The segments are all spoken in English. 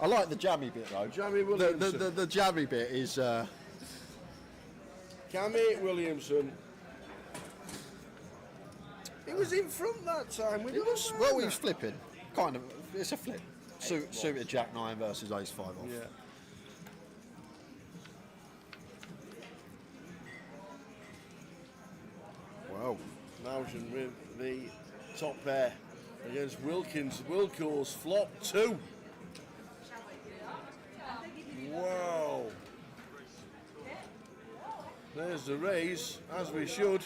I like the jammy bit though. Jammy Williamson. The jammy bit is. Cammy Williamson. He was in front that time. He was flipping. Kind of. It's a flip. Suited Jack 9 versus Ace 5 off. Yeah. Wow. Mausian with the top pair against Wilkins. Wilco's flop 2. Wow. There's the raise, as we should.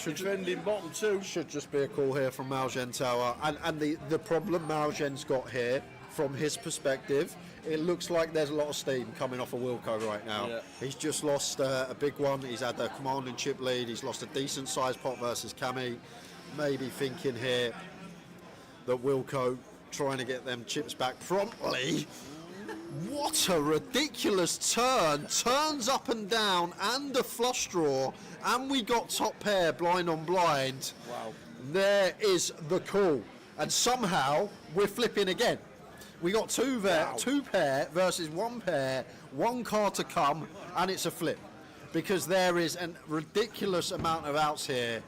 Defending bottom 2. Should just be a call here from Mausian Tower. And the problem Mausian's got here, from his perspective, it looks like there's a lot of steam coming off of Wilco right now. Yeah. He's just lost a big one. He's had a commanding chip lead. He's lost a decent sized pot versus Cammy. Maybe thinking here that Wilco trying to get them chips back promptly. What a ridiculous turn. Turns up and down and a flush draw. And we got top pair blind on blind. Wow. There is the call. And somehow we're flipping again. We got two pair versus one pair, one card to come, and it's a flip. Because there is a ridiculous amount of outs here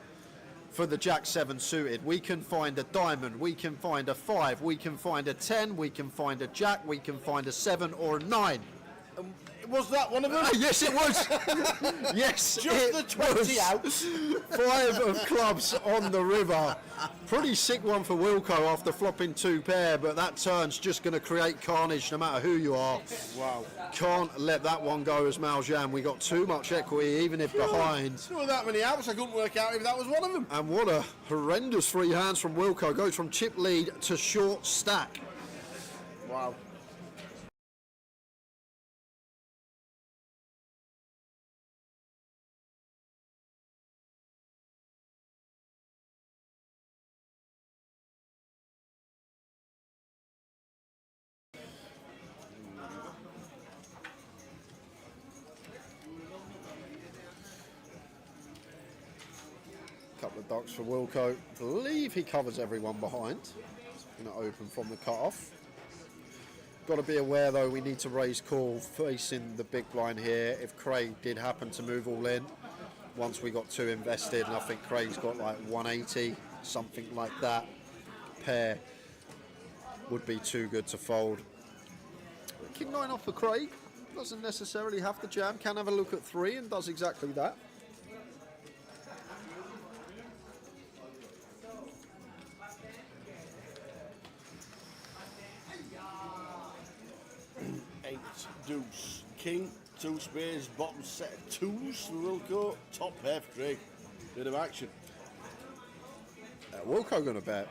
for the Jack 7 suited. We can find a diamond, we can find a 5, we can find a 10, we can find a Jack, we can find a 7 or a 9. Was that one of them? Yes, it was. Yes, Just it the 20 was. outs. 5 of clubs on the river. Pretty sick one for Wilco after flopping 2 pair, but that turn's just going to create carnage no matter who you are. Wow. Can't let that one go as Mausian. We got too much equity, even if behind. There were that many outs, I couldn't work out if that was one of them. And what a horrendous free hands from Wilco. Goes from chip lead to short stack. Wow. Couple of ducks for Wilco. Believe he covers everyone behind. Going to open from the cut-off. Got to be aware though, we need to raise call facing the big blind here. If Craig did happen to move all in, once we got 2 invested, and I think Craig's got like 180, something like that. Pair would be too good to fold. King 9 off for Craig. Doesn't necessarily have to jam. Can have a look at 3 and does exactly that. Deuce, King, 2 spades, bottom set of 2s for Wilco, top pair for Craig. Bit of action. Wilco going to bet.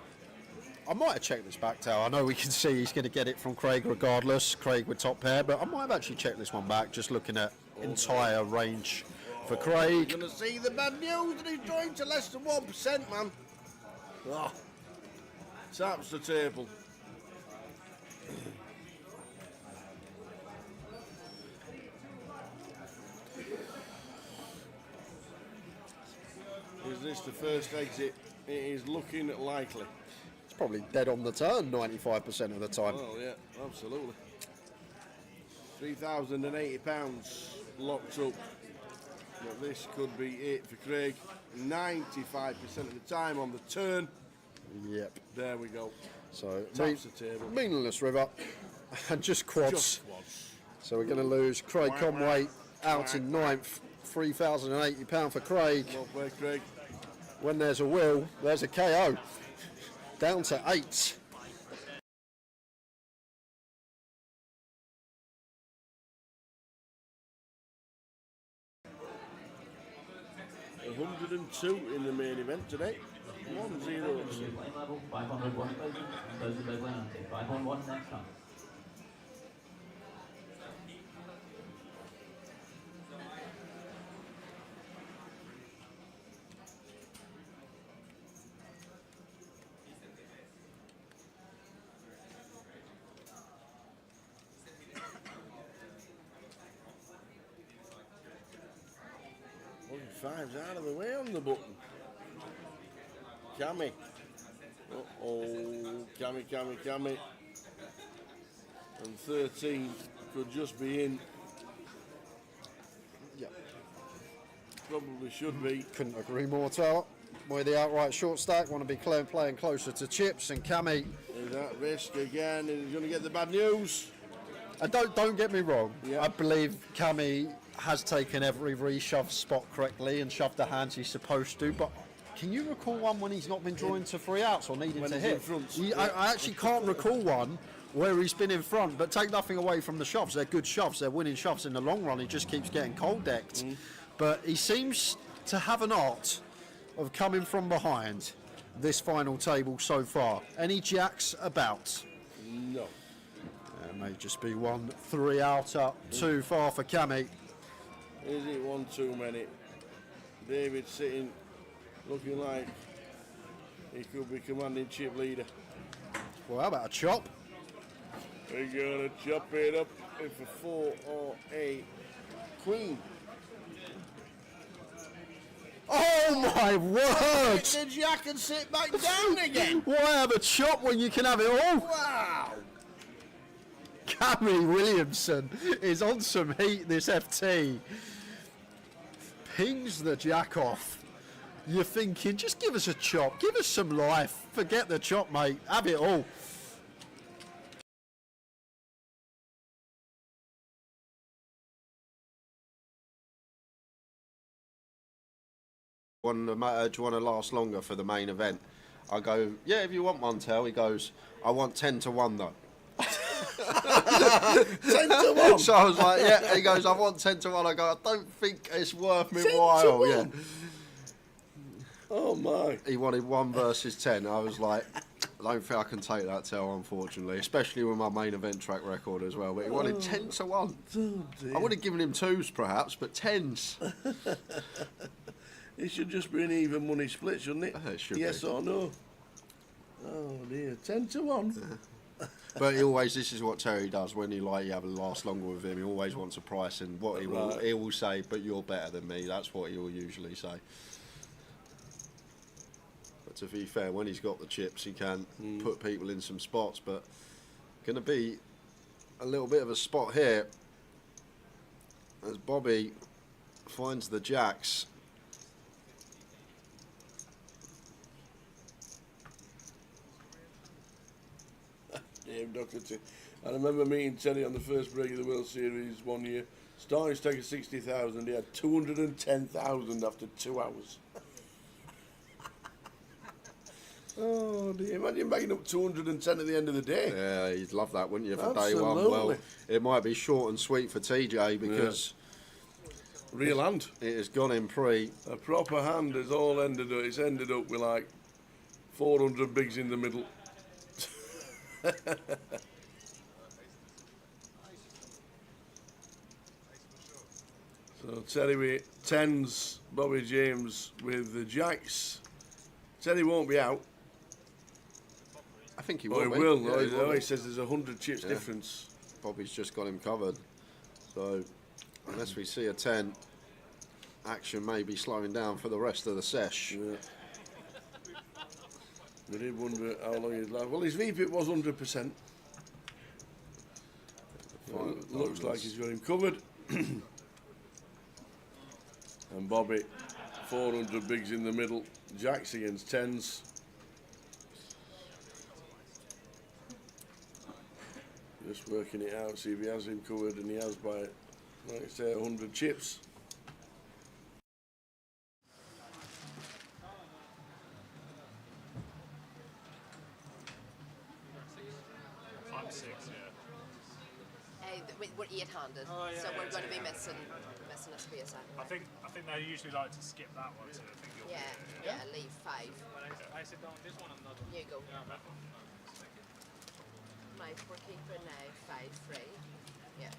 I might have checked this back tower. I know we can see he's going to get it from Craig regardless. Craig with top pair, but I might have actually checked this one back, just looking at entire range for Craig. You're going to see the bad news that he's drawing to less than 1%, man. Oh, taps the table. Is this the first exit? It is looking likely. It's probably dead on the turn 95% of the time. Oh yeah, absolutely. £3,080 locked up. But this could be it for Craig. 95% of the time on the turn. Yep. There we go. So Taps the table. meaningless river and just quads. Just quads. So we're going to lose Craig Conway out in 9th. £3,080 for Craig. Well played, Craig. When there's a will, there's a KO. Down to 8. $102 in the main event today. 1-0. 5-on-1 next time. Five's out of the way on the button. Cammy. Uh-oh. Cammy. And 13 could just be in. Yeah. Probably should be. Couldn't agree more, Tower. With the outright short stack, want to be playing closer to chips, and Cammy. Is that risk again? And he's going to get the bad news. And don't get me wrong. Yeah. I believe Cammy has taken every reshove spot correctly and shoved the hands he's supposed to. But can you recall one when he's not been drawing to 3 outs or needing When to he's hit? in front. I actually can't recall one where he's been in front. But take nothing away from the shoves. They're good shoves. They're winning shoves in the long run. He just keeps getting cold decked. But he seems to have an art of coming from behind this final table so far. Any jacks about? No. It may just be 1 3 outer too far for Cammy. Is it one too many? David sitting, looking like he could be commanding chip leader. Well, how about a chop? We're gonna chop it up if a 4 or a queen. Oh my word! The jack and sit back down again. Why have a chop when you can have it all? Wow. Cammy Williamson is on some heat, this FT. Pings the jack off. You're thinking, just give us a chop, give us some life. Forget the chop, mate. Have it all. Do you want to last longer for the main event? I go, yeah, if you want one, Tel. He goes, I want 10 to 1 though. 10 to 1. So I was like, yeah. He goes, I want 10 to 1. I go, I don't think it's worth my 10 to while. 1? Yeah. Oh my. He wanted 1 versus 10. I was like, I don't think I can take that, Tel, unfortunately, especially with my main event track record as well. But he wanted 10 to 1. Oh dear. I would have given him 2s perhaps, but 10s. It should just be an even money split, shouldn't it? It should yes be. or no? Oh dear, 10 to 1. But he always, this is what Terry does when you have a last longer with him. He always wants a price, and what he will say, but you're better than me. That's what he will usually say. But to be fair, when he's got the chips, he can put people in some spots. But going to be a little bit of a spot here as Bobby finds the jacks. Doherty. I remember meeting Terry on the first break of the World Series one year. Starting to take a 60,000, he had 210,000 after 2 hours. Oh dear, imagine making up 210 at the end of the day. Yeah, you'd love that, wouldn't you, for day Absolutely. one? Well, it might be short and sweet for TJ because Real hand. it has gone in pre. A proper hand has all ended up, it's ended up with like 400 bigs in the middle. So Terry with 10s, Bobby James with the jacks. Terry won't be out. I think he Oh, will. he will. Yeah, Oh, he will he be. says there's 100 chips difference. Bobby's just got him covered. So, unless we see a 10, action may be slowing down for the rest of the sesh. Yeah. We did wonder how long he'd last. Well, his VPIP was 100%. Well, looks like he's got him covered. And Bobby, 400 bigs in the middle. Jacks against 10s. Just working it out, see if he has him covered, and he has by, like I say, 100 chips. We're 8-handed, so we're going to be missing a space. I think they usually like to skip that one, so I think you'll Yeah, leave 5. I sit down this one, I'm not. You go. Right, we're keeping 5-3. Yeah.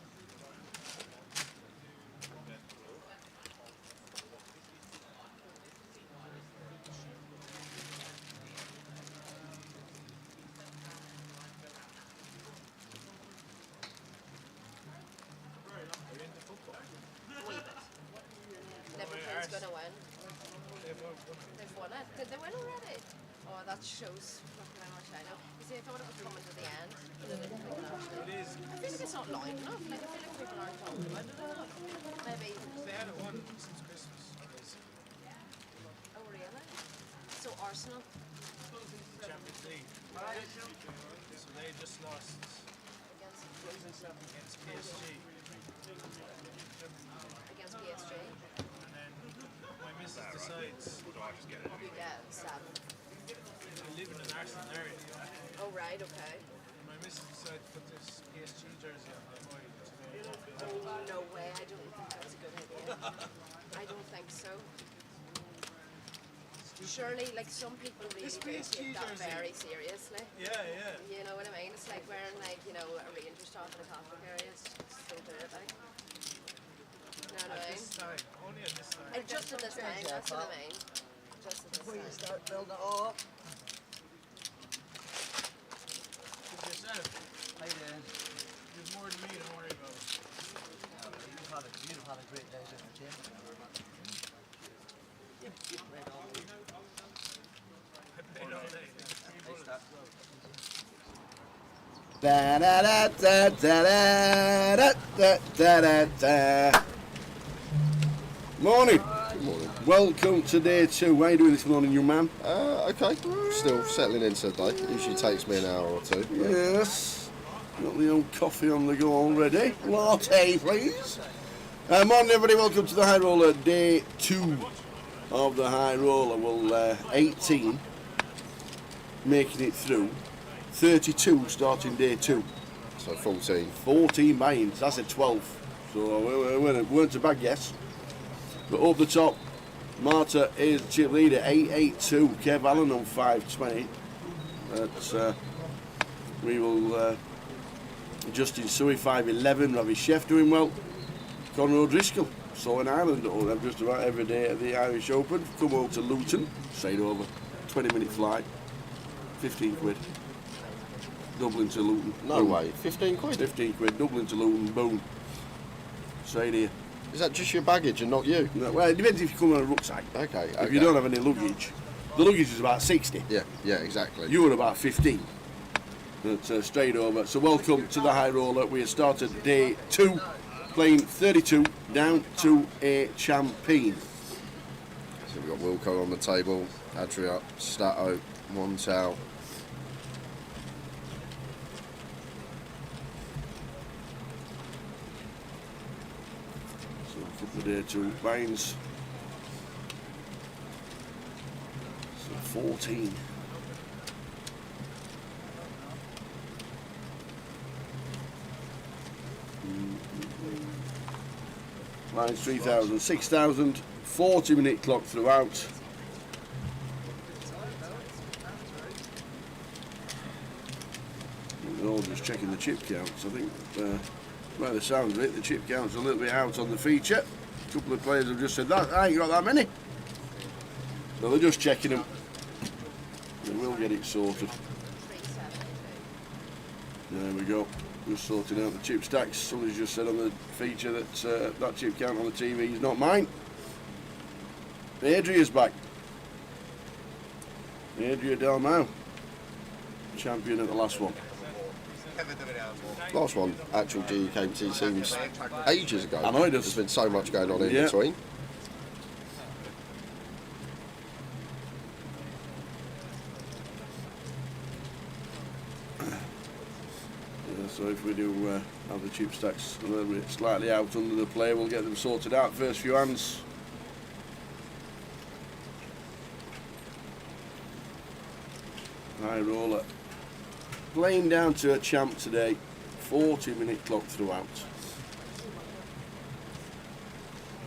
Liverpool's going to win. They've won it. Did they win already? Oh, that shows fucking how much I know. You See, I thought it was coming to the end. But it isn't actually. It is. I feel like it's not loud enough. Like, I feel like people aren't talking about it enough. Maybe. They had it won since Christmas. Oh, really? So Arsenal. Champions League. So they just lost against PSG. Against PSG. And then my missus decides You get 7. I live in an Arsenal area. Oh, right, okay. And my missus decided to put this PSG jersey on my boy today. No way, I don't think that was a good idea. I don't think so. Surely, like, some people really This do PSG take that jersey. very seriously. Yeah, yeah. You know what I mean? It's like wearing, like, you know, a Rangers top in a Catholic area. It's just so good, like. You know what I At mean? this time. Only at this time. And just at this time, that's what I mean. Just at this Before you time. start building it all up. Give yourself. How you doing? There's more than me to worry about. You've had a great day's entertainment. You've played all week. I played all day. Nice start. Da da da da da da da da da da. Morning. Good morning. Welcome to day 2. How are you doing this morning, young man? Okay, still settling into the day. Usually takes me an hour or two. Yes. Got the old coffee on the go already. Latte, please. Morning, everybody. Welcome to the High Roller, day 2 of the High Roller. Well, 18 making it through. 32 starting day 2. So 14. 14 buy-ins. That's a 12. So we weren't a bad guess. But up the top, Marta is chip leader, 882. Kev Allen on 520. But we will. Justin Suey, 511. Ravi Chef doing well. Conor O'Driscoll, saw in Ireland just about every day at the Irish Open. Come over to Luton, straight over. 20-minute flight. 15 quid. Dublin to Luton. No Boom. way, 15 quid? 15 quid, Dublin to Luton, boom. Straight here. Is that just your baggage and not you? No, well, it depends if you come on a rucksack. Okay, If you don't have any luggage, the luggage is about 60. Yeah, exactly. You were about 15. But straight over. So welcome to the High Roller. We have started day 2, playing 32 down to a champion. So we've got Wilco on the table, Adria, Stato, Montal. So a couple of day 2 binds. So 14. Lines 3,000, 6,000, 40-minute clock throughout. We're all just checking the chip counts. I think, by the sound of it, the chip count's a little bit out on the feature. A couple of players have just said, that I ain't got that many. So they're just checking them. They will get it sorted. 372. There we go. Just sorting out the chip stacks. Somebody's just said on the feature that that chip count on the TV is not mine. Adria's back. Adria Dalmau, champion at the last one. Last one, actual GUKPT seems ages ago. I know it does. There's been so much going on in Yeah. between. Yeah, so if we do have the chip stacks a little bit slightly out under the play, we'll get them sorted out. First few hands. High Roller. Playing down to a champ today. 40-minute clock throughout.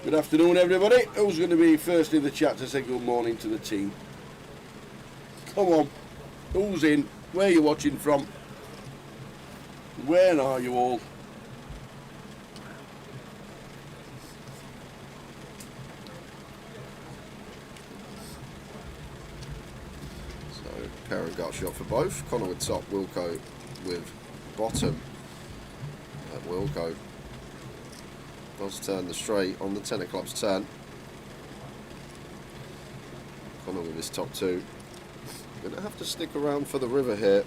Good afternoon, everybody. Who's going to be first in the chat to say good morning to the team? Come on. Who's in? Where are you watching from? Where are you all? So pair and gut shot for both. Connor with top, Wilco with bottom. Wilco does turn the straight on the 10 of clubs turn. Connor with his top 2. Gonna have to stick around for the river here.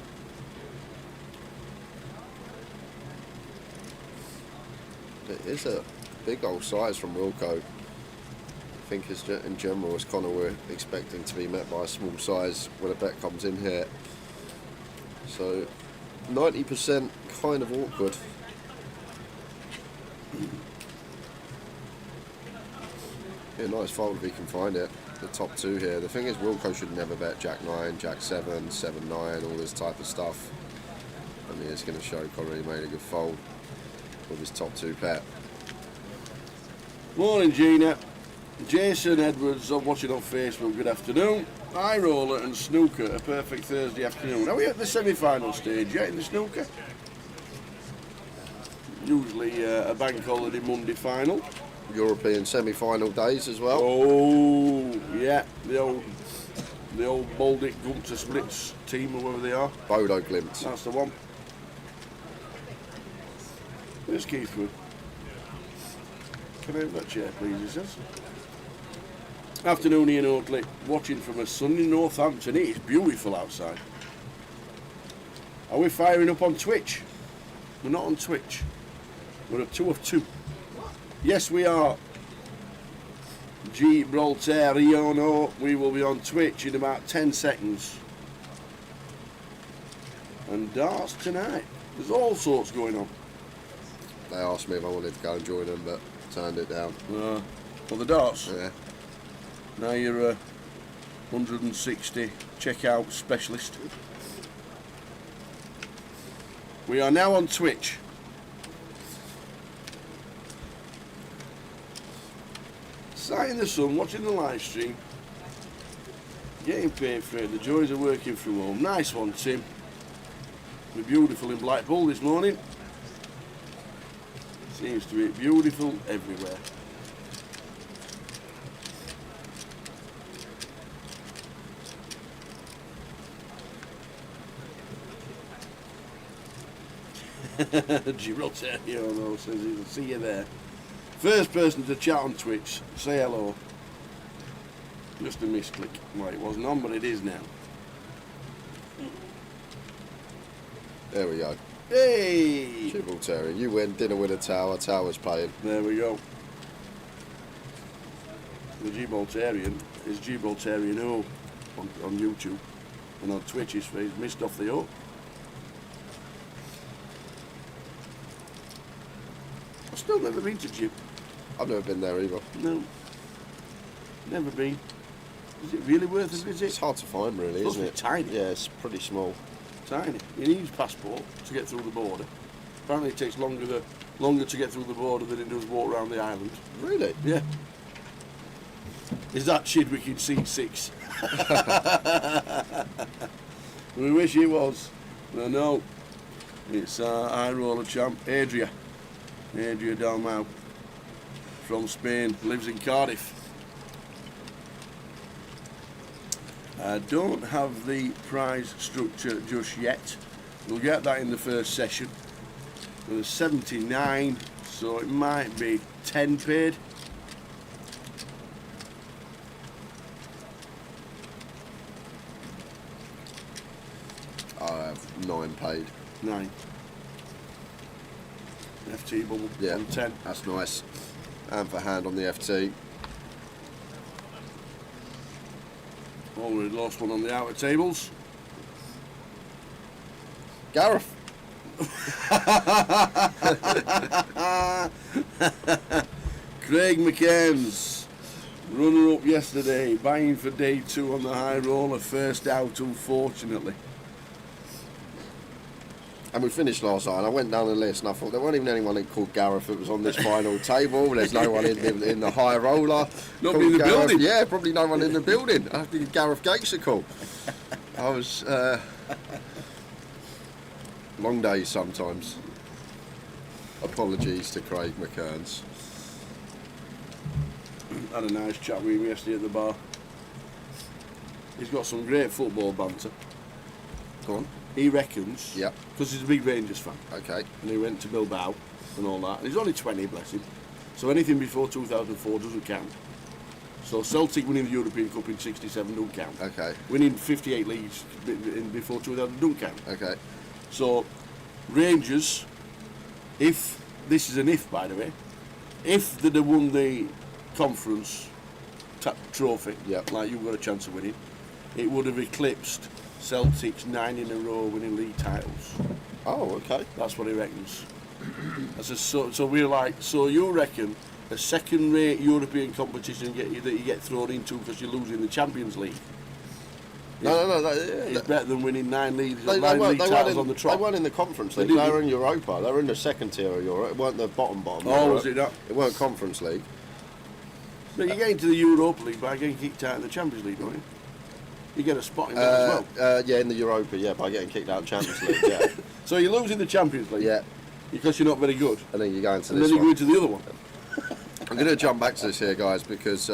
It is a big old size from Wilco. I think in general, as Connor, we're expecting to be met by a small size when a bet comes in here. So 90% kind of awkward. Yeah, nice fold if he can find it. The top two here. The thing is, Wilco should never bet Jack 9, Jack 7, 7 9, all this type of stuff. I mean, it's going to show Connor he made a good fold with his top two bet. Morning, Gina. Jason Edwards, I'm watching on Facebook. Good afternoon. High roller and snooker, a perfect Thursday afternoon. Are we at the semi-final stage yet in the snooker? Usually a bank holiday Monday final. European semi-final days as well. Oh, yeah, the old Baltic Gunter Splits team, or whatever they are. Bodo Glimt. That's the one. Where's Keithwood? Can I have that chair, please, he says. Afternoon, Ian Oakley. Watching from a sunny Northampton. It is beautiful outside. Are we firing up on Twitch? We're not on Twitch. We're at 2 of 2. Yes, we are. Gibraltariano. We will be on Twitch in about 10 seconds. And darts tonight. There's all sorts going on. They asked me if I wanted to go and join them, but turned it down. Well, the darts? Yeah. Now you're a 160 checkout specialist. We are now on Twitch. Sat in the sun, watching the live stream. Getting paid for it. The joys of working from home. Nice one, Tim. We're beautiful in Blackpool this morning. Seems to be beautiful everywhere. Gibraltar, says he'll see you there. First person to chat on Twitch, say hello. Just a misclick. Well, it wasn't on, but it is now. There we go. Hey! Gibraltarian. You win. Dinner with a tower. Tower's playing. There we go. The Gibraltarian is Gibraltarian O on YouTube. And on Twitch he's missed off the O. I've still never been to Gib. I've never been there either. No. Never been. Is it really worth a visit? It's hard to find, really, Supposed isn't to it? be tiny. Yeah, it's pretty small. Tiny. You need a passport to get through the border. Apparently it takes longer to get through the border than it does walk around the island. Really? Yeah. Is that Chidwick in C6? We wish he was. No. It's our high roller champ, Adria Dalmau from Spain, lives in Cardiff. I don't have the prize structure just yet. We'll get that in the first session. There's 79, so it might be 10 paid. I have 9 paid. 9. FT bubble Yeah, on 10. That's nice. And for hand on the FT. Already lost one on the outer tables. Gareth. Craig McCairns, runner up yesterday, buying for day 2 on the high roller, first out unfortunately. And we finished last night, and I went down the list, and I thought there wasn't even anyone called Gareth that was on this final table. There's no one in the high roller. Nobody in the Gareth. building? Yeah, probably no one in the building. I think Gareth Gates are called. I was... long days sometimes. Apologies to Craig McCairns. Had a nice chat with him yesterday at the bar. He's got some great football banter. Go on. He reckons, Yep. because he's a big Rangers fan, Okay. and he went to Bilbao and all that, and he's only 20, bless him, so anything before 2004 doesn't count. So Celtic winning the European Cup in 67 don't count. Okay. Winning 58 leagues before 2000 don't count. Okay. So Rangers, if this is an if, by the way. If they'd have won the conference trophy, Yep. like you've got a chance of winning, it would have eclipsed Celtic's 9 in a row winning league titles. Oh, okay. That's what he reckons. I said, so we're like, so you reckon a second-rate European competition that you get thrown into because you're losing the Champions League No. is better than winning 9 league They titles weren't on the they trot? weren't in the Conference League. They They didn't. were in Europa. They were in the second tier of Europe. It weren't the bottom. Oh, of Europe. was it not? It weren't Conference League. But you get into the Europa League by getting kicked out in the Champions League, don't you? You get a spot in that as well. Yeah, in the Europa, yeah, by getting kicked out of Champions League, yeah. So you're losing the Champions League Yeah, because you're not very good, and then you go into and this then you go one. into the other one. I'm going to jump back to this here, guys, because,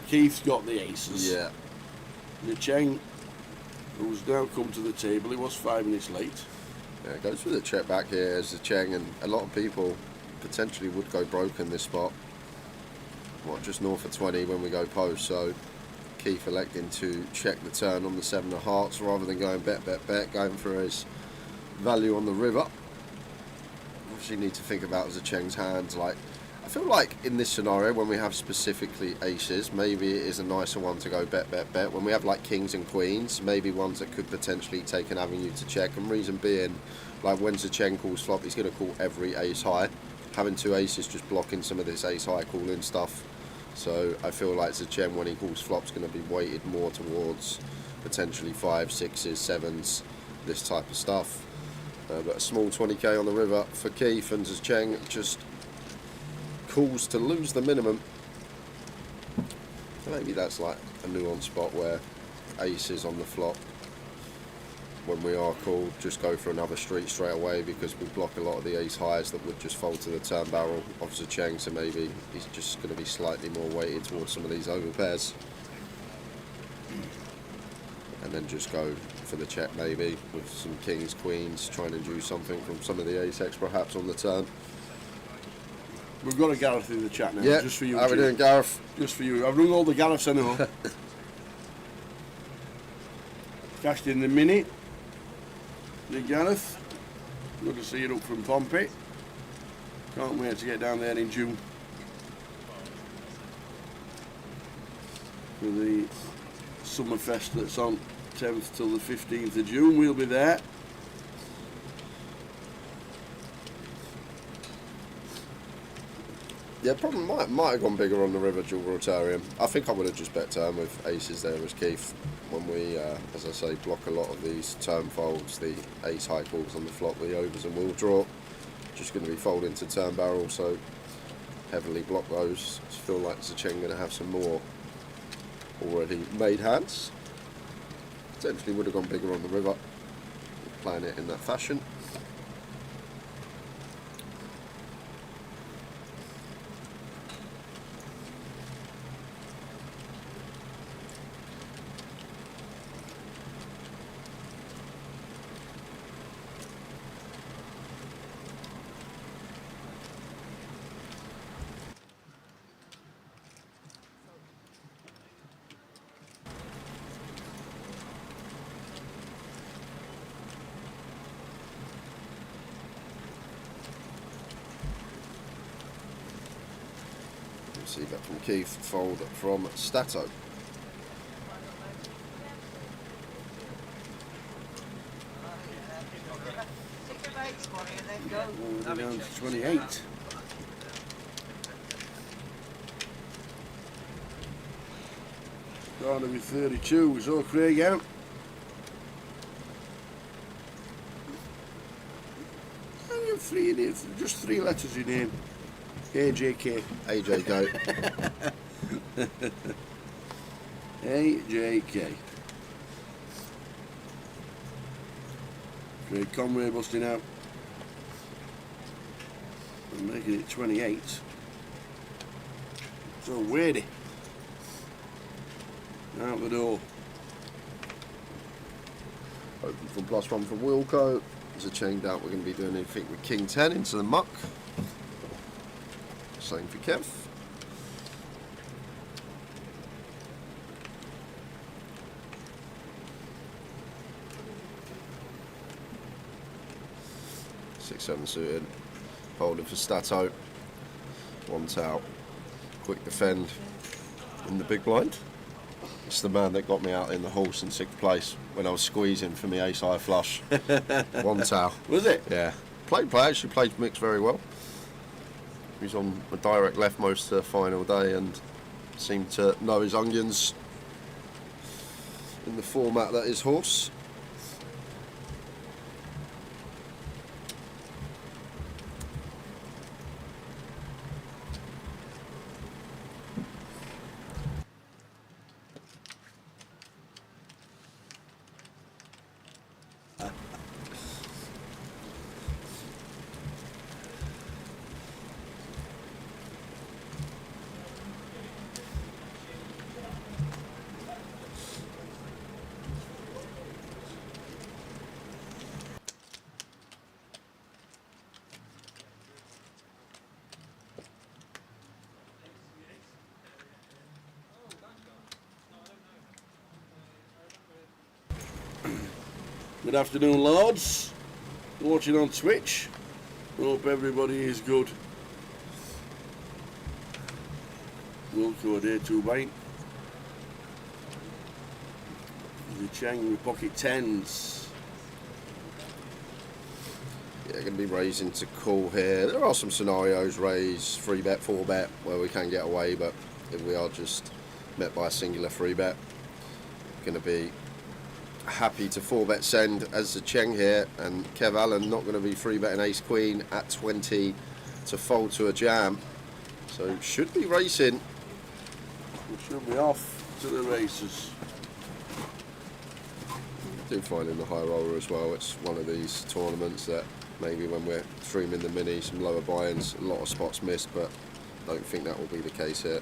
Keith's got the aces. yeah, The Cheng, who's now come to the table, he was 5 minutes late. yeah, goes for the check back here as the Cheng, and a lot of people potentially would go broke in this spot. What, just north of 20 when we go post, so Keith electing to check the turn on the 7 of hearts rather than going bet, going for his value on the river. Obviously need to think about as a Cheng's hands, like, I feel like in this scenario when we have specifically aces, maybe it is a nicer one to go bet. When we have like kings and queens, maybe ones that could potentially take an avenue to check, and reason being, like when Cheng calls flop, he's going to call every ace high. Having 2 aces just blocking some of this ace high calling stuff. So I feel like Cheng, when he calls flop, is going to be weighted more towards potentially 5s, 6s, 7s, this type of stuff. But a small 20k on the river for Keith, and Cheng just calls to lose the minimum. Maybe that's like a nuanced spot where aces on the flop, when we are called, just go for another street straight away because we block a lot of the ace highs that would just fold to the turn barrel of Cheng, so maybe he's just going to be slightly more weighted towards some of these over pairs. And then just go for the check maybe with some kings, queens, trying to do something from some of the ace X perhaps on the turn. We've got a Gareth in the chat now, Yeah, just for you. how we Jim. doing, Gareth? Just for you. I've rung all the Gareths I know. Cashed in the minute. The Gareth. Good to see you up from Pompey. Can't wait to get down there in June for the Summerfest that's on 10th till the 15th of June. We'll be there. Yeah, probably might have gone bigger on the River Gibraltarian. I think I would have just bet turn with aces there as Keith when we, as I say, block a lot of these turn folds, the ace high calls on the flop, the overs and will draw. Just going to be folding to turn barrel, so heavily block those. Just feel like Cheng going to have some more already made hands. Potentially would have gone bigger on the river, playing it in that fashion. See that from Keith, fold from Stato. We're down to 28. Going to be 32. So Craig out. And you have 3 in it, just 3 letters in name. AJK. AJ go. AJK. Craig Conway busting out. And making it 28. So Wadey. Out the door. Open from +1 from Wilco. There's a chain doubt we're going to be doing anything with King 10 into the muck. Same for Kev. Six, 7 suited. Holding for Stato. One out. Quick defend in the big blind. It's the man that got me out in the horse in 6th place when I was squeezing for me ace high flush. One towel. Was it? Yeah. Actually played mix very well. He was on a direct left most of the final day and seemed to know his onions in the format that is horse. Good afternoon, lords. Watching on Twitch. Hope everybody is good. Wilco day 2 bite. The Chang with pocket 10s. Yeah, going to be raising to call here. There are some scenarios, raise, 3-bet, 4-bet, where we can get away, but if we are just met by a singular 3-bet, going to be happy to 4-bet send as the Cheng here, and Kev Allen not going to be 3-betting ace queen at 20 to fold to a jam, so should be racing. We should be off to the races. I do find in the high roller as well, it's one of these tournaments that maybe when we're streaming the mini, some lower buy-ins, a lot of spots missed, but I don't think that will be the case here.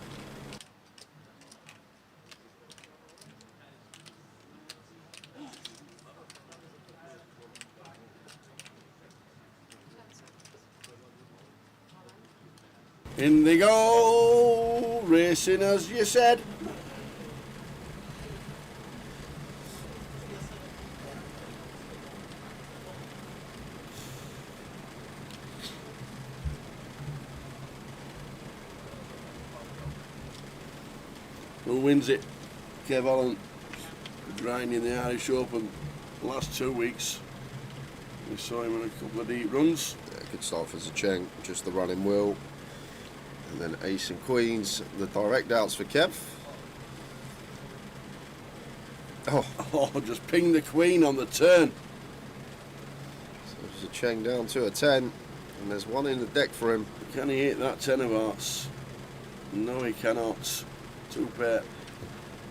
In they go, racing as you said. Who wins it? Kev Allen, grinding the Irish Open the last 2 weeks. We saw him in a couple of deep runs. Yeah, good start for Zacheng, just the running wheel. And then ace and queens, the direct outs for Kev. Oh, just ping the queen on the turn. So Zacheng down to a 10, and there's one in the deck for him. Can he hit that 10 of hearts? No, he cannot. 2 pair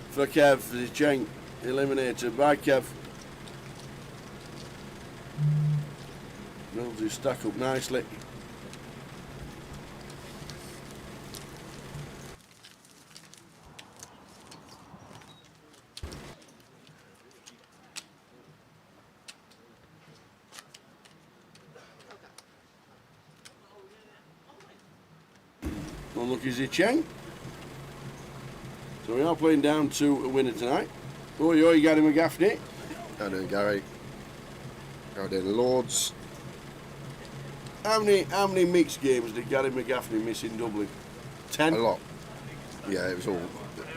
for Kev. Zacheng eliminated by Kev. Builds his stack up nicely. Unlucky Zacheng. So we are playing down to a winner tonight. Oh, you got him, Gaffney. How doing, Gary? How doing, Lords? How many mixed games did Gary McGaffney miss in Dublin? 10? A lot. Yeah, it was all.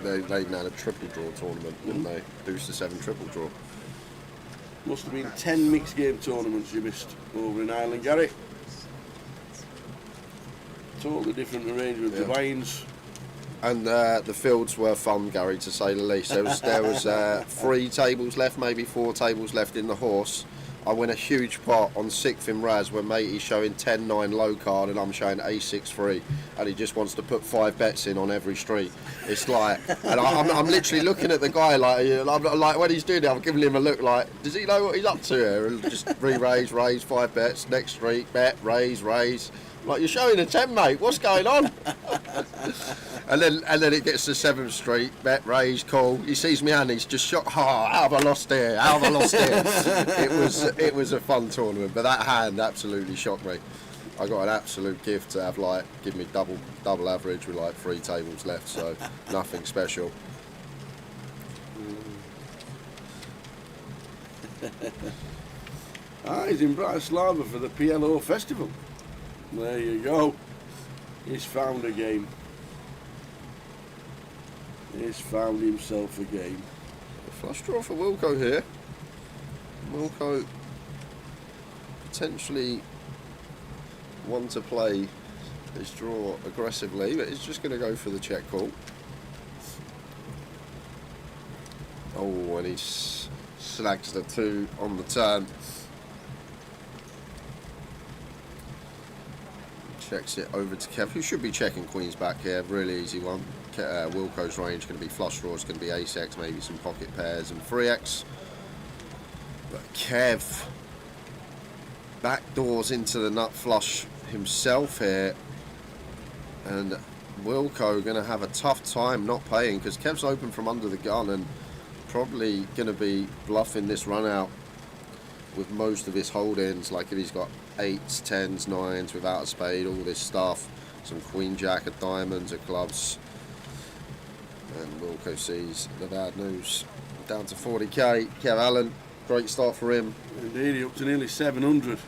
They even had a triple draw tournament, didn't they? Boost to 7 triple draw. Must have been 10 mixed game tournaments you missed over in Ireland, Gary. Totally different arrangement of buy-ins. And the fields were fun, Gary, to say the least. There was 3 tables left, maybe 4 tables left in the horse. I win a huge pot on 6th in Raz where matey's showing 10-9 low card and I'm showing A6-3, and he just wants to put 5 bets in on every street. It's like, and I'm literally looking at the guy like when he's doing it, I'm giving him a look like, does he know what he's up to here? And just raise, 5 bets, next street, bet, raise. Like, you're showing a 10, mate, what's going on? and then it gets to 7th Street, bet, raise, call. He sees me and he's just shocked. Oh, how have I lost here? It was a fun tournament, but that hand absolutely shocked me. I got an absolute gift to have, like, give me double average with like 3 tables left, so nothing special. He's in Bratislava for the PLO festival. There you go. He's found a game. He's found himself a game. A flush draw for Wilco here. Wilco potentially want to play his draw aggressively, but he's just going to go for the check call. Oh, and he slags the 2 on the turn. Checks it over to Kev, who should be checking queens back here. Really easy one. Wilco's range going to be flush draws, going to be ace-x, maybe some pocket pairs and 3x. But Kev backdoors into the nut flush himself here, and Wilco going to have a tough time not paying because Kev's open from under the gun and probably going to be bluffing this run out with most of his hold-ins. Like if he's got 8s, 10s, 9s without a spade, all this stuff, some queen jack of diamonds, of clubs, and Wilco sees the bad news. Down to 40k. Kev Allen, great start for him. Indeed, he up to nearly 700.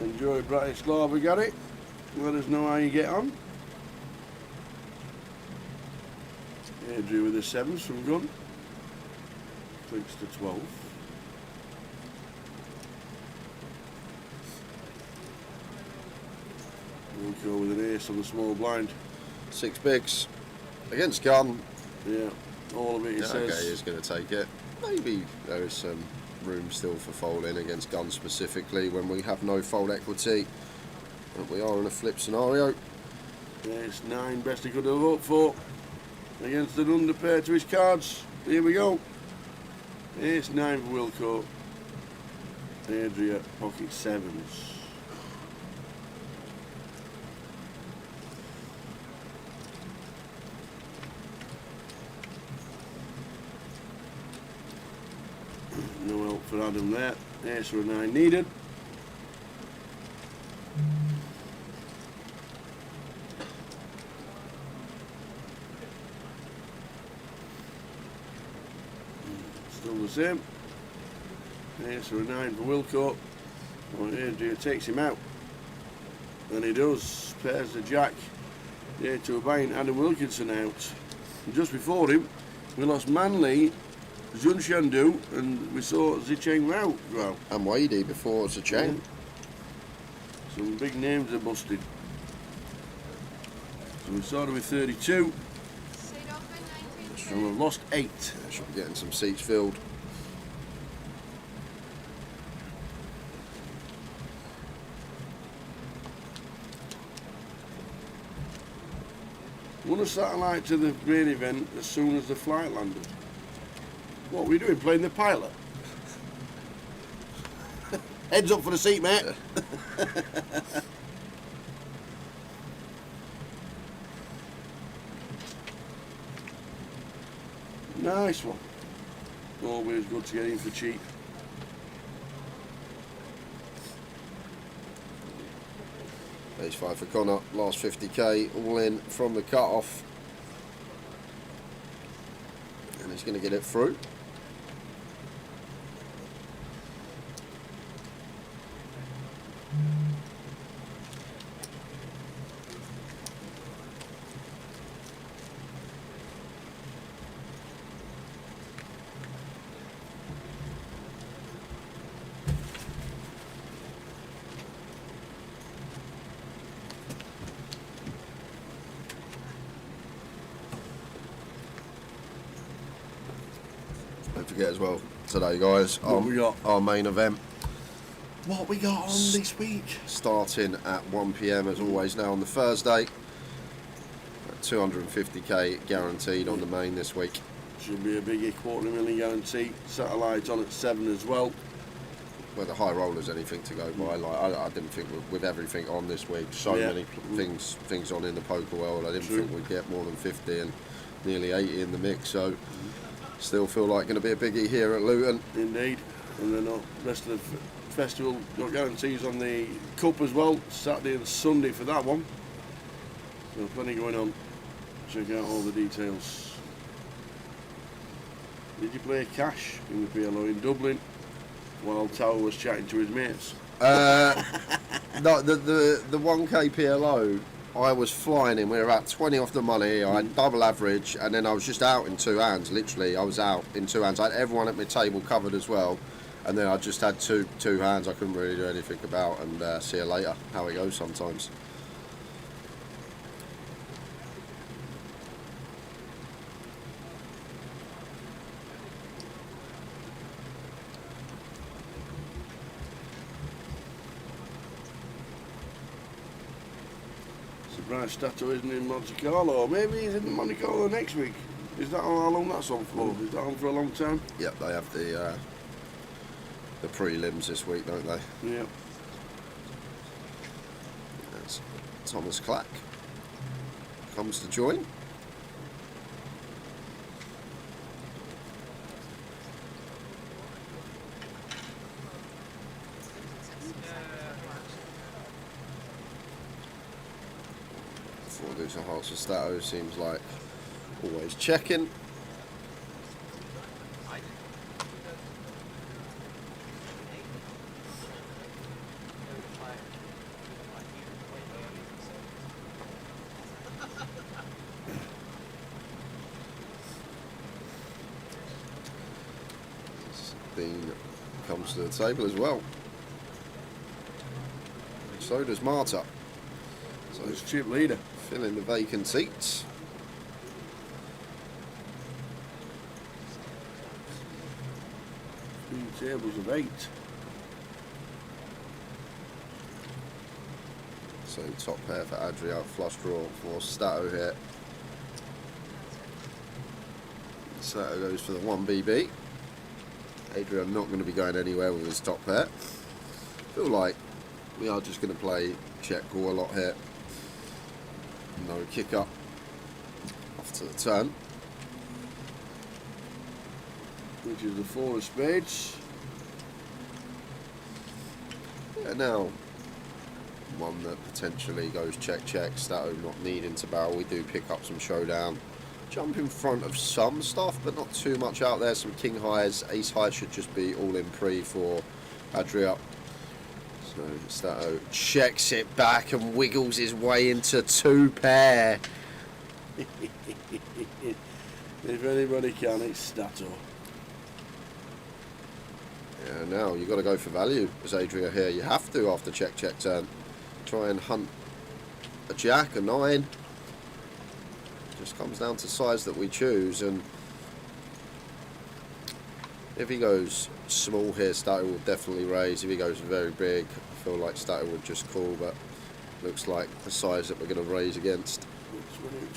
Enjoy Bratislava, Gary. Let us know how you get on. Adrian with the 7s from gun. Clicks to 12. We'll go with an ace on the small blind. 6 bigs against gun. Yeah, all of it, he says. Okay, he's going to take it. Maybe there is some room still for folding against gun specifically when we have no fold equity, but we are in a flip scenario. Ace 9, best he could have hoped for against an underpair to his cards. Here we go. Ace 9 for Wilco. Adria, pocket 7s. No help for Adam there. Ace or a 9 needed. Still the same. Ace or a 9 for Wilco. Well, Adria takes him out. And he does. Pairs the jack. There to a bind. Adam Wilkinson out. And just before him, we lost Manley, Zun Shandu, and we saw Zicheng Rao go. And Wadey before Zicheng. Yeah. Some big names are busted. So we started with 32. So we've lost 8. Should be getting some seats filled. Won a satellite to the main event as soon as the flight landed. What were we doing? Playing the pilot? Heads up for the seat, mate. Nice one. Always good to get in for cheap. Ace 5 for Connor, last 50k, all in from the cut-off. And he's going to get it through. Don't forget as well today, guys, What we got? our main event. What we got on this week? Starting at 1 p.m. as always now on the Thursday. 250k guaranteed on the main this week. Should be a biggie, $250,000 guarantee. Satellite on at 7 as well. Where the high roller's anything to go by. Like I didn't think with everything on this week, so many things on in the poker world, I didn't think we'd get more than 50 and nearly 80 in the mix. So still feel like going to be a biggie here at Luton. Indeed. And then the rest of the festival got guarantees on the cup as well, Saturday and Sunday for that one. So plenty going on. Check out all the details. Did you play cash in the PLO in Dublin while Tower was chatting to his mates? No, the 1k PLO, I was flying in. We were about 20 off the money. I had double average, and then I was just out in 2 hands. Literally, I was out in 2 hands. I had everyone at my table covered as well, and then I just had two hands. I couldn't really do anything about, and see you later. How it goes sometimes. Surprise Stato isn't in Monte Carlo, or maybe he's in Monte Carlo next week. Is that how long that's on for? Is that on for a long time? Yep, they have the prelims this week, don't they? Yeah. There's Thomas Clack comes to join. Before there's a Hearts of Stato, seems like always checking. Dean comes to the table as well. So does Marta. So It's chip leader. filling the vacant seats. Three tables of 8. So top pair for Adria, flush draw for Stato here. Stato goes for the 1BB. Adria not going to be going anywhere with his top pair. Feel like we are just going to play check call a lot here. No kick up off to the turn. Which is the 4 of spades. Yeah, now one that potentially goes check check. Stato not needing to barrel. We do pick up some showdown. Jump in front of some stuff, but not too much out there. Some king highs, ace high should just be all in pre for Adria. So Stato checks it back and wiggles his way into 2 pair. If anybody can, it's Stato. Yeah, now you've got to go for value as Adria here. You have to after check check turn. Try and hunt a jack, a 9. Just comes down to size that we choose, and if he goes small here, Stato will definitely raise. If he goes very big, I feel like Stato would just call, but looks like the size that we're going to raise against.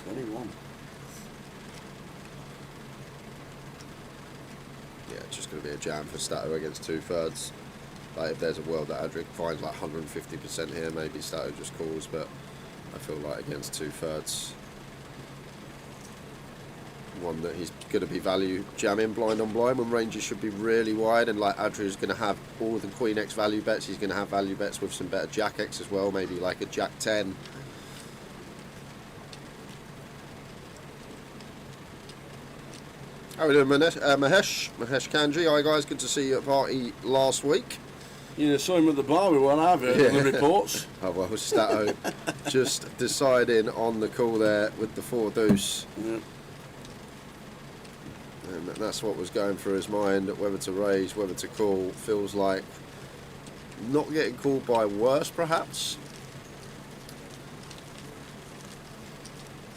21. Yeah, it's just going to be a jam for Stato against 2/3. Like if there's a world that Adric finds like 150% here, maybe Stato just calls, but I feel like against 2/3, one that he's going to be value jamming blind on blind when ranges should be really wide, and like Adria's going to have all the Queen X value bets. He's going to have value bets with some better Jack X as well, maybe like a Jack 10. How are we doing, Mahesh? Mahesh Kanji. Hi guys, good to see you at party last week. You know, saw him at the bar with what I've heard on the reports. Oh well, Stato just deciding on the call there with the 4 deuce. Yeah. And that's what was going through his mind, whether to raise, whether to call. Feels like not getting called by worse, perhaps.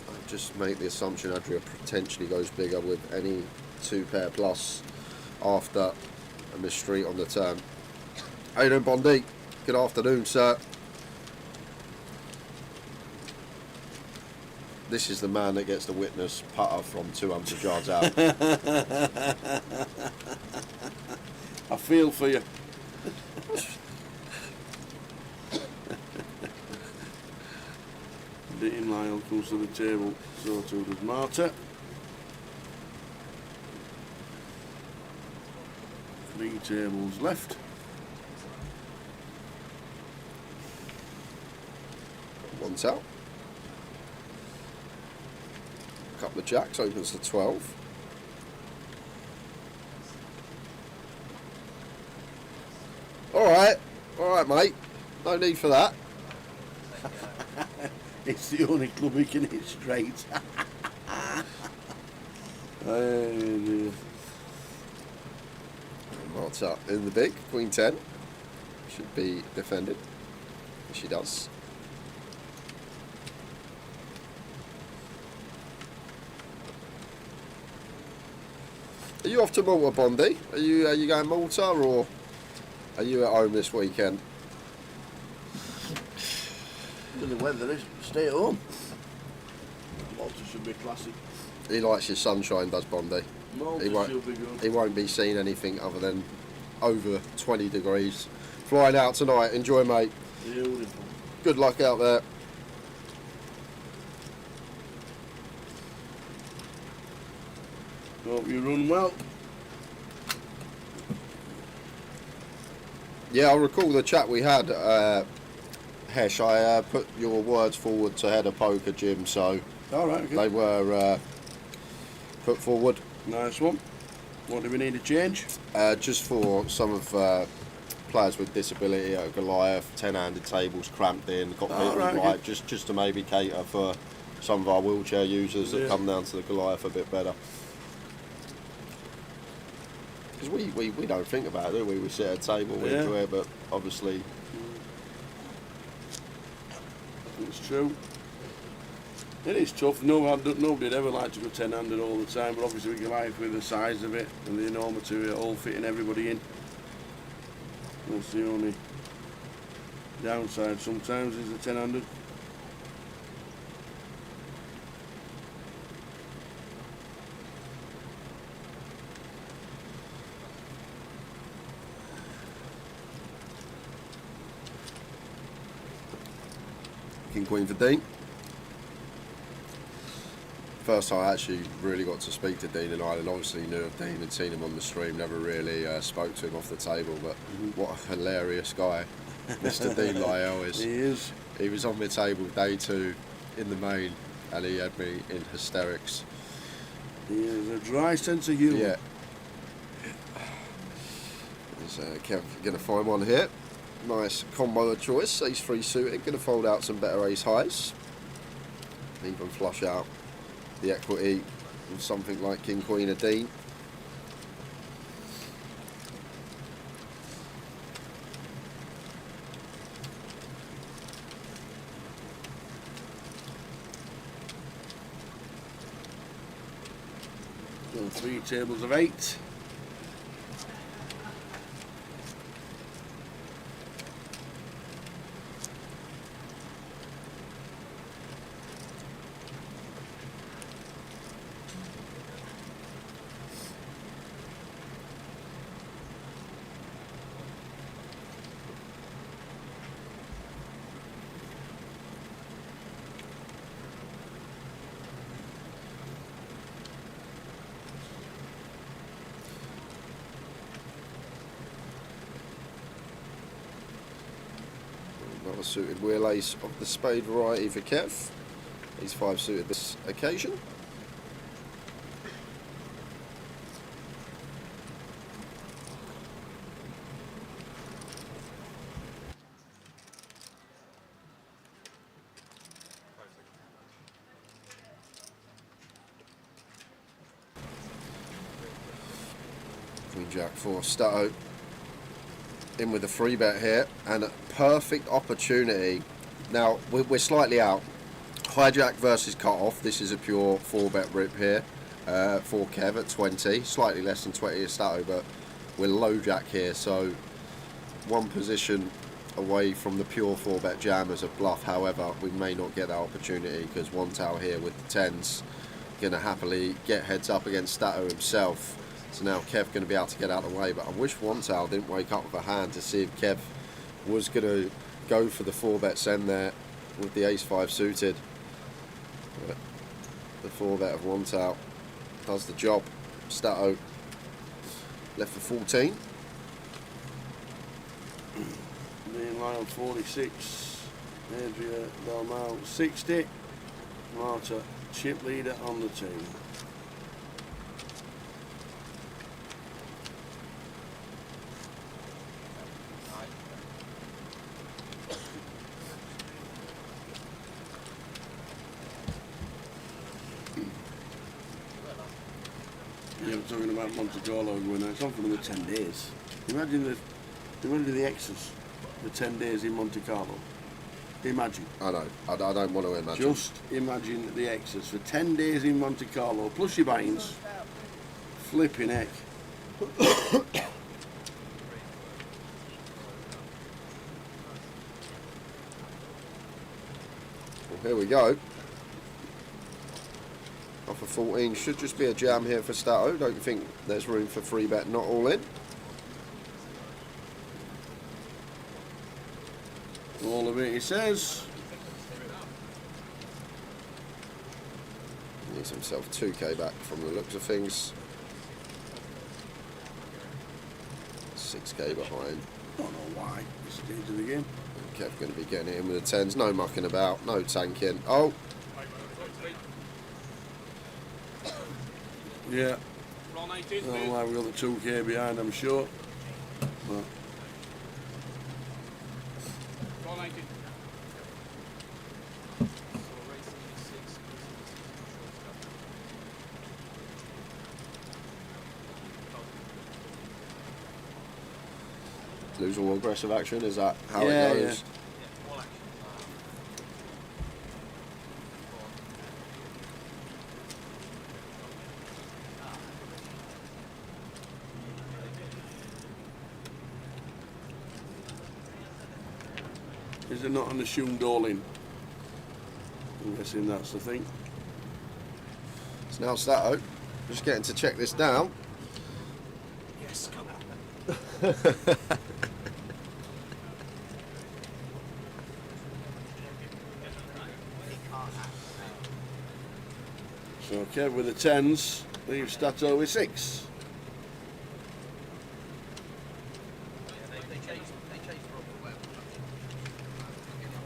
I just make the assumption Adria potentially goes bigger with any 2 pair plus after a misstreet on the turn. How you doing, Bondi? Good afternoon, sir. This is the man that gets to witness putter from 200 yards out. I feel for you. Dean Lyle comes to the table, so too does Marta. 3 tables left. One's out. A couple of jacks, opens to 12. Alright, mate. No need for that. It's the only club he can hit straight. What's up in the big? Queen 10. Should be defended. She does. Are you off to Malta, Bondi? Are you going Malta, or are you at home this weekend? With the weather is, stay at home. Malta should be classic. He likes his sunshine, does Bondi? Malta should be good. He won't be seeing anything other than over 20 degrees. Flying out tonight. Enjoy, mate. Beautiful. Good luck out there. Hope you run well. Yeah, I recall the chat we had, Hesh. I put your words forward to head a poker, Jim, so Alright, okay. they were put forward. Nice one. What do we need to change? Just for some of players with disability at Goliath, 10-handed tables cramped in, got people right, right, okay. just to maybe cater for some of our wheelchair users that come down to the Goliath a bit better. Because we don't think about it, do we? We sit at a table, we enjoy it, but obviously... It's true. It is tough. Nobody'd ever like to go 10-handed all the time, but obviously we like with the size of it and the enormity of it all fitting everybody in. That's the only downside sometimes is the 10-handed. King Queen for Dean. First time I actually really got to speak to Dean in Ireland. Obviously knew of Dean and seen him on the stream, never really spoke to him off the table, but what a hilarious guy Mr. Dean Lyle is. He is. He was on my table day 2 in the main and he had me in hysterics. He has a dry sense of humour. Yeah. Is Kev going to find one here? Nice combo of choice, ace 3 suited, going to fold out some better ace highs. Even flush out the equity with something like King Queen of Dean. And 3 tables of 8. Another suited wheel ace of the spade variety for Kev. He's 5 suited this occasion. Queen Jack 4 Stato. In with a free bet here and a perfect opportunity. Now we're slightly out. Hijack versus cut off. This is a pure 4-bet rip here for Kev at 20, slightly less than 20 at Stato, but we're low jack here, so one position away from the pure 4-bet jam as a bluff. However, we may not get that opportunity because Wantal here with the 10s going to happily get heads up against Stato himself. So now Kev going to be able to get out of the way, but I wish Wantal didn't wake up with a hand to see if Kev was going to go for the 4-bet send there with the ace-5 suited. But the 4-bet of Wantal does the job. Stato left for 14. Main line 46. Adria Dalmau 60. Marta chip leader on the team. Yeah, we're talking about Monte Carlo going on. It's on for another 10 days. Imagine the X's for 10 days in Monte Carlo. Imagine. I know. I don't want to imagine. Just imagine the X's for 10 days in Monte Carlo, plus your buy-ins. Flipping heck. Well, here we go. Off of 14, should just be a jam here for Stato. Don't you think there's room for 3-bet not all in? All of it, he says. Needs himself 2k back from the looks of things. 6k behind. Don't know why. It's the stage of the game. Kev going to be getting in with the 10s. No mucking about, no tanking. Oh! Yeah. Don't know why we got the 2k behind, I'm sure. But Lose all aggressive action, is that how Yeah, it goes? is it not an assumed all-in? I'm guessing that's the thing. It's now Stato. Just getting to check this down. Yes, come on. So Kev with the 10s, leaves Stato with 6.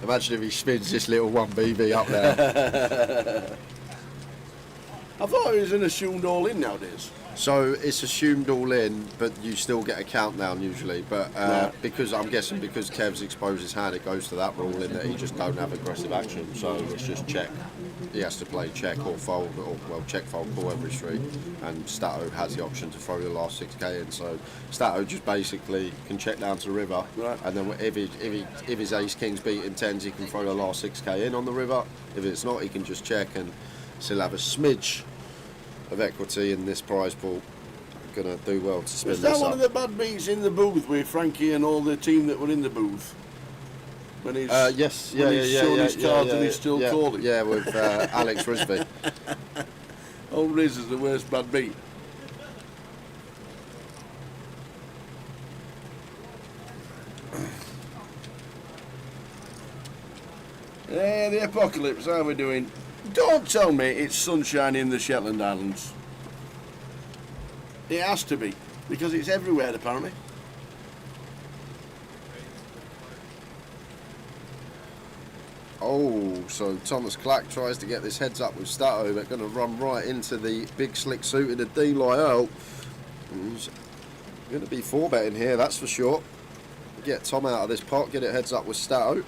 Imagine if he spins this little 1BB up there. I thought it was an assumed all-in nowadays. So it's assumed all in, but you still get a countdown usually. But Yeah. because I'm guessing because Kev's exposed his hand, it goes to that rule in that he just don't have aggressive action. So it's just check. He has to play check or fold, or well, check, fold, call every street. And Stato has the option to throw the last 6k in. So Stato just basically can check down to the river, Right. and then if his ace king's beating 10s, he can throw the last 6k in on the river. If it's not, he can just check and still have a smidge of equity in this prize pool. Gonna do well to spin Was this that one up. of the bad beats in the booth with Frankie and all the team that were in the booth? When he's Yes, when he's showing his cards and he's still calling. Yeah, with Alex Risby. Old Riz is the worst bad beat. Yeah, the apocalypse, how are we doing? Don't tell me it's sunshine in the Shetland Islands. It has to be, because it's everywhere apparently. Oh, so Thomas Clack tries to get this heads up with Stato, but going to run right into the big slick suited of D. Lyell. He's going to be 4-betting here, that's for sure. Get Tom out of this pot, get it heads up with Stato.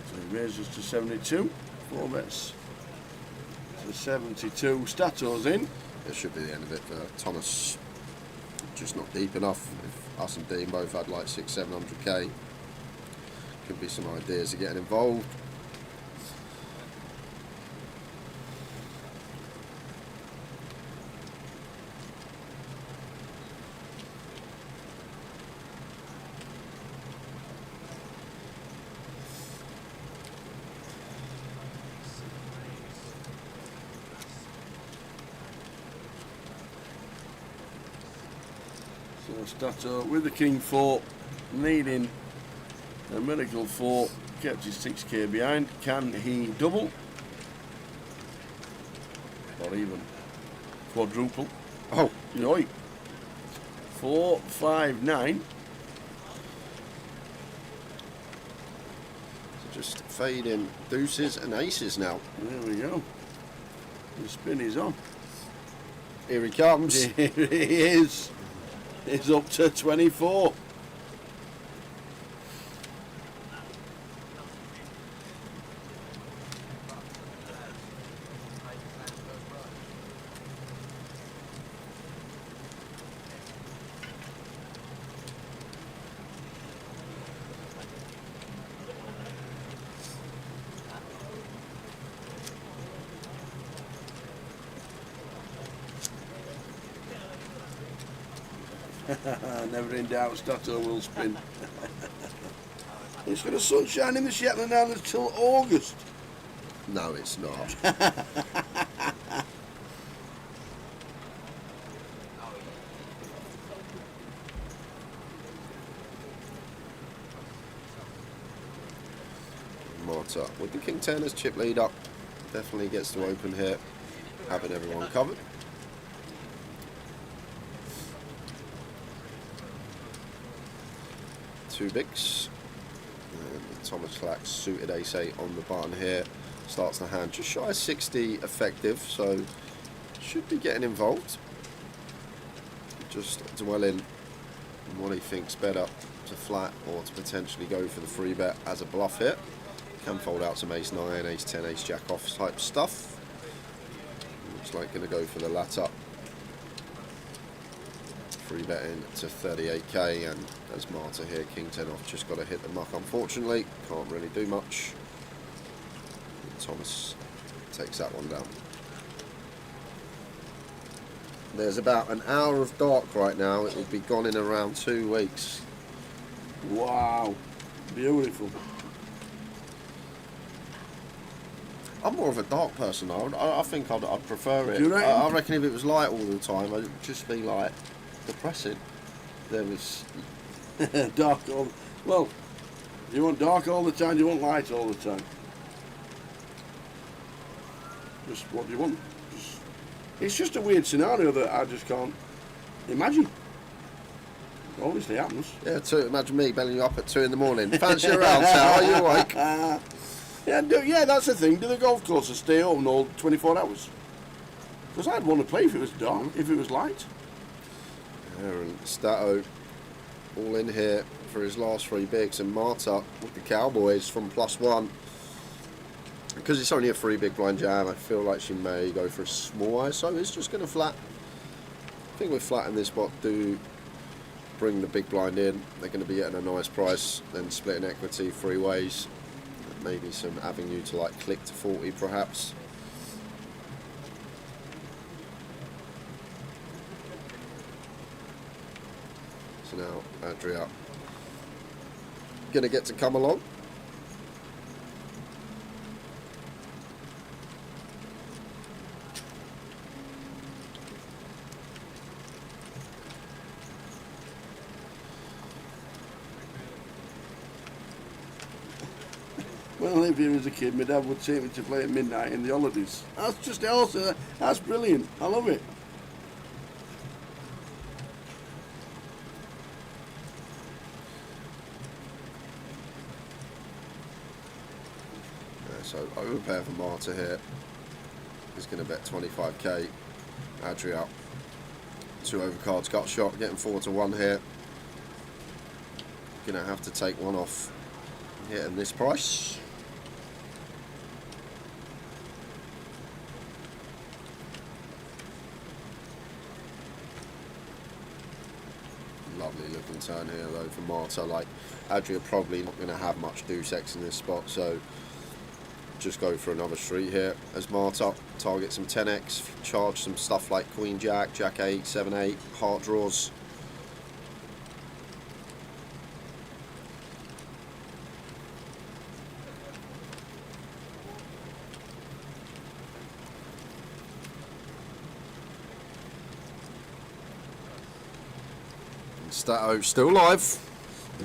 So he raises to 72, 4 bets to 72. Stato's in. This should be the end of it for Thomas. just not deep enough. If us and Dean both had like 600-700k, could be some ideas of getting involved. So Stato with the King 4, needing a miracle 4, kept his 6k behind. Can he double? Or even quadruple? Oh, No. 4, 5, 9. so just fading deuces and aces now. There we go. The spin is on. Here he comes. Here he is. He's up to 24. Never in doubt, Stato will spin. It's got a sunshine in the Shetland Islands till August. No, it's not. Marta with the King 10 as chip lead up. Definitely gets to open here, having everyone covered. Two bigs. And Thomas Clack's suited ace-8 on the button here. Starts the hand just shy of 60 effective, so should be getting involved. Just dwelling on what he thinks better, to flat or to potentially go for the free bet as a bluff here. Can fold out some ace-9, ace-10, ace-jack off type stuff. Looks like going to go for the latter. Free betting to 38k, and as Marta here, King 10 off, just got to hit the muck unfortunately. Can't really do much. Thomas takes that one down. There's about an hour of dark right now. It will be gone in around 2 weeks. Wow, beautiful. I'm more of a dark person though. I think I'd prefer it. Do you reckon? I reckon if it was light all the time, it'd just be like depressing. There was Dark all. Well, you want dark all the time. You want light all the time. Just what do you want? It's just a weird scenario that I just can't imagine. It obviously happens. yeah. Imagine me belling you up at 2 in the morning. Fancy a round, Sal? Are you awake? Yeah, that's the thing. Do the golf courses stay open all 24 hours? Because I'd want to play if it was dark, if it was light. And Stato all in here for his last 3 bigs, and Marta with the Cowboys from +1. Because it's only a 3 big blind jam, I feel like she may go for a small ISO. It's just going to flat. I think we're flat in this spot. Do bring the big blind in. They're going to be getting a nice price. Then splitting equity 3 ways. Maybe some avenue to like click to 40 perhaps. So now Adria going to get to come along. Well, if he was a kid, my dad would take me to play at midnight in the holidays. That's just also, that's brilliant. I love it. So overpair for Marta here. He's going to bet 25k. Adria 2 overcards, gut shot, getting 4 to 1 here. Going to have to take one off hitting this price. Second turn here though for Marta. Like, Adria probably not going to have much deuce X in this spot, so just go for another street here as Marta. Target some 10x, charge some stuff like Queen Jack, Jack 8, 7 8, heart draws. Stato still live.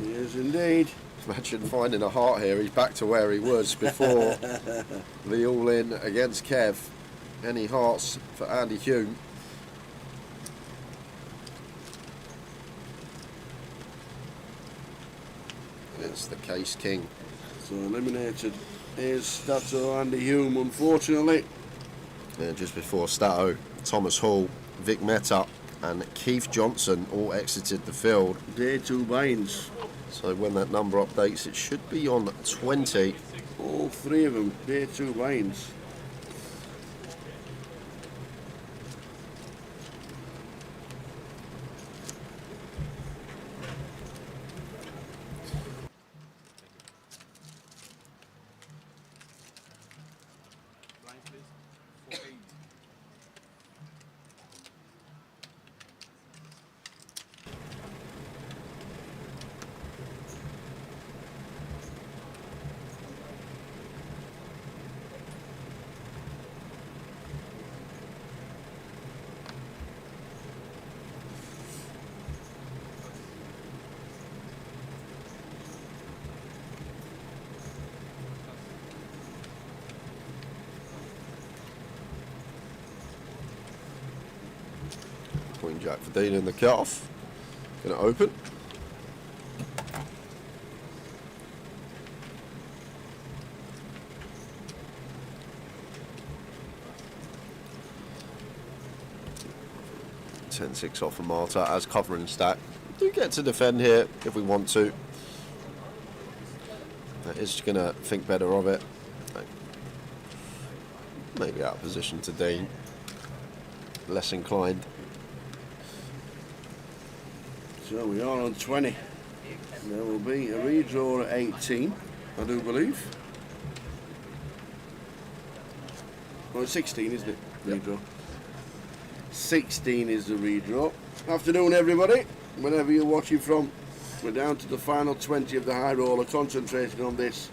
He is indeed. Imagine finding a heart here. He's back to where he was before the all-in against Kev. Any hearts for Andy Hume? It's the Case King. So eliminated is Stato Andy Hume, unfortunately. Yeah, just before Stato, Thomas Hall, Vic Meta and Keith Johnson all exited the field. Day 2 binds. So when that number updates, it should be on 20. All three of them, day 2 binds. Queen Jack for Dean in the cut-off. Going to open. (10-6) off for Marta as covering stack. Do get to defend here if we want to. That is going to think better of it. Maybe out of position to Dean. Less inclined. So we are on 20. There will be a redraw at 18, I do believe. Oh, it's 16, isn't it? Yep. Redraw. 16 is the redraw. Afternoon, everybody. Whenever you're watching from, we're down to the final 20 of the high roller, concentrating on this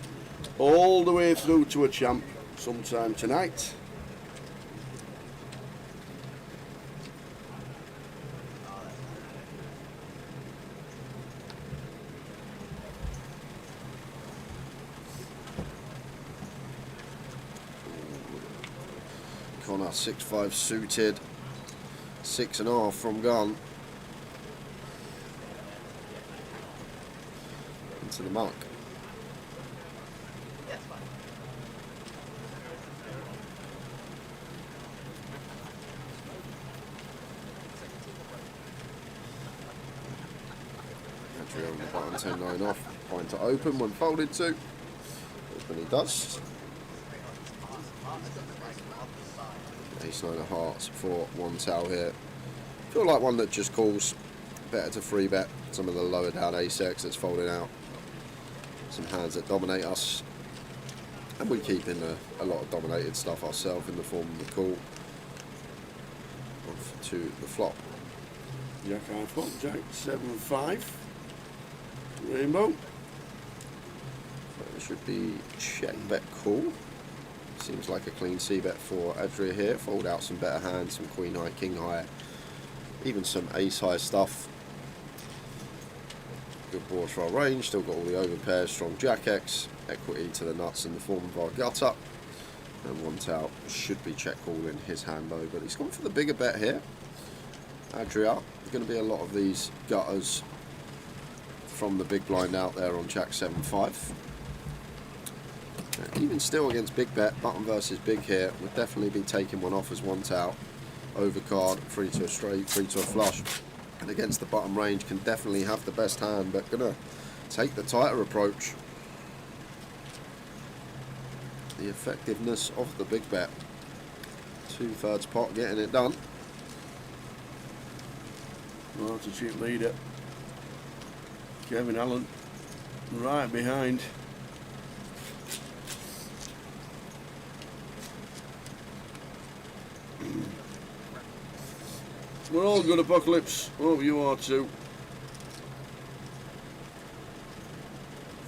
all the way through to a champ sometime tonight. Connor 6-5 suited, 6.5 from gun. Into the mark. Andrew on the button, 10-9 off. Fine to open when folded to. Open he does. Ace-9 of hearts for one towel here. Feel like one that just calls. Better to free bet some of the lower down ace-X that's folding out. Some hands that dominate us. And we keep in a lot of dominated stuff ourselves in the form of the call. Off to the flop. Jack high flop, Jack 7-5. Rainbow. It should be check bet call. Seems like a clean c-bet for Adria here. Fold out some better hands, some queen high, king high, even some ace high stuff. Good board for our range. Still got all the overpairs. Strong jack X. Equity to the nuts in the form of our gutter. And one out should be check call in his hand though. But he's gone for the bigger bet here. Adria. There's going to be a lot of these gutters from the big blind out there on Jack 7-5. Even still against big bet, button versus big here, would definitely be taking one off as one out. Overcard, free to a straight, free to a flush. And against the bottom range can definitely have the best hand, but gonna take the tighter approach. The effectiveness of the big bet. 2/3 pot getting it done. Well, that's a cheap leader. Kevin Allen right behind. We're all good, Apocalypse. Hope you are too.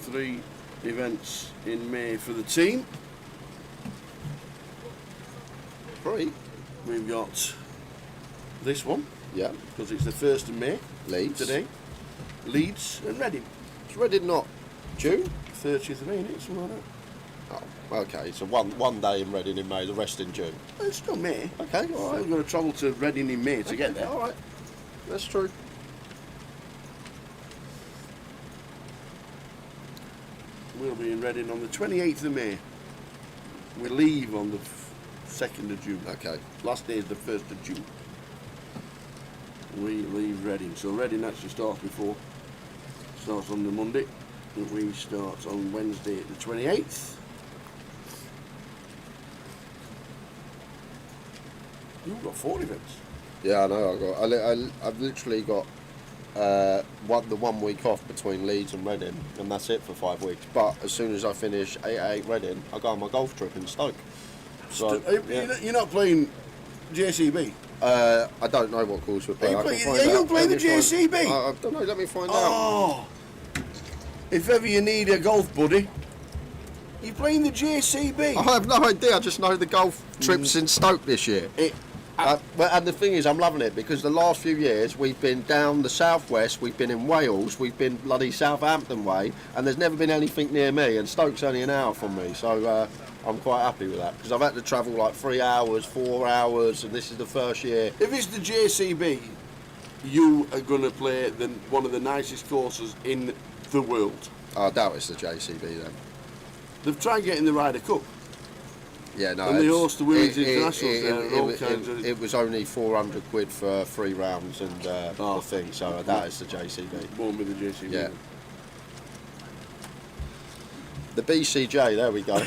3 events in May for the team. 3. We've got this one, Yeah. because it's the 1st of May. Leeds. Today. Leeds and Reading. Is Reading not June? 30th of May, isn't it? Something like that. Oh, okay. So one day in Reading in May, the rest in June. Well, it's still May. Okay, all right. We're going to travel to Reading in May to get there. All right. That's true. We'll be in Reading on the 28th of May. We leave on the 2nd of June. Okay. Last day is the 1st of June. We leave Reading. So Reading actually starts before. Starts on the Monday. And we start on Wednesday the 28th. You've got 4 events. Yeah, I know. I've literally got the 1 week off between Leeds and Reading, and that's it for 5 weeks. But as soon as I finish 8 Reading, I go on my golf trip in Stoke. So You're not playing JCB? I don't know what course we're playing. You'll play the JCB? I don't know. Let me find out. Oh! If ever you need a golf buddy, you're playing the JCB. I have no idea. I just know the golf trips in Stoke this year. And the thing is, I'm loving it because the last few years we've been down the southwest, we've been in Wales, we've been bloody Southampton way, and there's never been anything near me. And Stoke's only an hour from me, so I'm quite happy with that because I've had to travel like 3 hours, 4 hours, and this is the first year. If it's the JCB, you are going to play one of the nicest courses in the world. I doubt it's the JCB then. They've tried getting the Ryder Cup. Yeah, no. And they host the Women's Internationals there and all kinds of... It was only 400 quid for 3 rounds and the thing, so that is the JCB. Won't be the JCB. Yeah. The BCJ, there we go.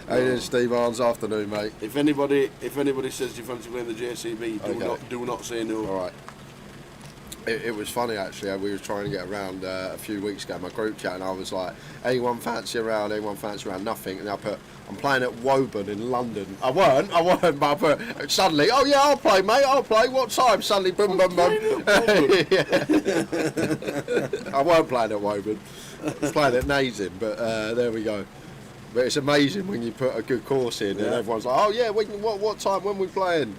Hey then, Steve Arns, afternoon, mate. If anybody says you fancy playing the JCB, do not say no. All right. It was funny actually. We were trying to get around a few weeks ago, my group chat, and I was like, anyone fancy around, nothing. And I put, I'm playing at Woburn in London. I weren't, but I put, suddenly, oh yeah, I'll play, mate, I'll play. What time? Suddenly, boom, boom, boom. I weren't playing at Woburn. I was playing at Nazin, but there we go. But it's amazing when you put a good course in and everyone's like, oh yeah, what time, when we playing?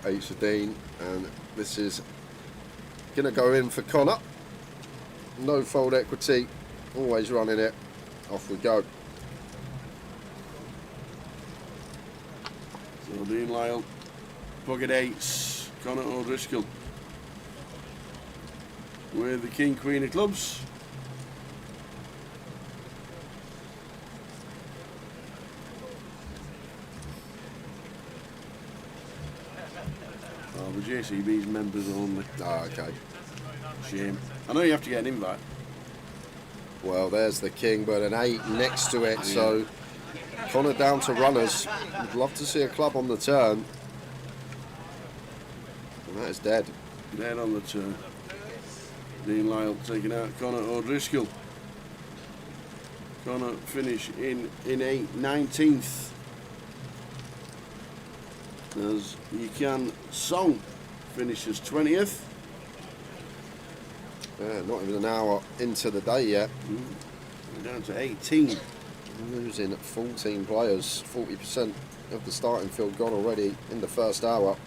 Ace of Dean, and this is going to go in for Connor. No fold equity, always running it. Off we go. So Dean Lyle, pocket 8s, Connor O'Driscoll with the King Queen of clubs. Oh, the JCB's members only. Ah, okay. Shame. I know you have to get an invite. Well, there's the King, but an 8 next to it, so Connor down to runners. Would love to see a club on the turn. And that is dead. Dead on the turn. Dean Lyle taking out Connor O'Driscoll. Connor finish in 19th. As you can, Song finishes 20th. Yeah, not even an hour into the day yet. We're down to 18. Losing 14 players, 40% of the starting field gone already in the first hour.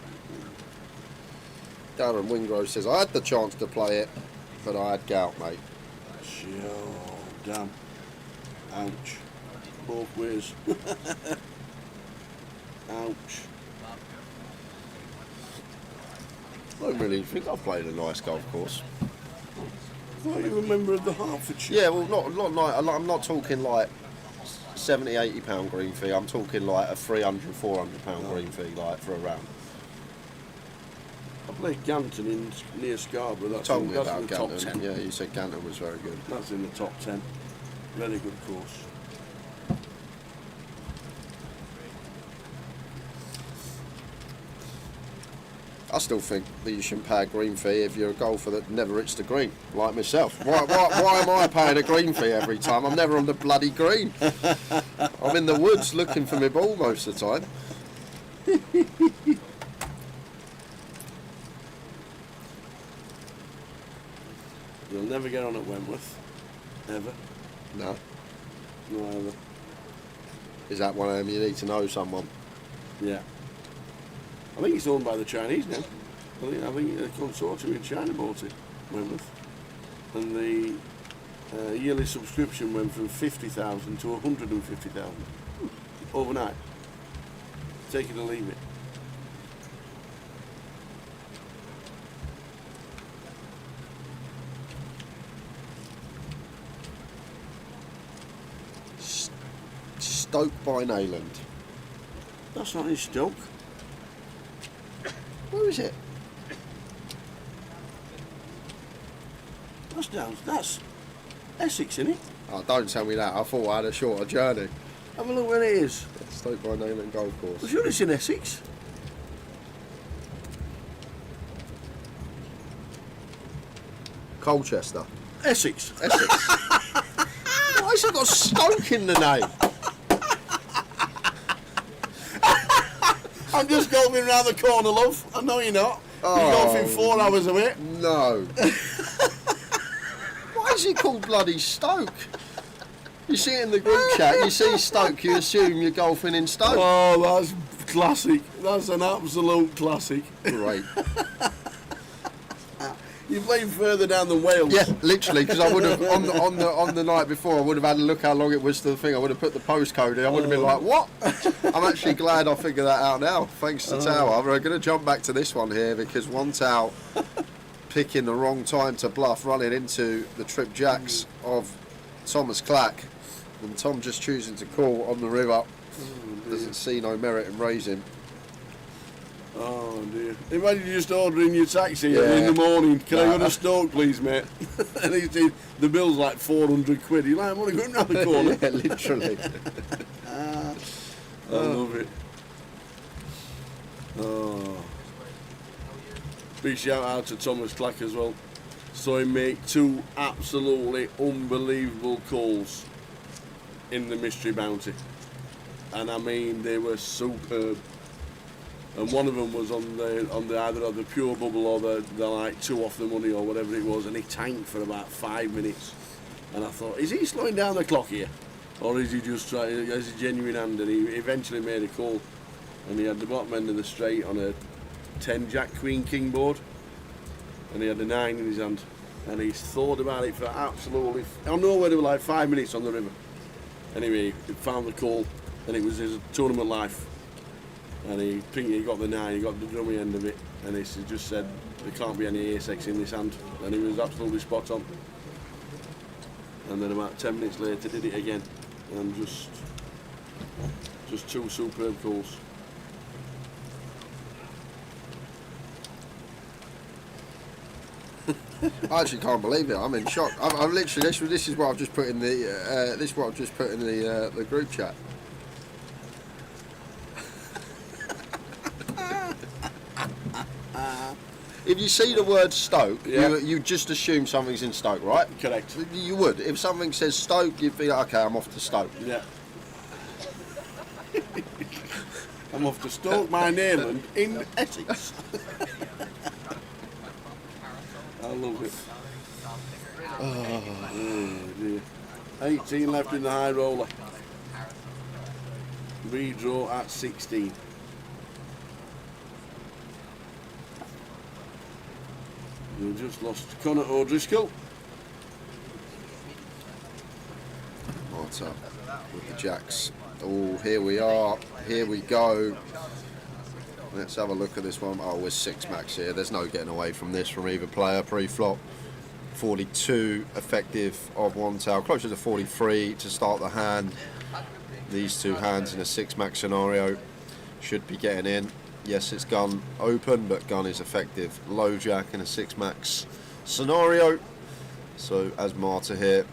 Darren Wingrove says, I had the chance to play it, but I had gout, mate. Oh, damn. Ouch. Both ways. Ouch. I don't really think I've played a nice golf course. I thought you were a member of the Hertfordshire. Yeah, well, not like, I'm not talking like 70, 80 pound green fee. I'm talking like a 300, 400 pound green fee, like for a round. I played Ganton near Scarborough. That's Told me that's about in the top Ganton. 10. Yeah, you said Ganton was very good. That's in the top 10. Very good course. I still think that you shouldn't pay a green fee if you're a golfer that never hits the green, like myself. Why am I paying a green fee every time? I'm never on the bloody green. I'm in the woods looking for my ball most of the time. You'll never get on at Wentworth. Ever. No. No, ever. Is that one of them you need to know someone? Yeah. I think it's owned by the Chinese now. I think a consortium in China bought it, Wentworth. And the yearly subscription went from 50,000 to 150,000 overnight. Take it or leave it. Stoke by Nayland. That's not in Stoke. Where is it? That's Essex, isn't it? Oh, don't tell me that. I thought I had a shorter journey. Have a look where it is. Stoke by Nayland Golf I'm Course. sure it's in Essex. Colchester. Essex. Essex. Why has it got Stoke in the name? I'm just golfing round the corner, love. I know you're not. Oh. You're golfing 4 hours away. No. Why is it called bloody Stoke? You see it in the group chat, you see Stoke, you assume you're golfing in Stoke. Oh, that's classic. That's an absolute classic. Great. You're playing further down than Wales. Yeah, literally, because I would have on the night before I would have had a look how long it was to the thing. I would have put the postcode in. I would have been like, what? I'm actually glad I figured that out now, thanks to Tower. We're going to jump back to this one here because one Tao picking the wrong time to bluff, running into the trip jacks of Thomas Clack, and Tom just choosing to call on the river. Doesn't see no merit in raising. Oh dear. Imagine you just ordering your taxi Yeah. in the morning. Can I go to Stoke, please, mate? And the bill's like 400 quid. You're like, I'm only going round the corner. Yeah, literally. I love it. Oh. Big shout out to Thomas Clack as well. So he made 2 absolutely unbelievable calls in the Mystery Bounty. And I mean, they were superb. And one of them was on the either of the pure bubble or the like 2 off the money or whatever it was, and he tanked for about 5 minutes. And I thought, is he slowing down the clock here, or is he just trying? Has a genuine hand? And he eventually made a call, and he had the bottom end of the straight on a 10 Jack Queen King board, and he had a 9 in his hand, and he's thought about it for absolutely. I know where they were like 5 minutes on the river. Anyway, he found the call, and it was his tournament life. And he got the 9, he got the dummy end of it, and he just said there can't be any ace-x in this hand, and he was absolutely spot on. And then about 10 minutes later did it again, and just 2 superb calls. I actually can't believe it. I'm in shock. I'm literally this is what I've just put in the group chat. If you see the word Stoke, Yeah. you just assume something's in Stoke, right? Correct. You would. If something says Stoke, you'd be like, okay, I'm off to Stoke. Yeah. I'm off to Stoke by Nayland in Essex. I love it. Oh dear. 18 left in the high roller. Redraw at 16. We just lost Connor O'Driscoll. Right up with the jacks. Oh, here we are. Here we go. Let's have a look at this one. Oh, we're 6 max here. There's no getting away from this from either player. Pre-flop. 42 effective of one tail. Closer to 43 to start the hand. These 2 hands in a 6 max scenario should be getting in. Yes, it's gun open, but gun is effective low jack in a 6 max scenario. So as Marta here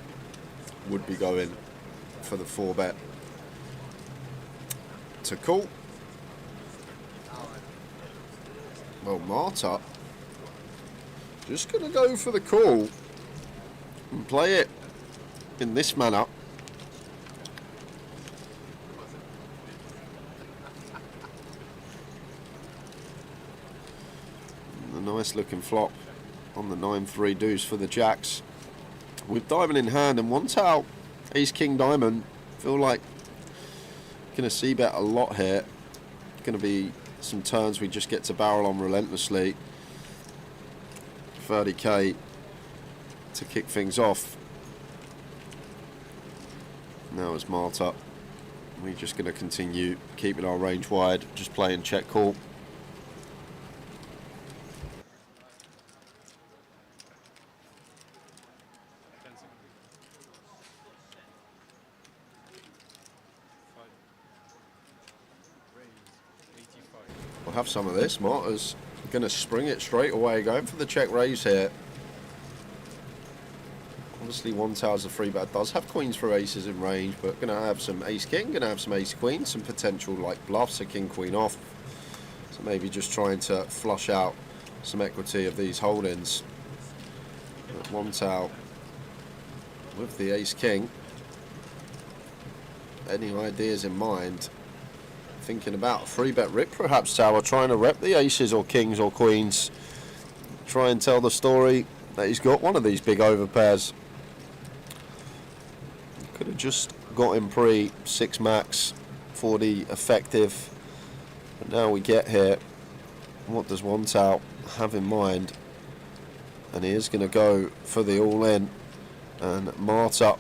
would be going for the 4 bet to call. Well, Marta just going to go for the call and play it in this manner. A nice looking flop on the 9-3 deuce for the jacks. With diamond in hand and once out, ace king diamond. Feel like going to see bet a lot here. Going to be some turns we just get to barrel on relentlessly. 30k to kick things off. Now as Marta, we're just going to continue keeping our range wide, just playing check call. We'll have some of this. Marta's going to spring it straight away, going for the check raise here. Obviously, one tower's a free bet. Does have queens for aces in range, but going to have some ace king, going to have some ace queen, some potential like bluffs, a king queen off. So maybe just trying to flush out some equity of these holdings. But one tower with the ace king. Any ideas in mind? Thinking about a free bet rip perhaps, tower, trying to rep the aces or kings or queens. Try and tell the story that he's got one of these big overpairs. Could have just got him pre 6 max, 40 effective. But now we get here. What does one out have in mind? And he is going to go for the all in. And Marta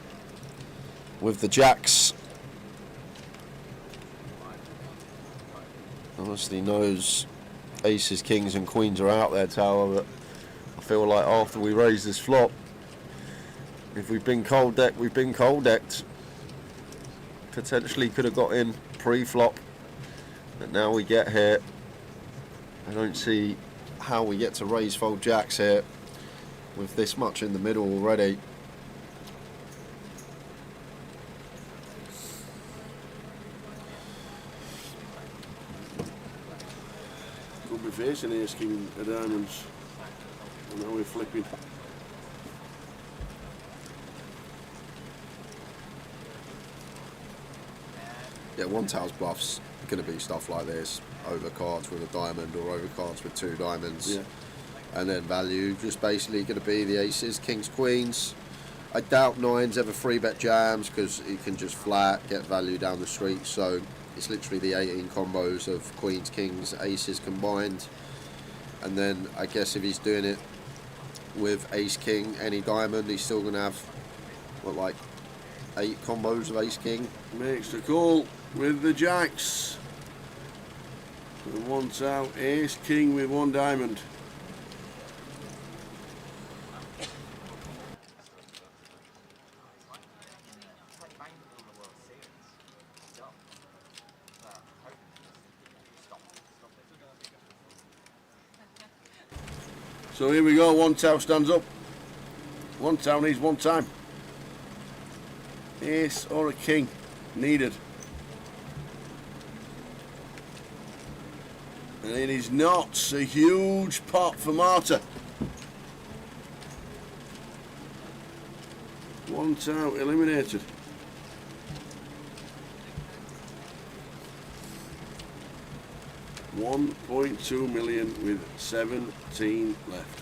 with the jacks. Honestly knows aces, kings and queens are out there, tower, but I feel like after we raise this flop, if we've been cold decked, we've been cold decked. Potentially could have got in pre-flop, but now we get here. I don't see how we get to raise fold jacks here with this much in the middle already. Could be facing ace king of diamonds. And now we're flipping. Yeah, one tail's bluffs going to be stuff like this. Over cards with a diamond or over cards with 2 diamonds. Yeah. And then value just basically going to be the aces, kings, queens. I doubt 9's ever free bet jams because he can just flat get value down the street. So it's literally the 18 combos of queens, kings, aces combined. And then I guess if he's doing it with ace, king, any diamond, he's still going to have, what, like 8 combos of ace, king. Makes the call with the jacks. And one out, ace king with 1 diamond. So here we go, 1 tower stands up. 1 tower needs 1 time. Ace or a king needed. And it is not a huge pot for Marta. 1 tower eliminated. $1.2 million with 17 left.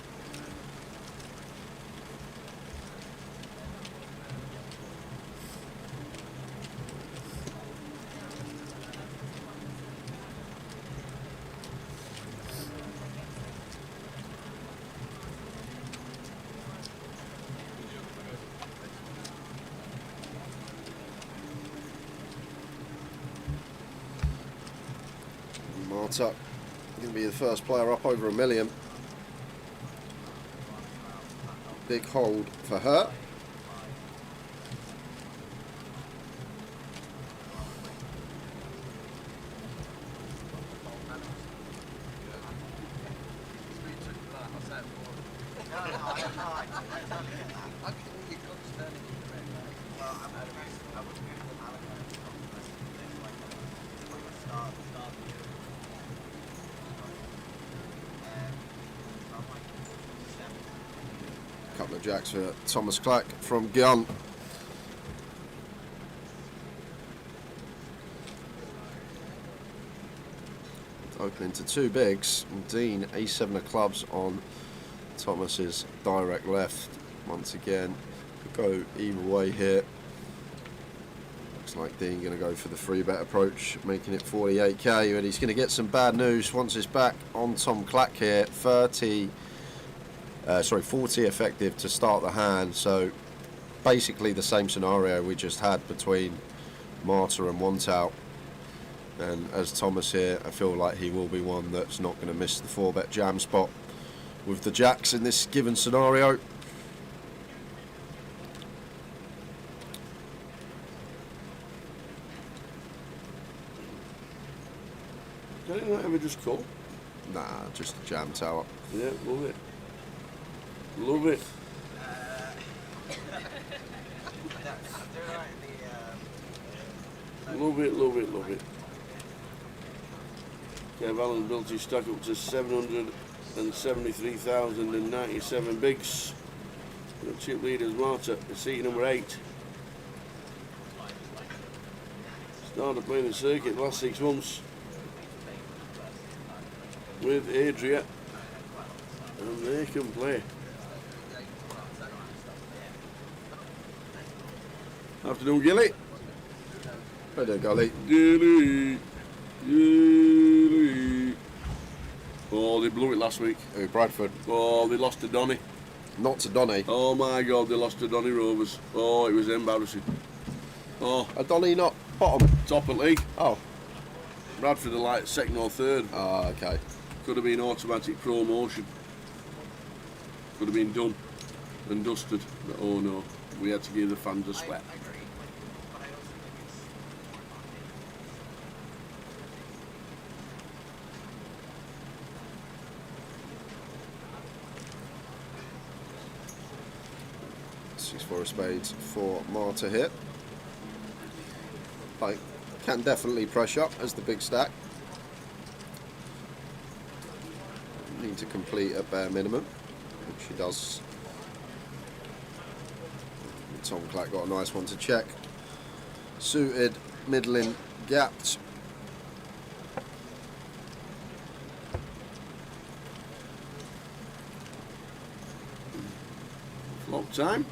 Marta going to be the first player up over $1 million. Big hold for her. Couple of jacks for Thomas Clack from gun. Opening to two bigs. Dean, A7 of clubs on Thomas's direct left. Once again, could go either way here. Looks like Dean going to go for the 3-bet approach, making it 48k, and he's going to get some bad news once it's back on Tom Clack here. 40 effective to start the hand, so basically the same scenario we just had between Marta and One Out. And as Thomas here, I feel like he will be one that's not going to miss the 4-bet jam spot with the jacks in this given scenario. Can it not ever just call? Nah, just a jam tower. Yeah, love it. Love it. Love it, love it, love it. Kev Allen built his stock up to 773,097 bigs. The chip leaders Marta, seat number 8. Started playing the circuit the last 6 months with Adria, and they can play. Afternoon, Gilly. Right there, Gully. Gilly. Gilly. Oh, they blew it last week. Bradford. Oh, they lost to Donny. Not to Donny. Oh my God, they lost to Donny Rovers. Oh, it was embarrassing. Oh, A Donny not bottom. top of league. Oh. Bradford are like 2nd or 3rd. Ah, okay. Could have been automatic promotion. Could have been done and dusted. But oh no, we had to give the fans a sweat. For a spades for Marta here. Like, can definitely pressure as the big stack. Need to complete a bare minimum, which she does. Tom Clack got a nice one to check. Suited, middling, gapped. Flop time.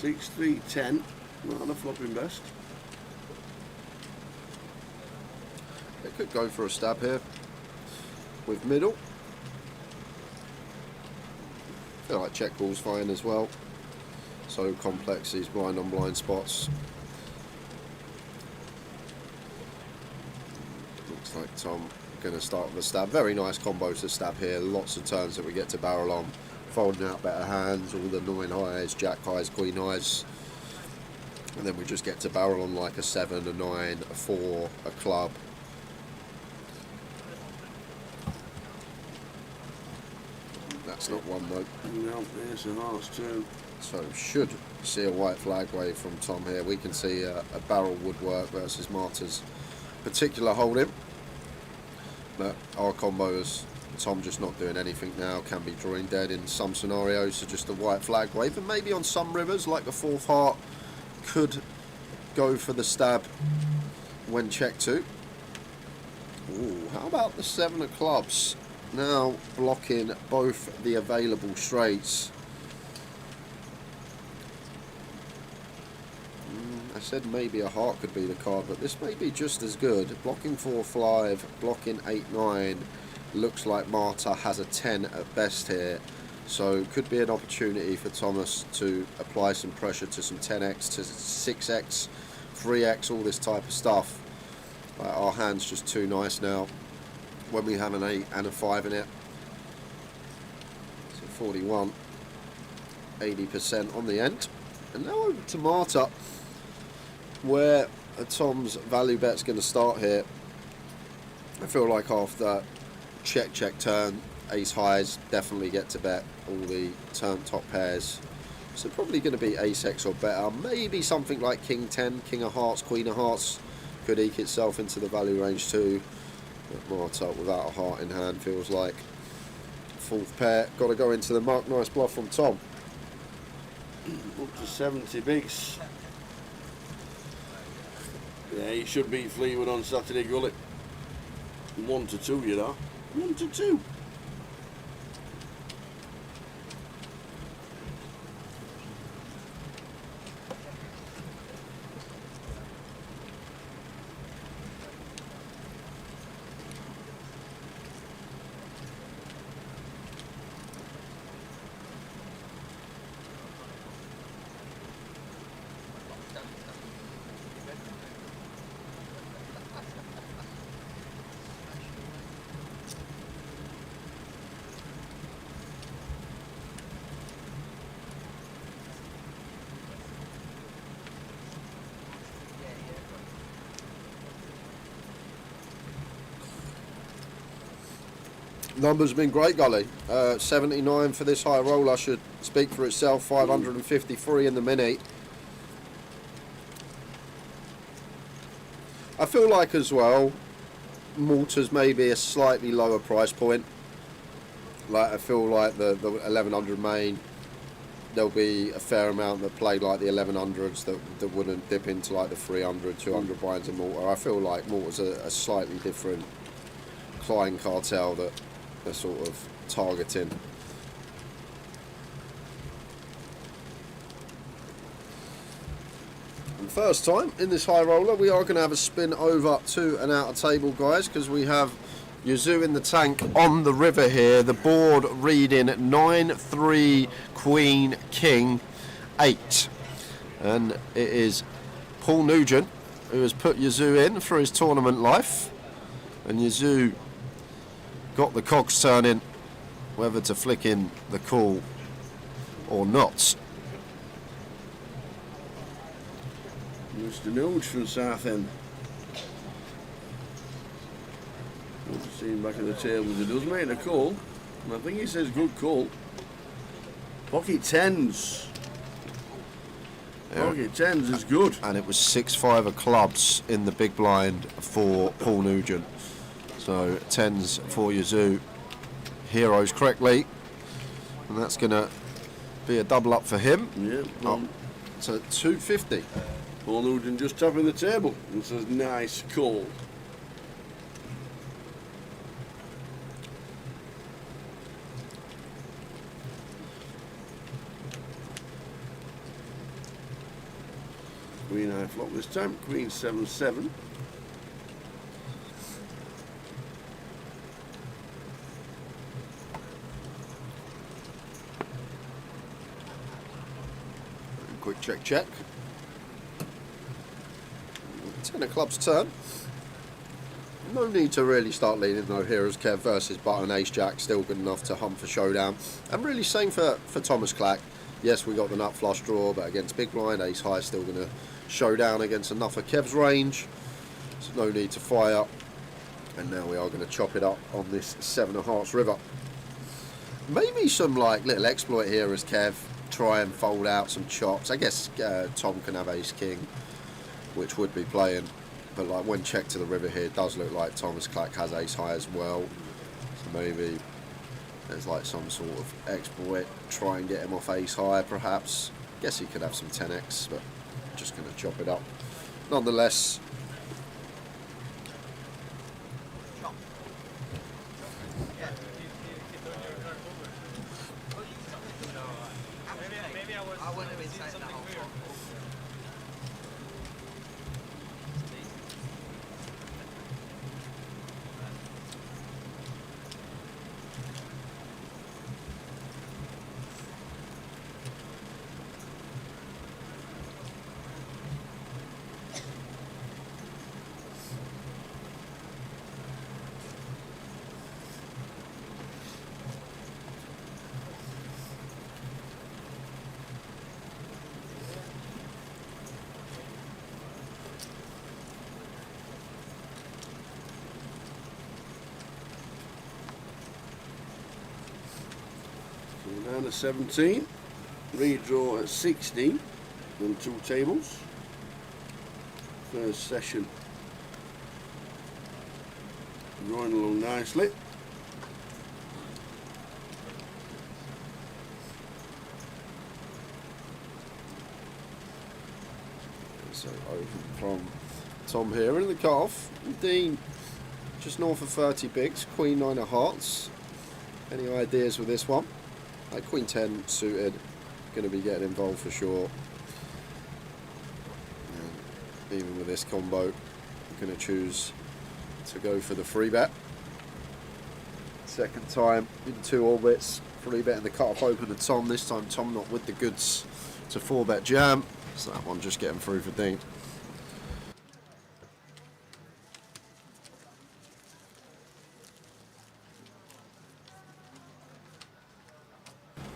6-3-10, not a flopping best. They could go for a stab here with middle. Feel like check ball's fine as well. So complex these blind on blind spots. Looks like Tom going to start with a stab. Very nice combo to stab here. Lots of turns that we get to barrel on. Folding out better hands, all the 9 highs, jack highs, queen highs, and then we just get to barrel on like a 7, a 9, a 4, a club. That's not one though. No, there's a hearts too. So should see a white flag wave from Tom here. We can see a barrel would work versus Marta's particular holding. But our combos, Tom just not doing anything now, can be drawing dead in some scenarios, so just a white flag wave, and maybe on some rivers like the 4th heart could go for the stab when checked to. Ooh, how about the 7 of clubs now blocking both the available straights? I said maybe a heart could be the card, but this may be just as good. Blocking 4-5, blocking 8-9. Looks like Marta has a 10 at best here, so could be an opportunity for Thomas to apply some pressure to some 10x, to 6x, 3x, all this type of stuff. Our hand's just too nice now when we have an 8 and a 5 in it. So 41, 80% on the end. And now over to Marta, where Tom's value bet's going to start here. I feel like after check turn, ace highs, definitely get to bet all the turn top pairs, so probably going to be ace x or better. Maybe something like king 10, king of hearts, queen of hearts could eke itself into the value range too. But Marta without a heart in hand feels like fourth pair. Got to go into the mark. Nice bluff from Tom. Up to 70 bigs. Yeah, he should beat Fleetwood on Saturday, Gully. 1-2, you know. 1-2. Numbers have been great, Gully. 79 for this high roller should speak for itself. 553 in the mini. I feel like as well, Malta's maybe a slightly lower price point. Like I feel like the 1100 main, there'll be a fair amount that play like the 1100s that wouldn't dip into like the 300, 200 binds in Malta. I feel like Malta's a slightly different client cartel that they're sort of targeting. And first time in this high roller, we are going to have a spin over to an outer table, guys, because we have Yazoo in the tank on the river here. The board reading 9-3 Queen King 8, and it is Paul Nugent who has put Yazoo in for his tournament life, and Yazoo got the cogs turning whether to flick in the call or not. Mr. Nuge from Southend. Seen back at the tables, he does make a call, and I think he says good call. Pocket tens. Yeah. Pocket tens is good. And it was 6-5 of clubs in the big blind for Paul Nugent. So tens for Yazoo. Heroes correctly. And that's going to be a double up for him. Yeah. Up to 250. Paul Nugent just tapping the table and says nice call. Queen high flop this time, Queen 7-7. Quick check. 10 of clubs turn. No need to really start leaning though here as Kev versus button ace jack, still good enough to hump for showdown. And really same for Thomas Clack. Yes, we got the nut flush draw, but against big blind, ace high still going to show down against enough of Kev's range. So no need to fire. And now we are going to chop it up on this 7 of hearts river. Maybe some like little exploit here as Kev try and fold out some chops. I guess Tom can have ace king, which would be playing. But like when checked to the river here, it does look like Thomas Clack has ace high as well. So maybe there's like some sort of exploit, try and get him off ace high perhaps. Guess he could have some 10x, but just going to chop it up. Nonetheless, I wouldn't have been saying that whole time. Down to 17. Redraw at 16 on 2 tables. First session Drawing along nicely. So open from Tom here in the cutoff. Dean just north of 30 bigs. Queen 9 of hearts. Any ideas with this one? Like Queen 10 suited. Going to be getting involved for sure. And even with this combo, I'm going to choose to go for the free bet. Second time in 2 orbits. Free bet in the cutoff open to Tom. This time Tom not with the goods to 4-bet jam. So that one just getting through for Dean.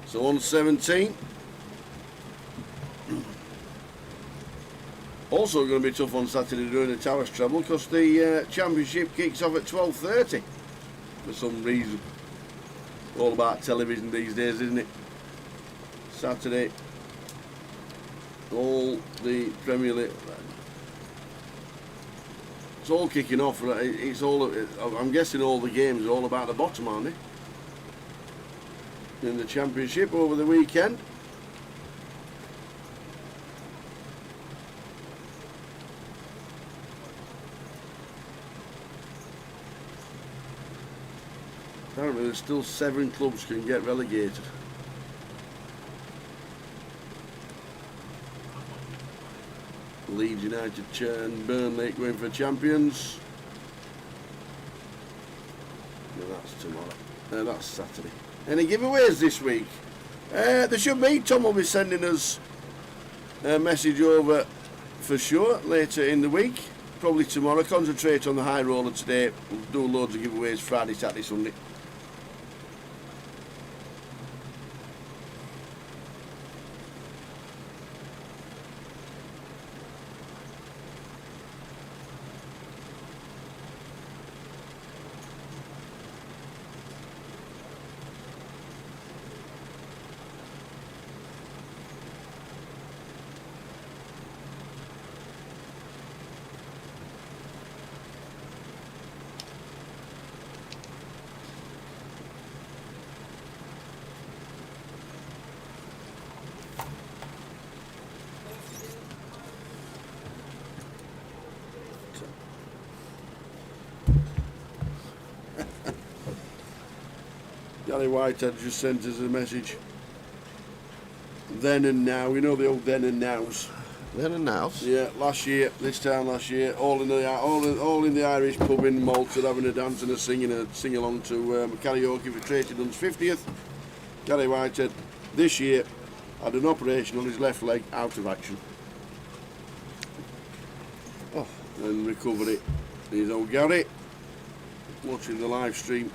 So on 17. Also going to be tough on Saturday during the Towers treble because the championship kicks off at 12:30 for some reason. All about television these days, isn't it? Saturday, all the Premier League. It's all kicking off. It's all. I'm guessing all the games are all about the bottom, aren't they? In the championship over the weekend. Apparently there's still 7 clubs can get relegated. Leeds United and Burnley going for champions. No, that's tomorrow. That's Saturday. Any giveaways this week? There should be. Tom will be sending us a message over for sure later in the week. Probably tomorrow. Concentrate on the high roller today. We'll do loads of giveaways Friday, Saturday, Sunday. Gary Whitehead just sent us a message. Then and now, you know the old then and nows. Then and nows. Yeah, last year, this time last year, all in the Irish pub in Malta, having a dance and a sing along to karaoke for Tracy Dunn's 50th. Gary Whitehead this year had an operation on his left leg, out of action. Oh, And recovered it. Here's old Gary watching the live stream.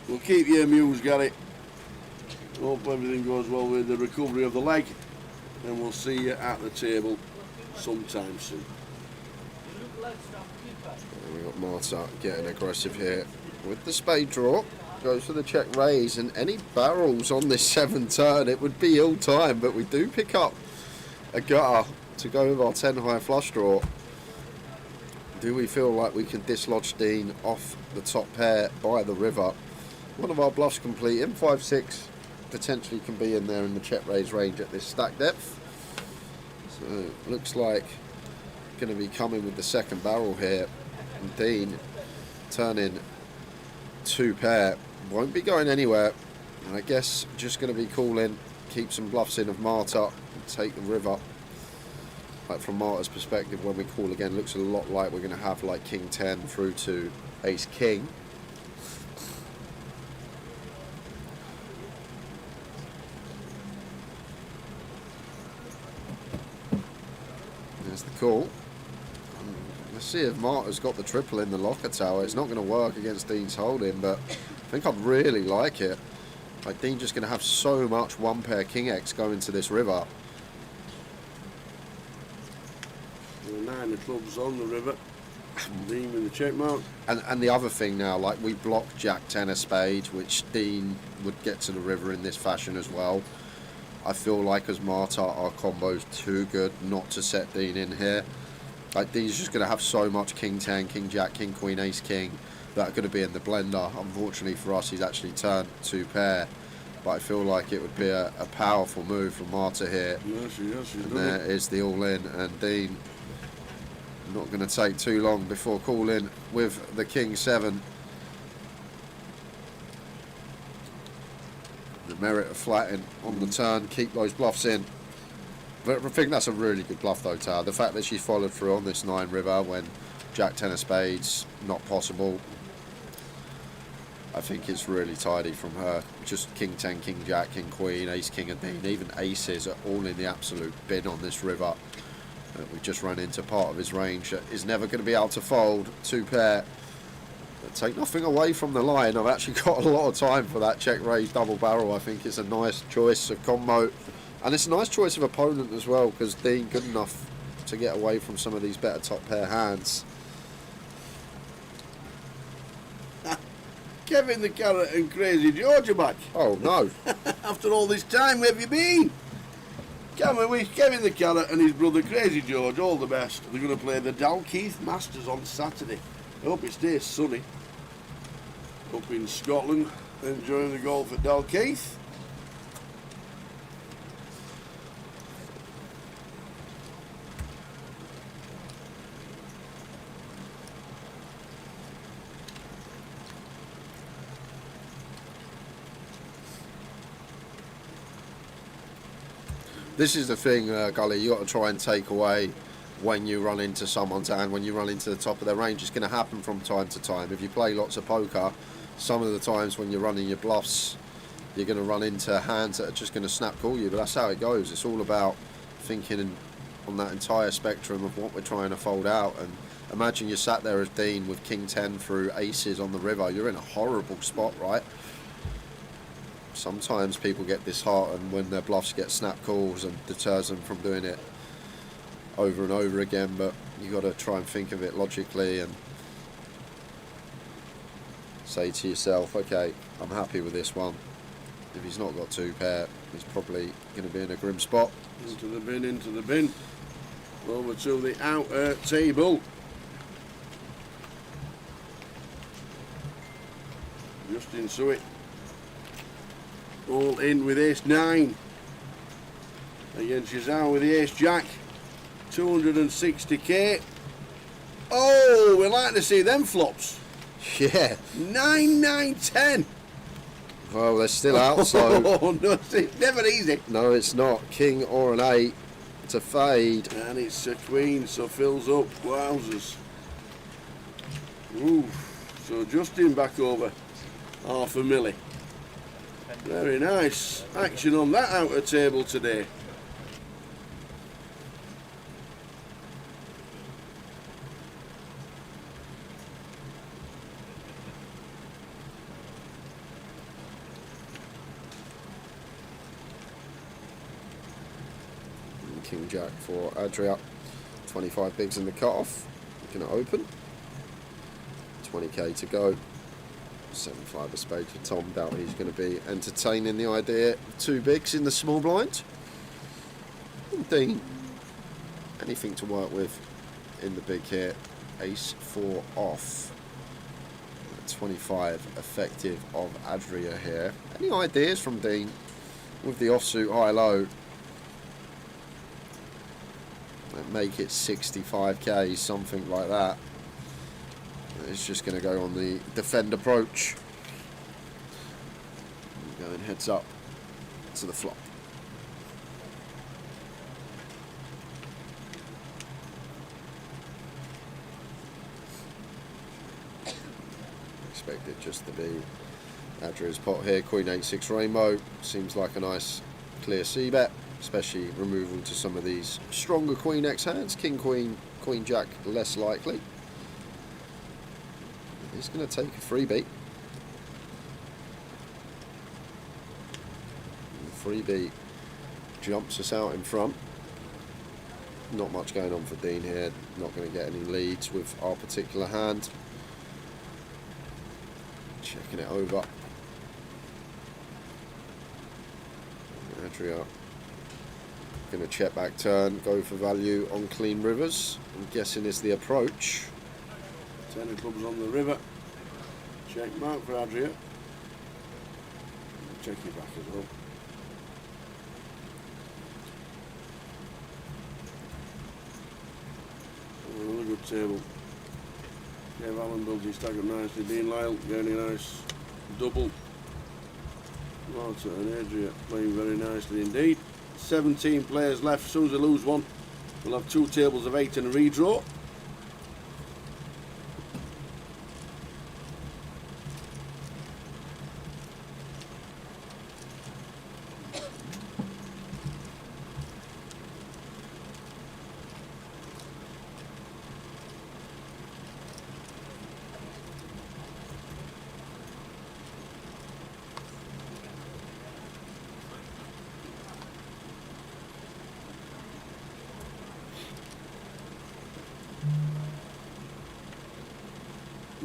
We'll keep you amused, Gary. Hope everything goes well with the recovery of the leg, and we'll see you at the table sometime soon. we've got Marta getting aggressive here with the spade draw. Goes for the check raise, and any barrels on this 7 turn, it would be ill time, but we do pick up a gutter to go with our 10 high flush draw. Do we feel like we can dislodge Dean off the top pair by the river? One of our bluffs completing, 5-6 potentially can be in there in the check raise range at this stack depth. So looks like going to be coming with the second barrel here, and Dean turning 2 pair, won't be going anywhere, and I guess just going to be calling, keep some bluffs in of Marta and take the river. Like from Marta's perspective, when we call again, looks a lot like we're going to have like King 10 through to Ace King. There's the call. Let's see if Marta's got the triple in the locker tower. It's not going to work against Dean's holding, but I think I'd really like it. Like Dean just going to have so much 1 pair King X going to this river. 9 of clubs on the river. Dean with the check mark. And the other thing now, like we block Jack 10 of spades, which Dean would get to the river in this fashion as well. I feel like as Marta, our combo's too good not to set Dean in here. Like Dean's just going to have so much King 10, King Jack, King Queen, Ace King that could have been in the blender. Unfortunately for us, he's actually turned 2 pair. But I feel like it would be a powerful move from Marta here. Yes, And there is the all-in, and Dean not going to take too long before calling with the King 7. The merit of flatting on the turn, keep those bluffs in. But I think that's a really good bluff though, Tara. The fact that she's followed through on this 9 river when Jack 10 of spades not possible. I think it's really tidy from her. Just King 10, King Jack, King Queen, Ace King and Dean, even aces are all in the absolute bin on this river. We've just run into part of his range that is never going to be able to fold. 2 pair. But take nothing away from the line. I've actually got a lot of time for that check raise double barrel. I think it's a nice choice of combo. And it's a nice choice of opponent as well, because Dean good enough to get away from some of these better top pair hands. Kevin the Carrot and Crazy George are back. Oh no. After all this time, where have you been? Can we wish Kevin the Carrot and his brother Crazy George all the best. They're going to play the Dalkeith Masters on Saturday. I hope it stays sunny. Up in Scotland, enjoying the golf at Dalkeith. This is the thing, Gully, you got to try and take away when you run into someone's hand, when you run into the top of their range. It's going to happen from time to time. If you play lots of poker, some of the times when you're running your bluffs, you're going to run into hands that are just going to snap call you. But that's how it goes. It's all about thinking on that entire spectrum of what we're trying to fold out. And imagine you sat there as Dean with King 10 through aces on the river. You're in a horrible spot, right? Sometimes people get disheartened when their bluffs get snap calls and deters them from doing it over and over again, but you got to try and think of it logically and say to yourself, okay, I'm happy with this one. If he's not got 2 pair, he's probably going to be in a grim spot. Into the bin, into the bin. Over to the outer table. Justin Suet. All in with ace 9 against Shazam with the ace jack. 260k. Oh, we like to see them flops. Yeah. 9, 9, 10. Well, they're still out, so... Oh, no, it's never easy. No, it's not. King or an 8 to fade. And it's a queen, so fills up. Wowzers. Ooh. So Justin back over half a milli. Very nice action on that outer table today. King Jack for Adria. 25 bigs in the cut-off. Going to open. 20k to go. 7-5 of spades for Tom. Doubt he's going to be entertaining the idea of 2 bigs in the small blind. And Dean, anything to work with in the big here. Ace 4 off. 25 effective of Adria here. Any ideas from Dean with the offsuit high-low? Make it 65k, something like that. It's just going to go on the defend approach. Going heads up to the flop. Expect it just to be Adria's pot here. Queen 8-6 rainbow. Seems like a nice clear c-bet, especially removal to some of these stronger Queen X hands. King Queen, Queen Jack less likely. He's going to take a freebie. Freebie jumps us out in front. Not much going on for Dean here. Not going to get any leads with our particular hand. Checking it over. Adria going to check back turn, go for value on clean rivers. I'm guessing is the approach. 10 of clubs on the river. Check mark for Adria. Check your back as well. Another good table. Kev Allen builds his stack up nicely. Dean Lyle, very nice. Double. Marta and Adria playing very nicely indeed. 17 players left. As soon as they lose one, we'll have 2 tables of 8 and a redraw.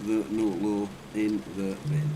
The note low in the bin.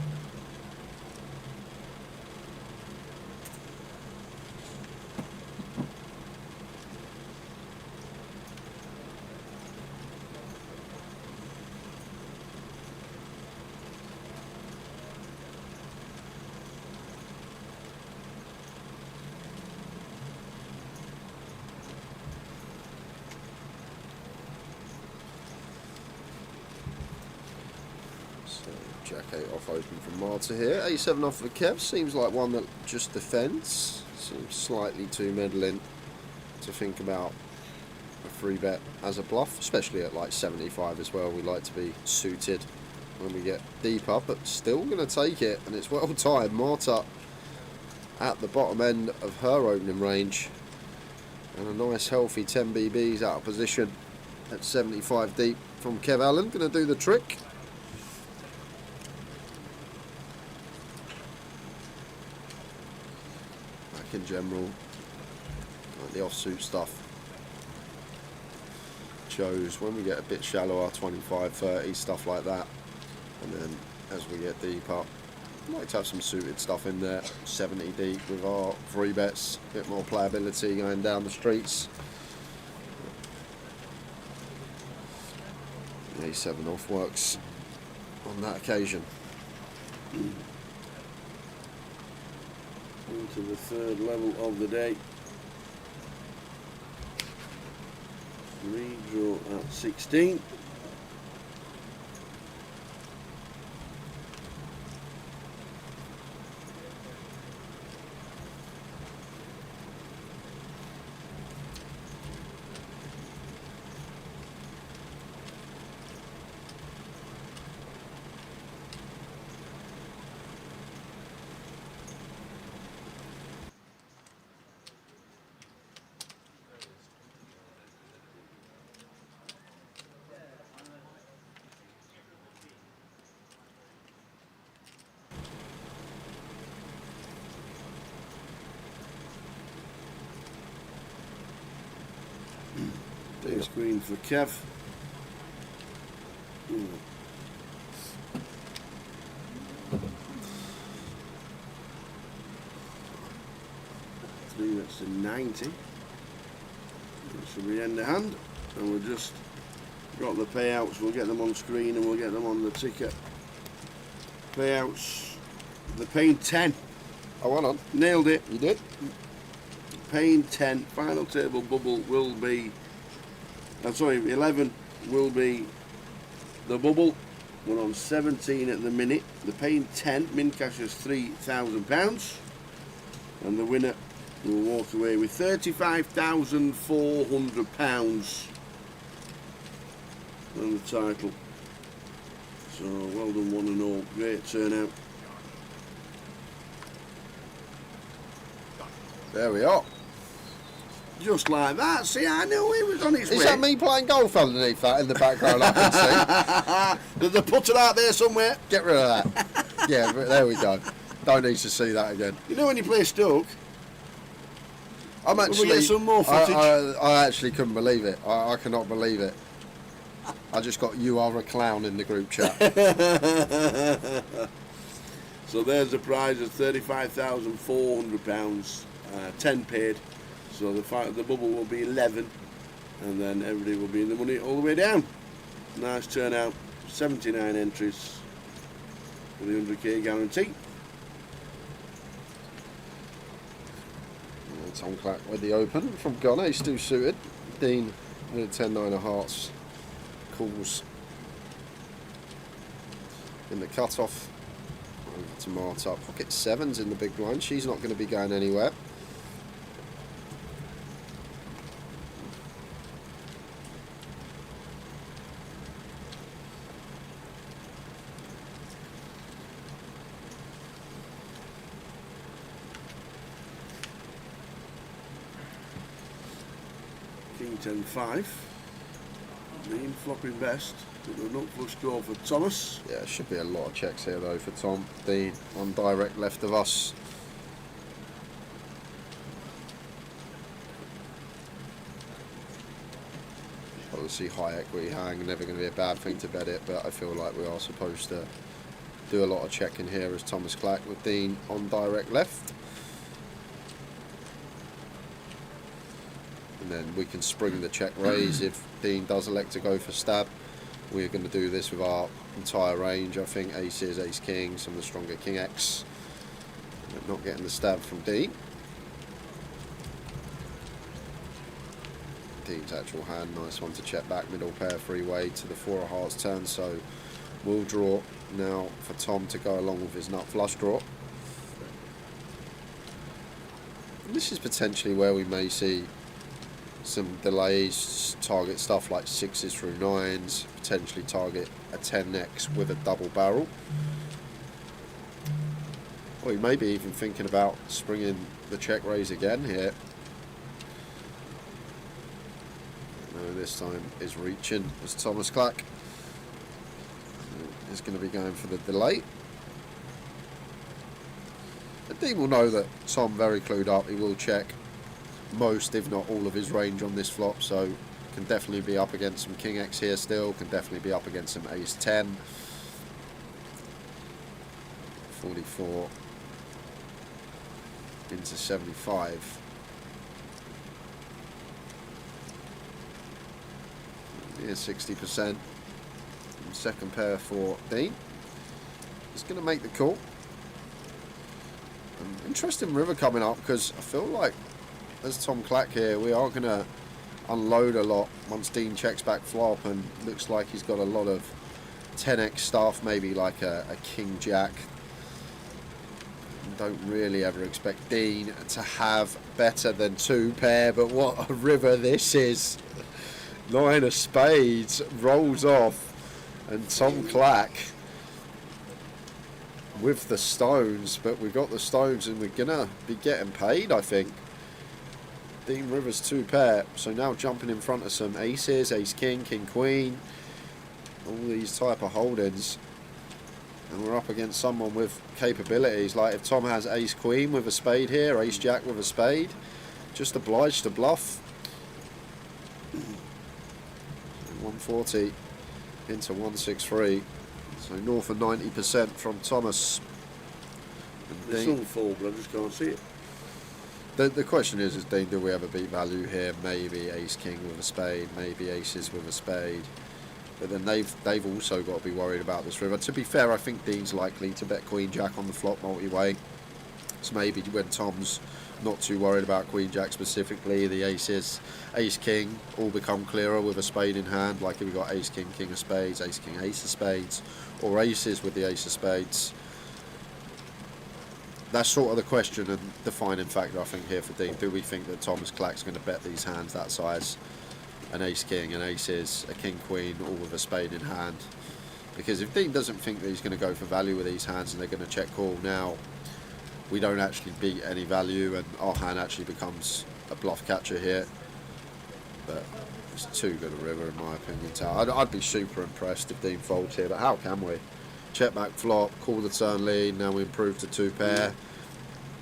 Jack 8 off open from Marta here. A7 off for Kev. Seems like one that just defends. Seems slightly too meddling to think about a free bet as a bluff, especially at like 75 as well. We like to be suited when we get deeper, but still going to take it, and it's well timed. Marta at the bottom end of her opening range, and a nice healthy 10 BBs out of position at 75 deep from Kev Allen. Going to do the trick. In general, like the offsuit stuff shows when we get a bit shallower, 25, 30, stuff like that, and then as we get deeper, I like to have some suited stuff in there, 70 deep with our free bets, a bit more playability going down the streets. The A7 off works on that occasion. To the third level of the day. Redraw at 16. Big screen for Kev. Three, that's a 90. That should be end of hand, and we've just got the payouts. We'll get them on screen and we'll get them on the ticket. Payouts. The paying 10. Oh, well on. Nailed it. You did? Paying 10. Final table bubble will be. I'm sorry, 11 will be the bubble. We're on 17 at the minute. The paying 10, min cash is £3,000, and the winner will walk away with £35,400 and the title. So well done, one and all. Great turnout. There we are. Just like that. See, I knew he was on his way. Is that me playing golf underneath that in the background? I can see. There's a putter out there somewhere. Get rid of that. Yeah, there we go. Don't need to see that again. You know when you play Stoke? I'm actually. We get some more footage. I actually couldn't believe it. I cannot believe it. I just got "you are a clown" in the group chat. So there's the prize of £35,400. 10 paid. So the bubble will be 11, and then everybody will be in the money all the way down. Nice turnout. 79 entries. for the 100k guarantee. Tom Clack with the open from gun, ace 2 suited. Dean with 10-9 of hearts. Calls in the cut-off. Over to Marta. Pocket 7's in the big blind. She's not going to be going anywhere. King 10-5. Dean flopping best. With an up score for Thomas. Yeah, should be a lot of checks here though for Tom. Dean on direct left of us. Obviously high equity hang, never going to be a bad thing to bet it, but I feel like we are supposed to do a lot of checking here as Thomas Clack with Dean on direct left. And then we can spring the check raise if Dean does elect to go for stab. We're going to do this with our entire range. I think aces, ace king, some of the stronger king x. But not getting the stab from Dean. Dean's actual hand, nice one to check back, middle pair freeway to the 4 of hearts turn. So we'll draw now for Tom to go along with his nut flush draw. And this is potentially where we may see some delays, target stuff like 6s through 9s, potentially target a 10x with a double barrel. Or you may be even thinking about springing the check raise again here. No, this time is reaching as Thomas Clack is going to be going for the delay. The Dean will know that Tom very clued up, he will check most, if not all, of his range on this flop, so can definitely be up against some king x here still, can definitely be up against some ace 10. 44 into 75. Near 60%. Second pair for Dean. He's going to make the call. Interesting river coming up, because I feel like as Tom Clack here, we are going to unload a lot once Dean checks back flop, and looks like he's got a lot of 10x stuff, maybe like a king jack. Don't really ever expect Dean to have better than 2 pair, but what a river this is. 9 of spades rolls off, and Tom Clack with the stones, but we've got the stones and we're gonna be getting paid, I think. Dean Rivers 2 pair, so now jumping in front of some aces, ace king, king queen, all these type of holdings, and we're up against someone with capabilities. Like if Tom has ace queen with a spade here, ace jack with a spade, just obliged to bluff. 140 into 163, so north of 90% from Thomas. It's all full, but I just can't see it. The question is Dean, do we ever beat value here? Maybe ace king with a spade, maybe aces with a spade, but then they've also got to be worried about this river. To be fair, I think Dean's likely to bet queen jack on the flop multi-way, so maybe when Tom's not too worried about queen jack specifically, the aces, ace king all become clearer with a spade in hand, like if we got ace king, king of spades, ace king, ace of spades, or aces with the ace of spades. That's sort of the question and defining factor, I think, here for Dean. Do we think that Thomas Clack's going to bet these hands that size? An ace king, an aces, a king queen, all with a spade in hand. Because if Dean doesn't think that he's going to go for value with these hands and they're going to check call now, we don't actually beat any value and our hand actually becomes a bluff catcher here. But it's too good a river in my opinion. I'd be super impressed if Dean folds here, but how can we? Check back flop, call the turn lead, now we improve to 2 pair.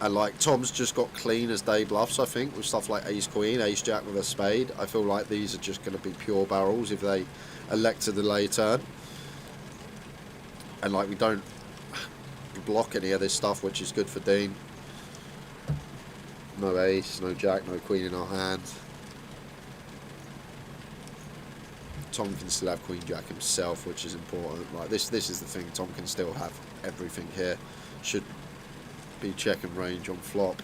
And like Tom's just got clean as day bluffs, I think, with stuff like ace queen, ace jack with a spade. I feel like these are just going to be pure barrels if they elect to delay turn. And like we don't block any of this stuff, which is good for Dean. No ace, no jack, no queen in our hand. Tom can still have queen jack himself, which is important. Like this is the thing Tom can still have. everything here should be check and range on flop.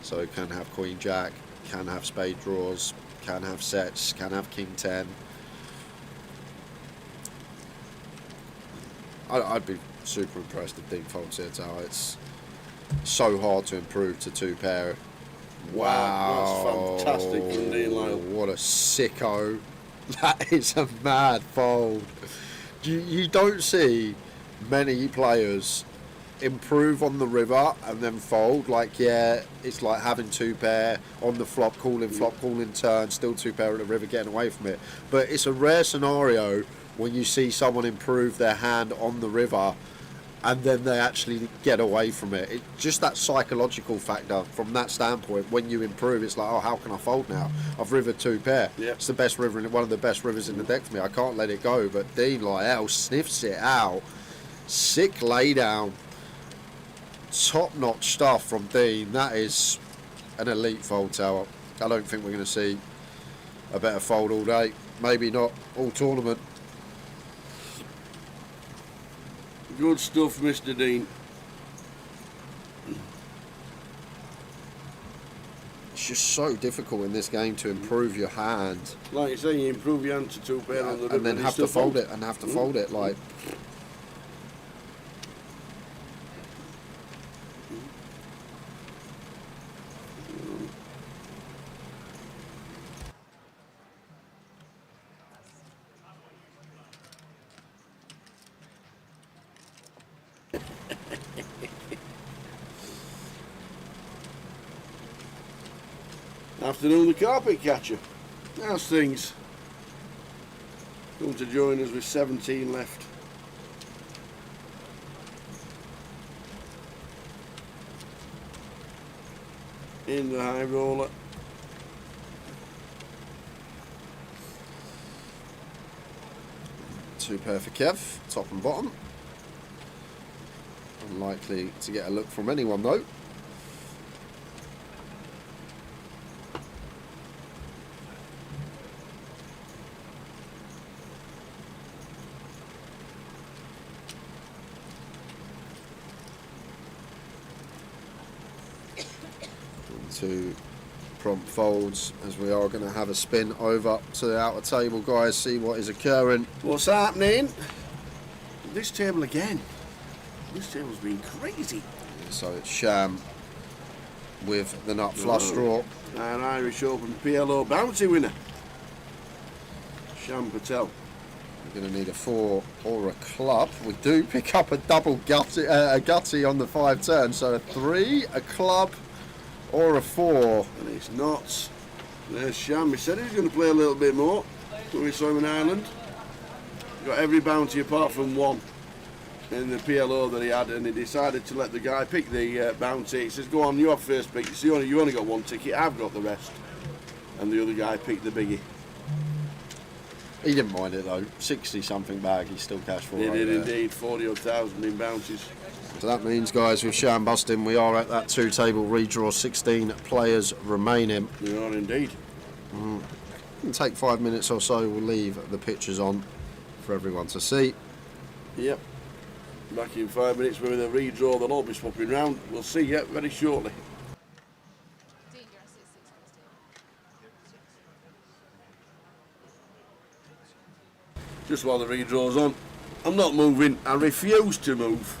So can have queen jack, can have spade draws, can have sets, can have king 10. I'd be super impressed if Dean folds here tower. It's so hard to improve to 2 pair. Wow, that's fantastic from Dean Lyle. What a sicko. That is a mad fold. You don't see many players improve on the river and then fold. Like, yeah, it's like having 2 pair on the flop, calling turn, still 2 pair at the river, getting away from it. But it's a rare scenario when you see someone improve their hand on the river and then they actually get away from it. Just that psychological factor from that standpoint. When you improve, it's like, oh, how can I fold now? I've rivered 2 pair. Yep. It's the best river, one of the best rivers in the deck for me. I can't let it go. But Dean Lyle sniffs it out. Sick laydown. Top-notch stuff from Dean. That is an elite fold tower. I don't think we're going to see a better fold all day. Maybe not all tournament. Good stuff, Mr. Dean. It's just so difficult in this game to improve your hand. Like you say, you improve your hand to 2 pair on the river And then you have still to fold it and have to fold it. Like, Afternoon, the carpet catcher. How's things? Come to join us with 17 left. In the high roller. two pair for Kev, top and bottom. Unlikely to get a look from anyone though. To prompt folds, as we are going to have a spin over to the outer table, guys, see what is occurring. What's happening? This table again. This table's been crazy. So it's Sham with the nut flush draw. An Irish Open PLO bounty winner. Sham Patel. We're going to need a 4 or a club. We do pick up a double gutty, a gutty on the 5 turn, so a 3, a club, or a 4. And it's not. There's Sham. He said he was going to play a little bit more when we saw him in Ireland. Got every bounty apart from 1 in the PLO that he had, and he decided to let the guy pick the bounty. He says, go on, you have first pick. You only got 1 ticket, I've got the rest. And the other guy picked the biggie. He didn't mind it though. 60 something bag, he's still cash for. He right did there. indeed, 40,000 in bounties. So that means, guys, with Sham busting, we are at that 2 table redraw, 16 players remaining. We are indeed. It'll take 5 minutes or so, we'll leave the pictures on for everyone to see. Yep. Back in 5 minutes with a redraw, they'll all be swapping round. We'll see you very shortly. Just while the redraw's on, I'm not moving. I refuse to move.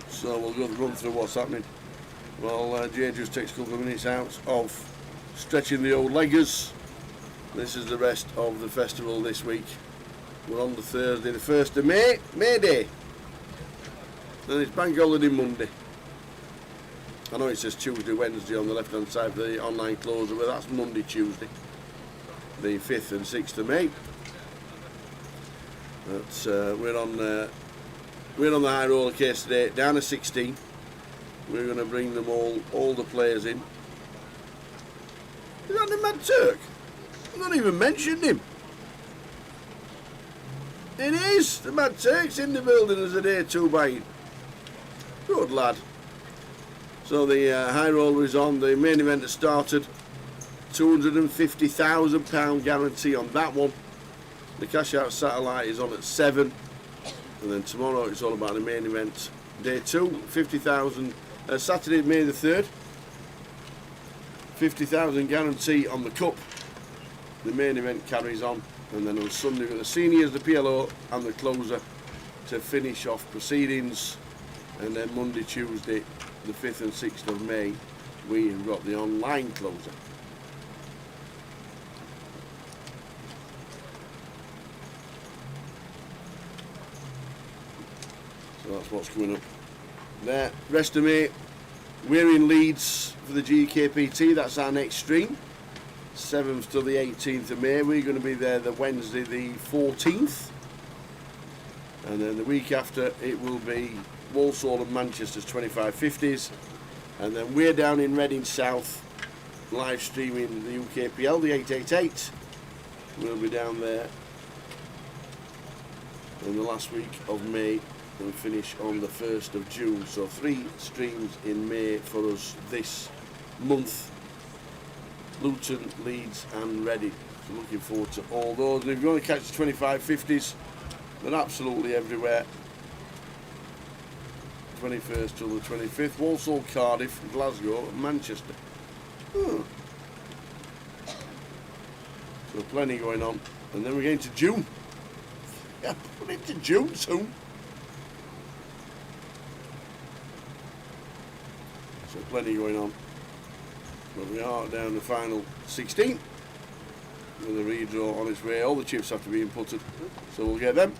So we'll go run through what's happening. Well, Jay just takes a couple of minutes out of stretching the old leggers. This is the rest of the festival this week. We're on the Thursday, the 1st of May, May Day. Then it's Bank Holiday Monday. I know it says Tuesday, Wednesday on the left-hand side of the online closer, but that's Monday, Tuesday, the 5th and 6th of May. But we're on the high roller case today, down to 16. We're going to bring them all the players in. Is that the Mad Turk? I've not even mentioned him. It is! The Mad Turk's in the building as a day 2 buying. Good lad. So the high roller is on. The main event has started. £250,000 guarantee on that one. The cash out satellite is on at 7. And then tomorrow it's all about the main event Day 2, 50,000. Saturday, May the 3rd. 50,000 guarantee on the Cup. The main event carries on. And then on Sunday, we've got the seniors, the PLO, and the closer to finish off proceedings. And then Monday, Tuesday, the 5th and 6th of May, we have got the online closer. So that's what's coming up there. Rest of May, we're in Leeds for the GUKPT. That's our next stream. 7th to the 18th of May. We're going to be there the Wednesday the 14th. And then the week after it will be Walsall and Manchester's 2550s. And then we're down in Reading South, live streaming the UKPL, the 888. We'll be down there in the last week of May and finish on the 1st of June. So 3 streams in May for us this month. Luton, Leeds and Reading. So looking forward to all those. And if you want to catch the 2550s, they're absolutely everywhere. 21st till the 25th. Walsall, Cardiff, Glasgow and Manchester. So plenty going on. And then we're getting to June. Yeah, put it to June soon. So plenty going on. But we are down the final 16 with a redraw on its way. All the chips have to be inputted, so we'll get them.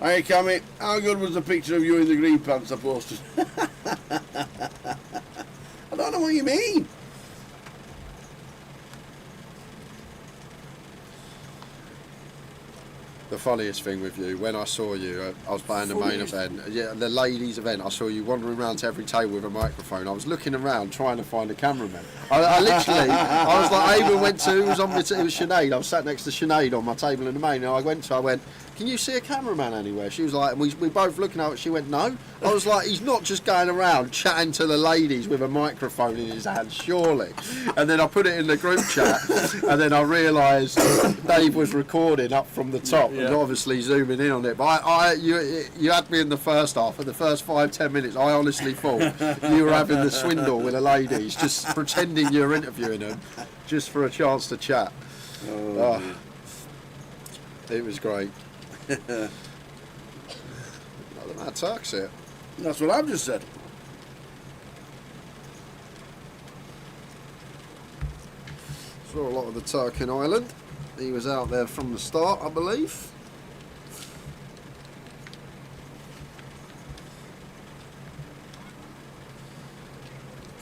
Hey Cammy, how good was the picture of you in the green pants I posted? I don't know what you mean. The funniest thing with you, when I saw you, I was playing the main event, yeah, the ladies' event. I saw you wandering around to every table with a microphone. I was looking around trying to find a cameraman. I literally, I was like, I even went to, it was Sinead. I was sat next to Sinead on my table in the main, and I went, can you see a cameraman anywhere? She was like, and we both looking at it, she went, no. I was like, he's not just going around chatting to the ladies with a microphone in his hand, surely. And then I put it in the group chat, and then I realised Dave was recording up from the top, and obviously zooming in on it. But you had me in the first half, and the first 5-10 minutes, I honestly thought you were having the swindle with the ladies, just pretending you're interviewing them, just for a chance to chat. It was great. The Mad Turk's it. That's what I've just said. Saw a lot of the Turk in Ireland. He was out there from the start, I believe.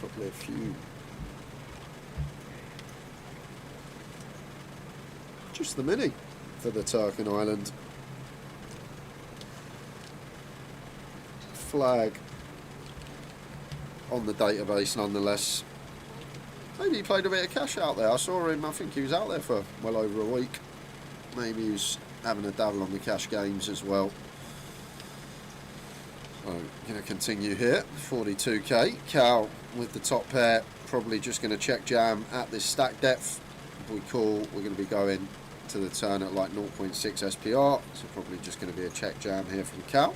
Probably a few. Just the mini for the Turk in Ireland. Flag on the database nonetheless. Maybe he played a bit of cash out there. I saw him, I think he was out there for well over a week. Maybe he was having a dabble on the cash games as well. So, going to continue here. 42k. Cal with the top pair, probably just going to check jam at this stack depth. If we call, we're going to be going to the turn at like 0.6 SPR. So probably just going to be a check jam here from Cal.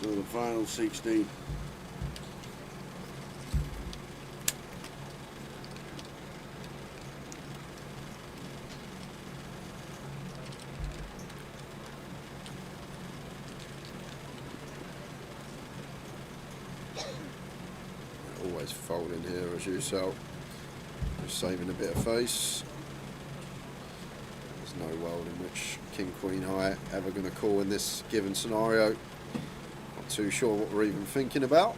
So the final 16. Always folding here as usual. Just saving a bit of face. There's no world in which King Queen High ever going to call in this given scenario. Not too sure what we're even thinking about.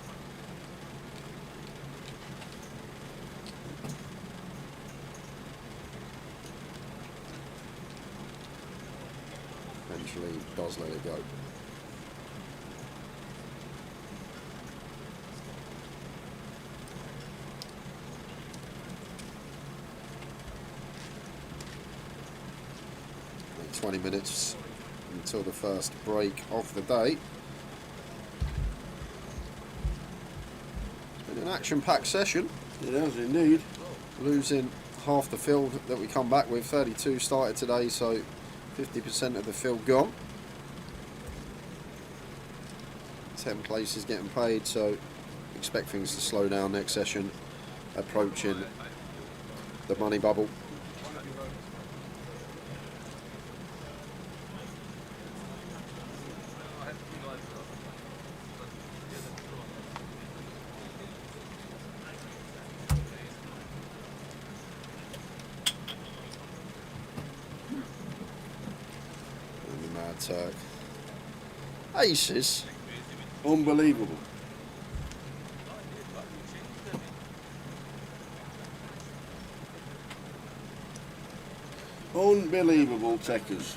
Eventually does let it go. Like 20 minutes until the first break of the day. It's been an action-packed session. It has indeed. Losing half the field that we come back with. 32 started today, so 50% of the field gone. 10 places getting paid, so expect things to slow down next session, approaching the money bubble. And the Mad Turk. Aces. Unbelievable. Unbelievable techers.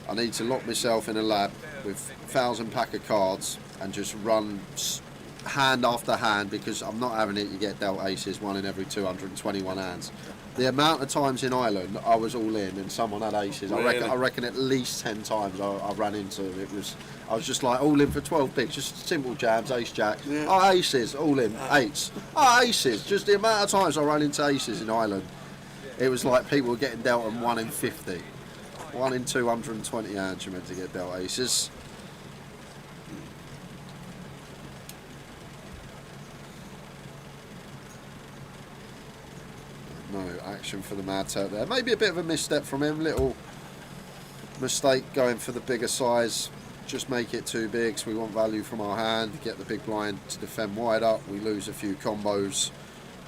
I need to lock myself in a lab with 1,000 pack of cards and just run hand after hand, because I'm not having it. You get dealt aces 1 in every 221 hands. The amount of times in Ireland I was all in and someone had aces, Really? I reckon at least 10 times I ran into it. I was just like all in for 12 bigs, just simple jabs, ace jack. Yeah. Oh, aces, all in, eights. Oh, aces. Just the amount of times I ran into aces in Ireland, it was like people were getting dealt them 1 in 50. 1 in 220 hands you're meant to get dealt aces. No action for the Mad Turk there. Maybe a bit of a misstep from him. Little mistake going for the bigger size. Just make it too big, so we want value from our hand. Get the big blind to defend wide up. We lose a few combos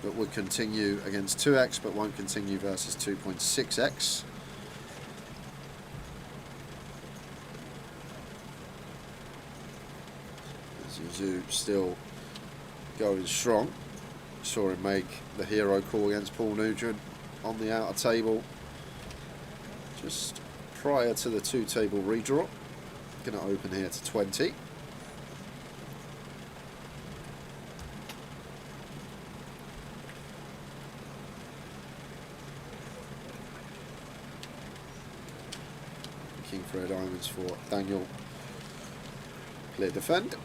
that would continue against 2x, but won't continue versus 2.6x. Zizou still going strong. Saw him make the hero call against Paul Nugent on the outer table just prior to the 2-table redraw. Going to open here to 20. King for red diamonds for Daniel. Clear defend.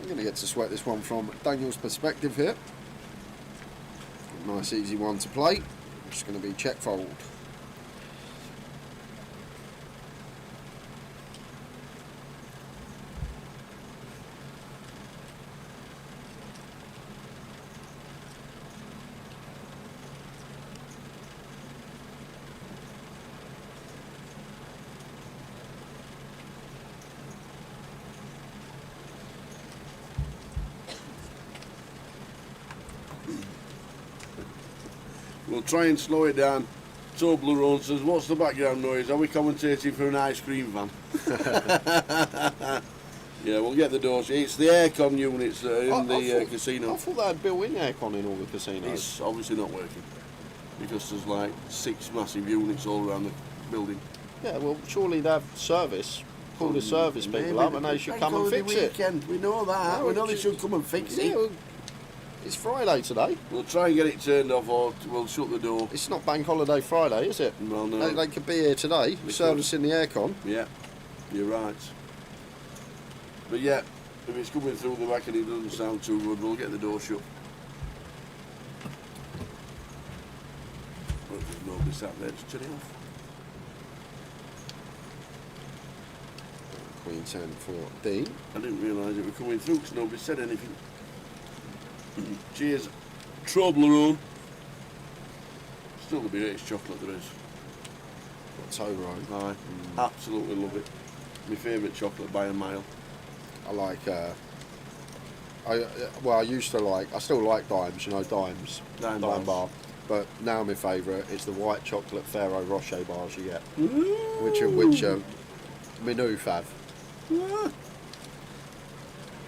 I'm going to get to sweat this one from Daniel's perspective here. Nice easy one to play. Just going to be check fold. We'll try and slow it down. Toblerone says, what's the background noise? Are we commentating for an ice cream van? Yeah, we'll get the doors. It's the aircon units that are in the casino. I thought they had built-in aircon in all the casinos. It's obviously not working because there's like 6 massive units all around the building. Yeah, well, surely they have service. Call the service people up and they should come and fix it. Weekend. We know that. No, we know they should come and fix Yeah, it. well, it's Friday today. We'll try and get it turned off, or we'll shut the door. It's not Bank Holiday Friday, is it? Well, no. They could be here today, They servicing the aircon. Yeah, you're right. But yeah, if it's coming through the back and it doesn't sound too good, we'll get the door shut. Well, there's nobody sat there to turn it off. 2010 for Dean. I didn't realise it was coming through because nobody said anything. Cheers, Toblerone. Still the greatest chocolate there is. Toblerone. Aye, absolutely love it. My favourite chocolate by a mile. I like. I used to like. I still like Dimes. You know, Dimes. Dime Dime bars. bar. But now my favourite is the white chocolate Ferrero Rocher bars you get, Ooh. which are my new fav. Ah.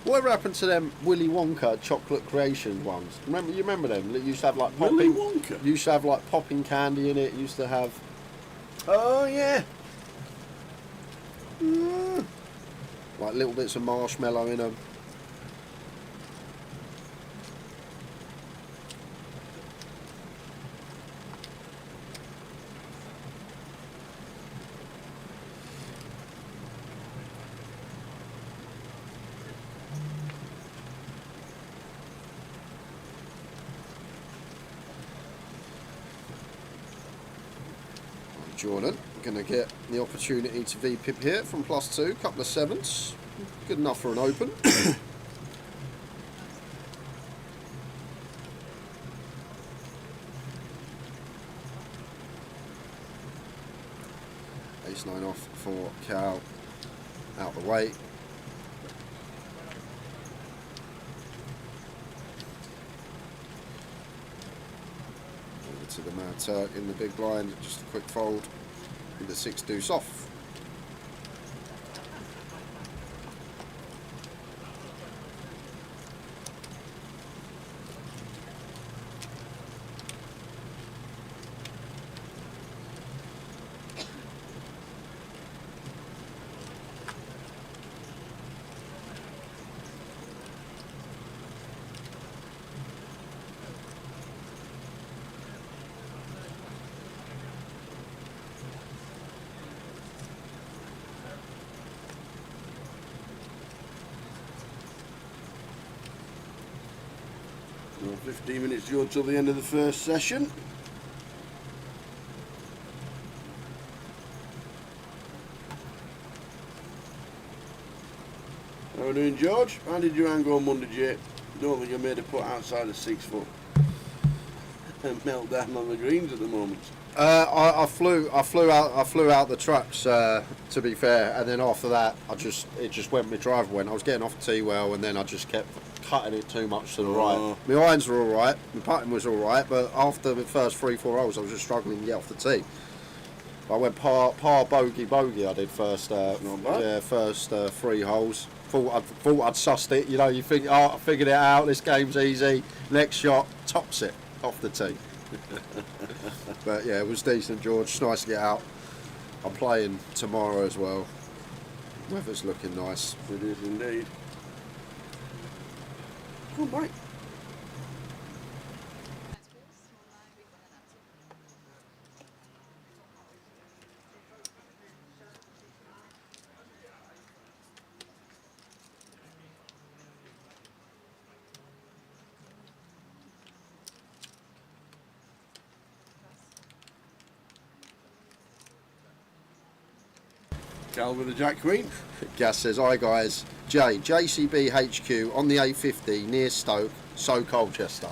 Whatever happened to them Willy Wonka chocolate creation ones? You remember them? That used to have like Willy popping. Wonka? Used to have like popping candy in it. Used to have Oh yeah. like little bits of marshmallow in them. Jordan going to get the opportunity to V-pip here from +2, couple of sevens. Good enough for an open. Ace-9 off for Cal, out the way. Over to the Mad Turk in the big blind, just a quick fold with the 6 deuce off. Well, 15 minutes to go till the end of the first session. How are we doing, George? How did your hand go on Monday, Jake? Don't think I made a putt outside of 6 foot. And melt down on the greens at the moment. I flew out the trucks. To be fair, and then after that, it just went. My driver went. I was getting off the tee well, and then I just kept cutting it too much to the right. My irons were all right. My putting was all right, but after the first 3-4 holes, I was just struggling to get off the tee. I went par bogey. I did first. Not bad. Yeah, first 3 holes. Thought I'd sussed it. You know, you think, oh, I figured it out. This game's easy. Next shot, tops it off the tee. But yeah, it was decent, George. It's nice to get out. I'm playing tomorrow as well. Weather's looking nice. It is indeed. Come on, mate. Cal with the Jack Queen. Gas says, hi guys, JCB HQ on the A50 near Stoke, so Colchester.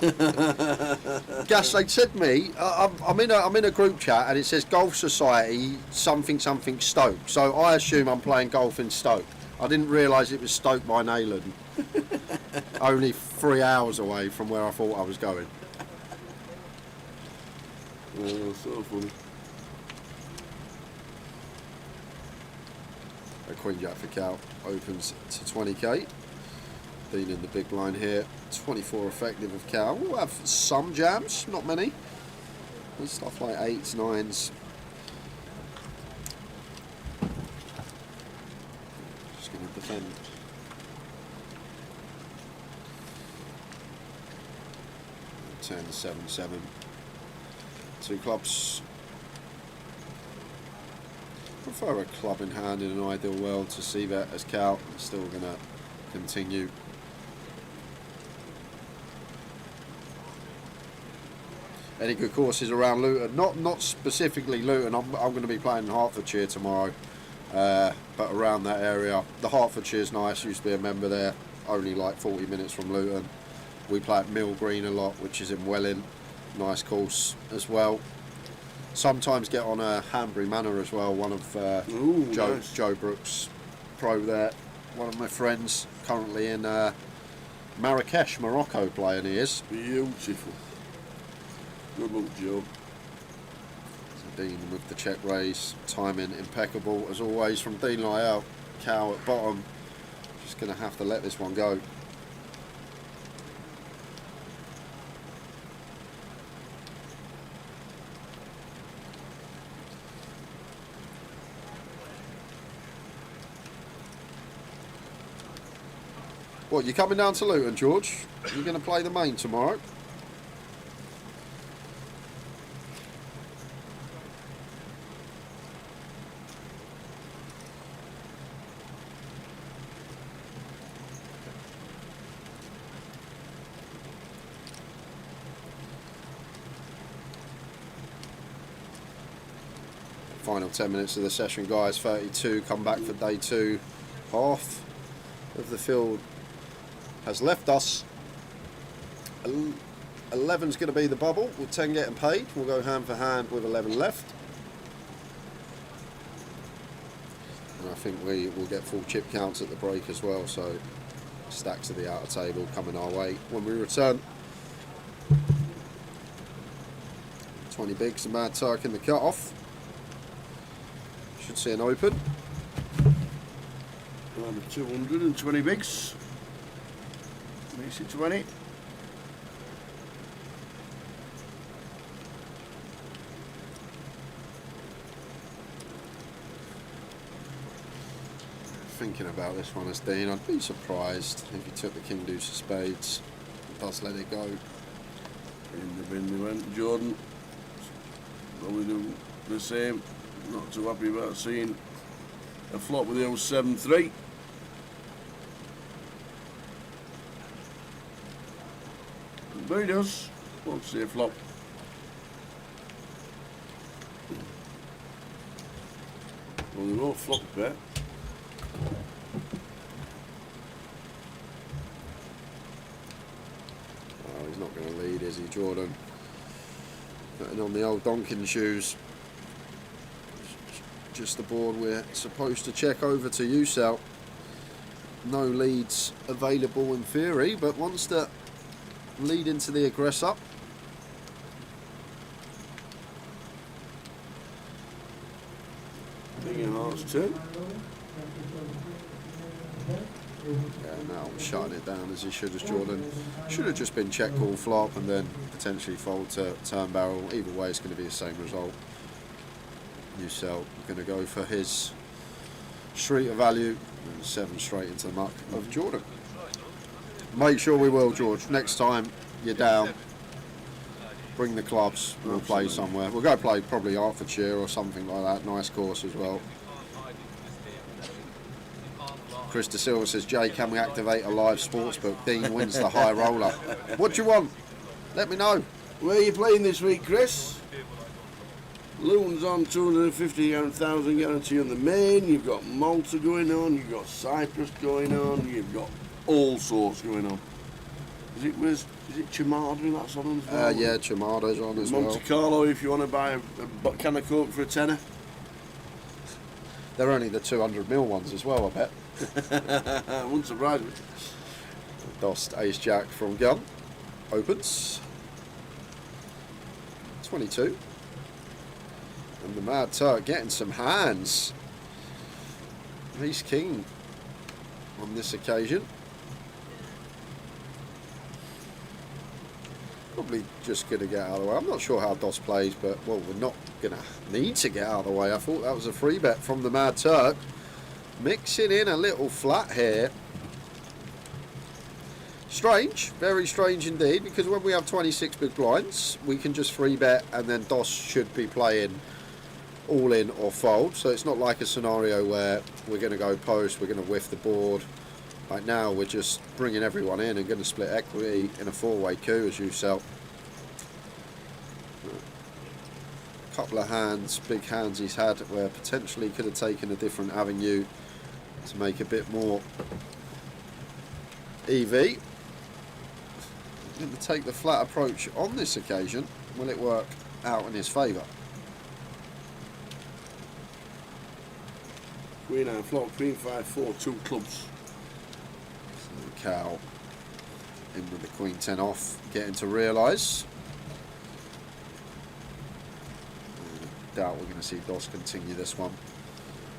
Gas, they said to me, I'm in a group chat and it says Golf Society something Stoke, so I assume I'm playing golf in Stoke. I didn't realise it was Stoke by Nayland. Only 3 hours away from where I thought I was going. Oh, so funny. A Queen Jack for Cal opens to 20k. Dean in the big blind here. 24 effective of Cal. We'll have some jams, not many. There's stuff like 8s, 9s. Just going to defend. Turn 7-7. 2 clubs. I prefer a club in hand in an ideal world to see that as Cal. I'm still going to continue. Any good courses around Luton? Not specifically Luton. I'm going to be playing in Hertfordshire tomorrow. but around that area. The Hertfordshire's nice, used to be a member there, only like 40 minutes from Luton. We play at Mill Green a lot, which is in Welling, nice course as well. Sometimes get on a Hanbury Manor as well, one of Nice. Joe Brooks' pro there, one of my friends currently in Marrakesh, Morocco playing he is. Beautiful. Good luck, Joe. Dean with the check raise, timing impeccable as always from Dean Lyell. Cow at bottom, just going to have to let this one go. What, you coming down to Luton, George? You're going to play the main tomorrow? Final 10 minutes of the session, guys. 32 come back for day 2. Half of the field has left us. 11's going to be the bubble with 10 getting paid. We'll go hand for hand with 11 left. And I think we will get full chip counts at the break as well, so stacks of the outer table coming our way when we return. 20 bigs and Mad Turk in the cut-off. Should see an open. 220 bigs. Makes it 20. Thinking about this one as Dean, I'd be surprised if he took the King Deuce of Spades and does let it go. In the bin they went. Jordan probably do the same. Not too happy about seeing a flop with the 073. But he does. Won't see a flop. Well, they won't flop a bet. Oh, he's not going to lead, is he, Jordan? Putting on the old Donkin shoes. Just the board we're supposed to check over to you, Sal. No leads available in theory, but wants to lead into the aggressor. Big in hearts too. Yeah, now shutting it down as he should, as Jordan. Should have just been check call flop and then potentially fold to turn barrel. Either way, it's going to be the same result. Ucell going to go for his street of value and 7 straight into the muck of Jordan. Make sure we will, George. Next time you're down, bring the clubs. We'll play somewhere. We'll go play probably Hertfordshire or something like that. Nice course as well. Chris De Silva says, Jay, can we activate a live sportsbook? Dean wins the high roller. What do you want? Let me know. Where are you playing this week, Chris? Luton's on 250,000 guarantee on the main. You've got Malta going on. You've got Cyprus going on. You've got all sorts going on. Is it Chimada that's on as well? Yeah, Chimada's on as well. Monte Carlo, if you want to buy a can of Coke for a tenner. They're only the 200ml ones as well, I bet. Wouldn't surprise me. Dost ace jack from gun. Opens. 22. And the Mad Turk getting some hands. Ace king on this occasion. Probably just going to get out of the way. I'm not sure how Dost plays, but well, we're not going to need to get out of the way. I thought that was a free bet from the Mad Turk. Mixing in a little flat here. Strange, very strange indeed, because when we have 26 big blinds, we can just free bet and then Dost should be playing all in or fold. So it's not like a scenario where we're going to go post, we're going to whiff the board. Right now we're just bringing everyone in and going to split equity in a 4-way coup, as you sell. couple of hands, big hands he's had where potentially could have taken a different avenue to make a bit more EV. Going to take the flat approach on this occasion. Will it work out in his favour? Queen 9 flop, Queen 5-4, 2 clubs. So Cal in with the Queen 10 off, getting to realise. Doubt we're going to see Doss continue this one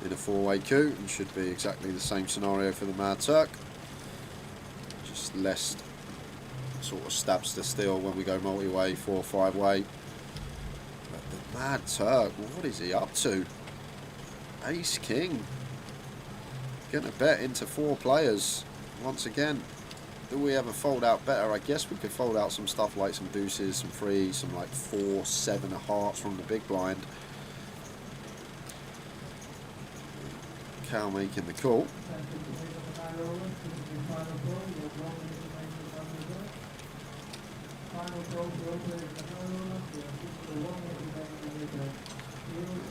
in a 4-way coup, and should be exactly the same scenario for the Mad Turk. Just less sort of stabs to steal when we go multi-way, 4 or 5-way. But the Mad Turk, what is he up to? Ace King. Going to bet into 4 players once again. Do we ever fold out better? I guess we could fold out some stuff like some deuces, some threes, some like 4, 7 of hearts from the big blind. Cal making the call.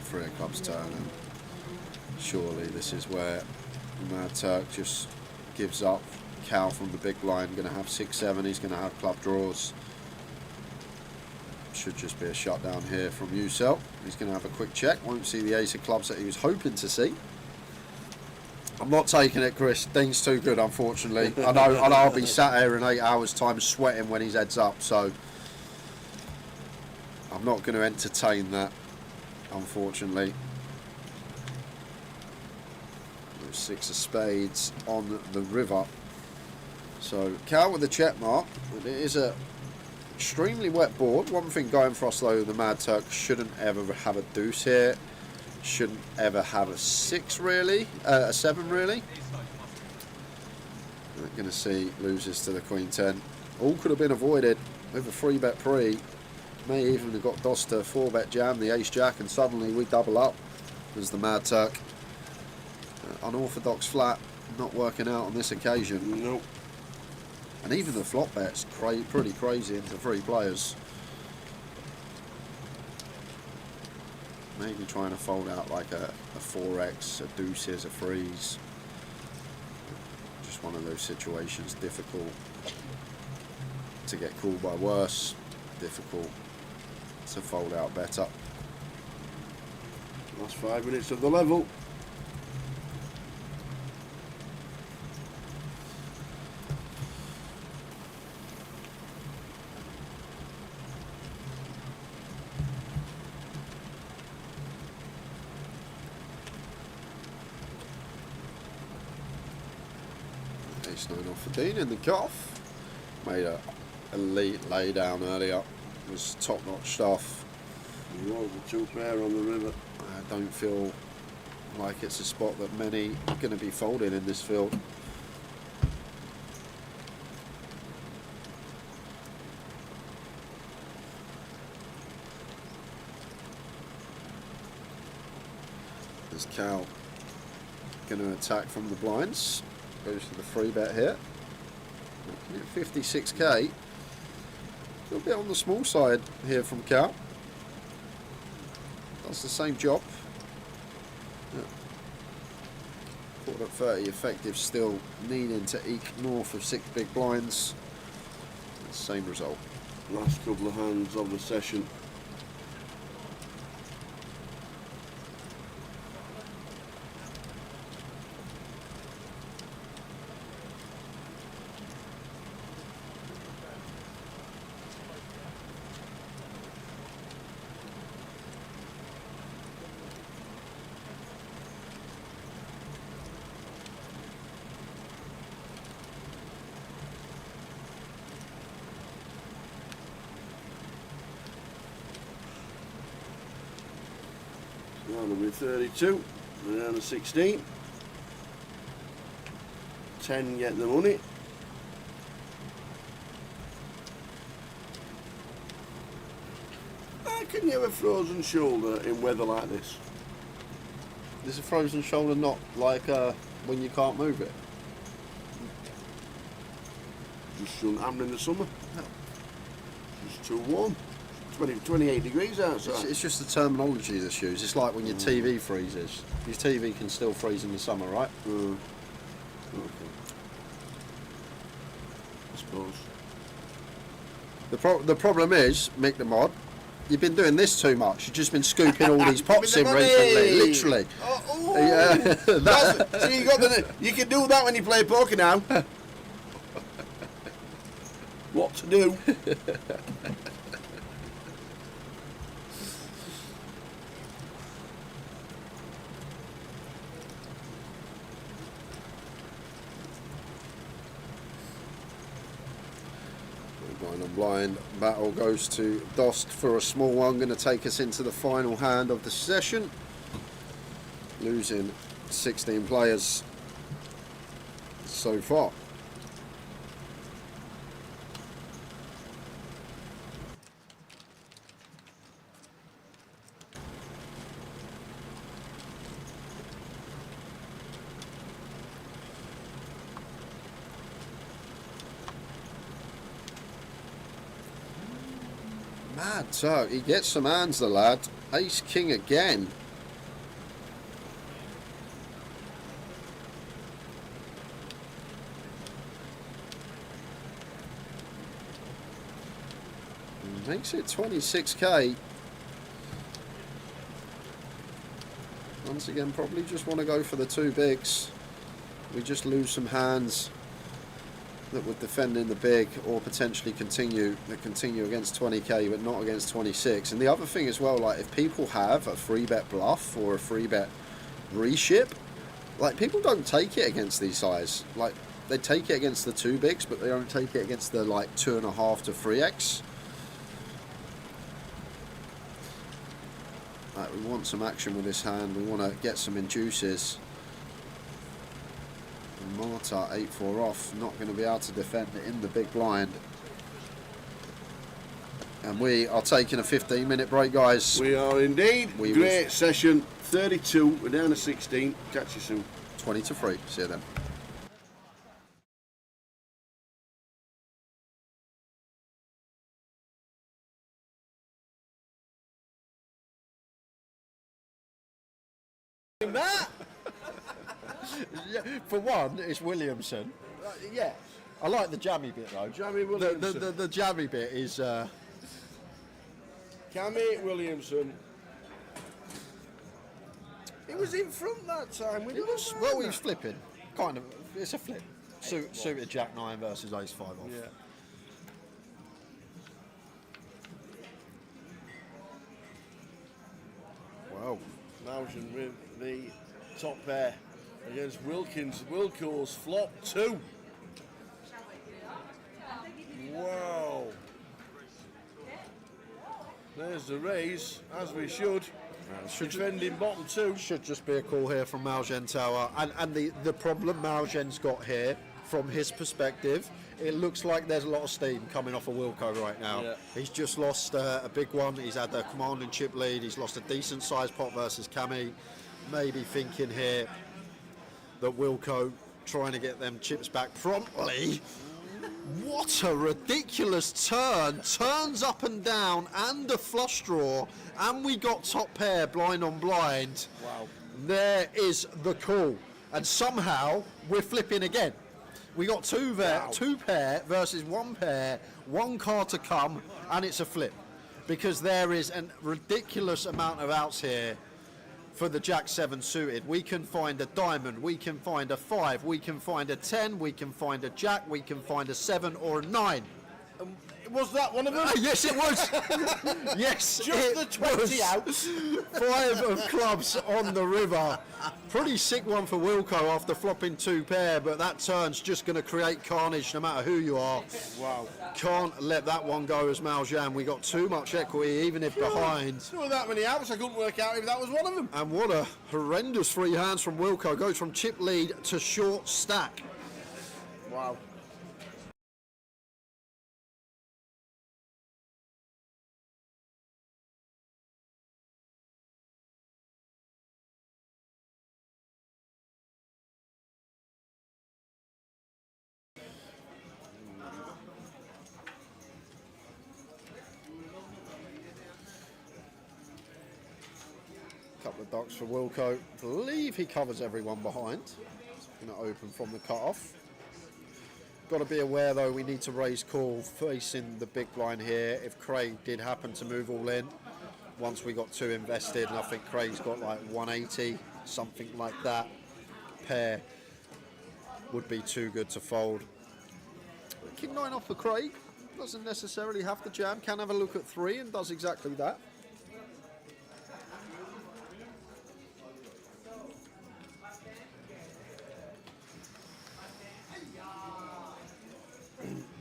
Three of clubs turn, and surely this is where Mad Turk just gives up. Cal from the big blind, going to have 6-7, he's going to have club draws. Should just be a shutdown here from Ucel. He's going to have a quick check, won't see the ace of clubs that he was hoping to see. I'm not taking it, Chris. Dean's too good, unfortunately. I know I'll be sat here in 8 hours time sweating when his head's up, so I'm not going to entertain that, unfortunately. 6 of spades on the river. So Cal with the check mark. It is a extremely wet board. One thing going for us though, the Mad Turk shouldn't ever have a deuce here. Shouldn't ever have a 6 really, a 7 really. We're going to see loses to the Queen 10. All could have been avoided with a 3-bet pre. May even have got Doss to 4-bet jam the ace jack, and suddenly we double up as the Mad Turk. Unorthodox flat, not working out on this occasion. Nope. And even the flop bet's pretty crazy into 3 players. Maybe trying to fold out like a 4x, a deuces, a threes. Just one of those situations, difficult to get called by worse, difficult to fold out better. Last 5 minutes of the level. Ace 9 off for Dean in the cuff. Made a elite lay down earlier. It was top notch stuff. He was a 2 pair on the river. I don't feel like it's a spot that many are going to be folded in this field. There's Cal going to attack from the blinds. Goes to the 3-bet here. Looking at 56k. A little bit on the small side here from Cal. Does the same job. Caught at 30 effective, still needing to eke north of 6 big blinds. Same result. Last couple of hands of the session. That'll be 32, and then a 16. 10 get the money. Can you have a frozen shoulder in weather like this? Is a frozen shoulder not like when you can't move it? Just shouldn't happen in the summer. Just too warm. 28 degrees outside. It's just the terminology that's used. It's like when your TV freezes. Your TV can still freeze in the summer, right? Okay. I suppose. The problem is, Mick the Mod, you've been doing this too much. You've just been scooping all these pots in Give me the recently, money. literally. Oh, Yeah, so you got you can do that when you play poker now. What to do? Blind on blind. Battle goes to Dost for a small one. Going to take us into the final hand of the session. Losing 16 players so far. Mad so he gets some hands, the lad. Ace king again. Makes it 26k. Once again, probably just want to go for the two bigs. We just lose some hands that would defend in the big, or potentially continue against 20k but not against 26. And the other thing as well, like if people have a free bet bluff or a free bet reship, like people don't take it against these size. Like they take it against the two bigs, but they don't take it against the like 2.5 to 3x. We want some action with this hand. We want to get some induces. Marta 8-4 off, not going to be able to defend it in the big blind. And we are taking a 15-minute break, guys. We are indeed. Great session. 32. We're down to 16. Catch you soon. 20 to 3. See you then. That. For one, it's Williamson. Yeah, I like the jammy bit though. Jammy Williamson. The jammy bit is. Cammy Williamson. He was in front that time. It was, well, he was flipping. Kind of. It's a flip. Suited Jack 9 versus Ace 5 off. Yeah. Wow. Mausen with the top pair against Wilkins. Wilco's flop 2. Wow. There's the raise, as we should. Defending bottom 2. Should just be a call here from Malgen Tower. And the problem Malgen's got here, from his perspective, it looks like there's a lot of steam coming off of Wilco right now. Yeah. He's just lost a big one. He's had the command and chip lead. He's lost a decent sized pot versus Cammy. Maybe thinking here that Wilco trying to get them chips back promptly. What a ridiculous turn. Turns up and down and a flush draw. And we got top pair blind on blind. Wow. There is the call. And somehow we're flipping again. We got two pair versus one pair, one card to come, and it's a flip. Because there is a ridiculous amount of outs here for the Jack 7 suited. We can find a diamond, we can find a 5, we can find a 10, we can find a Jack, we can find a 7 or a 9. Was that one of them? Yes, it was. Yes, Just the 20 was. out. 5 of clubs on the river. Pretty sick one for Wilco after flopping 2 pair, but that turn's just going to create carnage no matter who you are. Wow. Can't let that one go as Maljan. We got too much equity, even if behind. There were that many outs, I couldn't work out if that was one of them. And what a horrendous free hands from Wilco. Goes from chip lead to short stack. Wow. Couple of ducks for Wilco. Believe he covers everyone behind. Going to open from the cut-off. Got to be aware though, we need to raise call facing the big blind here. If Craig did happen to move all in, once we got 2 invested, and I think Craig's got like 180, something like that, pair would be too good to fold. King 9 off for Craig. Doesn't necessarily have to jam, can have a look at 3 and does exactly that.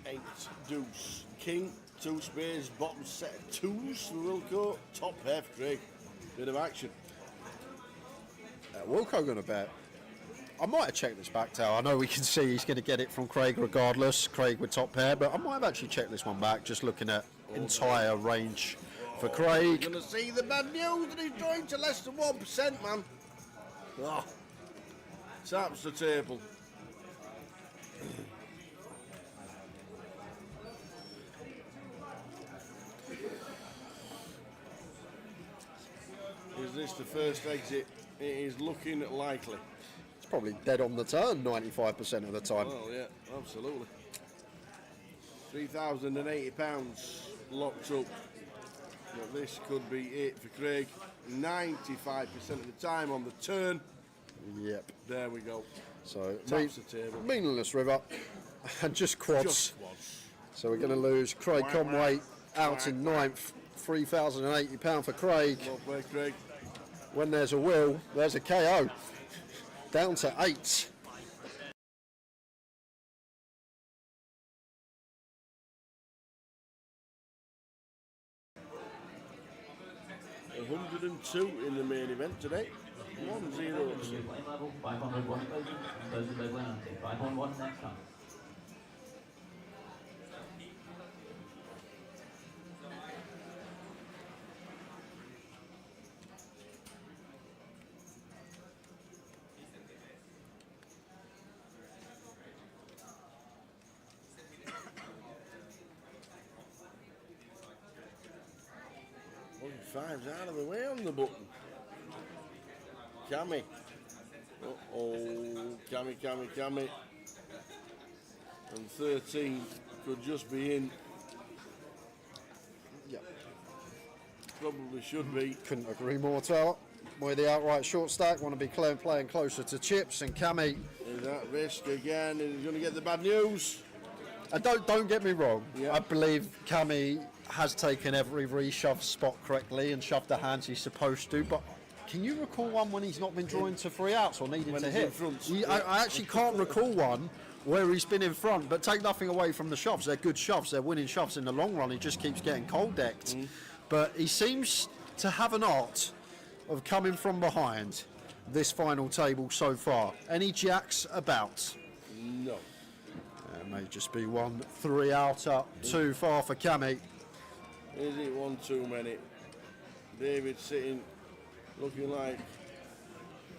Eight, deuce, king, 2 spades, bottom set of 2s for Wilco, top pair for Craig. Bit of action. Wilco going to bet. I might have checked this back tail. I know we can see he's going to get it from Craig regardless. Craig with top pair, but I might have actually checked this one back, just looking at entire range for Craig. You're going to see the bad news that he's drawing to less than 1%, man. Oh, taps the table. Is this the first exit? It is looking likely. It's probably dead on the turn 95% of the time. Well, yeah, absolutely. £3,080 locked up. But this could be it for Craig. 95% of the time on the turn. Yep. There we go. So Taps the table. meaningless river and just quads. Just quads. So we're going to lose Craig Conway out in 9th. £3,080 for Craig. Well played, Craig. When there's a will, there's a KO. Down to 8. $102 in the main event today. 1-0. Play level, 500, 1,000, close the big line, take 5 on 1 next chance. Five's out of the way on the button. Cammy. Uh-oh. Cammy. And 13 could just be in. Yep. Probably should be. Couldn't agree more, Tower. With the outright short stack, want to be playing closer to chips, and Cammy. Is that risk again? Is going to get the bad news? Don't get me wrong. Yeah. I believe Cammy has taken every reshove spot correctly and shoved the hands he's supposed to, but can you recall one when he's not been drawing to 3 outs or needing When to he's hit? in front. I actually can't recall one where he's been in front, but take nothing away from the shoves. They're good shoves. They're winning shoves in the long run. He just keeps getting cold decked. But he seems to have an art of coming from behind this final table so far. Any jacks about? No. It may just be 1 3 outer too far for Cammy. Is it one too many? David sitting, looking like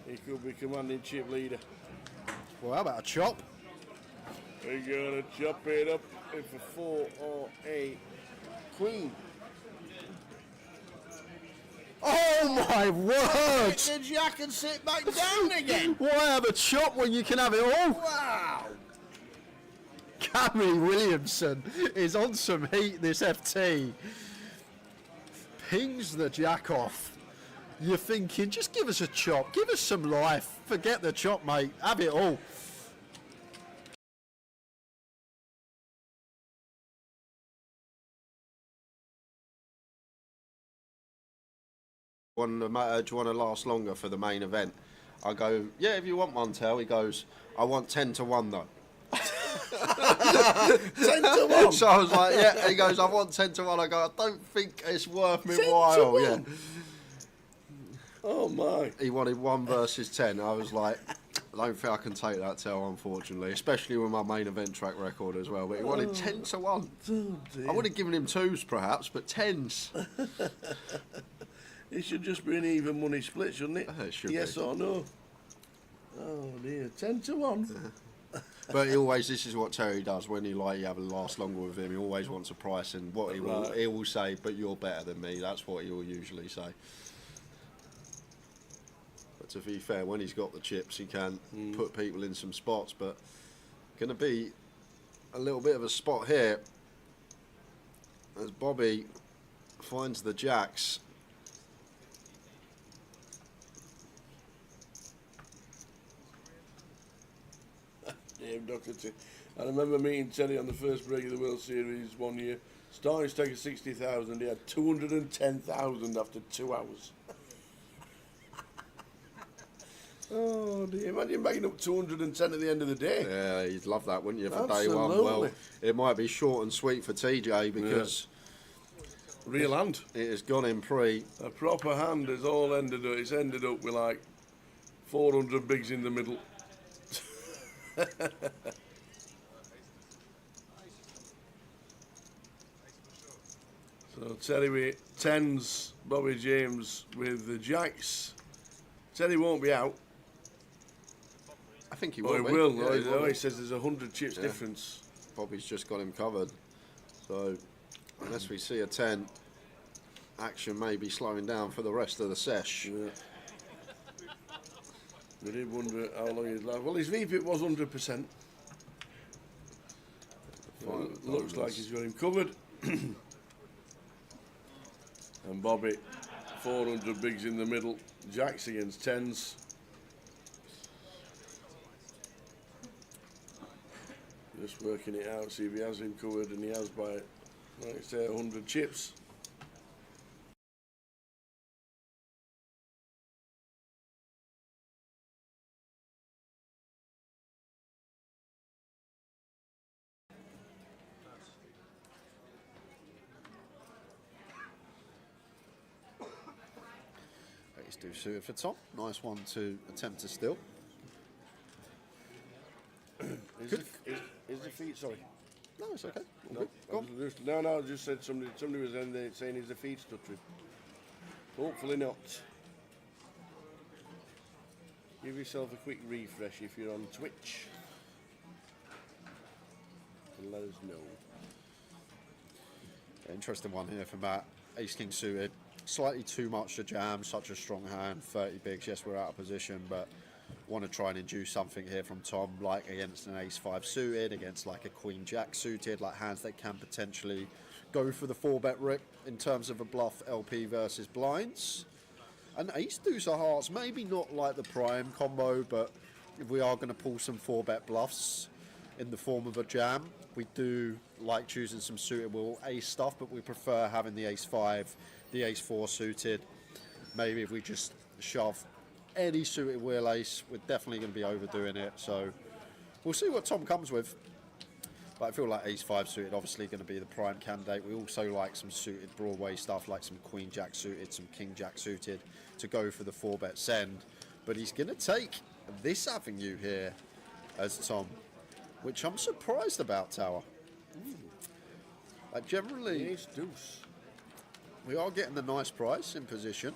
he could be commanding chip leader. Well, how about a chop? We're gonna chop it up if a 4 or a queen. Oh my word! The jack and sit back down again. Why have a chop when you can have it all? Wow. Cammy Williamson is on some heat, this FT. Pings the jack off. You're thinking, just give us a chop, give us some life. Forget the chop, mate. Have it all. Do you want to last longer for the main event? I go, yeah, if you want one, Tell. He goes, I want 10 to 1 though. 10 to 1. So I was like, yeah. He goes, I want 10 to 1. I go, I don't think it's worth me 10 to while. 1? Yeah. Oh my. He wanted 1 versus 10. I was like, I don't think I can take that, Tell, unfortunately, especially with my main event track record as well. But he wanted 10 to 1. Oh dear. I would have given him 2s perhaps, but 10s. It should just be an even money split, shouldn't it? It should yes be. or no? Oh dear, 10 to 1. But he always, this is what Terry does when you have a last longer with him. He always wants a price, and what he will say, but you're better than me. That's what he will usually say. to be fair, when he's got the chips, he can put people in some spots, but going to be a little bit of a spot here as Bobby finds the jacks. Dave Doherty. I remember meeting Terry on the first break of the World Series one year. Starting stake of 60,000, he had 210,000 after 2 hours. Oh dear, imagine making up 210 at the end of the day. Yeah, you'd love that, wouldn't you, for day Absolutely. one? Well, it might be short and sweet for TJ because Real hand. it has gone in pre. A proper hand has all ended up, it's ended up with like 400 bigs in the middle. So Terry with tens, Bobby James with the jacks. Terry won't be out. I think he Oh, will. he will. Yeah, he will. He says there's 100 chips difference. Bobby's just got him covered. So, unless we see a 10, action may be slowing down for the rest of the sesh. Yeah. We did wonder how long he'd last. Well, his VP was 100%. Well, looks like he's got him covered. And Bobby, 400 bigs in the middle. Jacks against tens. Just working it out, see if he has him covered, and he has by, like I say, 100 chips. Ace do suited for Tom. Nice one to attempt to steal. Is the feet, sorry. No, it's okay. All No, good. Go on. no, I just said somebody was in there saying he's the feet stuttering. Hopefully not. Give yourself a quick refresh if you're on Twitch. And let us know. Interesting one here for Matt. Ace King suited. Slightly too much to jam, such a strong hand. 30 bigs, yes, we're out of position, but want to try and induce something here from Tom, like against an Ace 5 suited, against like a Queen Jack suited, like hands that can potentially go for the 4-bet rip in terms of a bluff LP versus blinds. And Ace Deuce of Hearts, maybe not like the prime combo, but if we are going to pull some 4-bet bluffs in the form of a jam, we do like choosing some suitable ace stuff, but we prefer having the Ace 5, the Ace 4 suited. Maybe if we just shove any suited wheel ace, we're definitely going to be overdoing it. So we'll see what Tom comes with. But I feel like Ace 5 suited obviously going to be the prime candidate. We also like some suited Broadway stuff, like some Queen Jack suited, some King Jack suited to go for the 4-bet send. But he's going to take this avenue here as Tom, which I'm surprised about, Tower. Generally, Ace Deuce. we are getting the nice price in position.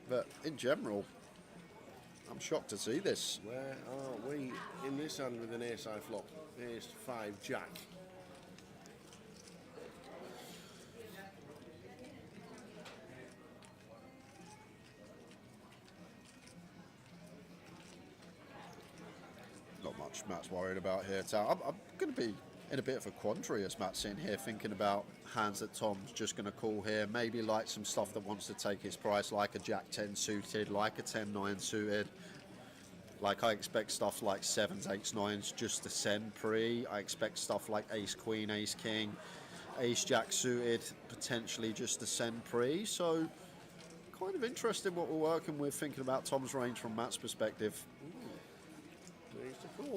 But in general, I'm shocked to see this. Where are we in this hand with an ace high flop? Ace 5 Jack. Not much Matt's worried about here, Tal. I'm going to be in a bit of a quandary as Matt's sitting here thinking about hands that Tom's just going to call here. Maybe like some stuff that wants to take his price, like a Jack 10 suited, like a 10-9 suited. Like I expect stuff like 7s, 8s, 9s just to send pre. I expect stuff like Ace Queen, Ace King, Ace Jack suited potentially just to send pre. So kind of interesting what we're working with, thinking about Tom's range from Matt's perspective.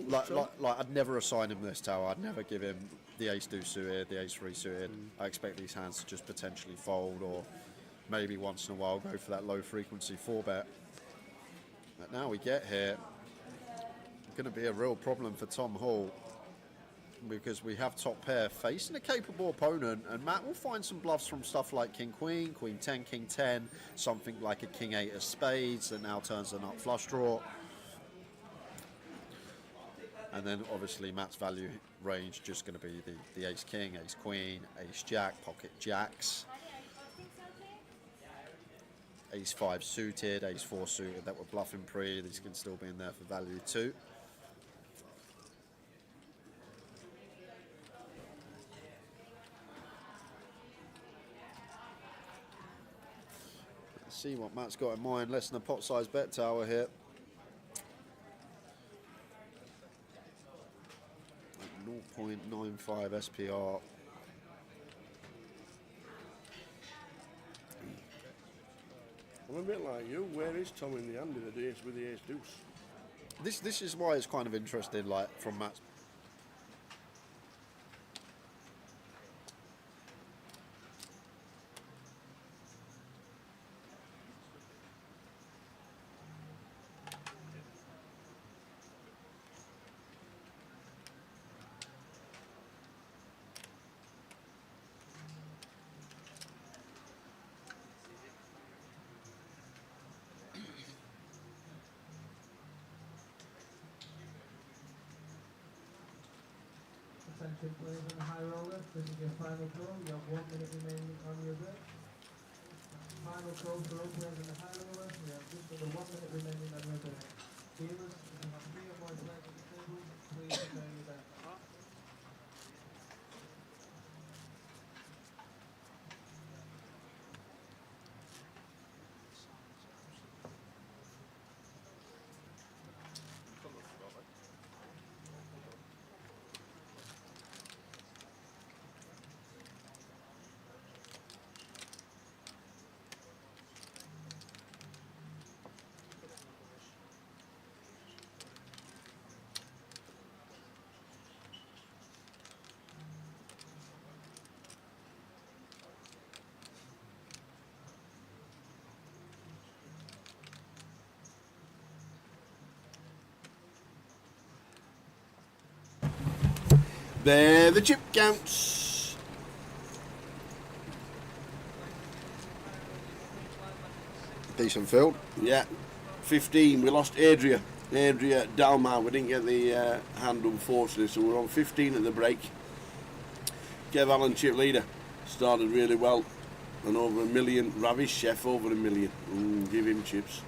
Like I'd never assign him this tower. I'd never give him the Ace Deuce suited, the Ace 3 suited. I expect these hands to just potentially fold, or maybe once in a while go for that low frequency 4-bet. But now we get here, going to be a real problem for Tom Hall, because we have top pair facing a capable opponent, and Matt will find some bluffs from stuff like King Queen, Queen 10, King 10, something like a King 8 of spades that now turns a nut flush draw. And then obviously Matt's value range just going to be the Ace King, Ace Queen, Ace Jack, pocket Jacks. ace 5 suited, ace 4 suited that were bluffing pre. These can still be in there for value too. Let's see what Matt's got in mind. Less than a pot size bet tower here. 0.95 SPR. I'm a bit like you. Where is Tom in the hand with the ace deuce? This is why it's kind of interesting, like from Matt's. Attention players on the high roller, this is your final call. You have 1 minute remaining on your break. Final call for all players on the high roller. We have just under 1 minute remaining on your break. Dealers, if you have 3 or more players at the table, please prepare your bet. There the chip counts. Decent field. Yeah, 15. We lost Adria Dalmar. We didn't get the hand, unfortunately, so we're on 15 at the break. Kev Allen, chip leader, started really well, and over 1 million. Ravish Chef over 1 million. Give him chips.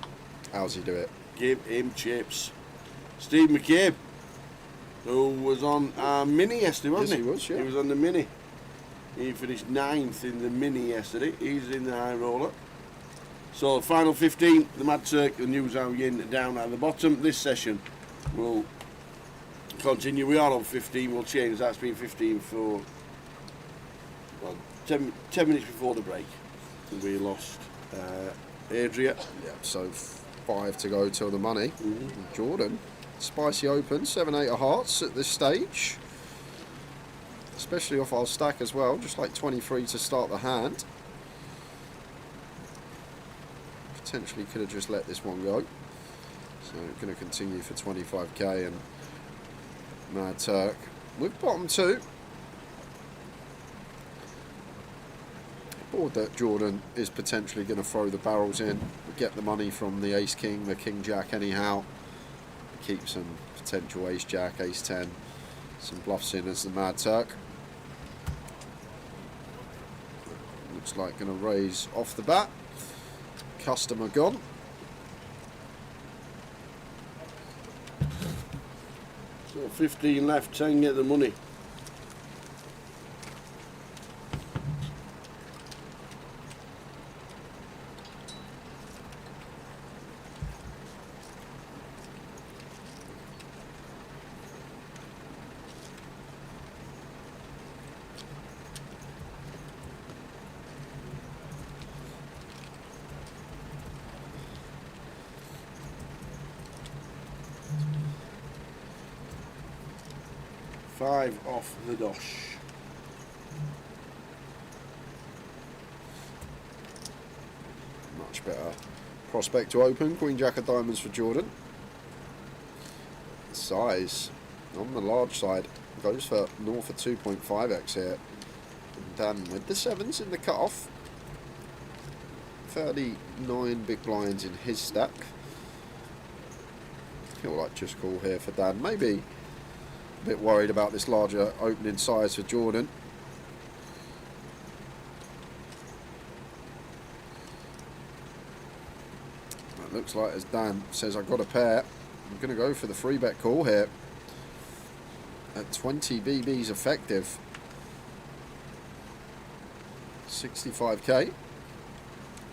How's he do it? Give him chips. Steve McCabe, who was on our mini yesterday, wasn't Yes, he? he was, yeah. He was on the mini. He finished 9th in the mini yesterday. He's in the high roller. So final 15, the Mad Turk, the New Zhao Yin down at the bottom. This session will continue. We are on 15. We'll change. That's been 15 for 10 minutes before the break. We lost Adria. Yeah, so 5 to go till the money. Jordan, spicy open, 7-8 of hearts at this stage. Especially off our stack as well, just like 23 to start the hand. Potentially could have just let this one go. So going to continue for 25k and Mad Turk with bottom 2. Board that Jordan is potentially going to throw the barrels in, get the money from the ace king, the king jack anyhow, keep some potential ace jack, ace 10, some bluffs in as the Mad Turk. Looks like going to raise off the bat. Customer gone. So 15 left, 10 get the money. Five off the dosh. Much better prospect to open. Queen jack of diamonds for Jordan. Size on the large side goes for north of 2.5x here. Dan with the 7s in the cutoff. 39 big blinds in his stack. Feel like just call here for Dan. Maybe a bit worried about this larger opening size for Jordan. looks like, as Dan says, I've got a pair. I'm going to go for the 3-bet call here. At 20 BBs effective. 65k.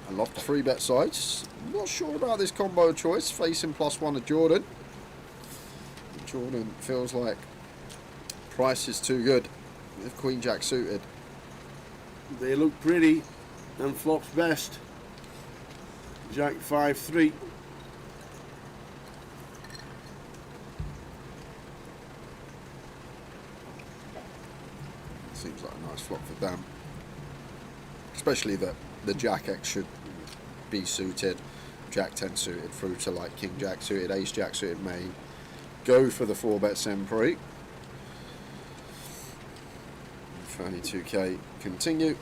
I love the 3-bet sides. Not sure about this combo choice. Facing +1 of Jordan. Jordan feels like price is too good with Queen Jack suited. They look pretty, and flops best. Jack 5-3. Seems like a nice flop for Dan. Especially that the Jack X should be suited. Jack 10 suited through to like King Jack suited, Ace Jack suited main. Go for the 4-bet Sempre. 32k continue.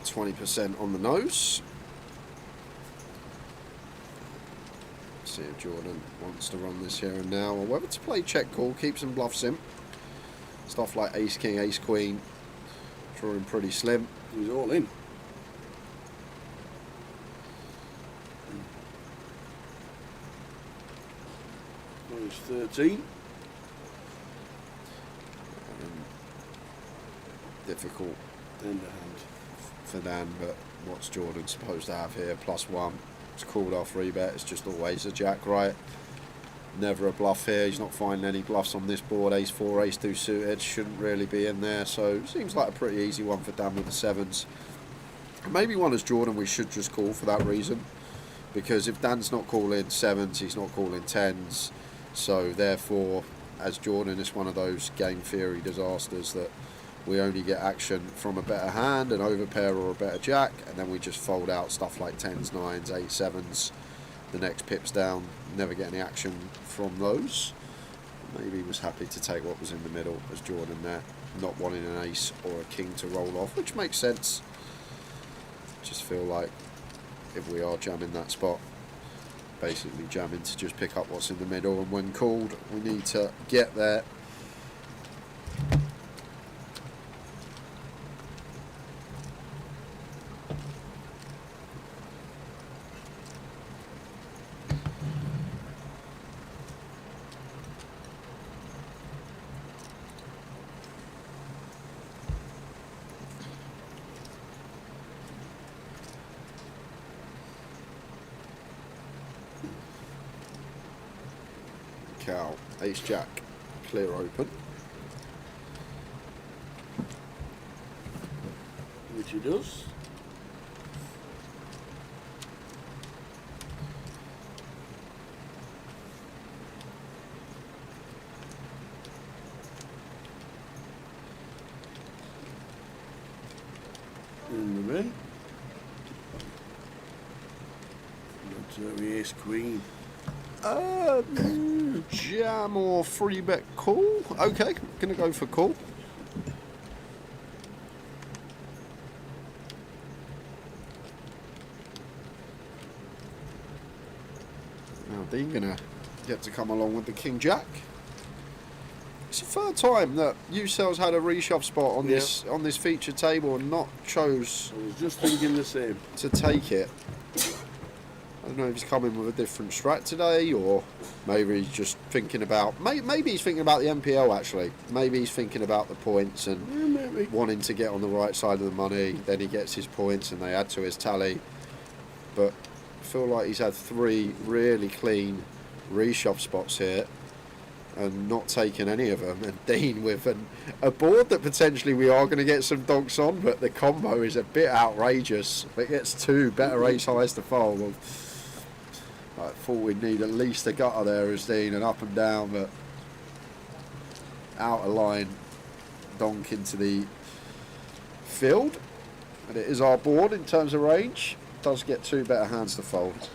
20% on the nose. See if Jordan wants to run this here and now, or whether to play check call, keeps and bluffs him. Stuff like Ace King, Ace Queen, drawing pretty slim. He's all in. He's 13. Difficult End of hand. for Dan, but what's Jordan supposed to have here? +1. It's called off 3-bet. It's just always a Jack, right? Never a bluff here. He's not finding any bluffs on this board. Ace 4, Ace 2 suited shouldn't really be in there, so seems like a pretty easy one for Dan with the 7s. Maybe one as Jordan we should just call for that reason, because if Dan's not calling 7s, he's not calling 10s, so therefore as Jordan it's one of those game theory disasters that we only get action from a better hand, an overpair or a better Jack, and then we just fold out stuff like 10s, 9s, 8s, 7s. The next pips down, never get any action from those. Maybe he was happy to take what was in the middle as Jordan there, not wanting an ace or a king to roll off, which makes sense. Just feel like if we are jamming that spot, basically jamming to just pick up what's in the middle, and when called, we need to get there. Cow, Ace Jack, clear open. Which he does. In the ring. Not the Ace Queen. Jam or 3-bet call? Okay, gonna go for call. Now Dean gonna get to come along with the King Jack. It's the third time that UCell's had a reshove spot on this feature table and not chose I was just thinking the same. to take it. I don't know if he's coming with a different strat today, or maybe he's just thinking about... Maybe he's thinking about the MPL, actually. Maybe he's thinking about the points and wanting to get on the right side of the money. Then he gets his points and they add to his tally. But I feel like he's had 3 really clean reshove spots here and not taken any of them. And Dean with a board that potentially we are going to get some donks on, but the combo is a bit outrageous. If it gets 2 better ace highs to fold, well, I thought we'd need at least a gutter there as Dean, and up and down, but out of line donk into the field. And it is our board in terms of range. Does get 2 better hands to fold.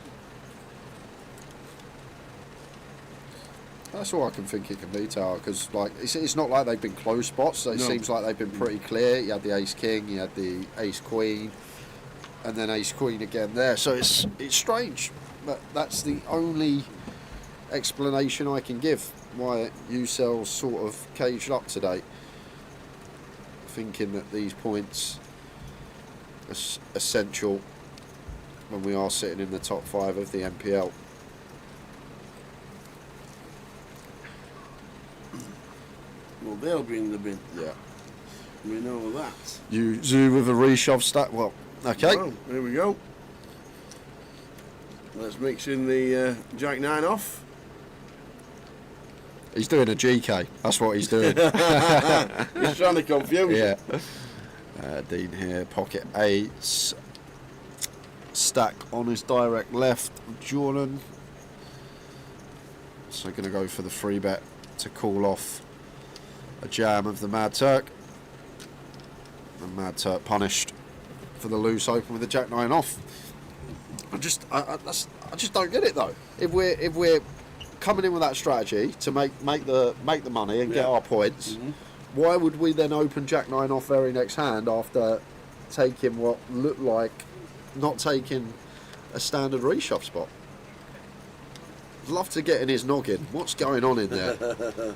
That's all I can think it can be, Tower, because like it's not like they've been close spots. It seems like they've been pretty clear. You had the Ace King, you had the Ace Queen, and then Ace Queen again there. So it's strange, but that's the only explanation I can give why UCell's sort of caged up today, thinking that these points are essential when we are sitting in the top 5 of the NPL. Well, they'll be in the bin. Yeah. We know that. You zoo with a reshove stack. Well, okay. Well, here we go. Let's mix in the Jack 9 off. He's doing a GK. That's what he's doing. He's trying to confuse you. Yeah. Dean here, pocket 8s. Stack on his direct left. Jordan. So going to go for the free bet to call off a jam of the Mad Turk. The Mad Turk punished for the loose open with the Jack 9 off. I just don't get it though. If we're coming in with that strategy to make the money and get our points, why would we then open Jack 9 off very next hand after taking what looked like not taking a standard reshove spot? I'd love to get in his noggin. What's going on in there?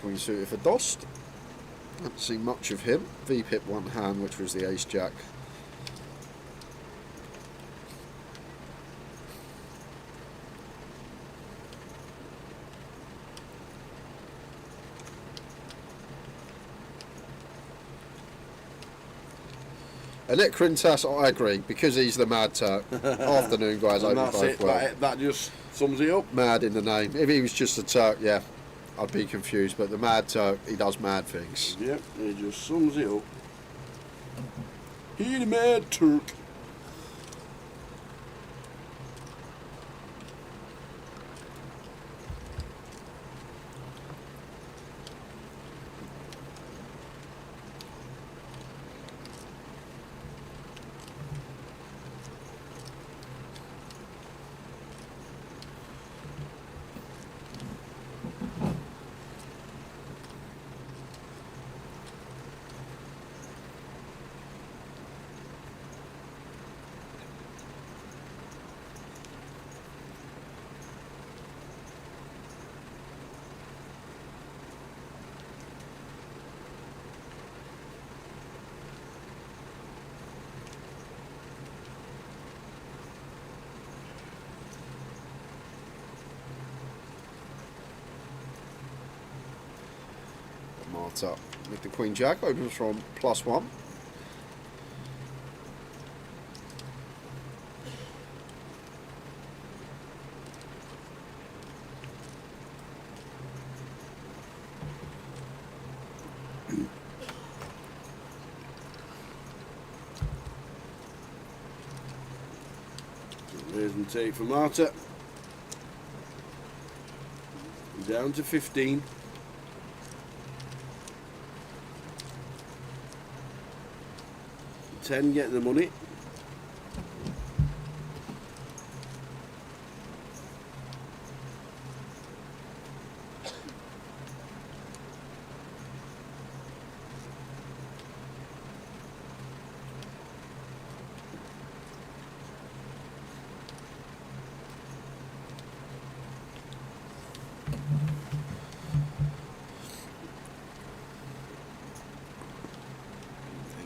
Queen suited for Dost. Haven't seen much of him. V-pip one hand, which was the ace jack. Annette Quintas, I agree, because he's the Mad Turk. Afternoon, guys. And I hope that's you it. both well. That just sums it up. Mad in the name. If he was just a Turk, yeah, I'd be confused. But the Mad Turk, he does mad things. Yep, it just sums it up. He the Mad Turk. Marta with the Queen Jack, opens from +1. Raise and take for Marta. Down to 15. 10 get the money.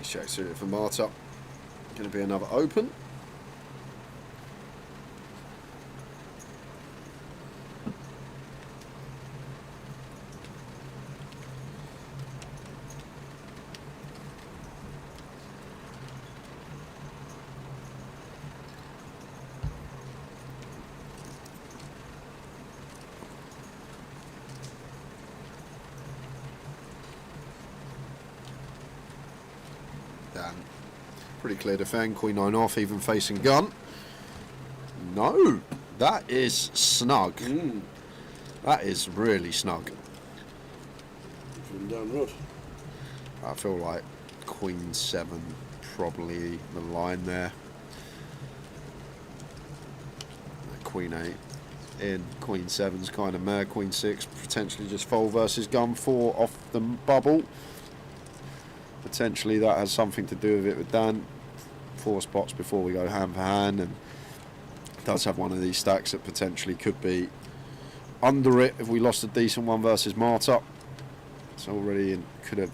Jack suited for Marta. Going to be another open. Dan. Pretty clear defend, Queen 9 off, even facing gun. No, that is snug. That is really snug. From down road. I feel like Queen 7 probably the line there. Queen 8 in. Queen 7's kind of mad. Queen 6 potentially just fold versus gun 4 off the bubble. Potentially that has something to do with it with Dan. 4 spots before we go hand for hand, and does have one of these stacks that potentially could be under it if we lost a decent one versus Marta. It's already could have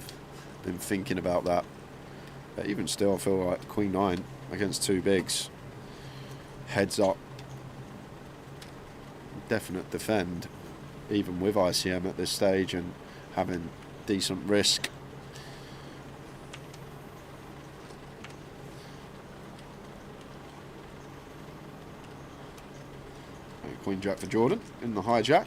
been thinking about that. But even still, I feel like Queen 9 against 2 bigs. Heads up. Definite defend, even with ICM at this stage and having decent risk. Queen Jack for Jordan in the hijack.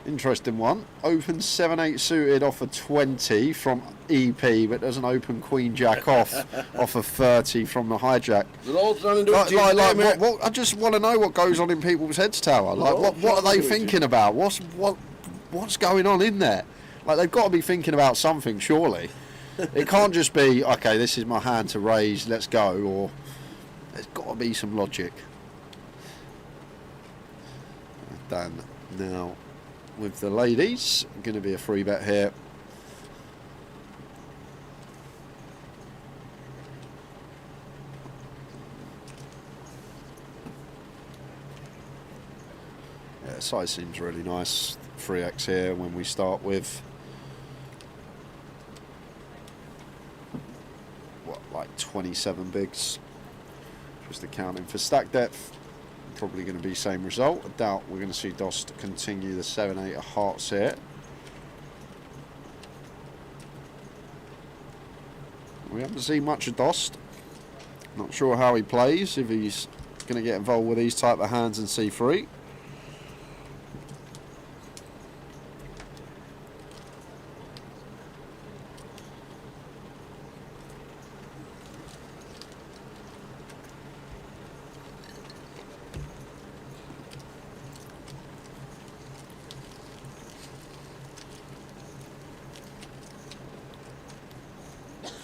Interesting one. Open 7-8 suited off a 20 from EP, but doesn't open Queen Jack off a 30 from the hijack. What, I just want to know what goes on in people's heads, Tower. Like, what are they thinking about? What's going on in there? Like, they've got to be thinking about something, surely. It can't just be, okay, this is my hand to raise, let's go, or there's got to be some logic. Dan now with the ladies, going to be a free bet here. Yeah, size seems really nice. 3x here when we start with what, like 27 bigs. Just accounting for stack depth. Probably going to be same result. I doubt we're going to see Dost continue the 7-8 of hearts here. We haven't seen much of Dost. Not sure how he plays, if he's going to get involved with these type of hands and C3.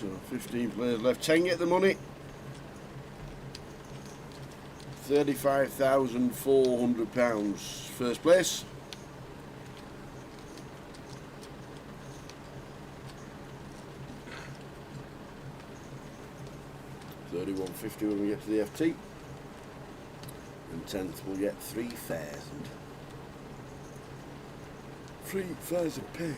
So 15 players left. 10 get the money. £35,400. First place. £31.50 when we get to the FT. And 10th we'll get 3,000. 3,000 paid.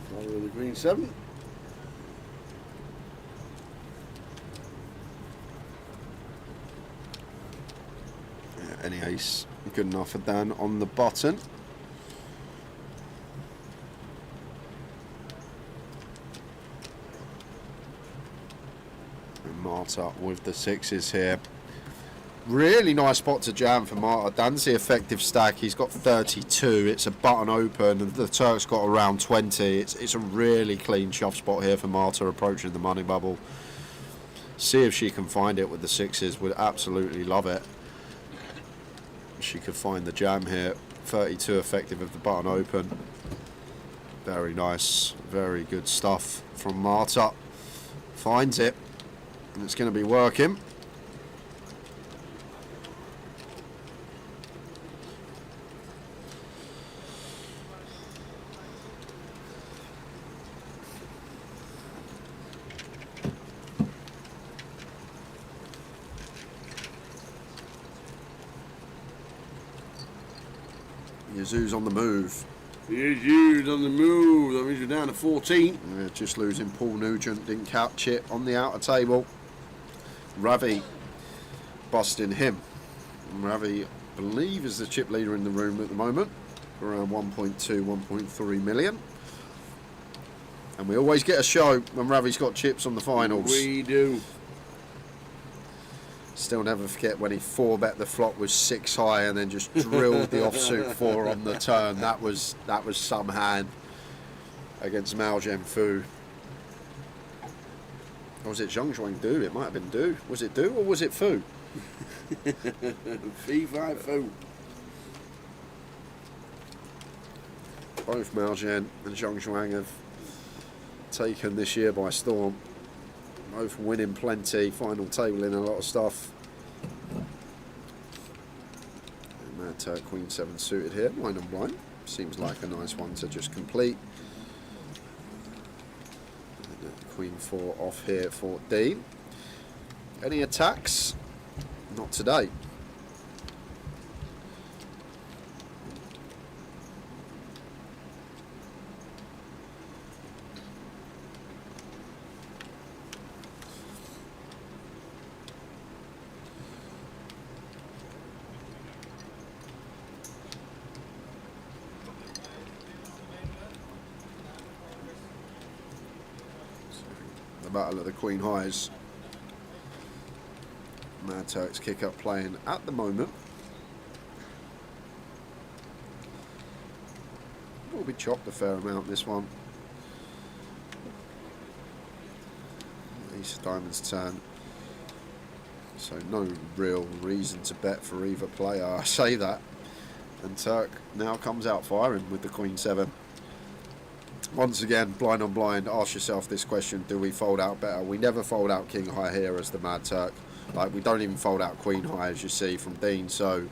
Follow the green 7. Yeah, any ace good enough for Dan on the button. And Marta with the 6s here. Really nice spot to jam for Marta. Dan's the effective stack. He's got 32. It's a button open, and the Turk's got around 20. It's a really clean shove spot here for Marta approaching the money bubble. See if she can find it with the 6s. Would absolutely love it. She could find the jam here. 32 effective with the button open. Very nice. Very good stuff from Marta. Finds it. And it's going to be working. Yazoo's on the move. Yazoo's on the move. That means we're down to 14. Yeah, just losing Paul Nugent. Didn't catch it on the outer table. Ravi busting him. And Ravi, I believe, is the chip leader in the room at the moment. Around 1.2, 1.3 million. And we always get a show when Ravi's got chips on the finals. We do. Still never forget when he 4-bet the flop was 6 high and then just drilled the offsuit 4 on the turn. That was some hand against Mao Zhenfu. Or was it Zhang Zhuang Du? It might have been Du. Was it Du or was it Fu? Fee, fi, foo. Both Mao Zhen and Zhang Zhuang have taken this year by storm. Both winning plenty, final tabling a lot of stuff. And Mad Turk Queen 7 suited here, blind and blind. Seems like a nice one to just complete. And Queen 4 off here for Dean. Any attacks? Not today. The battle of the Queen Highs. Mad Turks kick up playing at the moment. Will be chopped a fair amount this one. Ace of Diamonds turn. So no real reason to bet for either player. I say that. And Turk now comes out firing with the Queen 7. Once again, blind on blind, ask yourself this question: do we fold out better? We never fold out King High here as the Mad Turk. Like, we don't even fold out Queen High, as you see from Dean. So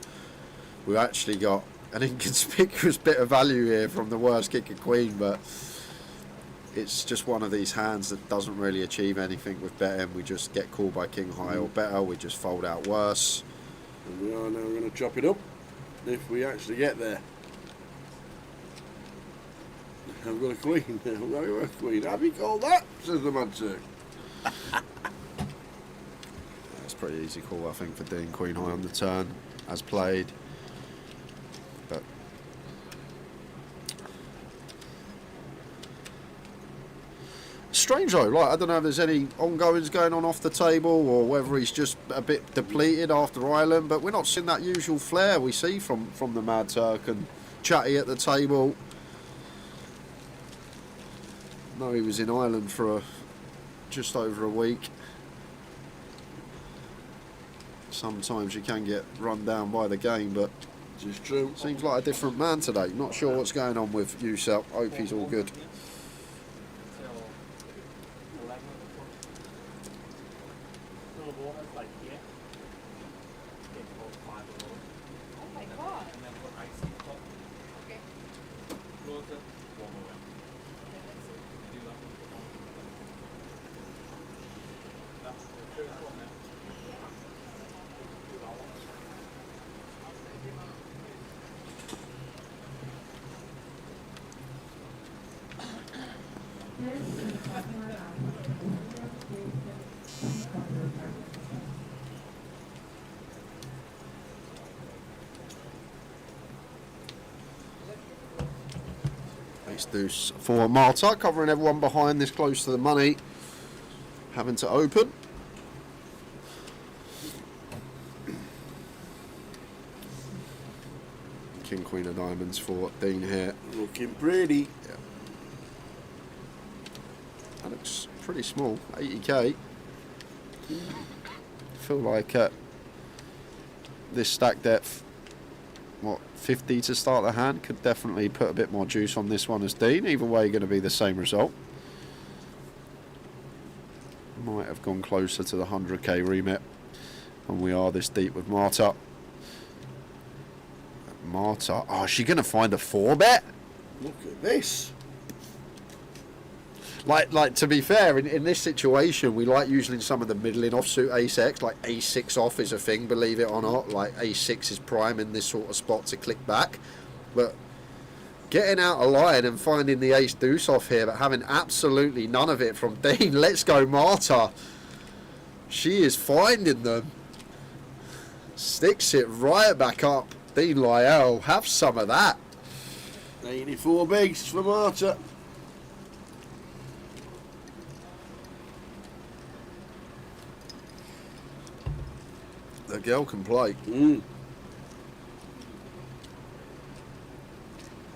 we've actually got an inconspicuous bit of value here from the worst kicker Queen, but it's just one of these hands that doesn't really achieve anything with betting. We just get called by King High or better. We just fold out worse. And we are now going to chop it up if we actually get there. I've got a queen. I've got a queen. Have you called that? Says the Mad Turk. That's pretty easy call, I think, for Dean. Queen High on the turn, as played. But strange though, like, I don't know if there's any ongoings going on off the table or whether he's just a bit depleted after Ireland, but we're not seeing that usual flair we see from the Mad Turk and chatty at the table. No, he was in Ireland for just over a week. Sometimes you can get run down by the game, but This is true. seems like a different man today. Not sure what's going on with Yusel. Hope he's all good. Ace deuce for Marta, covering everyone behind this close to the money, having to open. King Queen of Diamonds for Dean here. Looking pretty. Yeah. That looks pretty small, 80k. I feel like this stack depth, what, 50 to start the hand, could definitely put a bit more juice on this one as Dean. Either way, going to be the same result. Might have gone closer to the 100k remit, and we are this deep with Marta. Marta, oh, is she going to find a 4-bet? Look at this. Like to be fair, in this situation, we like using some of the middling offsuit ace-x, like ace-6 off is a thing, believe it or not. Like ace-6 is prime in this sort of spot to click back. But getting out a line and finding the ace-deuce off here, but having absolutely none of it from Dean. Let's go, Marta. She is finding them. Sticks it right back up. Dean Lyell, have some of that. 84 bigs for Marta. The girl can play.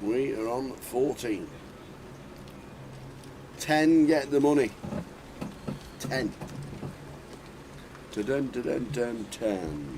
We are on 14. 10 get the money. 10. Dun, dun, dun, dun, 10.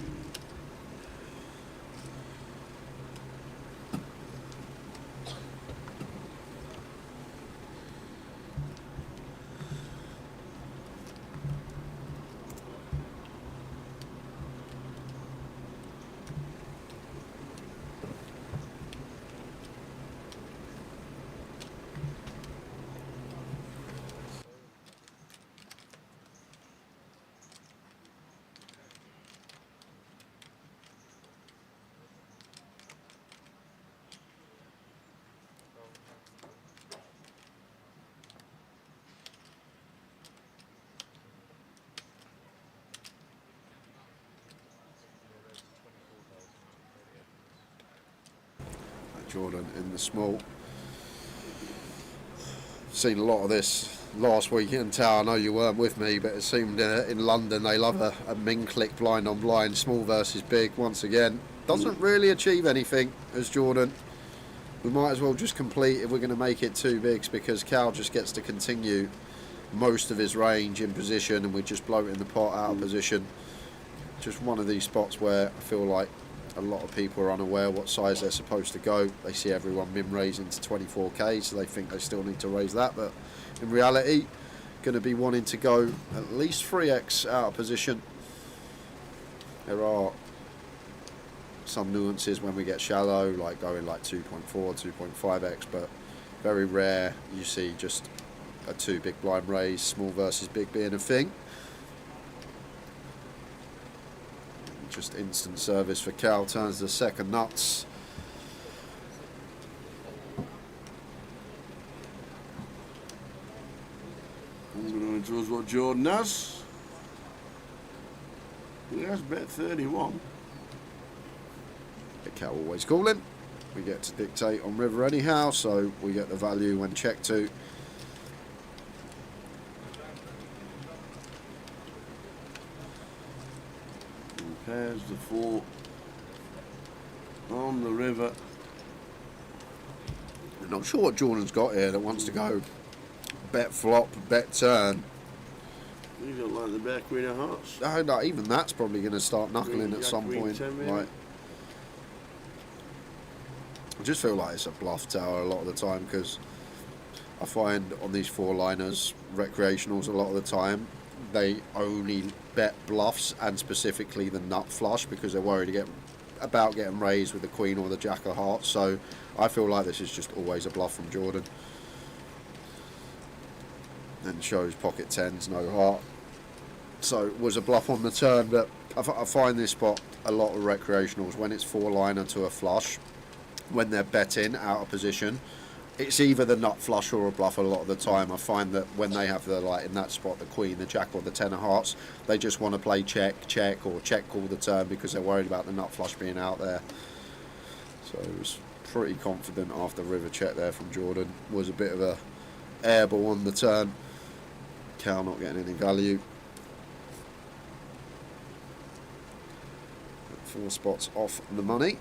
Jordan in the small. Seen a lot of this last week in town. I know you weren't with me, but it seemed in London they love a min click blind on blind, small versus big. Once again, doesn't really achieve anything as Jordan. We might as well just complete if we're going to make it two bigs, because Cal just gets to continue most of his range in position and we're just bloating the pot out of position. Just one of these spots where I feel like a lot of people are unaware what size they're supposed to go. They see everyone min raising to 24k, so they think they still need to raise that, but in reality going to be wanting to go at least 3x out of position. There are some nuances when we get shallow, like going like 2.4, 2.5x, but very rare you see just a two big blind raise, small versus big being a thing. Just instant service for Cal, turns the second nuts. I'm going to draw what Jordan has. He has bet 31. Cal always calling. We get to dictate on river anyhow, so we get the value when checked to. Pairs the 4 on the river. I'm not sure what Jordan's got here that wants to go bet flop, bet turn. You don't like the bear queen of hearts? No, even that's probably going to start knuckling at some Queen point. 10 maybe? Like, I just feel like it's a bluff tower a lot of the time, because I find on these four liners, recreationals a lot of the time, they only bet bluffs, and specifically the nut flush, because they're worried about getting raised with the queen or the jack of hearts. So I feel like this is just always a bluff from Jordan. And shows pocket tens, no heart. So it was a bluff on the turn, but I find this spot a lot of recreationals, when it's four liner to a flush, when they're betting out of position, it's either the nut flush or a bluff a lot of the time. I find that when they have the, like in that spot, the queen, the jack or the ten of hearts, they just want to play check, check, or check call the turn, because they're worried about the nut flush being out there. So it was pretty confident after river check there from Jordan. Was a bit of a airball on the turn. Cal not getting any value. 4 spots off the money.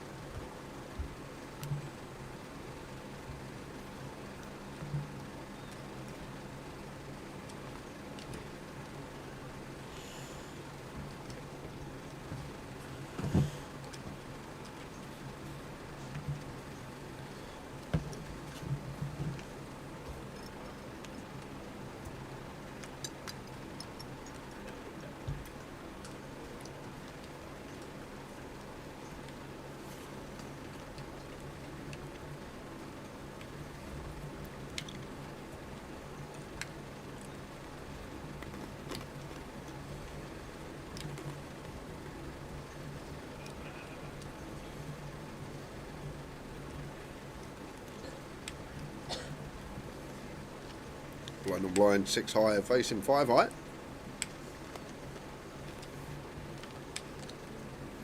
Blind on blind, 6 high, facing 5 high.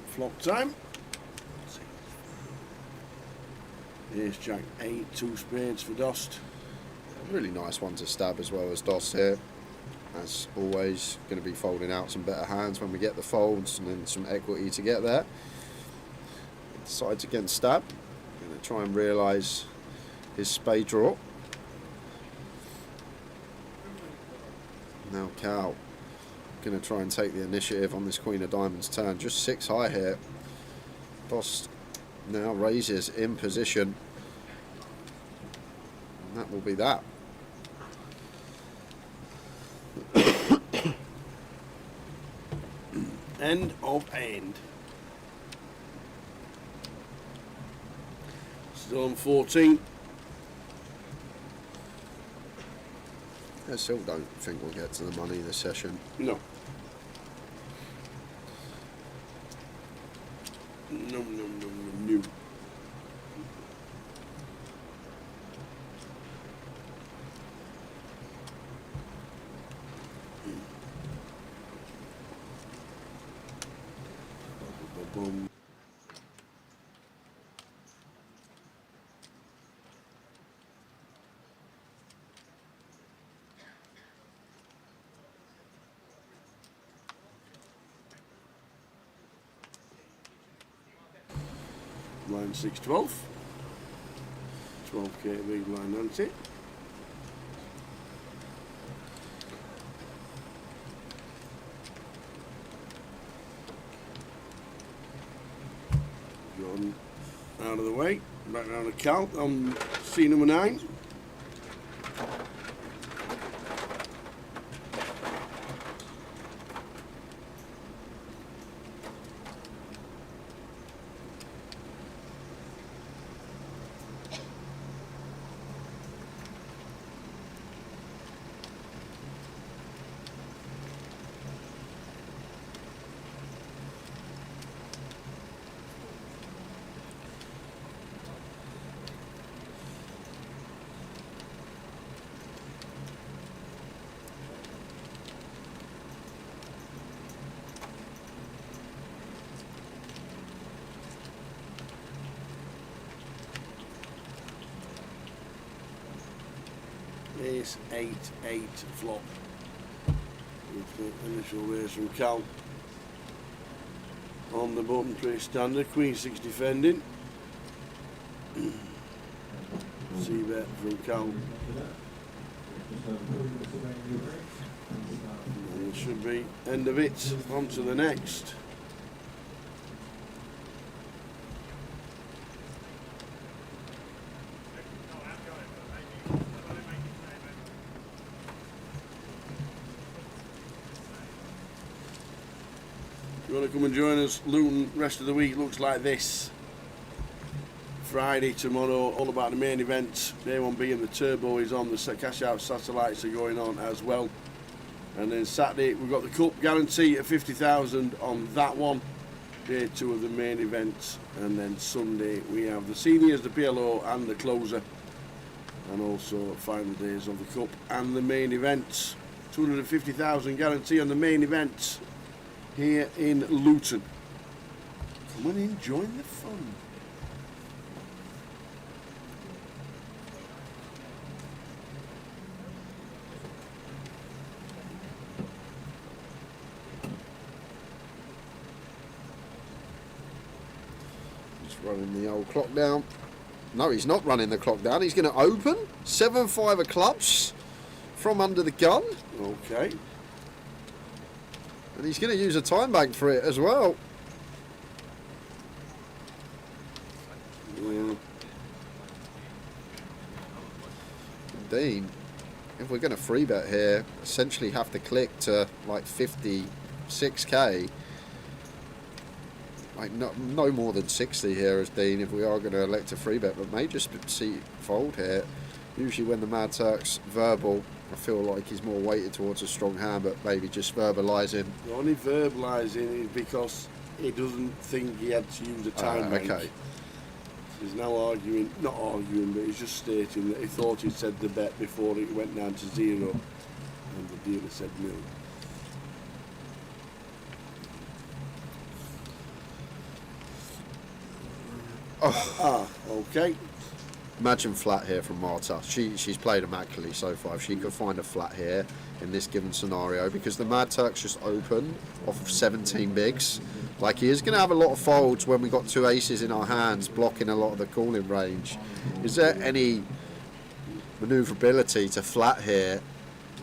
Flop time. Here's Jack 8, 2 spades for Dost. Really nice one to stab as well as Doss here. As always, going to be folding out some better hands when we get the folds, and then some equity to get there. Decides against stab. Going to try and realise his spade draw. Now Cal going to try and take the initiative on this Queen of Diamonds turn. Just 6 high here. Boss now raises in position. And that will be that. End of end. Still on 14. I still don't think we'll get to the money this session. No. No. Boom. Line 612. 12k lead line Nancy. Jordan out of the way. Back down to Cal on C number 9. Ace 8-8 flop. With the initial raise from Cal. On the button, pretty standard. Queen 6 defending. C-bet from Cal. And it should be end of it. On to the next. If you want to come and join us, Luton, rest of the week looks like this. Friday, tomorrow, all about the main event. Day 1 being the Turbo is on, the cash out satellites are going on as well. And then Saturday, we've got the Cup guarantee at 50,000 on that one. Day 2 of the main event. And then Sunday, we have the seniors, the PLO, and the closer. And also final days of the Cup and the main event. 250,000 guarantee on the main event here in Luton. Come on in, join the fun. Just running the old clock down. No, he's not running the clock down. He's going to open 7-5 of clubs from under the gun. Okay. And he's going to use a time bank for it as well. Yeah. Dean, if we're going to free bet here, essentially have to click to like 56k. Like no more than 60 here as Dean if we are going to elect a free bet, but may just see fold here. Usually when the Mad Turk's verbal, I feel like he's more weighted towards a strong hand, but maybe just verbalising. The only verbalising is because he doesn't think he had to use a time bank. Okay. He's now arguing, not arguing, but he's just stating that he thought he'd said the bet before it went down to 0, and the dealer said no. Okay. Imagine flat here from Marta. She's played immaculately so far. If she could find a flat here in this given scenario, because the Mad Turk's just open off of 17 bigs. Like, he is going to have a lot of folds when we got 2 aces in our hands, blocking a lot of the calling range. Is there any manoeuvrability to flat here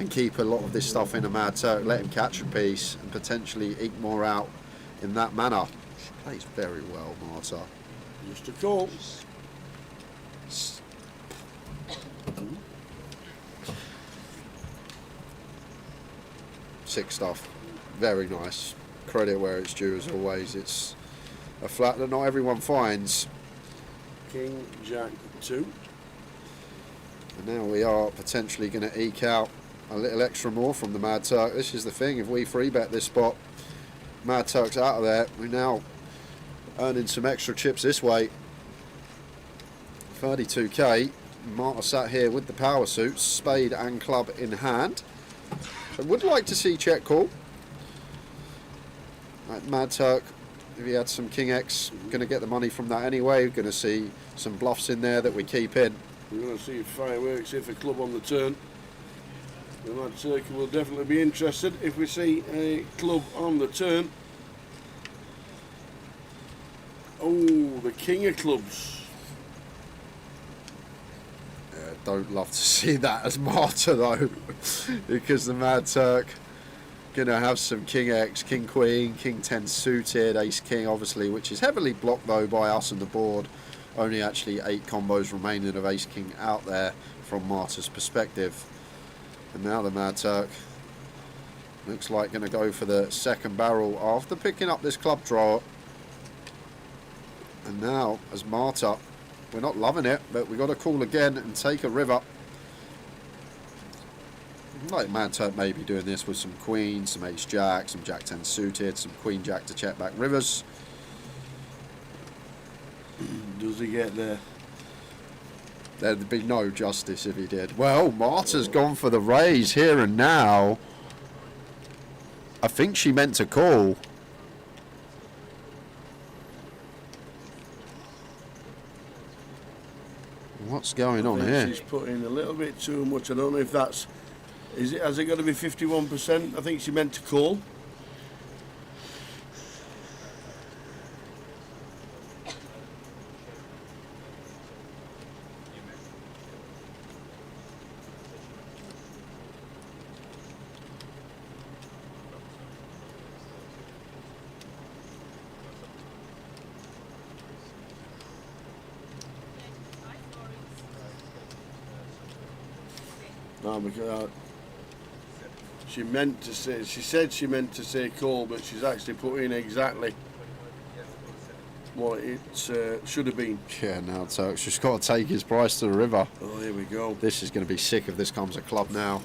and keep a lot of this stuff in a Mad Turk, let him catch a piece and potentially eke more out in that manner. She plays very well, Marta. Just a call. Sick stuff. Very nice. Credit where it's due as always. It's a flat that not everyone finds. King, Jack, 2. And now we are potentially going to eke out a little extra more from the Mad Turk. This is the thing, if we free bet this spot, Mad Turk's out of there. We're now earning some extra chips this way. 32k. Marta sat here with the power suits, spade and club in hand. I would like to see check call. Mad Turk, if he had some King X, going to get the money from that anyway. We're going to see some bluffs in there that we keep in. We're going to see fireworks here for club on the turn. The Mad Turk will definitely be interested if we see a club on the turn. Oh, the king of clubs. Don't love to see that as Marta though, because the Mad Turk gonna have some King X, King Queen, King 10 suited, Ace King obviously, which is heavily blocked though by us on the board. Only actually 8 combos remaining of Ace King out there from Marta's perspective. And now the Mad Turk looks like gonna go for the second barrel after picking up this club draw. And now as Marta, we're not loving it, but we got to call again and take a river. Like Mad Turk may be doing this with some Queen, some Ace Jack, some Jack 10 suited, some Queen Jack to check back rivers. Does he get there? There'd be no justice if he did. Well, Marta's gone for the raise here and now. I think she meant to call. What's going on here? She's put in a little bit too much. I don't know if that's... Has it got to be 51%? I think she meant to call. No, because she meant to say, she said she meant to say call, but she's actually put in exactly what it should have been. Yeah, now Turk's just got to take his price to the river. Oh, here we go. This is going to be sick if this comes a club now.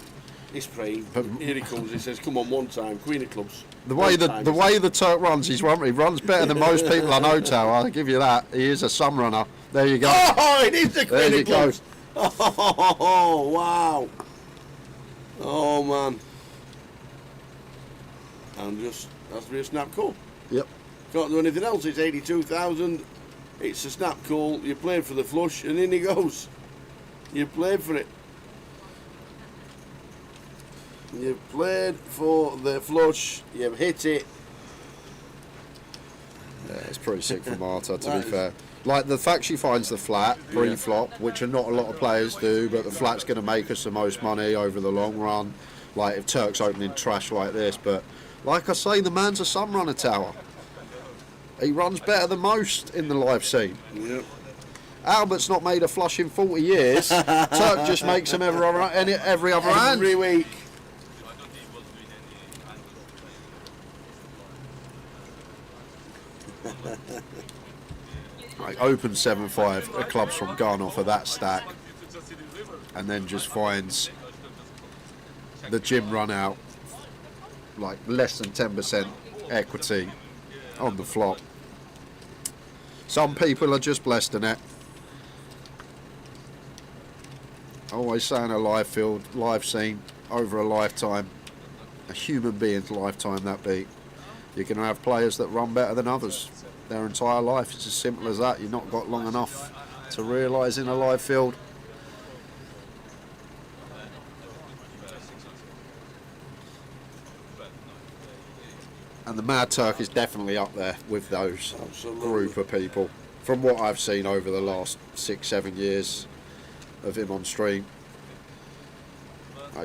He's praying. But here he comes. He says, "Come on, one time, Queen of Clubs." The way the Turk runs, he runs better than most people I know, Tower. I'll give you that. He is a sun runner. There you go. Oh, it is the Queen There of Clubs. Oh, wow. Oh, man. And just, that's to be a snap call. Yep. Can't do anything else. It's 82,000. It's a snap call. You played for the flush, and in he goes. You played for it. You've played for the flush. You've hit it. Yeah, it's pretty sick for Marta, to be fair. Like the fact she finds the flat pre-flop, which not a lot of players do, but the flat's going to make us the most money over the long run. Like if Turk's opening trash like this, but like I say, the man's a sun runner, Tower. He runs better than most in the live scene. Yep. Albert's not made a flush in 40 years. Turk just makes him every other hand. Every week. Like open 7-5, a club's from gone off of that stack, and then just finds the gym run out like less than 10% equity on the flop. Some people are just blessed in it. Always saying a live field, live scene, over a lifetime, a human being's lifetime that be. You're going to have players that run better than others their entire life. It's as simple as that. You've not got long enough to realise in a live field. And the Mad Turk is definitely up there with those group of people from what I've seen over the last 6-7 years of him on stream.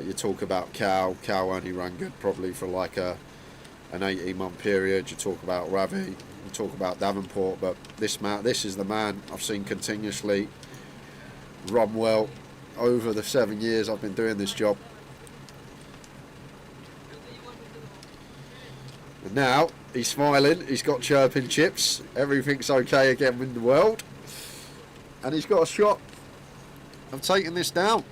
You talk about Cal only ran good probably for like an 18-month period. You talk about Ravi, you talk about Davenport, but this is the man I've seen continuously run well over the 7 years I've been doing this job. And now he's smiling, he's got chirping chips, everything's okay again in the world, and he's got a shot of taking this down.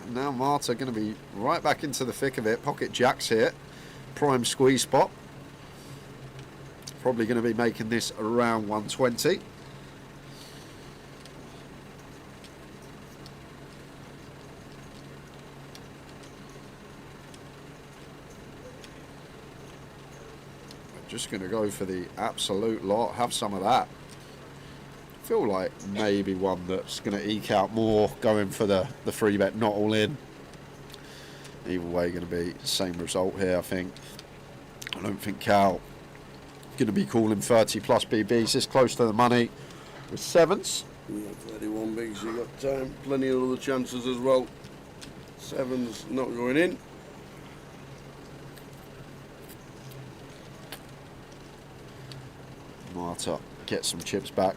And now Marta going to be right back into the thick of it. Pocket jacks here, prime squeeze spot. Probably going to be making this around 120. Just going to go for the absolute lot, have some of that. Feel like maybe one that's going to eke out more, going for the free bet, not all in. Either way, going to be the same result here, I think. I don't think Cal going to be calling 30 plus BBs this close to the money with sevens. Yeah, 31 bigs, you got plenty of other chances as well. Sevens not going in. Marta get some chips back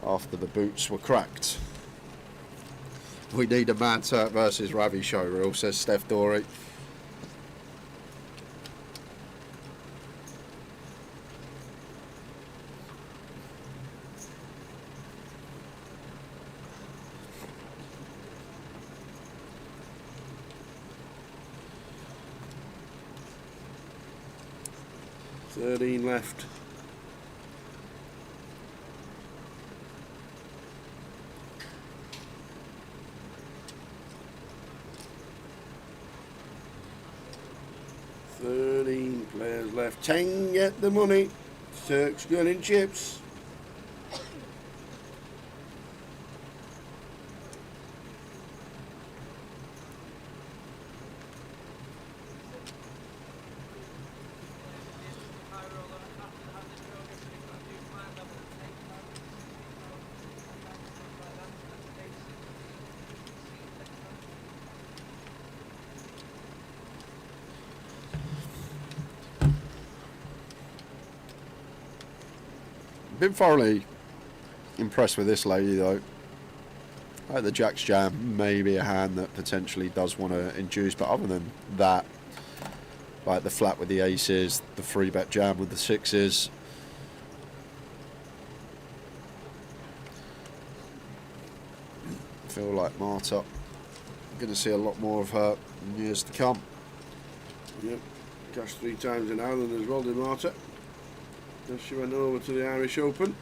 after the boots were cracked. We need a Mad Turk versus Ravi show reel, says Steph Dory. $13 left. Players left. 10 get the money. Turks going in chips. Been thoroughly impressed with this lady though. Like the Jack's Jam, maybe a hand that potentially does want to induce, but other than that, like the flat with the aces, the free bet jam with the sixes. I feel like Marta, going to see a lot more of her in years to come. Yep, cashed 3 times in Ireland as well, did Marta. As she went over to the Irish Open.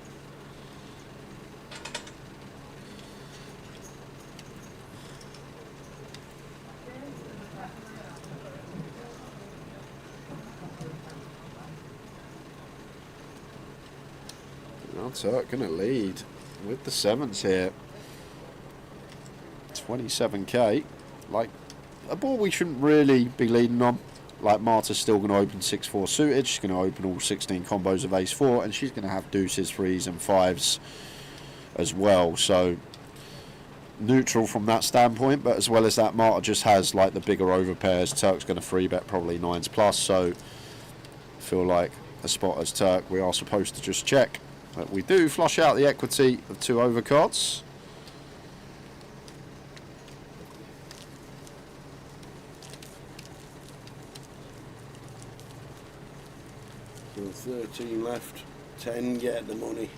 Turk going to lead with the sevens here. 27k. Like a ball we shouldn't really be leading on. Like Marta's still going to open 6-4 suited. She's going to open all 16 combos of ace-4, and she's going to have deuces, threes, and fives as well. So neutral from that standpoint, but as well as that, Marta just has like the bigger overpairs. Turk's going to free bet probably 9s plus. So I feel like a spot as Turk, we are supposed to just check. But we do flush out the equity of 2 overcards. So 13 left, 10 get the money.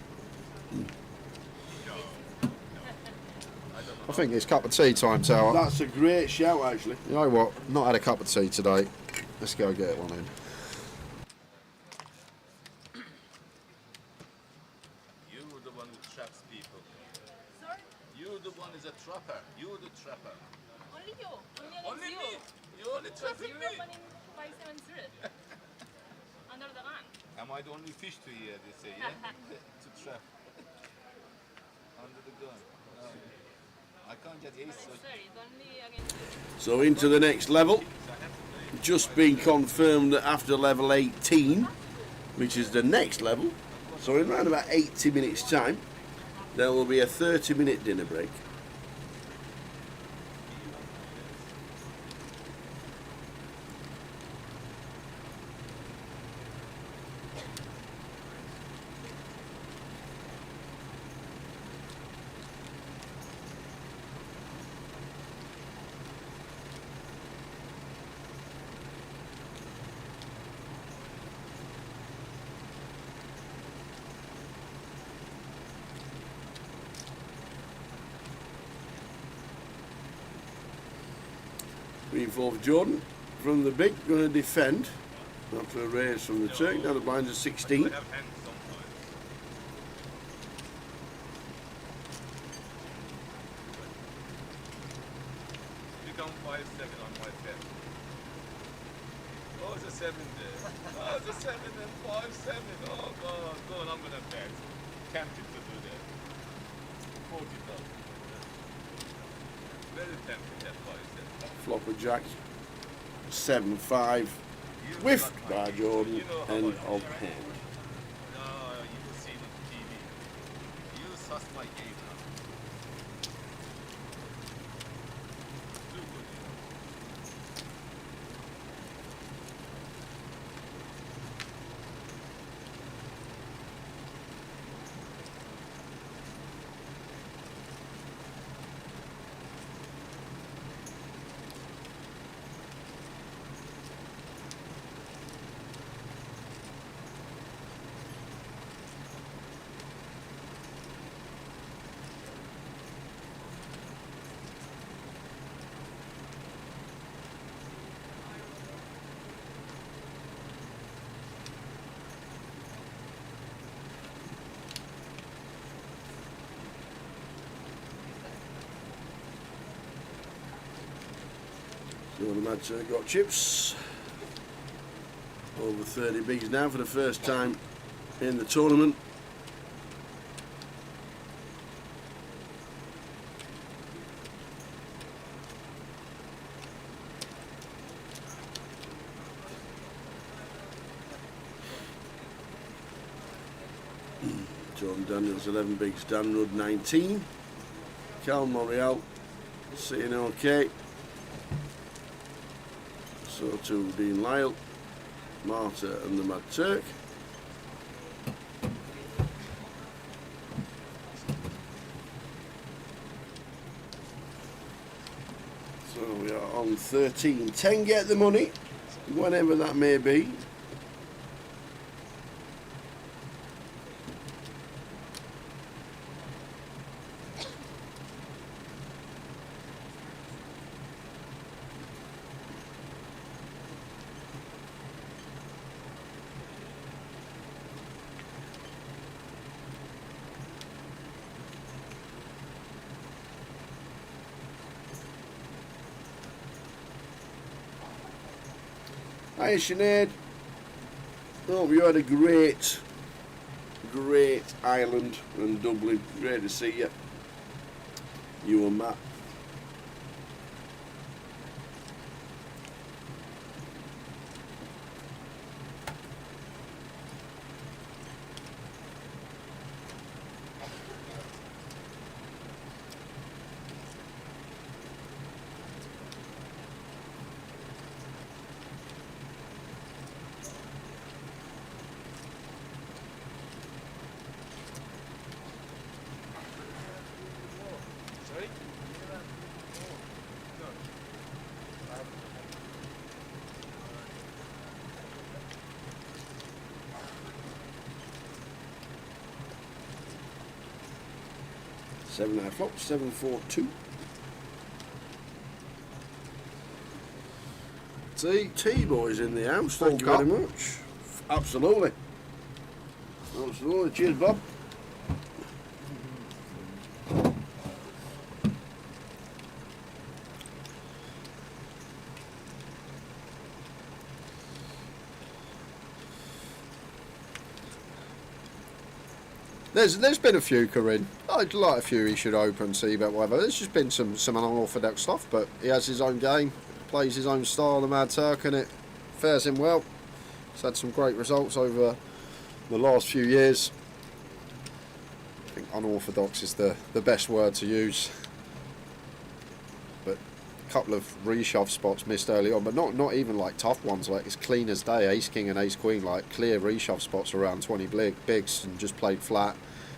I think it's cup of tea time, Tower. That's a great shout, actually. You know what? Not had a cup of tea today. Let's go get one in. You're the one who traps people. Sorry? You're the one who's a trapper. You're the trapper. Only you. Only me. You only trapping me. Under the gun. Am I the only fish to here, they say, yeah? To trap. Under the gun. I can't get ace. Sorry, it's only against you. So into the next level. Just been confirmed that after level 18, which is the next level, so in around about 80 minutes time, There will be a 30-minute dinner break. Green 4 for Jordan from the big, going to defend after a raise from the Turk. Now the blinds are 16. They have hands sometimes. Become 5-7 on my pet. Oh, it's a 7 there. Oh, it's a 7 and 5-7. Oh, God, I'm going to bet. Tempted to do that. 40,000. Very tempted at 5-7. Flop with Jack. 7-5. Whiffed by Jordan. End of hand. No, you will see it on TV. You suss my game now. Too good, So the Mads got chips. Over 30 bigs now for the first time in the tournament. Jordan Daniels 11 bigs, Dan Rudd 19. Cal Morial sitting okay. So too Dean Lyle, Marta and the Mad Turk. So we are on 13. 10 get the money, whenever that may be. Hi Sinead. Hope you had a great Ireland and Dublin. Great to see you. You and Matt. Sorry? 7 flop, 7-4-2. T-boys in the house, thank you very much. Absolutely. Absolutely, cheers Bob. There's been a few, Corinne. I'd like a few he should open, see about whatever. There's just been some unorthodox stuff, but he has his own game, plays his own style, the Mad Turk, and it fares him well. He's had some great results over the last few years. think unorthodox is the best word to use. But a couple of reshove spots missed early on, but not even like tough ones. Like, it's clean as day. Ace King and Ace Queen, like clear reshove spots around 20 bigs, and just played flat.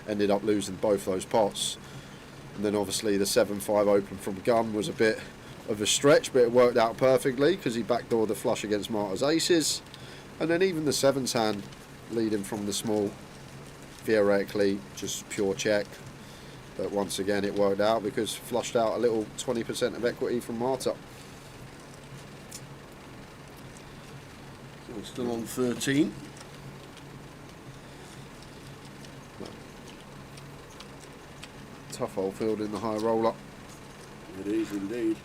Ended up losing both those pots. And then obviously the 7-5 open from gun was a bit of a stretch, but it worked out perfectly because he backdoored the flush against Marta's aces. And then even the 7s hand leading from the small, theoretically just pure check. But once again it worked out because flushed out a little 20% of equity from Marta. So still on 13. Tough old field in the high roller. It is indeed.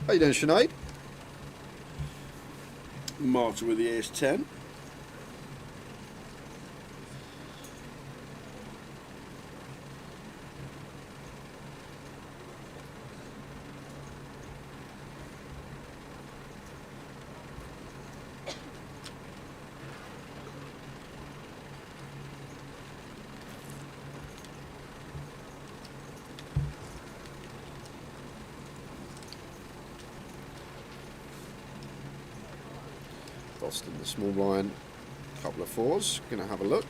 How you doing, Sinead? Marta with the ace 10. Lost in the small blind, couple of 4s. Gonna have a look.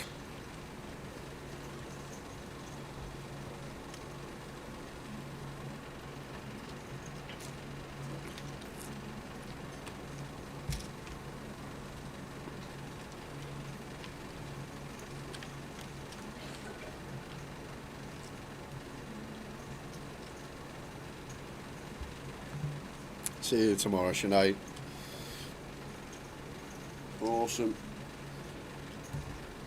See you tomorrow, Sinead. Awesome.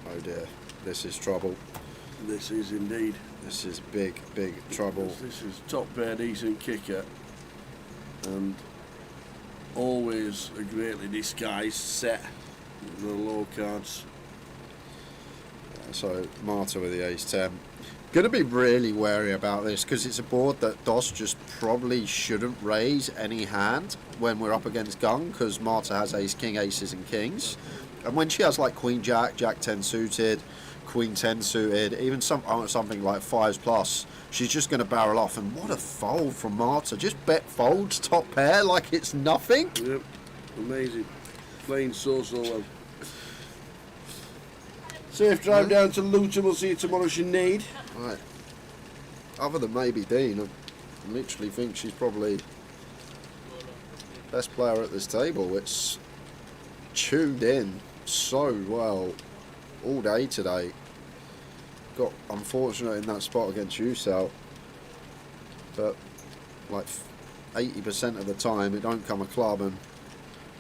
Oh dear, this is trouble. This is indeed. This is big trouble. This is top pair decent kicker, and always a greatly disguised set. The low cards. So Marta with the ace 10. Going to be really wary about this because it's a board that DOS just probably shouldn't raise any hand when we're up against gun, because Marta has ace king, aces and kings, and when she has like queen jack, jack 10 suited, queen 10 suited, even something like 5s plus, she's just going to barrel off. And what a fold from Marta. Just bet folds top pair like it's nothing. Yep, amazing. Playing so well. Safe drive down to Luton. We'll see you tomorrow, Sinead. Right. Other than maybe Dean, I literally think she's probably best player at this table. It's tuned in so well all day today. Got unfortunate in that spot against you, Sal. But like 80% of the time it don't come a club, and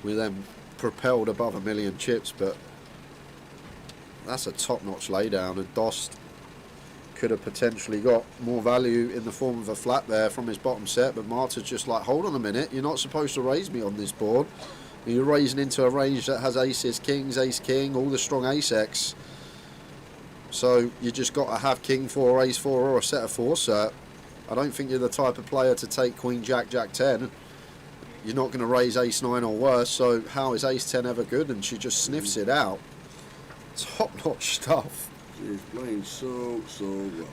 we then propelled above 1 million chips. But that's a top-notch laydown, and Dost could have potentially got more value in the form of a flat there from his bottom set, but Marta's just like, hold on a minute, you're not supposed to raise me on this board. You're raising into a range that has aces, kings, ace king, all the strong ace-x. So you just got to have king 4, ace 4 or a set of 4 set. I don't think you're the type of player to take queen jack, jack 10. You're not going to raise ace 9 or worse, so how is ace 10 ever good? And she just sniffs it out. Top-notch stuff. She's playing so well.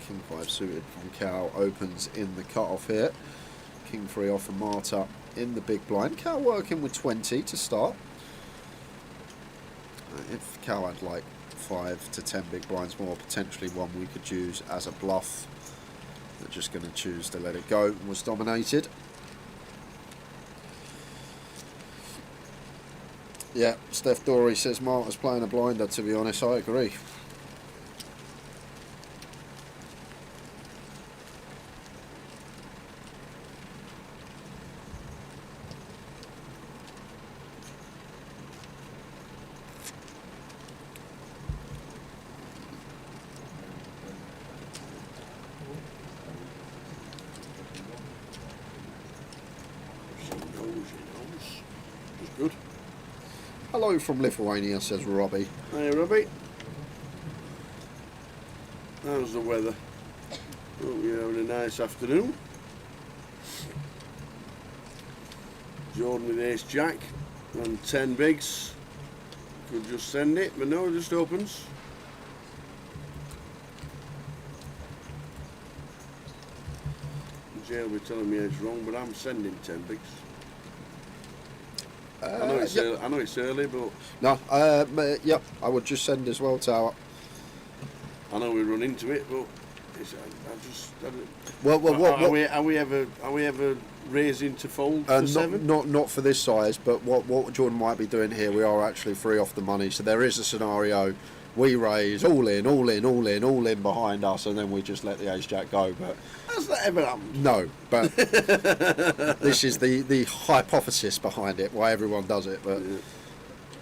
King 5 suited from Cal opens in the cut-off here. King 3 off from Marta in the big blind. Cal working with 20 to start. If Cal had like 5 to 10 big blinds more, potentially one we could use as a bluff. They're just going to choose to let it go, and was dominated. Yeah, Steph Dory says Marta's playing a blinder. To be honest, I agree. Hello from Lithuania, says Robbie. Hey, Robbie. How's the weather? Hope you're having a nice afternoon. Jordan with ace jack and 10 bigs. Could just send it, but no, it just opens. Jay will be telling me it's wrong, but I'm sending 10 bigs. I know it's early, but No, yep, I would just send as well, Tower. I know we run into it, but it's, I Well, are we ever raising to fold for 7? not for this size, but what Jordan might be doing here, we are actually free off the money. So there is a scenario we raise all in behind us, and then we just let the ace jack go. But has that ever happened? no, but this is the hypothesis behind it, why everyone does it. But Yeah.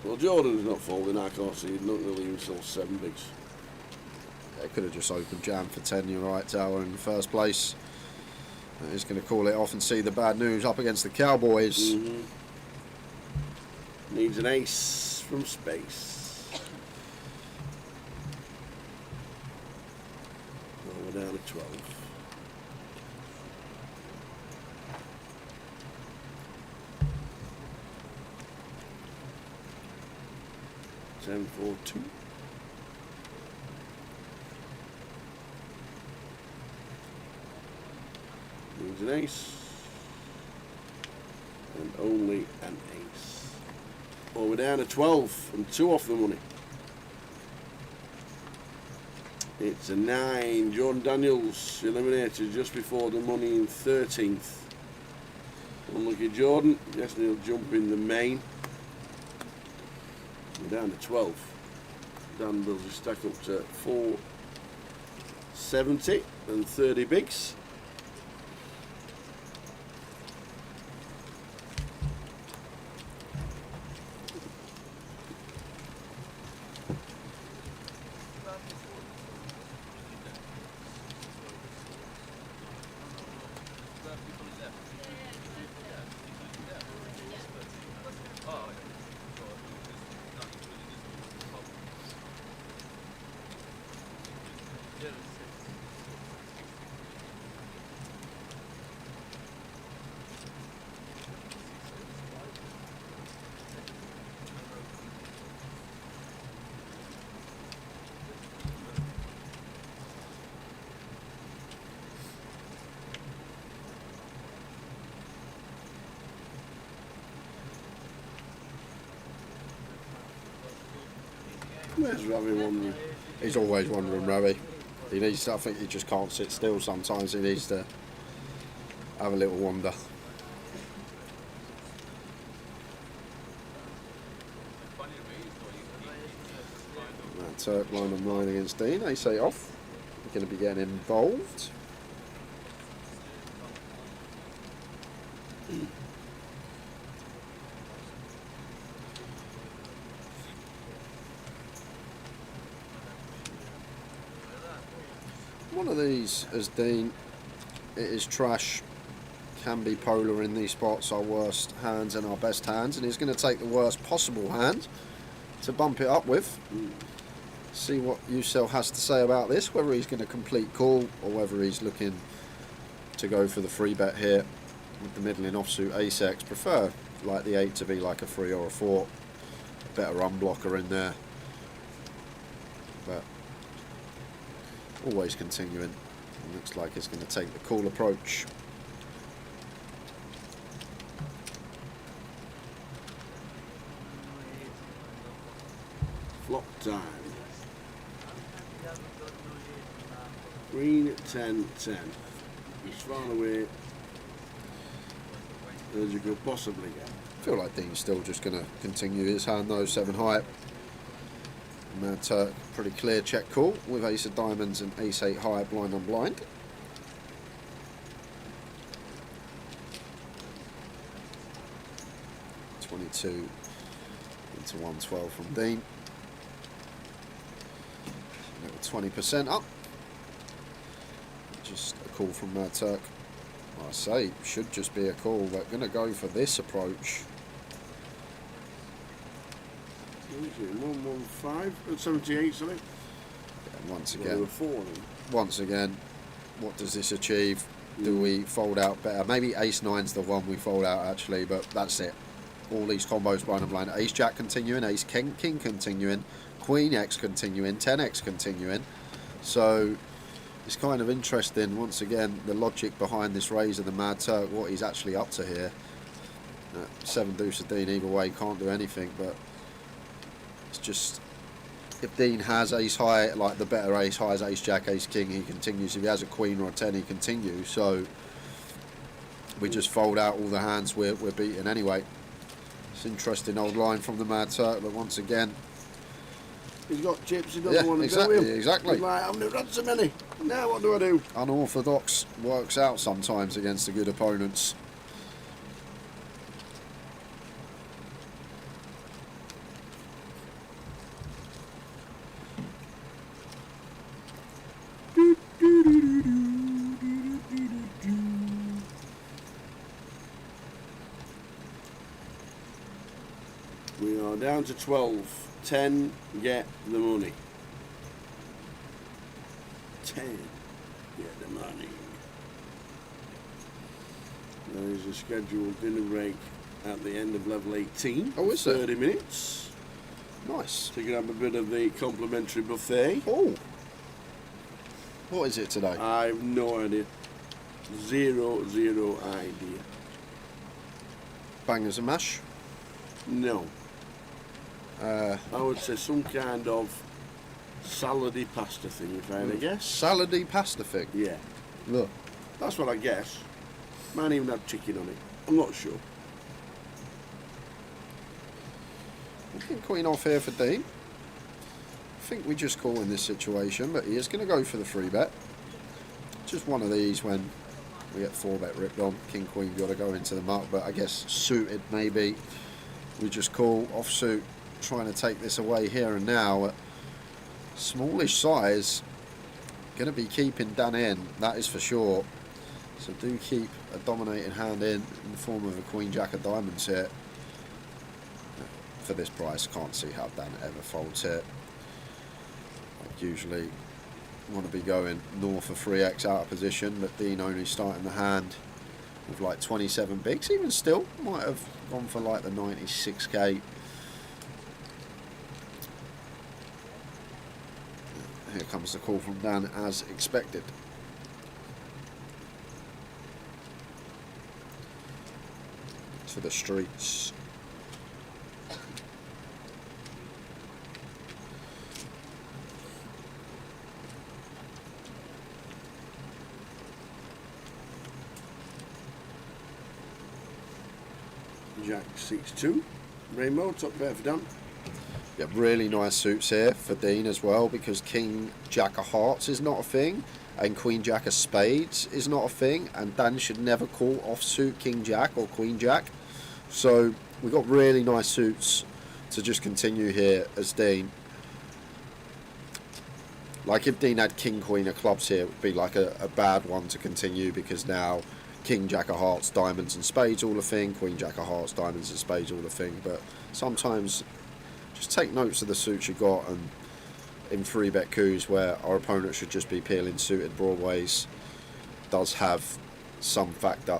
Well, Jordan's not folding. I can't see. He's not really even sold 7 bigs. it could have just opened jam for 10. You're right, Tower, in the first place. He's going to call it off and see the bad news up against the Cowboys. Mm-hmm. Needs an ace from space. Well, we're down to 12. Ten, 4, 2. Needs an ace. And only an ace. Well, we're down to 12 and 2 off the money. It's a 9. Jordan Daniels eliminated just before the money in 13th. Unlucky Jordan. Yes, he'll jump in the main. We're down to 12. Dan Bills is stack up to 470 and 30 bigs. Where's Ravi wandering? He's always wandering, Robbie. He needs. I think he just can't sit still. Sometimes he needs to have a little wander. Turk line on line against Dean. Ace 8 off. We're going to be getting involved. One of these, as Dean, it is trash. Can be polar in these spots. Our worst hands and our best hands, and he's going to take the worst possible hand to bump it up with. See what Ucel has to say about this, whether he's going to complete call or whether he's looking to go for the free bet here with the middling offsuit ace X. Prefer like the 8 to be like a 3 or a 4. Better unblocker in there. But always continuing. It looks like it's going to take the call approach. Flop time. Green 10, 10. As far away as you could possibly get. I feel like Dean's still just going to continue his hand though, 7 high. And that pretty clear check call with ace of diamonds and ace 8 high, blind on blind. .22 into 112 from Dean. Little 20% up. Just a call from Turk. I say, should just be a call, but going to go for this approach. What is it? 115? 78, sorry. Yeah, once Well, they again, were 4 then. once again, what does this achieve? Do we fold out better? Maybe ace nine's the one we fold out actually, but that's it. All these combos blind and blind. Ace jack continuing, ace king continuing, queen x continuing, 10x continuing. So it's kind of interesting, once again, the logic behind this raise of the Mad Turk, what he's actually up to here. 7 deuce of Dean, either way, can't do anything, but it's just, if Dean has ace high, like the better ace high is ace jack, ace king, he continues. If he has a queen or a 10, he continues. So we just fold out all the hands we're beating anyway. It's interesting old line from the Mad Turk, but once again, he's got chips, he doesn't want to exactly, go with him. exactly. He's like, I've never had so many. Now what do I do? Unorthodox works out sometimes against the good opponents. We are down to 12. 10, get the money. 10, get the money. There is a scheduled dinner break at the end of level 18. Oh, is there? 30 minutes. Nice. To grab a bit of the complimentary buffet. Oh. What is it today? I've no idea. Zero idea. Bangers and mash? No. I would say some kind of salady pasta thing, if I had a guess. Salady pasta thing? Yeah. Look. That's what I guess. Might even have chicken on it. I'm not sure. I think queen off here for Dean. I think we just call in this situation, but he is going to go for the free bet. Just one of these when we get 4-bet ripped on. King, queen, got to go into the muck, but I guess suited maybe. We just call offsuit, trying to take this away here and now. At smallish size, going to be keeping Dan in, that is for sure. So do keep a dominating hand in the form of a queen jack of diamonds here. For this price, can't see how Dan ever folds here. I'd usually want to be going north of 3x out of position, but Dean only starting the hand with like 27 bigs. Even still, might have gone for like the 96k. Here comes the call from Dan as expected. To the streets. Jack 6-2. Rainbow, top pair for Dan. Yeah, really nice suits here for Dean as well, because King Jack of Hearts is not a thing, and Queen Jack of Spades is not a thing, and Dan should never call offsuit King Jack or Queen Jack. So we've got really nice suits to just continue here as Dean. Like if Dean had King Queen of Clubs here, it would be like a bad one to continue, because now King Jack of Hearts, Diamonds and Spades all a thing, Queen Jack of Hearts, Diamonds and Spades all a thing. But sometimes just take notes of the suits you got, and in 3-bet coups where our opponent should just be peeling suited broadways does have some factor.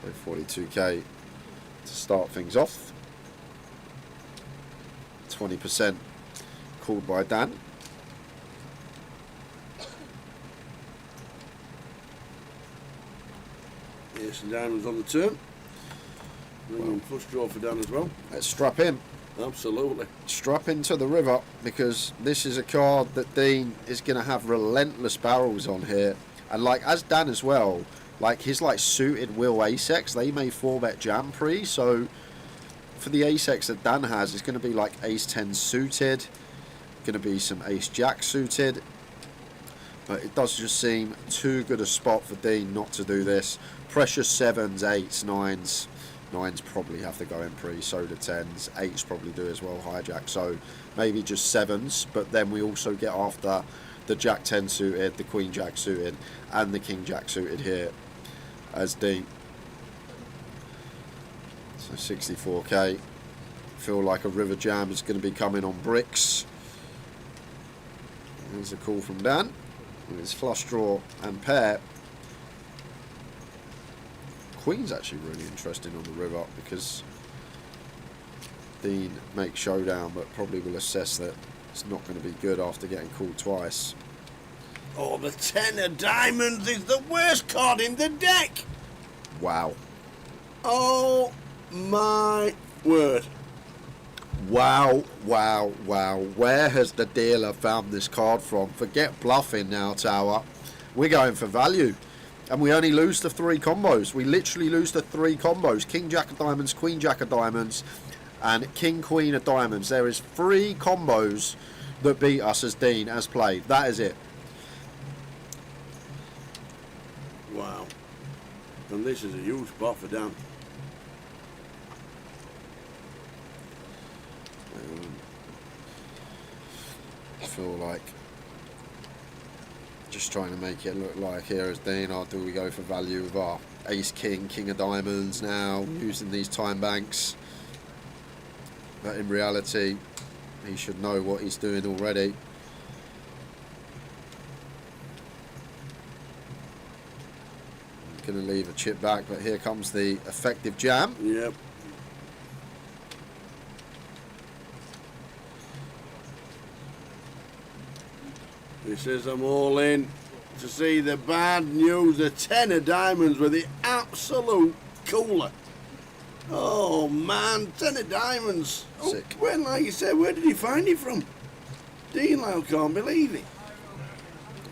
So 42k to start things off. 20% called by Dan. Yes, and diamonds on the turn. Bringing flush draw for Dan as well. Let's strap in. Absolutely. Strap into the river, because this is a card that Dean is going to have relentless barrels on here. And like as Dan as well, like his like suited will ace-x, they may 4-bet jam pre. So for the ace-x that Dan has, it's going to be like ace-10 suited, going to be some ace-jack suited. But it does just seem too good a spot for Dean not to do this. Precious 7s, 8s, 9s. 9s probably have to go in pre, so do 10s. 8s probably do as well, hijack. So maybe just 7s, but then we also get after the Jack 10 suited, the Queen Jack suited, and the King Jack suited here as Dean. So 64k feel like a river jam is going to be coming on bricks. There's a call from Dan. It's flush draw and pair. Queen's actually really interesting on the river because Dean makes showdown, but probably will assess that it's not going to be good after getting called twice. Oh, the 10 of diamonds is the worst card in the deck. Wow. Oh my word. Wow, wow, wow. Where has the dealer found this card from? Forget bluffing now, Tower. We're going for value. And we only lose to 3 combos. We literally lose to 3 combos. King Jack of diamonds, Queen Jack of diamonds, and King Queen of diamonds. There is 3 combos that beat us as Dean as played. That is it. Wow. And this is a huge spot for Dan. I feel like just trying to make it look like here as Dean, or do we go for value with our Ace King, King of diamonds now, using these time banks? But in reality, he should know what he's doing already. Going to leave a chip back, but here comes the effective jam. Yep. He says I'm all in to see the bad news. The 10 of diamonds with the absolute cooler. Oh man, 10 of diamonds. Oh, Sick. when, like you said, where did he find it from? Dean Lyle can't believe it.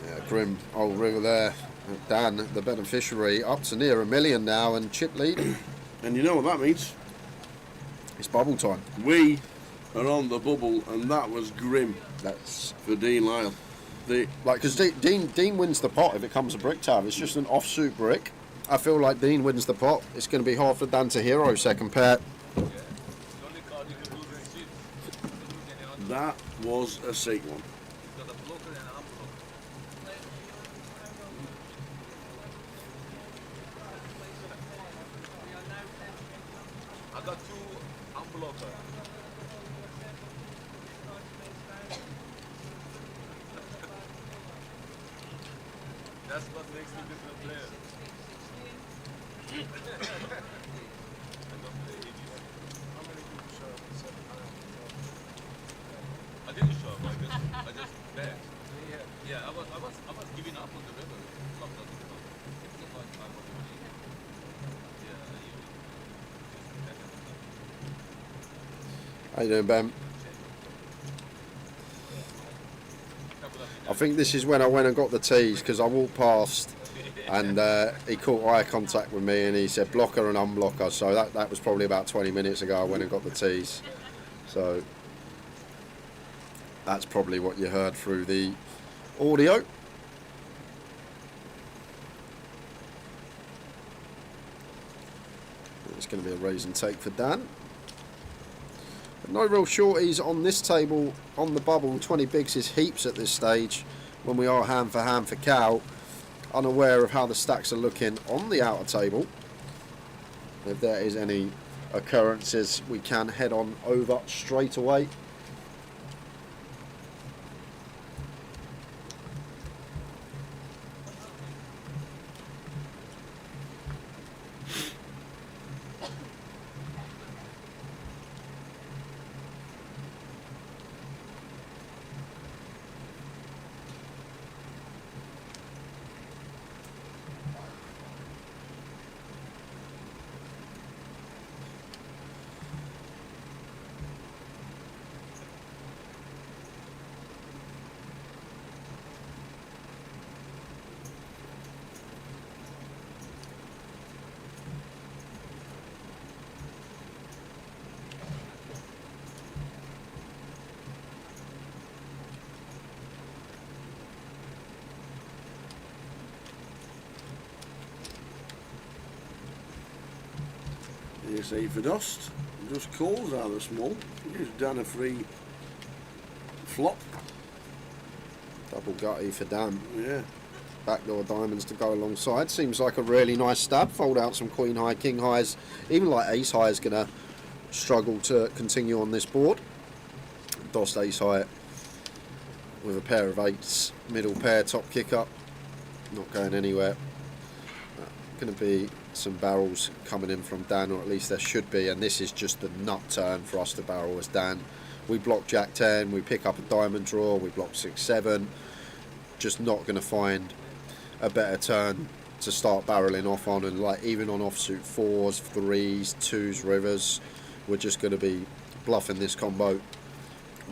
Yeah, grim old river there. Dan, the beneficiary, up to near $1 million now, and chip lead. And you know what that means? It's bubble time. We are on the bubble, and that was grim That's for Dean Lyle. like, because Dean wins the pot if it comes to brick tab. It's just an offsuit brick. I feel like Dean wins the pot. It's going to be hard for Dan to hero second pair. That was a sick one. I got 2 unblocker. That's what makes me different player. I don't play idiots. How many people show up and said, I didn't show up. I just bet. Yeah. I was giving up on the river. Not giving up. It's not like I was winning. Yeah. How you doing, Ben? I think this is when I went and got the tees, because I walked past and he caught eye contact with me and he said blocker and unblocker. So that was probably about 20 minutes ago I went and got the tees. So that's probably what you heard through the audio. It's going to be a raise and take for Dan. But no real shorties on this table on the bubble. 20 bigs is heaps at this stage when we are hand for cow. Unaware of how the stacks are looking on the outer table. If there is any occurrences, we can head on over straight away. You say for dust, just calls are the small. Gives Dan a free flop. Double gutty for Dan. Yeah. Backdoor diamonds to go alongside. Seems like a really nice stab. Fold out some queen high, king highs. Even like ace high is going to struggle to continue on this board. Dossed ace high with a pair of eights, middle pair, top kick up, not going anywhere. Going to be some barrels coming in from Dan, or at least there should be, and this is just the nut turn for us to barrel as Dan. We block Jack 10, we pick up a diamond draw, we block 6-7, just not going to find a better turn to start barreling off on, and like even on offsuit 4s, 3s, 2s, rivers, we're just going to be bluffing this combo.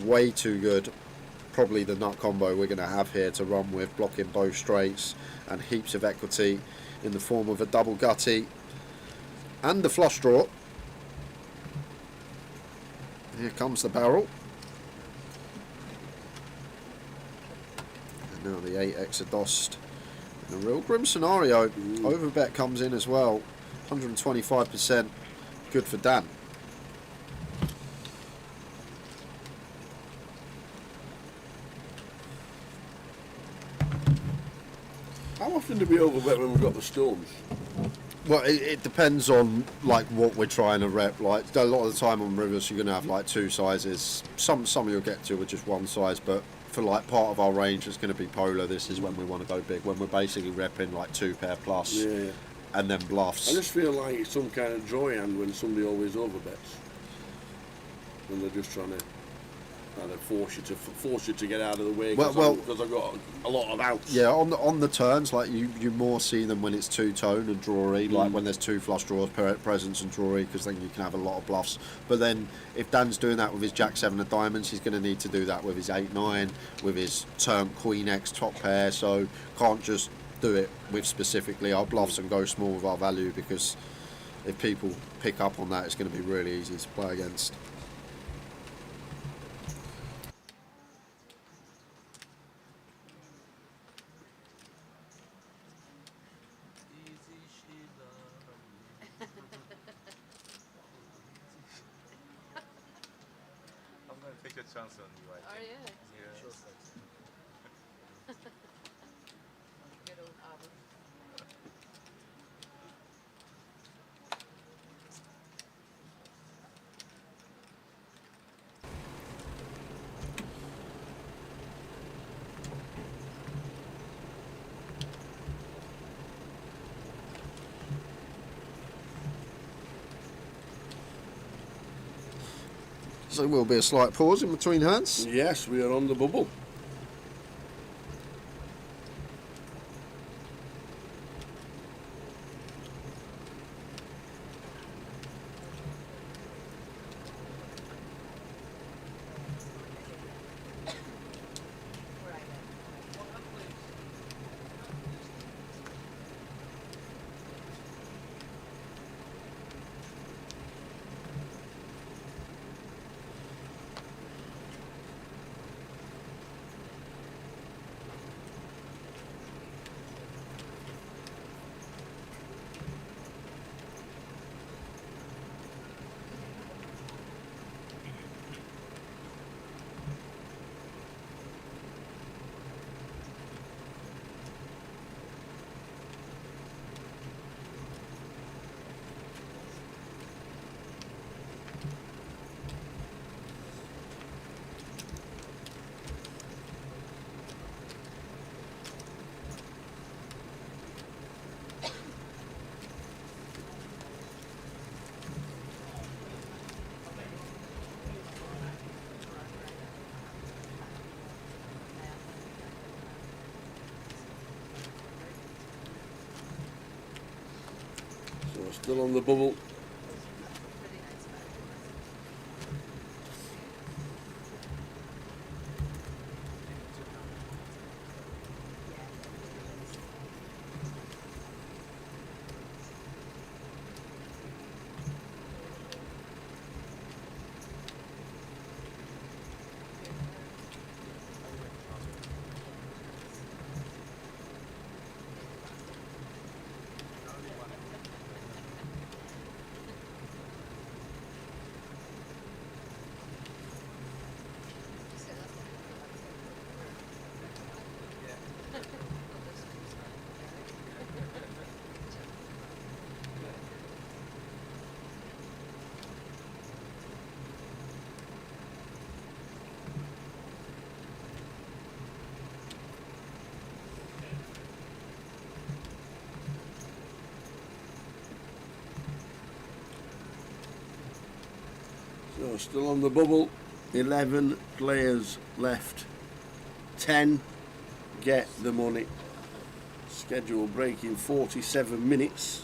Way too good. Probably the nut combo we're going to have here to run with, blocking both straights and heaps of equity in the form of a double gutty and the flush draw. Here comes the barrel. And now the 8x are dossed. In a real grim scenario, overbet comes in as well. 125%, good for Dan. How often do we overbet when we've got the stones? Well, it depends on like what we're trying to rep. Like a lot of the time on rivers, you're going to have like two sizes. Some you'll get to with just one size, but for like part of our range, it's going to be polar. This is when we want to go big, when we're basically repping like 2 pair plus, Yeah. and then bluffs. I just feel like it's some kind of draw hand when somebody always overbets. When they're just trying to force you to get out of the way because I've got a lot of outs. Yeah, on the turns, like you more see them when it's two-tone and drawy, like when there's 2 flush draws, presents and drawy, because then you can have a lot of bluffs. But then if Dan's doing that with his Jack 7 of diamonds, he's going to need to do that with his 8-9, with his turn Queen X top pair, so can't just do it with specifically our bluffs and go small with our value, because if people pick up on that, it's going to be really easy to play against. I'm going to take a chance on you, I Are think. you? Yeah. Good old Abbott. So there will be a slight pause in between hands. Yes, we are on the bubble. So we're still on the bubble. So still on the bubble, 11 players left. 10 get the money. Schedule break in 47 minutes.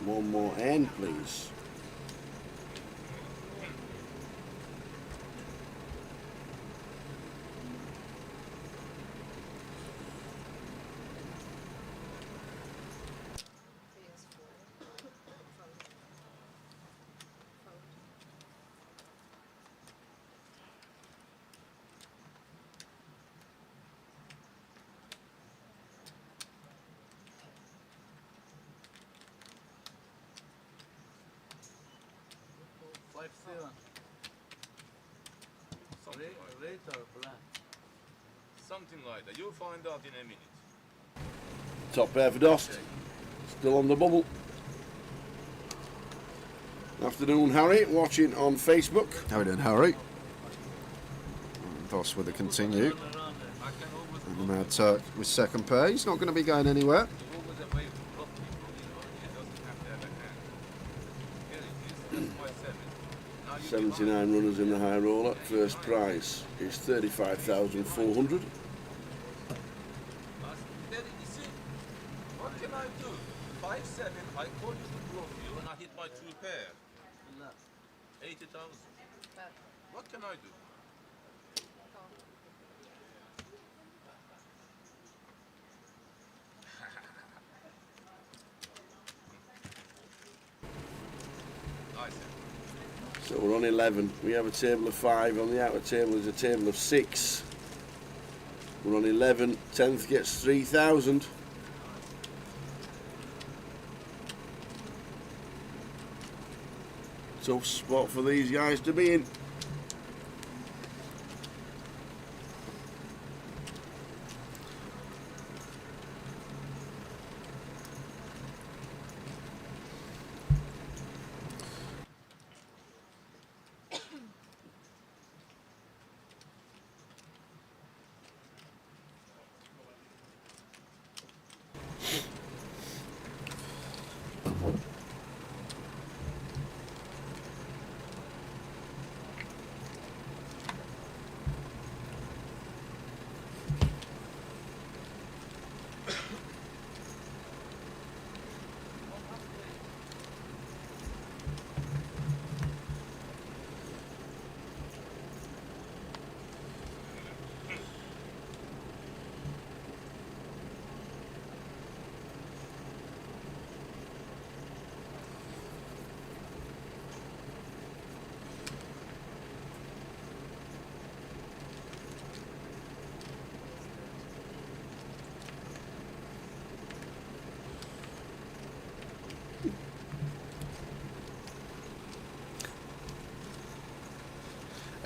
One more end, please. Something like that. You'll find out in a minute. Top pair for Dost. Still on the bubble. Afternoon, Harry. Watching on Facebook. How are we doing, Harry? Dost with a continue. And the Mad Turk with second pair. He's not going to be going anywhere. 79 runners in the high roller. First prize is 35,400. What can I do? 5-7, I call you to bluff you and I hit my 2 pair. 80,000. What can I do? So we're on 11. We have a table of 5. On the outer table is a table of 6. We're on 11. 10th gets 3,000. Tough spot for these guys to be in.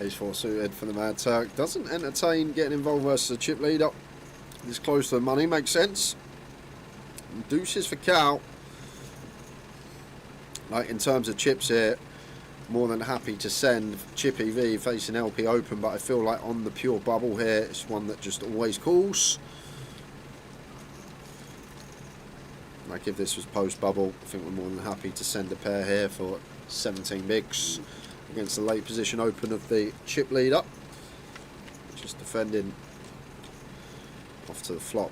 Ace 4 suited for the Mad Turk. Doesn't entertain getting involved versus a chip leader. This close to the money makes sense. And deuces for Cal. Like in terms of chips here, more than happy to send Chip EV facing LP Open, but I feel like on the pure bubble here, it's one that just always calls. Like if this was post bubble, I think we're more than happy to send a pair here for 17 bigs against the late position open of the chip leader. Just defending off to the flop.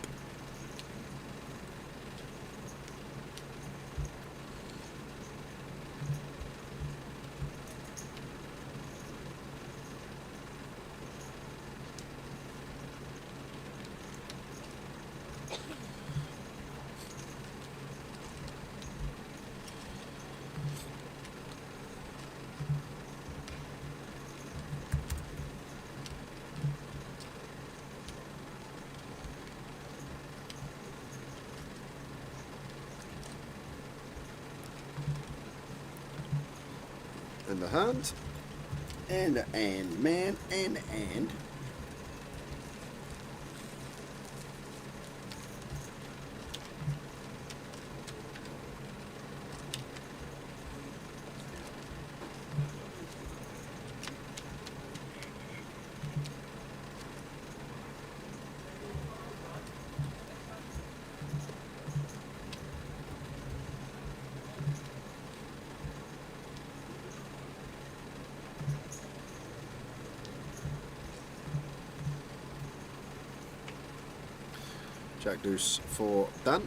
In the hand. And the end, man, and the end. Jack deuce for Dan.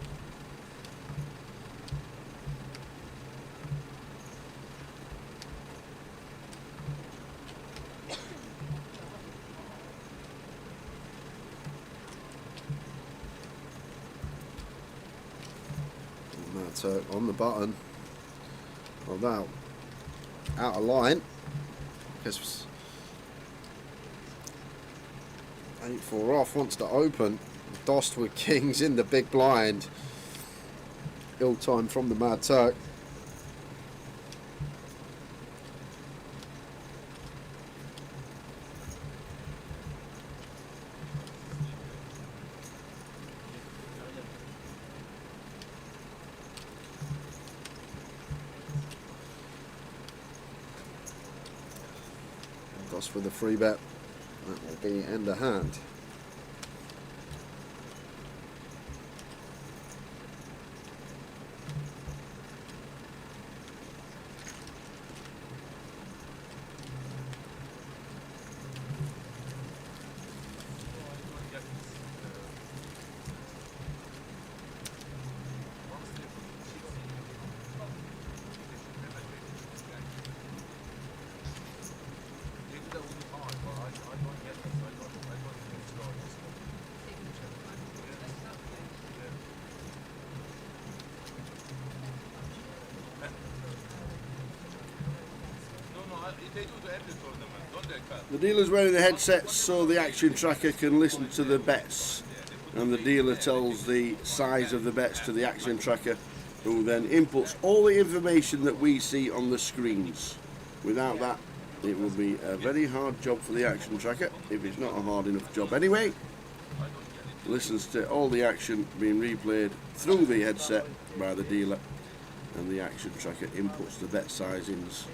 So on the button, well, out of line, because 8-4 off, wants to open. Dost with kings in the big blind. Ill time from the Mad Turk. Dost with the free bet. That will be end of hand. The dealer's wearing the headset so the action tracker can listen to the bets, and the dealer tells the size of the bets to the action tracker, who then inputs all the information that we see on the screens. Without that, it will be a very hard job for the action tracker, if it's not a hard enough job anyway. Listens to all the action being replayed through the headset by the dealer, and the action tracker inputs the bet sizings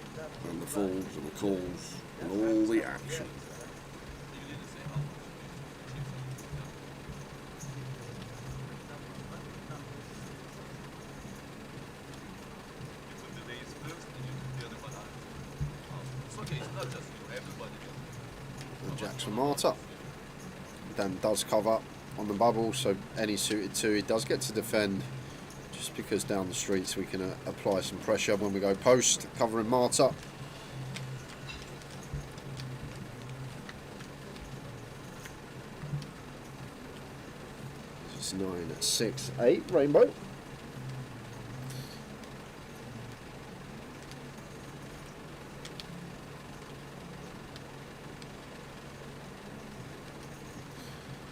and the folds and the calls and all the action. And Jacks for Marta. Dan does cover on the bubble, so any suited two he does get to defend, just because down the streets we can apply some pressure when we go post, covering Marta. It's 9, 6, 8, rainbow.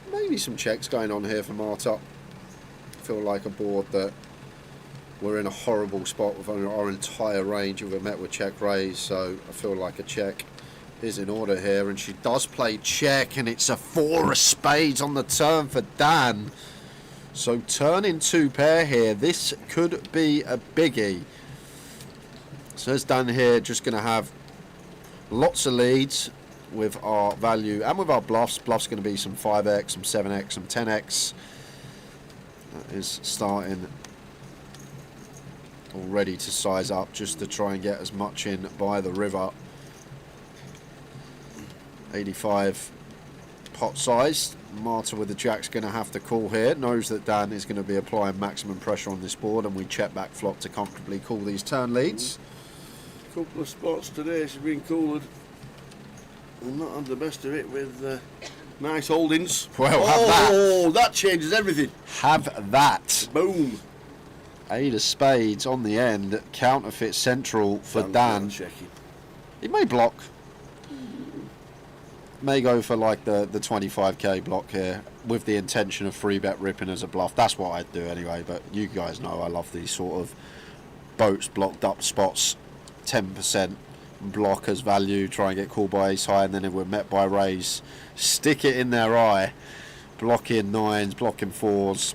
Maybe some checks going on here for Marta. Feel like a board that we're in a horrible spot with our entire range of a met with check raise, so I feel like a check is in order here, and she does play check, and it's a 4 of spades on the turn for Dan. So turn in 2 pair here. This could be a biggie. So as Dan here, just going to have lots of leads with our value and with our bluffs. Bluffs going to be some 5x, some 7x, some 10x. That is starting already to size up just to try and get as much in by the river. 85 pot size. Marta with the jacks going to have to call here. Knows that Dan is going to be applying maximum pressure on this board, and we check back flop to comfortably call these turn leads. Couple of spots today she's been cooled. And not had the best of it with nice holdings. Well, have that. Oh, that changes everything. Have that. Boom. 8 of spades on the end. Counterfeit central for Dan. Checking. He may block. May go for like the 25k block here with the intention of free bet ripping as a bluff. That's what I'd do anyway, but you guys know I love these sort of boats blocked up spots. 10% block as value, try and get called by ace high, and then if we're met by raise, stick it in their eye. Blocking 9s, blocking 4s.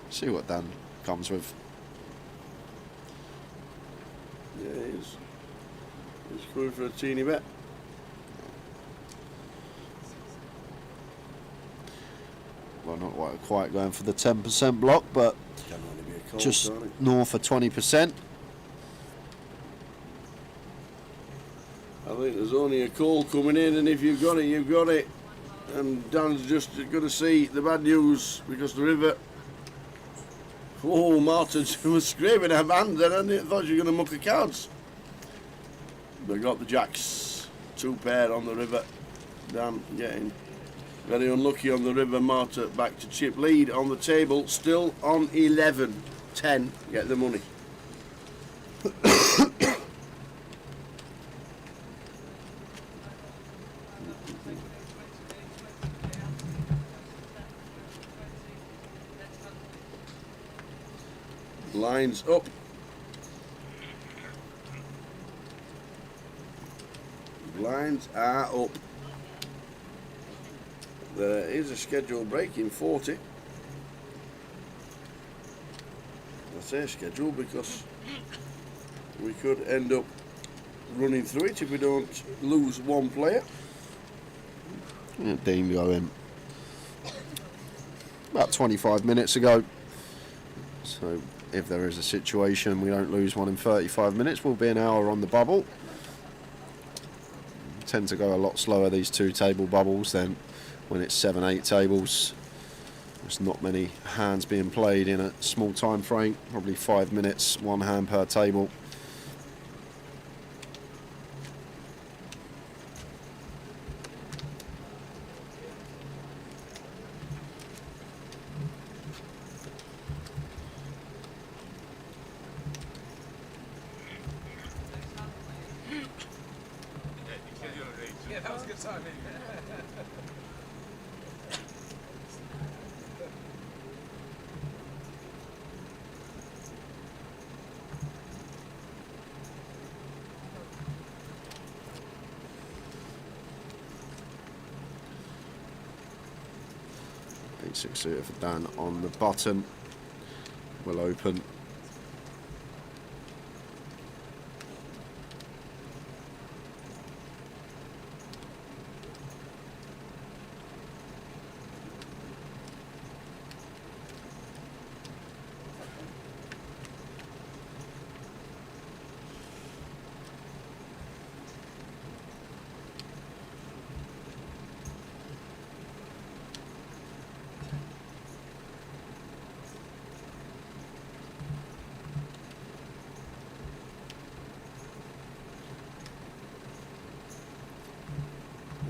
See what Dan comes with. Yeah, he's going for a teeny bet. Well, not quite going for the 10% block, but Can only be a call, just can't it? north of 20%. I think there's only a call coming in, and if you've got it, you've got it. And Dan's just going to see the bad news because the river. Oh, Martin was screaming her hand then, and I thought you were going to muck the cards. They got the jacks, 2 pair on the river. Dan getting very unlucky on the river. Marta back to chip lead on the table, still on 11-10. Get the money. Lines up. Lines are up. There is a scheduled break in 40. I say scheduled because we could end up running through it if we don't lose one player. Yeah, Dean going about 25 minutes ago. So if there is a situation we don't lose one in 35 minutes, we'll be an hour on the bubble. Tend to go a lot slower, these 2 table bubbles, than when it's 7-8 tables. There's not many hands being played in a small time frame, probably 5 minutes, 1 hand per table. Yeah, that was a good timing. Six suitor for Dan on the button. Will open.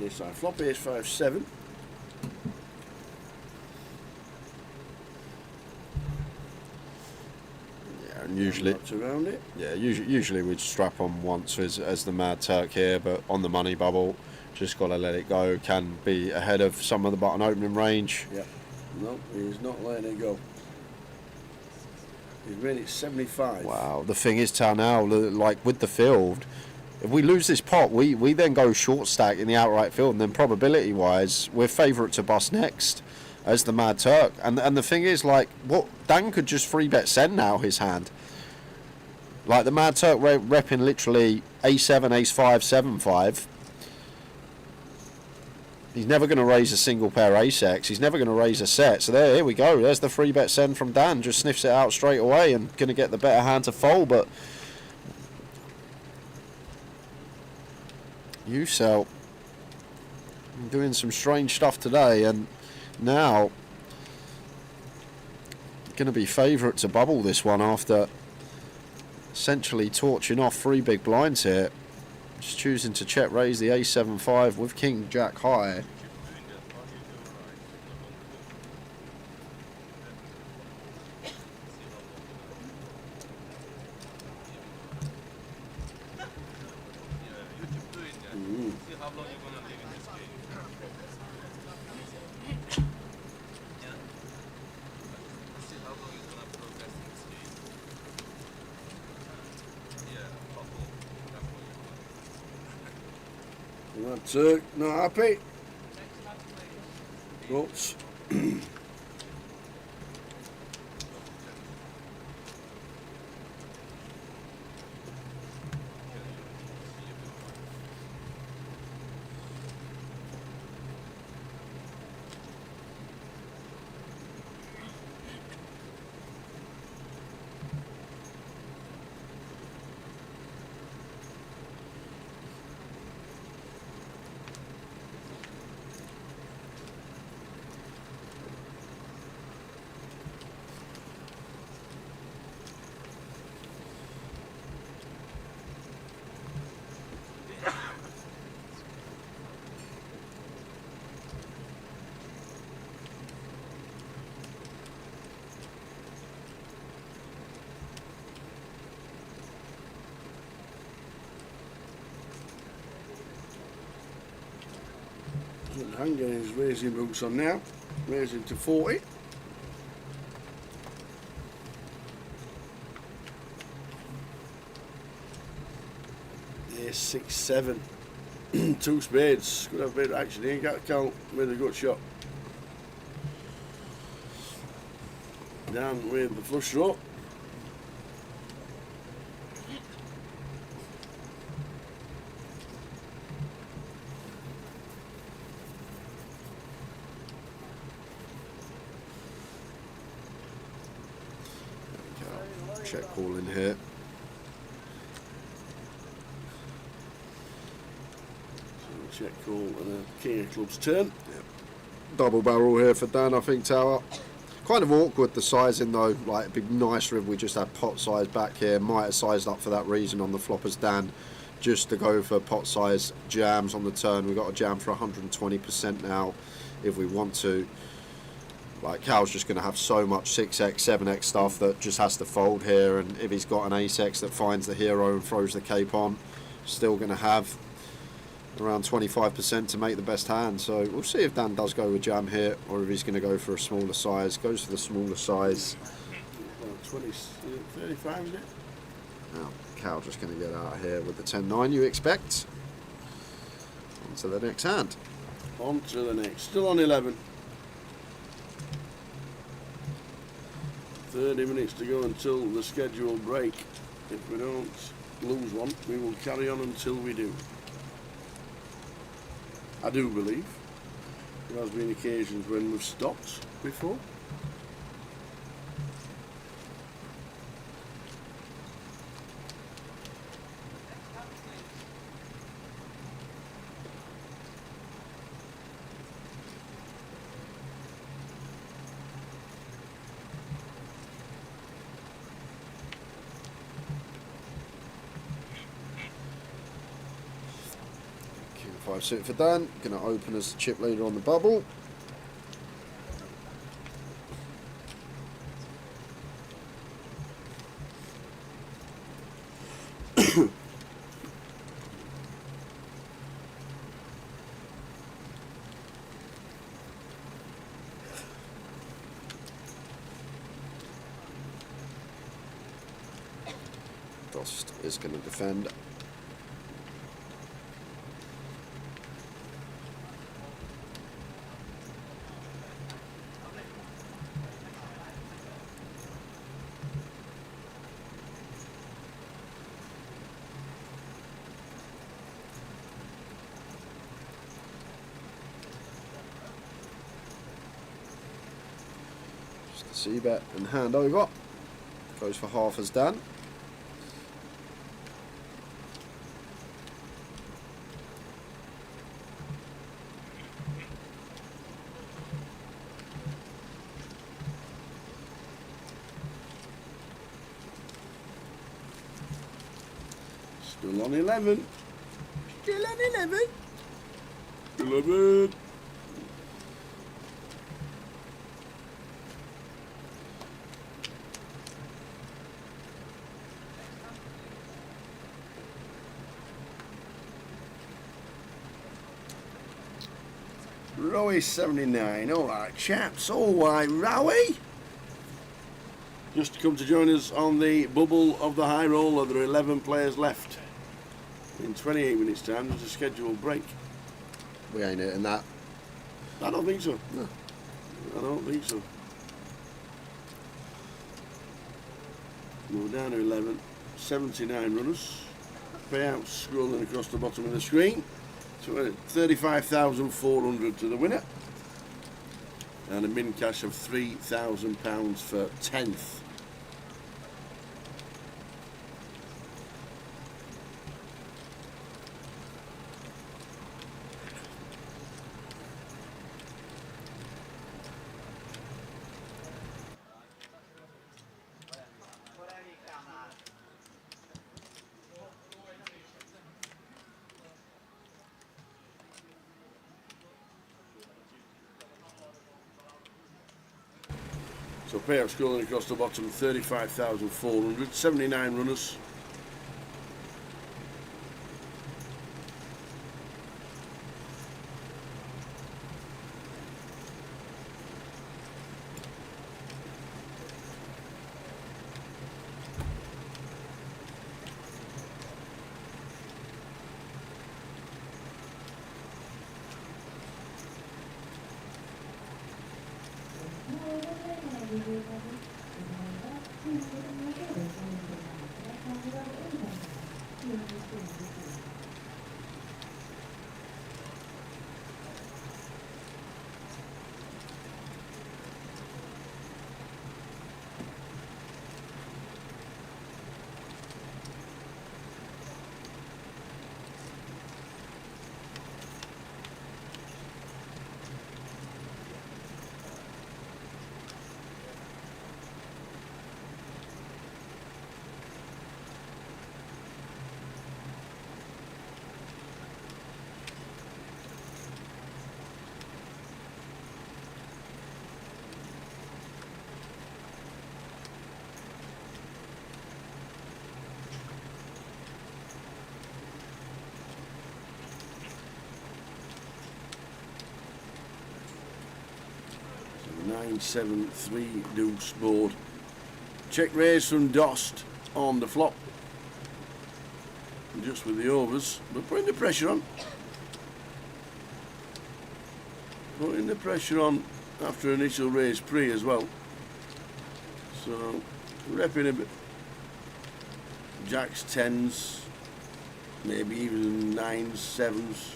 Yes, I flop ace 5-7. Yeah, and usually around it. Yeah, usually we'd strap on once as the Mad Turk here, but on the money bubble, just got to let it go. Can be ahead of some of the button opening range. Yeah, no, he's not letting it go. He's made it 75. Wow, the thing is, Tal, now, like with the field, if we lose this pot, we then go short stack in the outright field, and then probability wise, we're favourite to bust next as the Mad Turk. And the thing is, like, what Dan could just 3-bet send now his hand. Like the Mad Turk repping literally A7, Ace5, 7-5. He's never going to raise a single pair ace-x. He's never going to raise a set. So here we go. There's the 3-bet send from Dan. Just sniffs it out straight away and going to get the better hand to fold. But you sell doing some strange stuff today, and now going to be favourite to bubble this one after essentially torching off 3 big blinds here. Just choosing to check raise the A7-5 with King Jack high. Turk not happy. But And getting his racing boots on now. Raising to 40. Ace 6, 7. 2 spades. Could have a bit of action here. Got to count with a good shot. Down with the flush draw. Check call in here. So check call and a king of clubs turn. Yep. Double barrel here for Dan, I think, Tower. Kind of awkward the sizing though. Like, it'd be nicer if we just had pot size back here. Might have sized up for that reason on the flop as Dan, just to go for pot size jams on the turn. We've got a jam for 120% now if we want to. Like, Cal's just going to have so much 6x, 7x stuff that just has to fold here, and if he's got an ace-x that finds the hero and throws the cape on, still going to have around 25% to make the best hand. So we'll see if Dan does go with jam here, or if he's going to go for a smaller size. Goes for the smaller size. 20, 35, is it? Now, Cal just going to get out of here with the 10-9 you expect. On to the next hand. On to the next. Still on 11. 30 minutes to go until the scheduled break. If we don't lose one, we will carry on until we do. I do believe there has been occasions when we've stopped before. King 5 suit for Dan. Going to open as the chip leader on the bubble. Dost is going to defend. Just a C-bet and hand over. Goes for half as Dan. Still on 11. Still on 11. 11. Rowie 79. Alright, chaps. Alright, Rowie. Just to come to join us on the bubble of the high roller. There are 11 players left. In 28 minutes time, there's a scheduled break. We ain't hitting that. I don't think so. No. I don't think so. We're down to 11. 79 runners. Payouts scrolling across the bottom of the screen. So 35,400 to the winner. And a min cash of £3,000 for 10th. So payout scrolling across the bottom, 35,400, 79 runners. 973 deuce board. Check raise from Dost on the flop. Just with the overs, but putting the pressure on. Putting the pressure on after initial raise pre as well. So repping a bit. Jacks, tens, maybe even nines, sevens.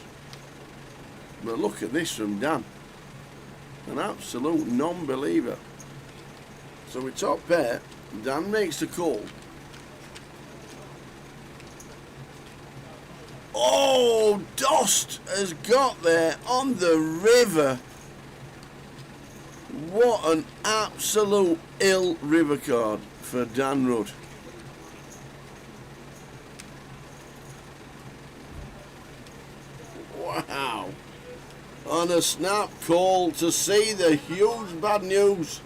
But look at this from Dan. An absolute non-believer. So with top pair, Dan makes the call. Oh, Dost has got there on the river. What an absolute ill river card for Dan Rudd. Wow. On a snap call to see the huge bad news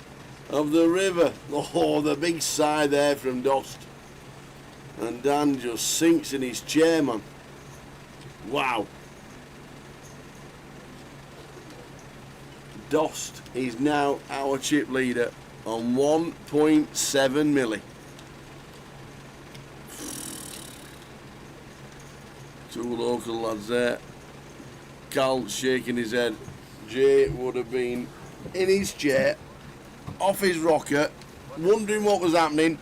of the river. Oh, the big sigh there from Dost. And Dan just sinks in his chair, man. Wow. Dost is now our chip leader on 1.7 milli. Two local lads there. Cal shaking his head. Jay would have been in his chair, off his rocker, wondering what was happening.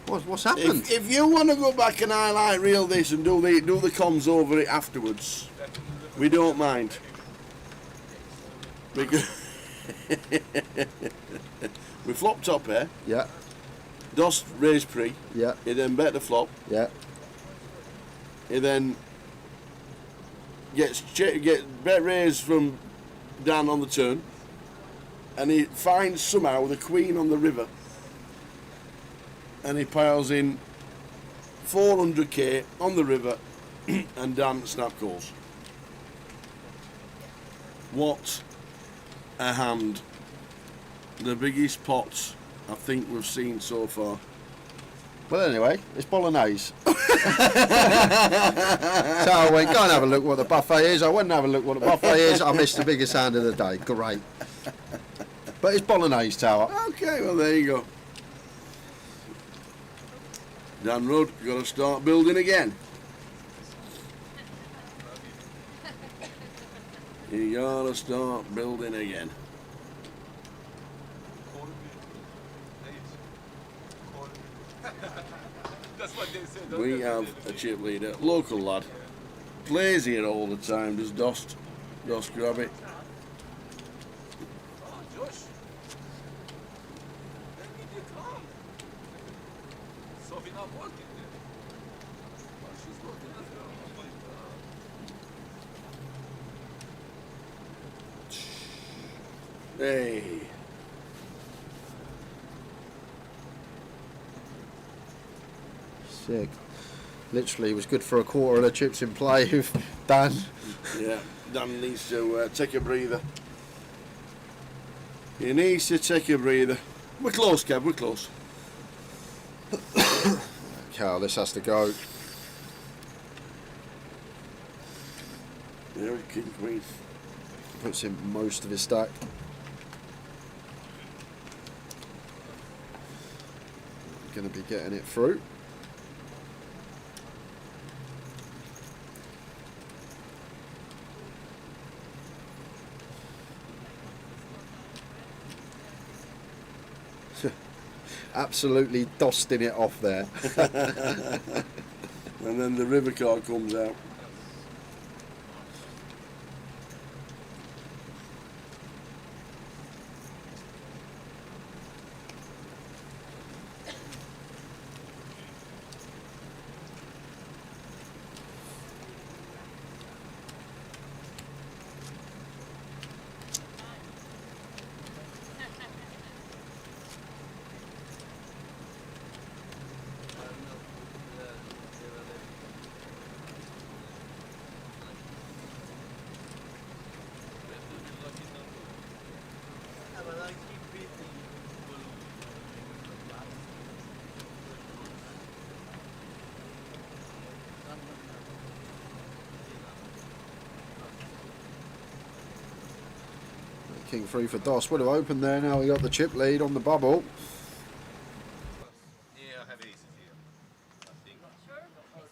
What's happened? If you want to go back and highlight reel this and do the comms over it afterwards, we don't mind. Because we flopped top here. Yeah. Dost raised pre. Yeah. He then bet the flop. Yeah. He then gets bet raised from Dan on the turn, and he finds somehow the queen on the river, and he piles in 400k on the river, and Dan snap calls. What a hand! The biggest pots I think we've seen so far. Well, anyway, it's bolognese. So I went, go and have a look what the buffet is. I went and have a look what the buffet is. I missed the biggest hand of the day. Great. But it's bolognese, Tower. Okay, well, there you go. Dan Rudd, you got to start building again. You got to start building again. That's what they say. We have a chip leader, local lad, plays here all the time. Does Dost grab it? Oh, Josh. When did you come? Sophie not working there. Oh, she's working as well. Oh my God. Hey. Sick. Literally was good for a quarter of the chips in play with Dan. Yeah, Dan needs to take a breather. He needs to take a breather. We're close, Kev, we're close. Cal, this has to go. There's King Queen. Puts in most of his stack. Going to be getting it through. absolutely dusting it off there. And then the river card comes out. King 3 for Doss. Would have opened there. Now we got the chip lead on the bubble. Yeah, I have aces here. I think.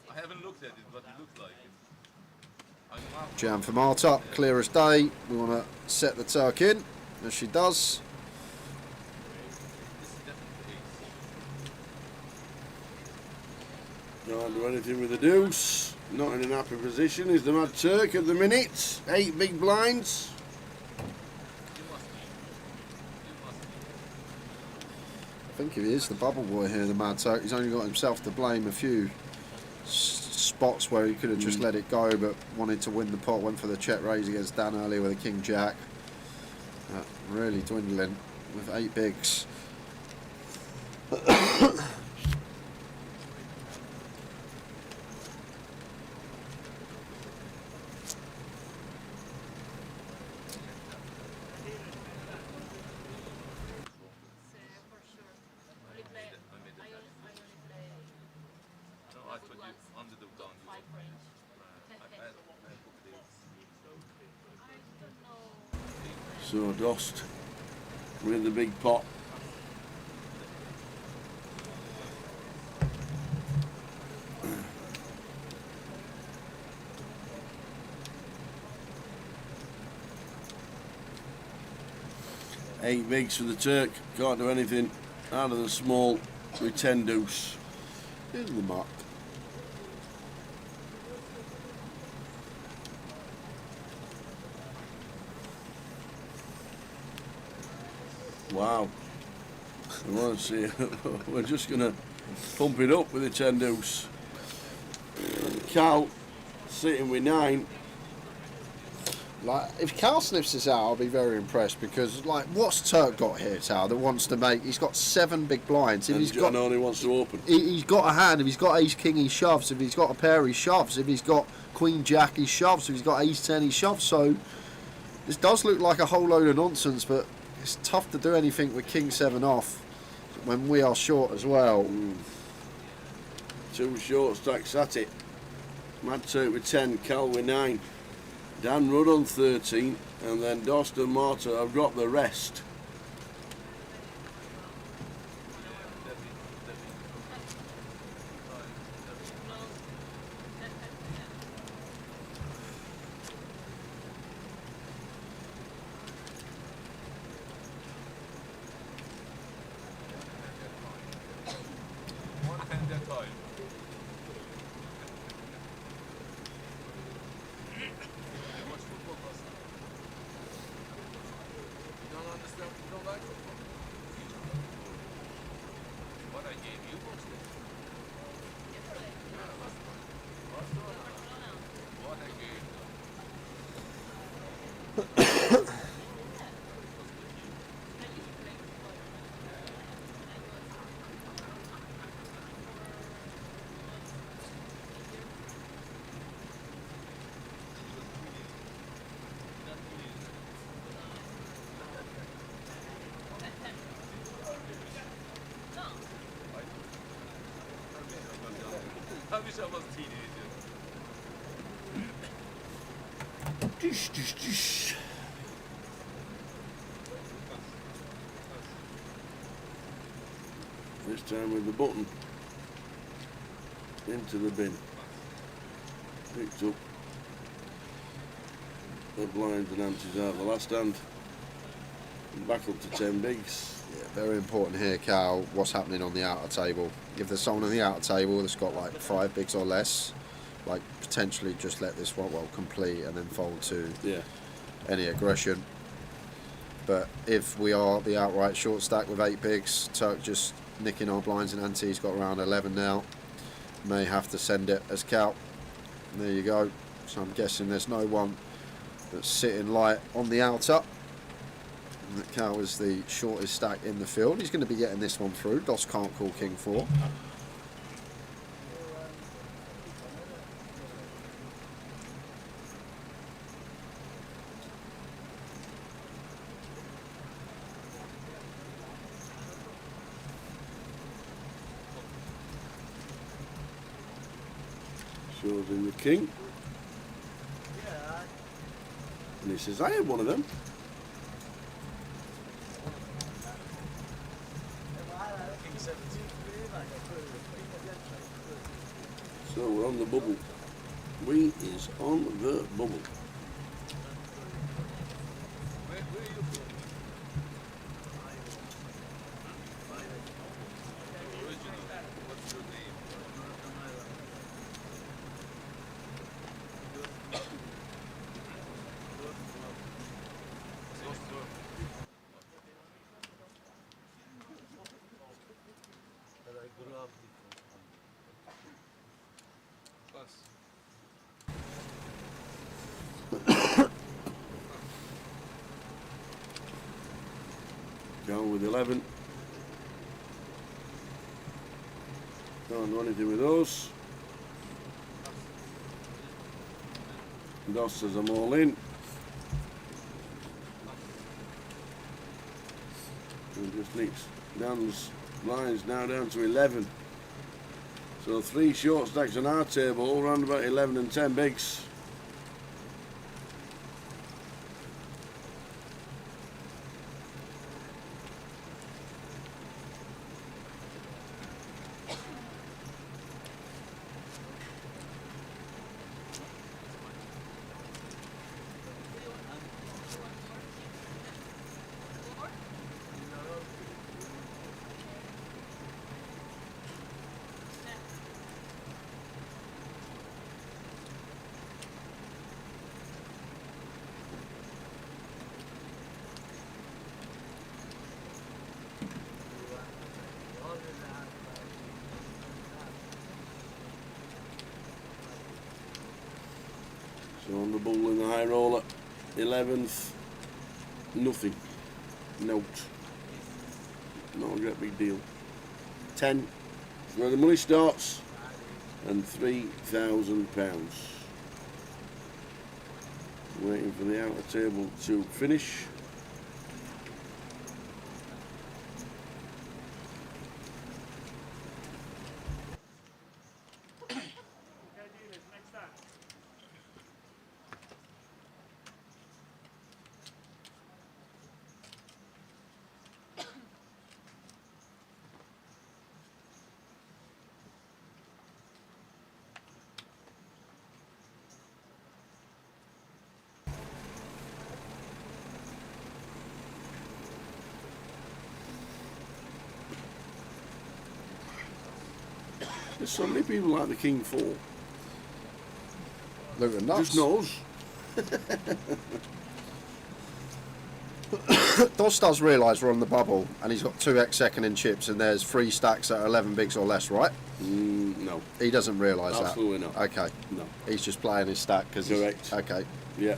I haven't looked at it, but it looks like it. Jam for Marta, clear as day. We want to set the Turk in, as she does. This is definitely ace. Can't do anything with the deuce. Not in an happy position is the Mad Turk at the minute. 8 big blinds. I think he is the bubble boy here, the Mad Turk. He's only got himself to blame. A few spots where he could have just let it go, but wanted to win the pot. Went for the check raise against Dan earlier with a King Jack. Really dwindling with 8 bigs. For sure. Only play. I only play No, I thought you underdog down. 5 range. I don't know. So Dost with the big pot. Eight bigs for the Turk. Can't do anything out of the small with 10 deuce. In the muck. Wow. I want to see. We're just going to pump it up with the 10 deuce. Cal sitting with 9. Like, if Cal sniffs this out, I'll be very impressed, because, like, what's Turk got here, Tal, that wants to make... He's got 7 big blinds. If And he's got, John only wants to open. he's got a hand. If he's got ace king, he shoves. If he's got a pair, he shoves. If he's got queen jack, he shoves. If he's got ace 10, he shoves. So this does look like a whole load of nonsense, but it's tough to do anything with king 7 off when we are short as well. 2 short stacks at it. Mad Turk with 10, Cal with 9. Dan Rudd on 13, and then Dost and Marta have got the rest. One hand at a time. You watch football, boss? You don't understand? You don't like football? What I gave you watched it. What I gave you. I wish I was a teenager. Dish, dish, dish. This time with the button into the bin. Picked up the blinds and antes out the last hand. And back up to 10 bigs. Very important here, Cal, what's happening on the outer table. If there's someone on the outer table that's got like 5 bigs or less, like potentially just let this one complete and then fold to any aggression. But if we are the outright short stack with 8 bigs, Turk just nicking our blinds and ante, he's got around 11 now. May have to send it as Cal. There you go. So I'm guessing there's no one that's sitting light on the outer. That Cal is the shortest stack in the field. He's going to be getting this one through. Doss can't call king 4. Shows in the king. And he says, I had one of them. So we're on the bubble. We is on the bubble. Going with 11. Don't do anything with those. Doss says I'm all in. And just nicks Dan's lines now down to 11. So 3 short stacks on our table, all around about 11 and 10 bigs. So on the ball in the high roller, 11th, nothing, note, not a great big deal. 10, where the money starts, and £3,000. Waiting for the outer table to finish. There's so many people like the King 4. Luton nuts. Just knows. Doss does realise we're on the bubble and he's got 2x second in chips and there's 3 stacks at 11 bigs or less, right? No. He doesn't realise that? Absolutely not. Okay. No. He's just playing his stack because Correct. Okay. Yeah.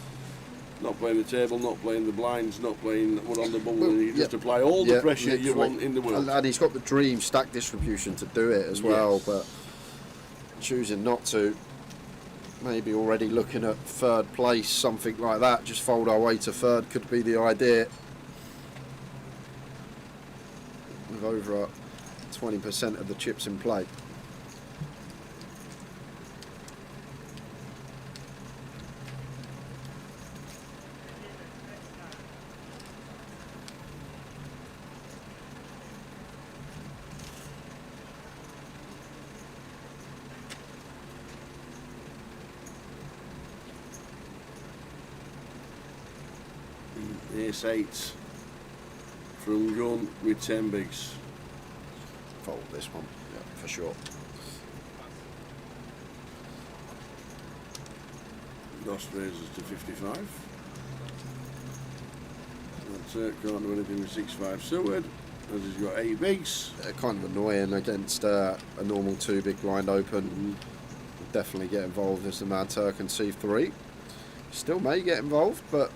Not playing the table, not playing the blinds, not playing we're on the bubble, and you just apply all the pressure you want in the world. And he's got the dream stack distribution to do it as well, but choosing not to. Maybe already looking at 3rd place, something like that. Just fold our way to 3rd could be the idea. With over 20% of the chips in play. Ace 8 from gun with 10 bigs. Fold this one, yeah, for sure. Lost raises to 55. That's it, can't do anything with 6-5 suited, as he's got 8 bigs. Kind of annoying against a normal 2 big blind open. Definitely get involved as the Mad Turk and C3. Still may get involved, but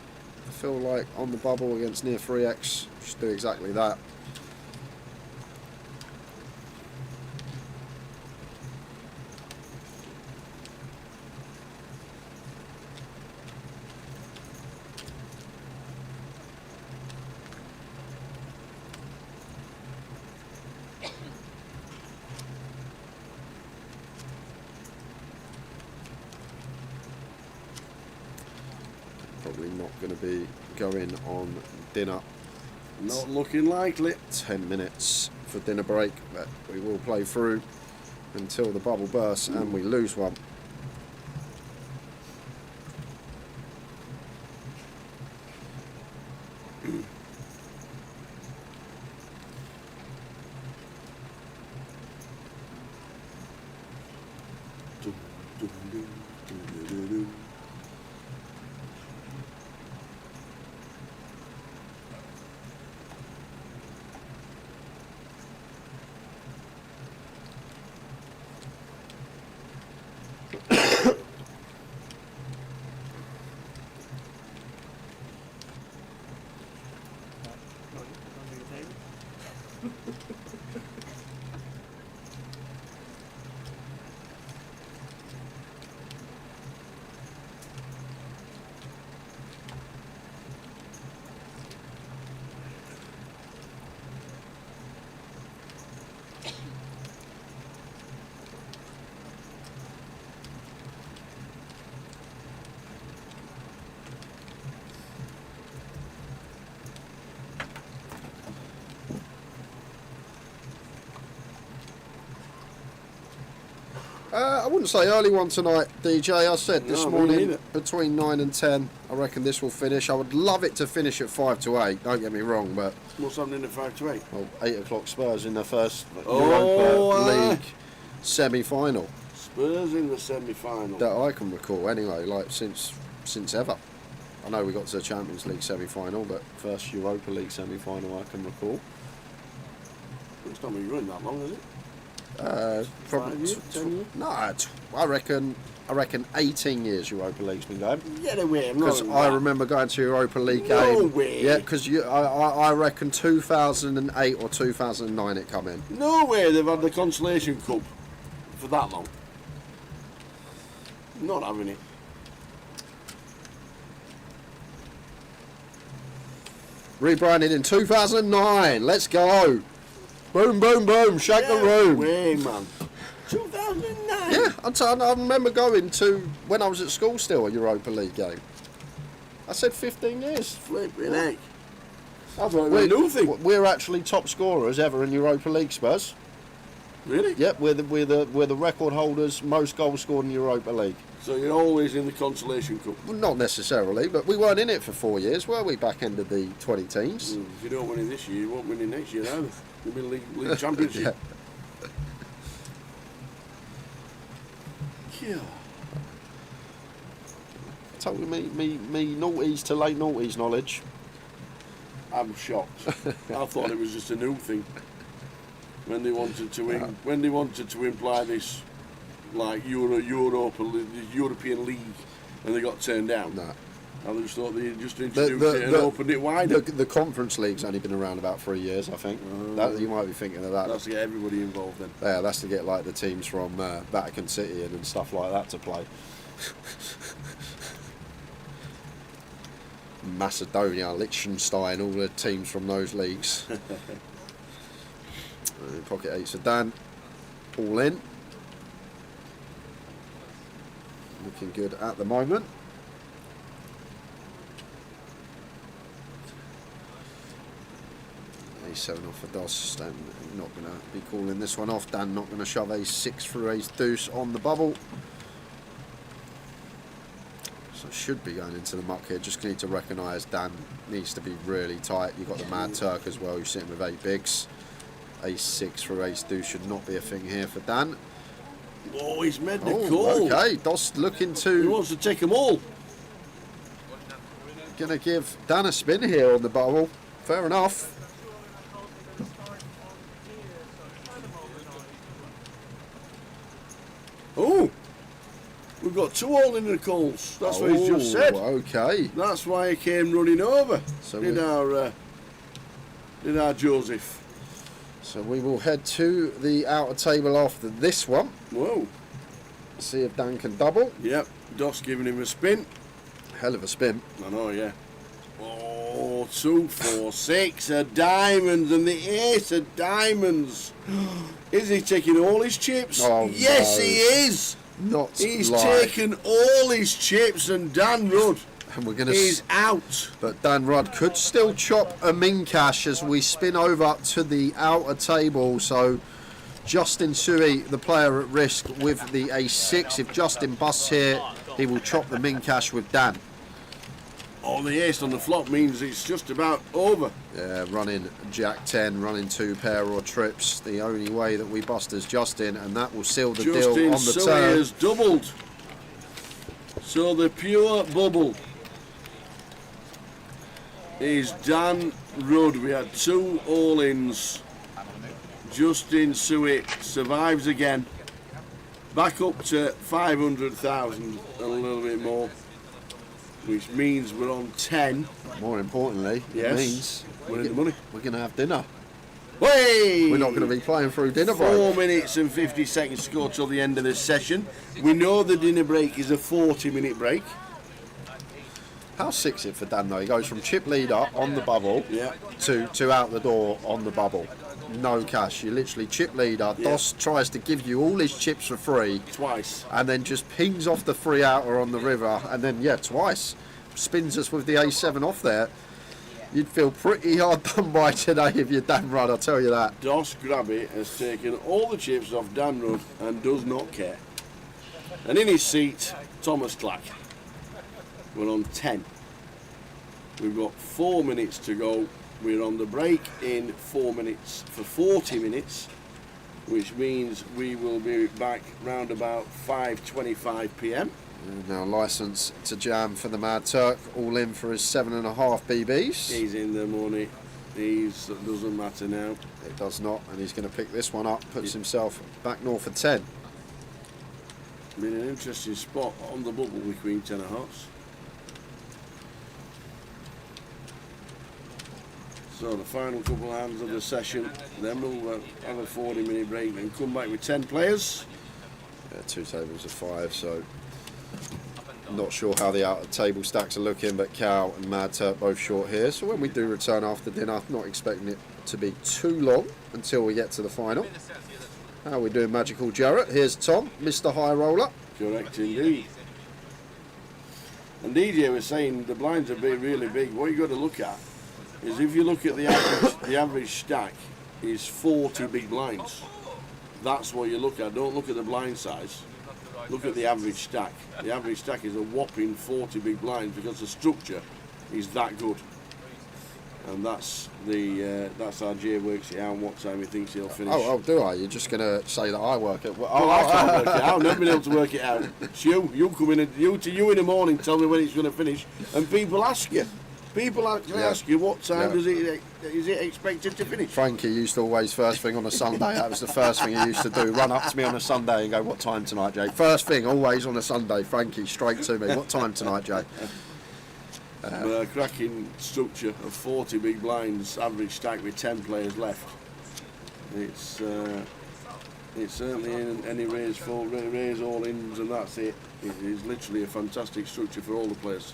I feel like on the bubble against near 3x, just do exactly that. Probably not going to be going on dinner. Not looking likely. 10 minutes for dinner break, but we will play through until the bubble bursts and we lose one. I wouldn't say early one tonight, DJ. I said this morning between 9 and 10. I reckon this will finish. I would love it to finish at 5 to 8. Don't get me wrong, but what's happening at 5 to 8? Well, 8 o'clock Spurs in the first Europa League semi-final. Spurs in the semi-final. That I can recall, anyway. Like since ever. I know we got to the Champions League semi-final, but first Europa League semi-final I can recall. It's not been going that long, is it? Probably 5 years, 10 years? No, I reckon 18 years Europa League's been going. Get away, Because I remember going to Europa League game. No way. Yeah, because I reckon 2008 or 2009 it come in. No way they've had the Consolation Cup for that long. Not having it. Rebranded in 2009. Let's go. Boom, boom, boom. Shake the room. Way, man. 2009. Yeah, I remember going to, when I was at school still, a Europa League game. I said 15 years. Flipping heck. I thought we're actually top scorers ever in Europa League, Spurs. Really? Yep, we're the record holders, most goals scored in Europa League. So you're always in the Consolation Cup? Well, not necessarily, but we weren't in it for 4 years, were we, back end of the 20 teams? If you don't win it this year, you won't win it next year either. You'll be league championship. Yeah. Told me noughties to late noughties knowledge. I'm shocked. I thought it was just a new thing. When they wanted to imply this, like European League, and they got turned down. No. I just thought they just introduced it and opened it wider. The Conference League's only been around about 3 years, I think. You might be thinking of that. That's to get everybody involved then. Yeah, that's to get like the teams from Vatican City and stuff like that to play. Macedonia, Liechtenstein, all the teams from those leagues. Pocket 8 Sedan, all in. Looking good at the moment. A7 off for Dos. Dan not going to be calling this one off. Dan not going to shove a 6 through ace deuce on the bubble. So should be going into the muck here. Just need to recognise Dan needs to be really tight. You've got the Mad Turk as well, who's sitting with 8 bigs. Ace 6 for ace deuce should not be a thing here for Dan. Oh, he's made the call. Okay, Dos looking He to... wants to take them all. Going to give Dan a spin here on the bubble. Fair enough. Oh, we've got 2 all in the calls. That's what he's just said. Okay. That's why he came running over. So did our Joseph. So we will head to the outer table after this one. Whoa. See if Dan can double. Yep, Dos giving him a spin. Hell of a spin. I know, yeah. Oh, 2, 4, 6, a diamond and the ace of diamonds. Is he taking all his chips? Oh, yes, no. he is. Not He's like. taken all his chips, and Dan Rudd And we're gonna is out. But Dan Rudd could still chop a min cash as we spin over to the outer table. So Justin Suey, the player at risk with the ace 6. If Justin busts here, he will chop the min cash with Dan. Oh, the ace on the flop means it's just about over. Yeah, running Jack 10, running 2 pair or trips. The only way that we bust is Justin, and that will seal the deal Justin on the Suey turn. has doubled. So the pure bubble is Dan Rudd. We had 2 all-ins. Justin Suey survives again. Back up to 500,000 and a little bit more, which means we're on 10. More importantly, Yes. it means We're in the money. we're going to have dinner. Hey! We're not going to be playing through dinner 4 break. minutes and 50 seconds to go till the end of this session. We know the dinner break is a 40-minute break. How sick's it for Dan though? He goes from chip leader on the bubble Yeah. to out the door on the bubble. No cash. You literally chip leader. Yeah. Dos tries to give you all his chips for free Twice. and then just pings off the free outer on the river, and then yeah, twice spins us with the A7 off there. You'd feel pretty hard done by today if you're Dan Rudd, I'll tell you that. Dos Grabby has taken all the chips off Dan Rudd and does not care. And in his seat, Thomas Clack. We're on 10. We've got 4 minutes to go. We're on the break in 4 minutes for 40 minutes, which means we will be back round about 5:25 p.m. Now licence to jam for the Mad Turk, all in for his 7.5 BBs. He's in the money. It doesn't matter now. It does not, and he's going to pick this one up, puts himself back north for 10. Been an interesting spot on the bubble with Queen 10 of Hearts. So the final couple of hands of the session, then we'll have a 40-minute break and come back with 10 players. Yeah, 2 tables of 5, so not sure how the outer table stacks are looking, but Cow and Mad Turk both short here. So when we do return after dinner, not expecting it to be too long until we get to the final. How are we doing, Magical Jarrett? Here's Tom, Mr. High Roller. Correct indeed. And DJ was saying the blinds are really big. What you got to look at is if you look at the average stack is 40 big blinds. That's what you look at. Don't look at the blind size. Look at the average stack. The average stack is a whopping 40 big blinds because the structure is that good. And that's how Jay works it out and what time he thinks he'll finish. Oh, do I? You're just going to say that I work it? Oh, I can't work it out. I've never been able to work it out. It's you come in, you in the morning, tell me when it's going to finish, and people ask you. People ask you what time is it expected to finish. Frankie used to always first thing on a Sunday. That was the first thing he used to do. Run up to me on a Sunday and go, "What time tonight, Jay?" First thing, always on a Sunday. Frankie straight to me. "What time tonight, Jay?" A cracking structure of 40 big blinds, average stack with 10 players left. It's certainly in any raise all ins, and that's it. It is literally a fantastic structure for all the players.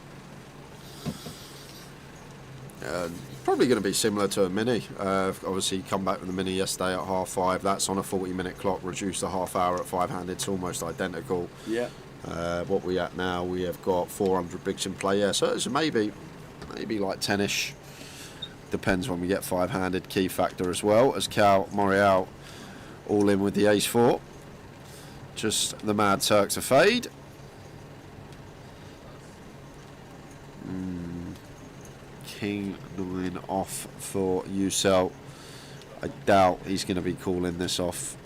Probably going to be similar to a mini. Obviously, come back with the mini yesterday at 5:30. That's on a 40-minute clock, reduced a half hour at 5-handed. It's almost identical. Yeah. What we at now, we have got 400 bigs in play. Yeah, so it's maybe like 10ish. Depends when we get 5-handed. Key factor as well as Cal Morial all in with the ace 4. Just the Mad Turks a fade. King 9 off for Ucell. I doubt he's going to be calling this off.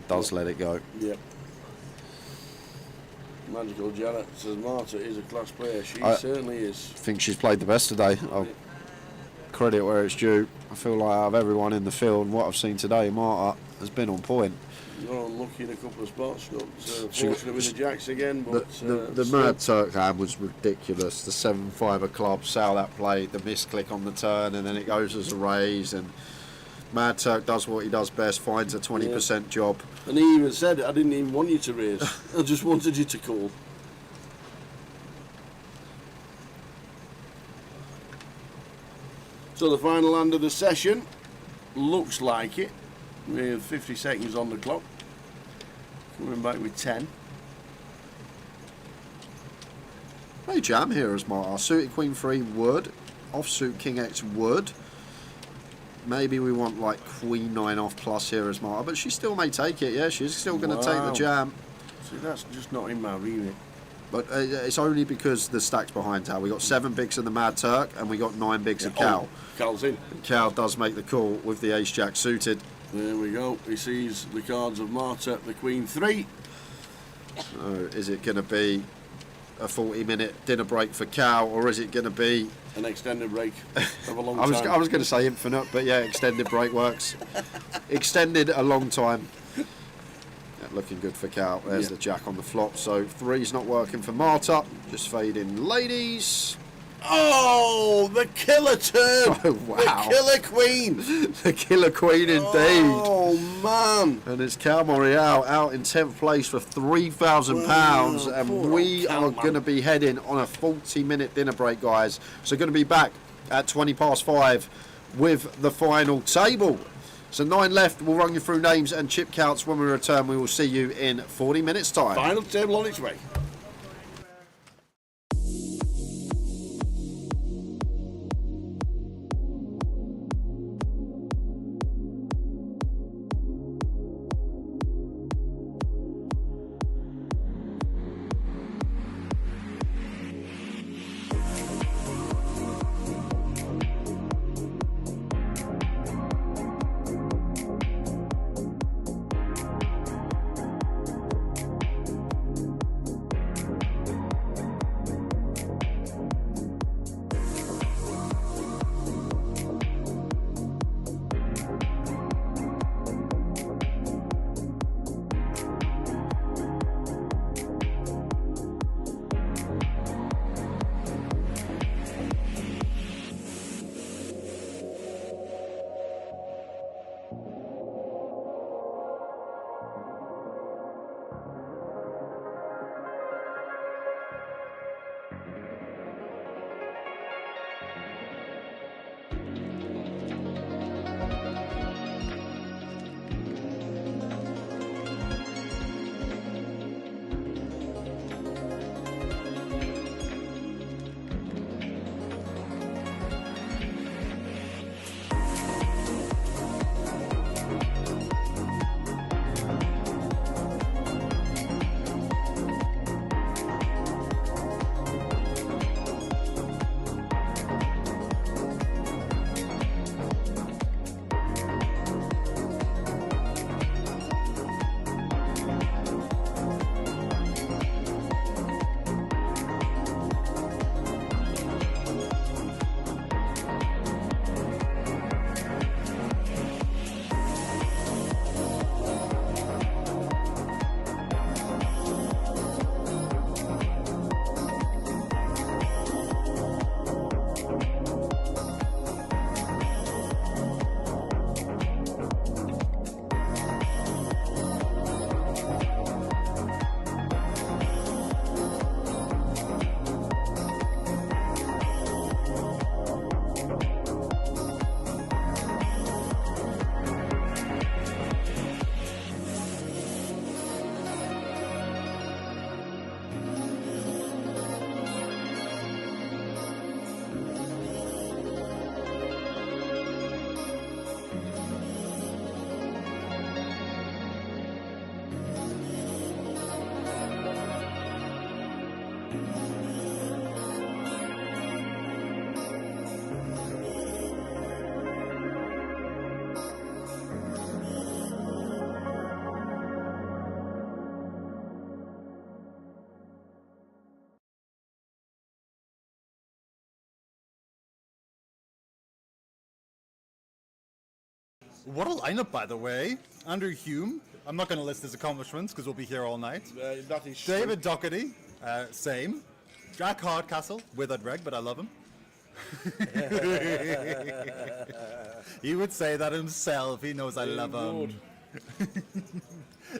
Does let it go. Yep. Magical Janet says Marta is a class player. She certainly is. I think she's played the best today. I'll credit where it's due. I feel like out of everyone in the field, and what I've seen today, Marta has been on point. You're unlucky in a couple of spots. Got fortunate with the jacks again. But the Mad Turk hand was ridiculous. The 7-5 club, how that played, the misclick on the turn, and then it goes as a raise. And Mad Turk does what he does best, finds a 20% job. And he even said, I didn't even want you to raise. I just wanted you to call. So the final hand of the session looks like it, with 50 seconds on the clock. Coming back with 10. No jam here as Marta. Suited Queen 3 would. Offsuit King X would. Maybe we want like Queen 9 off plus here as Marta, but she still may take it. Yeah, she's still going to take the jam. See, that's just not in my remit. But it's only because the stack's behind her. We got 7 bigs of the Mad Turk, and we got 9 bigs of Cal. Cal's in. And Cal does make the call with the Ace Jack suited. There we go. He sees the cards of Marta, the Queen 3. So is it going to be a 40-minute dinner break for Cal, or is it going to be an extended break of a long I time? I was going to say infinite, but yeah, extended break works. Extended a long time. Yeah, looking good for Cal. There's the jack on the flop. So 3's not working for Marta. Just fade in ladies. Oh, the killer turn! Oh, wow. The killer queen! The killer queen indeed. Oh, man! And it's Cal Morial out in 10th place for £3,000. And we are going to be heading on a 40-minute dinner break, guys. So going to be back at 5:20 with the final table. So 9 left. We'll run you through names and chip counts. When we return, we will see you in 40 minutes' time. Final table on its way. What a lineup, by the way. Andrew Hume. I'm not going to list his accomplishments because we'll be here all night. That is David Doherty. Same. Jack Hardcastle. Withered reg, but I love him. He would say that himself. He knows I love him.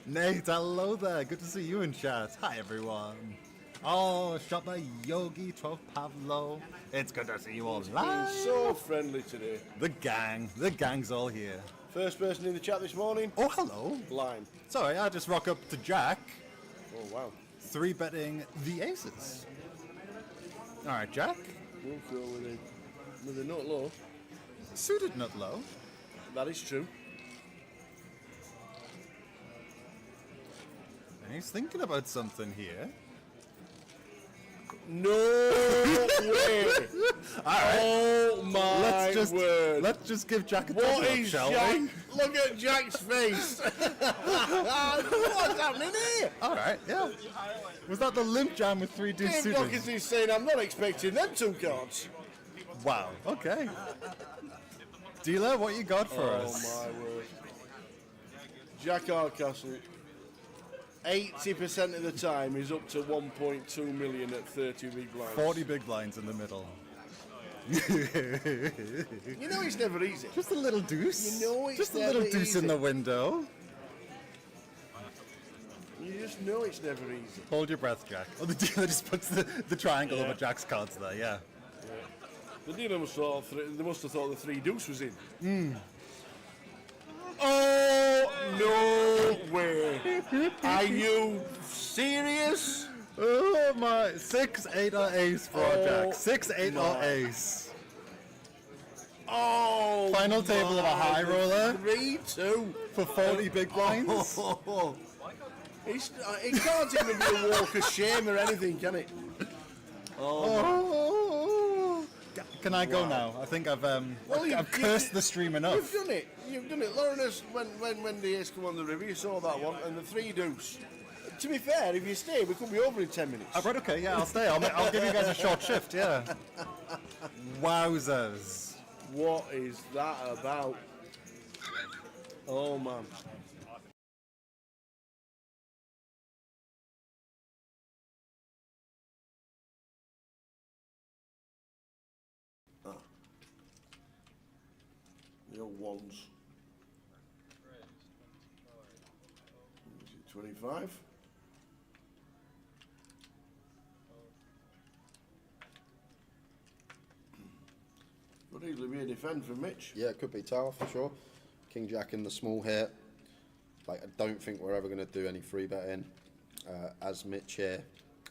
Nate, hello there. Good to see you in chat. Hi, everyone. Oh, Shopna Yogi, 12 Pavlo. It's good to see you all live. So friendly today. The gang's all here. First person in the chat this morning. Oh, hello. Line. Sorry, I just rock up to Jack. Oh, wow. 3-betting the aces. All right, Jack. We'll go with a nut low. Suited nut low. That is true. And he's thinking about something here. No way! Oh my word! Let's just give Jack a what thumbs up, is shall Jack? we? Look at Jack's face! What's happening here? All right, yeah. Was that the limp jam with 3 deuce Dave suited? Doherty's saying I'm not expecting them 2 cards. Wow. Okay. Dealer, what you got for us? Oh my word! Jack Hardcastle. 80% of the time is up to 1.2 million at 30 big blinds. 40 big blinds in the middle. You know it's never easy. Just a little deuce. You know it's just a never little deuce easy. in the window. You just know it's never easy. Hold your breath, Jack. Oh, the dealer just puts the triangle over Jack's cards there, yeah. The dealer must have thought, they must have thought the 3 deuce was in. Mm. Oh, no way. Are you serious? Oh my, 6, 8 or ace for Jack. 6, 8 or my. ace. Oh, Final table of a high roller. 3-2. For 40 big blinds. It can't even be a walk of shame or anything, can it? Oh. Can I go now? I think I've cursed the stream enough. You've done it. You've done it. Lawrence, when the ace come on the river, you saw that one, and the 3 deuce. To be fair, if you stay, we could be over in 10 minutes. Oh, right, okay, yeah, I'll stay. I'll give you guys a short shift, yeah. Wowzers. What is that about? Oh, man. The old ones. Is it 25? Could easily be a defend for Mitch. Yeah, it could be tower for sure. King Jack in the small here. Like, I don't think we're ever going to do any free betting. As Mitch here,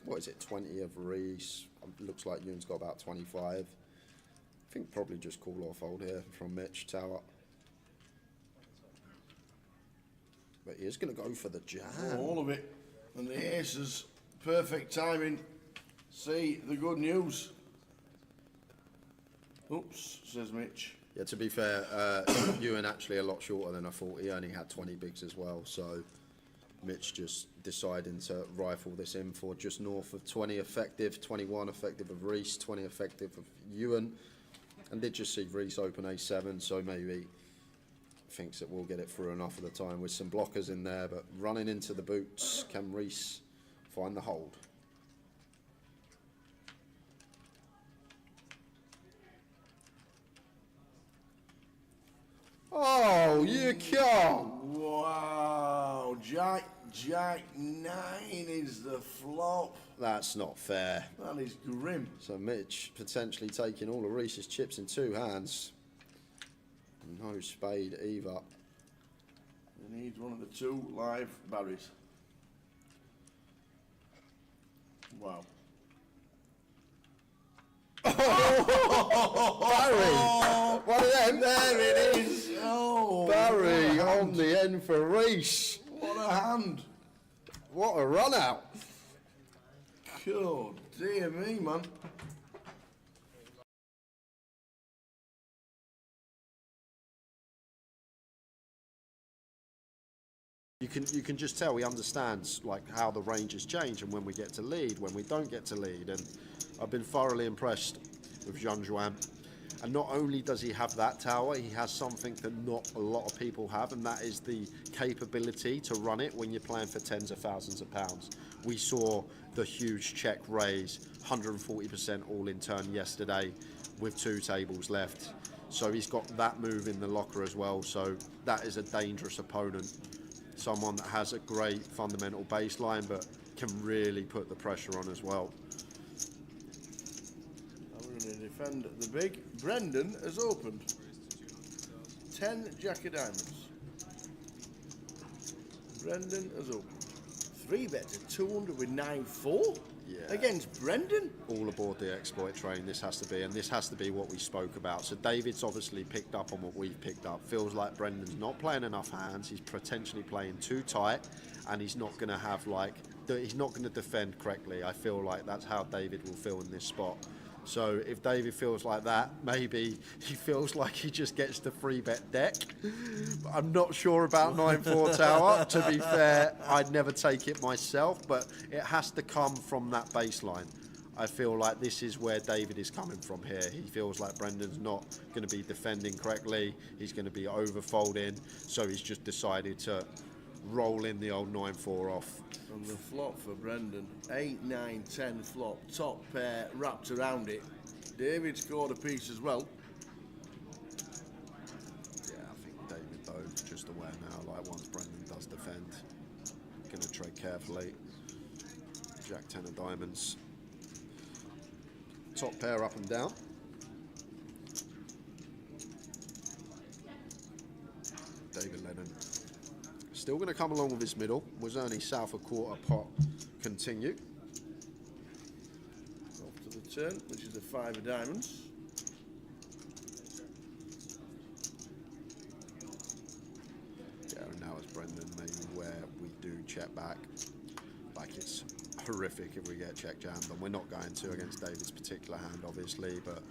what is it, 20 of Reese. Looks like Ewan's got about 25. I think probably just call or fold here from Mitch, tower. But he is going to go for the jam. Oh, all of it. And the aces, perfect timing. See the good news. Oops, says Mitch. Yeah, to be fair, Ewan actually a lot shorter than I thought. He only had 20 bigs as well, so Mitch just deciding to rifle this in for just north of 20 effective, 21 effective of Reese, 20 effective of Ewan. And did just see Reese open A7, so maybe thinks that we'll get it through enough of the time with some blockers in there, but running into the boots, can Reese find the hold? Oh, you can't! Wow, Jack 9 is the flop. That's not fair. That is grim. So Mitch potentially taking all of Reese's chips in 2 hands. No spade either. He needs one of the 2 live Barrys. Wow. Barry! One of them. There it is. Oh, Barry what a on the end for Reese. What a hand. What a run out. God, dear me, man. You can just tell he understands like how the ranges change and when we get to lead, when we don't get to lead, and I've been thoroughly impressed with Jean Juan. And not only does he have that tower, he has something that not a lot of people have, and that is the capability to run it when you're playing for tens of thousands of pounds. We saw the huge check raise, 140% all in turn yesterday with 2 tables left. So he's got that move in the locker as well. So that is a dangerous opponent. Someone that has a great fundamental baseline, but can really put the pressure on as well. We're going to defend the big. Brendan has opened 10 Jack of Diamonds. Brendan has opened 3-bet to 200 with 9-4 against Brendan. All aboard the exploit train, this has to be, and this has to be what we spoke about. So David's obviously picked up on what we've picked up. Feels like Brendan's not playing enough hands, he's potentially playing too tight, and he's not going to have he's not going to defend correctly. I feel like that's how David will feel in this spot. So if David feels like that, maybe he feels like he just gets the 3-bet deck. But I'm not sure about 9-4 tower. To be fair, I'd never take it myself, but it has to come from that baseline. I feel like this is where David is coming from here. He feels like Brendan's not going to be defending correctly. He's going to be overfolding. So he's just decided to roll in the old 9-4 off. And the flop for Brendan, 8, 9, 10 flop, top pair wrapped around it. David scored a piece as well. Yeah, I think David though, just aware now, like once Brendan does defend, going to tread carefully. Jack 10 of diamonds. Top pair up and down. David Lennon. Still going to come along with his middle. Was only south of quarter pot. Continue. Off to the turn, which is the 5 of diamonds. Yeah, and now it's Brendan, maybe where we do check back. Like it's horrific if we get check jammed, and we're not going to against David's particular hand, obviously, but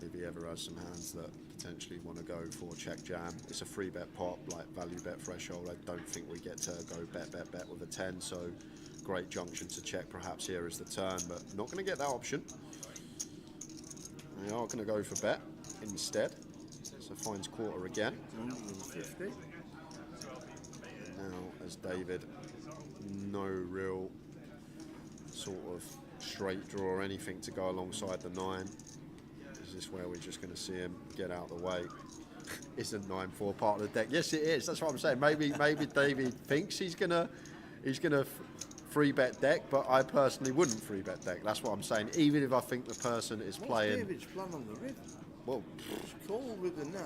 if he ever has some hands that potentially want to go for check jam, it's a 3-bet pot, like value bet threshold. I don't think we get to go bet with a 10, so great junction to check perhaps here is the turn, but not going to get that option. We are going to go for bet instead, so finds quarter again. 150. Now as David, no real sort of straight draw or anything to go alongside the 9. Is this where we're just going to see him get out of the way? Isn't 9-4 part of the deck? Yes, it is. That's what I'm saying. Maybe David thinks he's gonna 3-bet deck, but I personally wouldn't 3-bet deck. That's what I'm saying. Even if I think the person is playing. What's David's plan on the river? Well, it's called with the 9.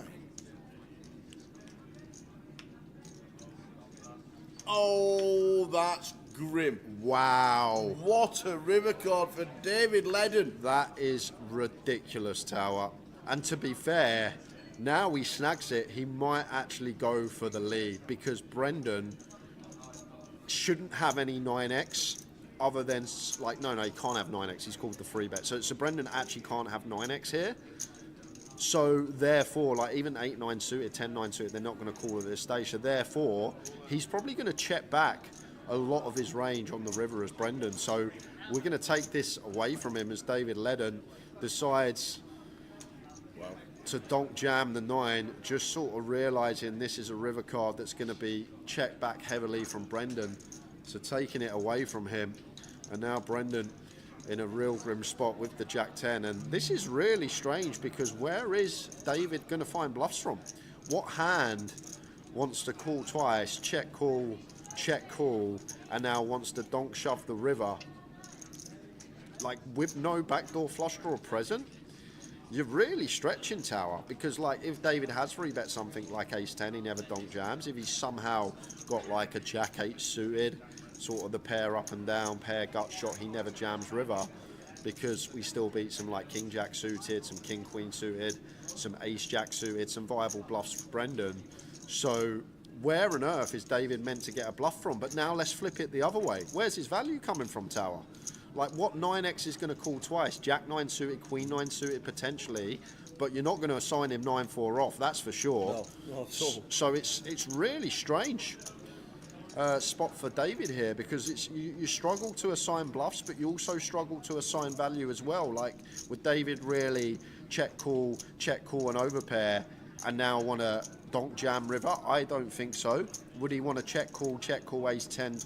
Oh, that's grim. Wow. What a river card for David Ledden. That is ridiculous, Tower. And to be fair, now he snags it, he might actually go for the lead, because Brendan shouldn't have any 9x other than, like, no, he can't have 9x. He's called the 3-bet. So Brendan actually can't have 9x here. So therefore, like even 8-9 suited, 10-9 suited, they're not going to call at this stage. So therefore, he's probably going to check back a lot of his range on the river as Brendan. So we're going to take this away from him as David Ledden decides to donk jam the 9, just sort of realising this is a river card that's going to be checked back heavily from Brendan. So taking it away from him. And now Brendan in a real grim spot with the Jack 10. And this is really strange, because where is David going to find bluffs from? What hand wants to call twice, check call, and now wants to donk shove the river? Like, with no backdoor flush draw present, you're really stretching, Tower, because like if David has 3-bet something like ace 10, he never donk jams. If he's somehow got like a Jack 8 suited, sort of the pair up and down, pair gut shot, he never jams river, because we still beat some like King Jack suited, some King Queen suited, some Ace Jack suited, some viable bluffs for Brendan. So where on earth is David meant to get a bluff from? But now let's flip it the other way. Where's his value coming from, Tower? Like, what 9x is going to call twice? Jack 9 suited, Queen 9 suited potentially, but you're not going to assign him 9-4 off, that's for sure. No, not at all. So it's really strange. spot for David here, because it's you struggle to assign bluffs, but you also struggle to assign value as well. Like, would David really check call, and overpair, and now want to donk jam river? I don't think so. Would he want to check call, ace 10,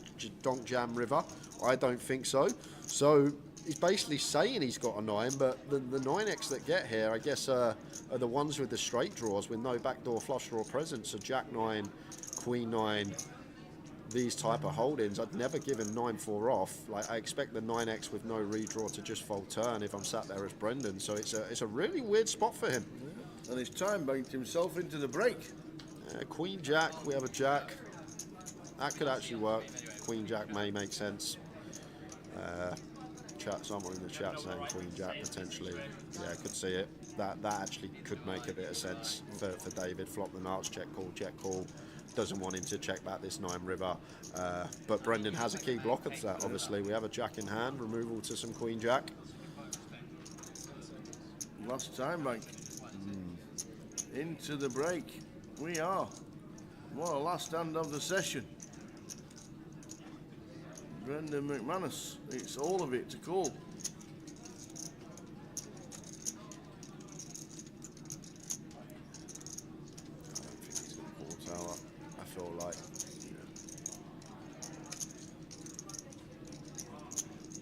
donk jam river? I don't think so. So he's basically saying he's got a 9, but the 9x that get here, I guess, are the ones with the straight draws with no backdoor flush draw present. So Jack 9, Queen 9, these type of holdings. I'd never given 9-4 off. Like, I expect the 9x with no redraw to just fold turn if I'm sat there as Brendan. So it's a really weird spot for him. Yeah. And he's time banked himself into the break. Queen Jack, we have a Jack. That could actually work. Queen Jack may make sense. Someone in the chat saying Queen Jack potentially. Yeah, I could see it. That actually could make a bit of sense for David. Flop the nuts, check call. Doesn't want him to check back this 9 river. But Brendan has a key blocker to that, obviously. We have a Jack in hand, removal to some Queen Jack. Last time bank. Into the break. We are. What a last hand of the session. Brendan McManus, it's all of it to call. I don't think he's going to call tower. I feel like.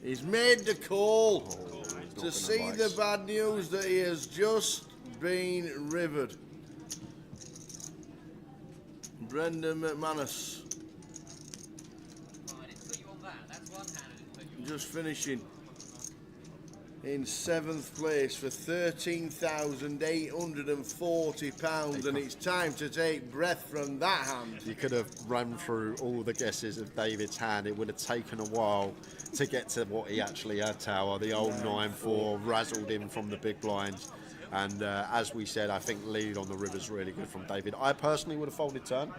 He's made the call to not see gonna the bite. bad news that he has just been rivered. Brendan McManus. Just finishing in 7th place for £13,840, and it's time to take breath from that hand. You could have run through all the guesses of David's hand. It would have taken a while to get to what he actually had, Tower. The old 9-4 razzled him from the big blinds. And as we said, I think lead on the river's really good from David. I personally would have folded turn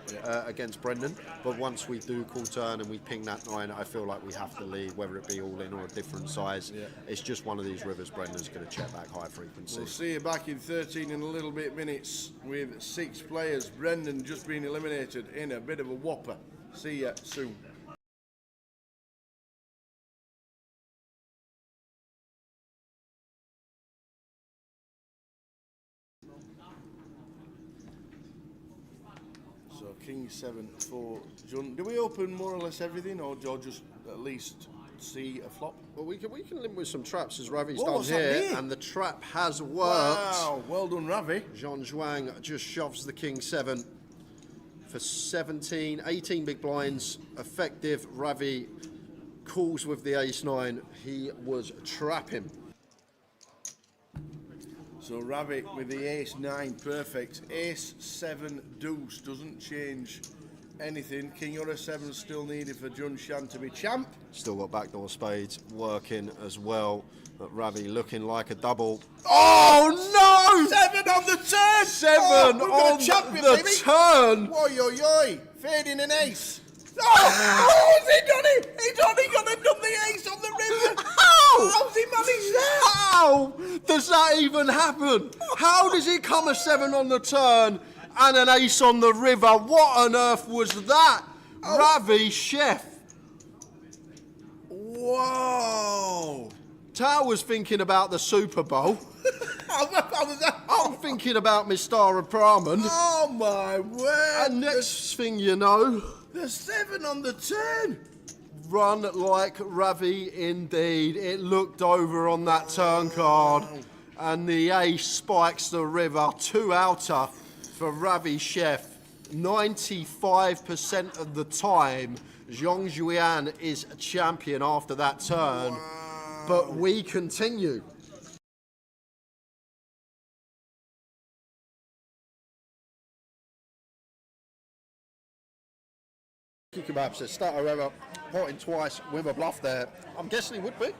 against Brendan, but once we do call turn and we ping that 9, I feel like we have to lead, whether it be all in or a different size. Yeah. It's just one of these rivers Brendan's going to check back high frequency. We'll see you back in 13 in a little bit minutes with 6 players. Brendan just been eliminated in a bit of a whopper. See ya soon. So King 7 for John. Do we open more or less everything, or just at least see a flop? Well, we can limp with some traps as Ravi's Whoa, done what's that here, mean? and the trap has worked. Wow, well done, Ravi. Jean Zhuang just shoves the King 7 for 17, 18 big blinds, effective. Ravi calls with the ace 9. He was trapping. So Ravi with the ace 9, perfect. Ace 7 deuce doesn't change anything. King or a 7 still needed for Jun Shan to be champ. Still got backdoor spades working as well. But Ravi looking like a double. Oh no! 7 on the turn! 7 on the turn! Oi, oi, oi! Fading an ace. Oh, has he done it? He's only got to dump the ace on the river. How? How's he managed that? How does that even happen? How does it come a 7 on the turn and an ace on the river? What on earth was that? Ravi Chef. Whoa! Tao was thinking about the Super Bowl. I'm thinking about Mistara Brahman. Oh my word! And next thing you know, the 7 on the turn. Run like Ravi indeed. It looked over on that turn card. And the ace spikes the river. 2 outer for Ravi Chef. 95% of the time, Zhong Juan is a champion after that turn. Wow. But we continue. Kebab says, Stato ever potting twice with a bluff there. I'm guessing he would be.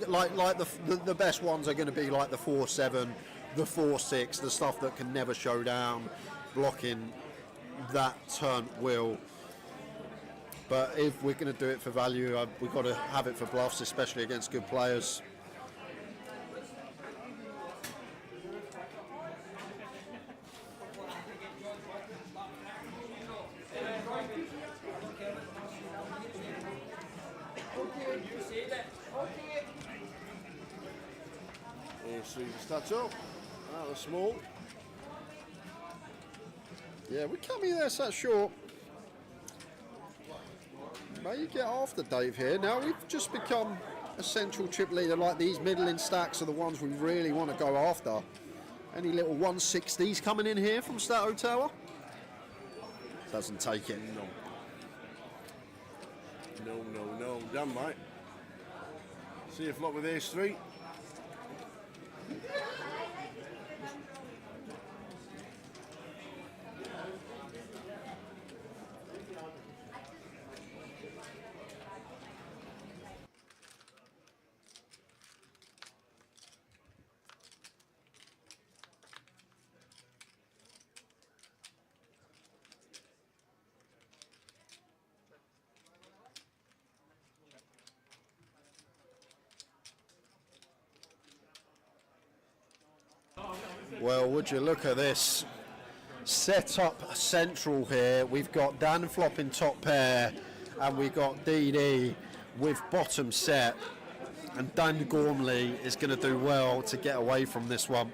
Like the best ones are going to be like the 4-7, the 4-6, the stuff that can never show down, blocking that turn wheel. But if we're going to do it for value, we've got to have it for bluffs, especially against good players. Ace three to start up. Out of small. Yeah, we come here there, so short. May get after Dave here. Now we've just become a central chip leader. Like these middling stacks are the ones we really want to go after. Any little 160s coming in here from Stato Tower? Doesn't take it. No. Damn right. See if luck with ace three. Well, would you look at this set up central here? We've got Dan flopping top pair, and we've got DD with bottom set, and Dan Gormley is going to do well to get away from this one.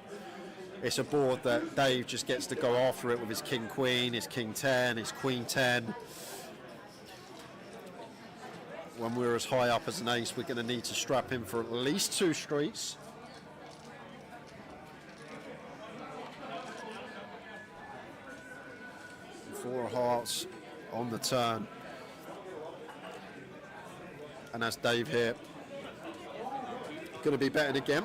It's a board that Dave just gets to go after it with his king queen, his king 10, his queen 10. When we're as high up as an ace, we're going to need to strap him for at least 2 streets. Four hearts on the turn, and that's Dave here. Going to be betting again.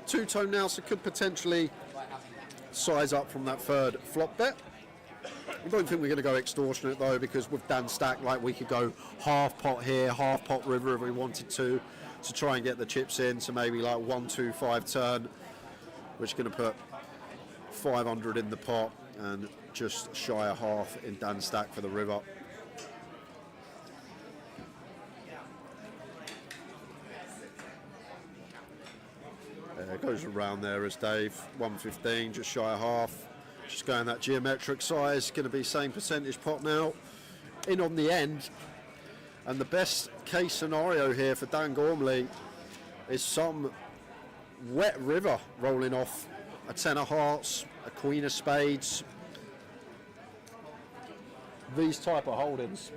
Two-tone now, so could potentially size up from that third flop bet. I don't think we're going to go extortionate though, because with Dan stack, like we could go half pot here, half pot river if we wanted to try and get the chips in. So maybe like 1, 2, 5 turn, which is going to put 500 in the pot and just shy of half in Dan stack for the river. It goes around there as Dave, 115, just shy of half. Just going that geometric size, going to be same percentage pot now. In on the end, and the best case scenario here for Dan Gormley is some wet river rolling off a 10 of hearts, a queen of spades. These type of holdings.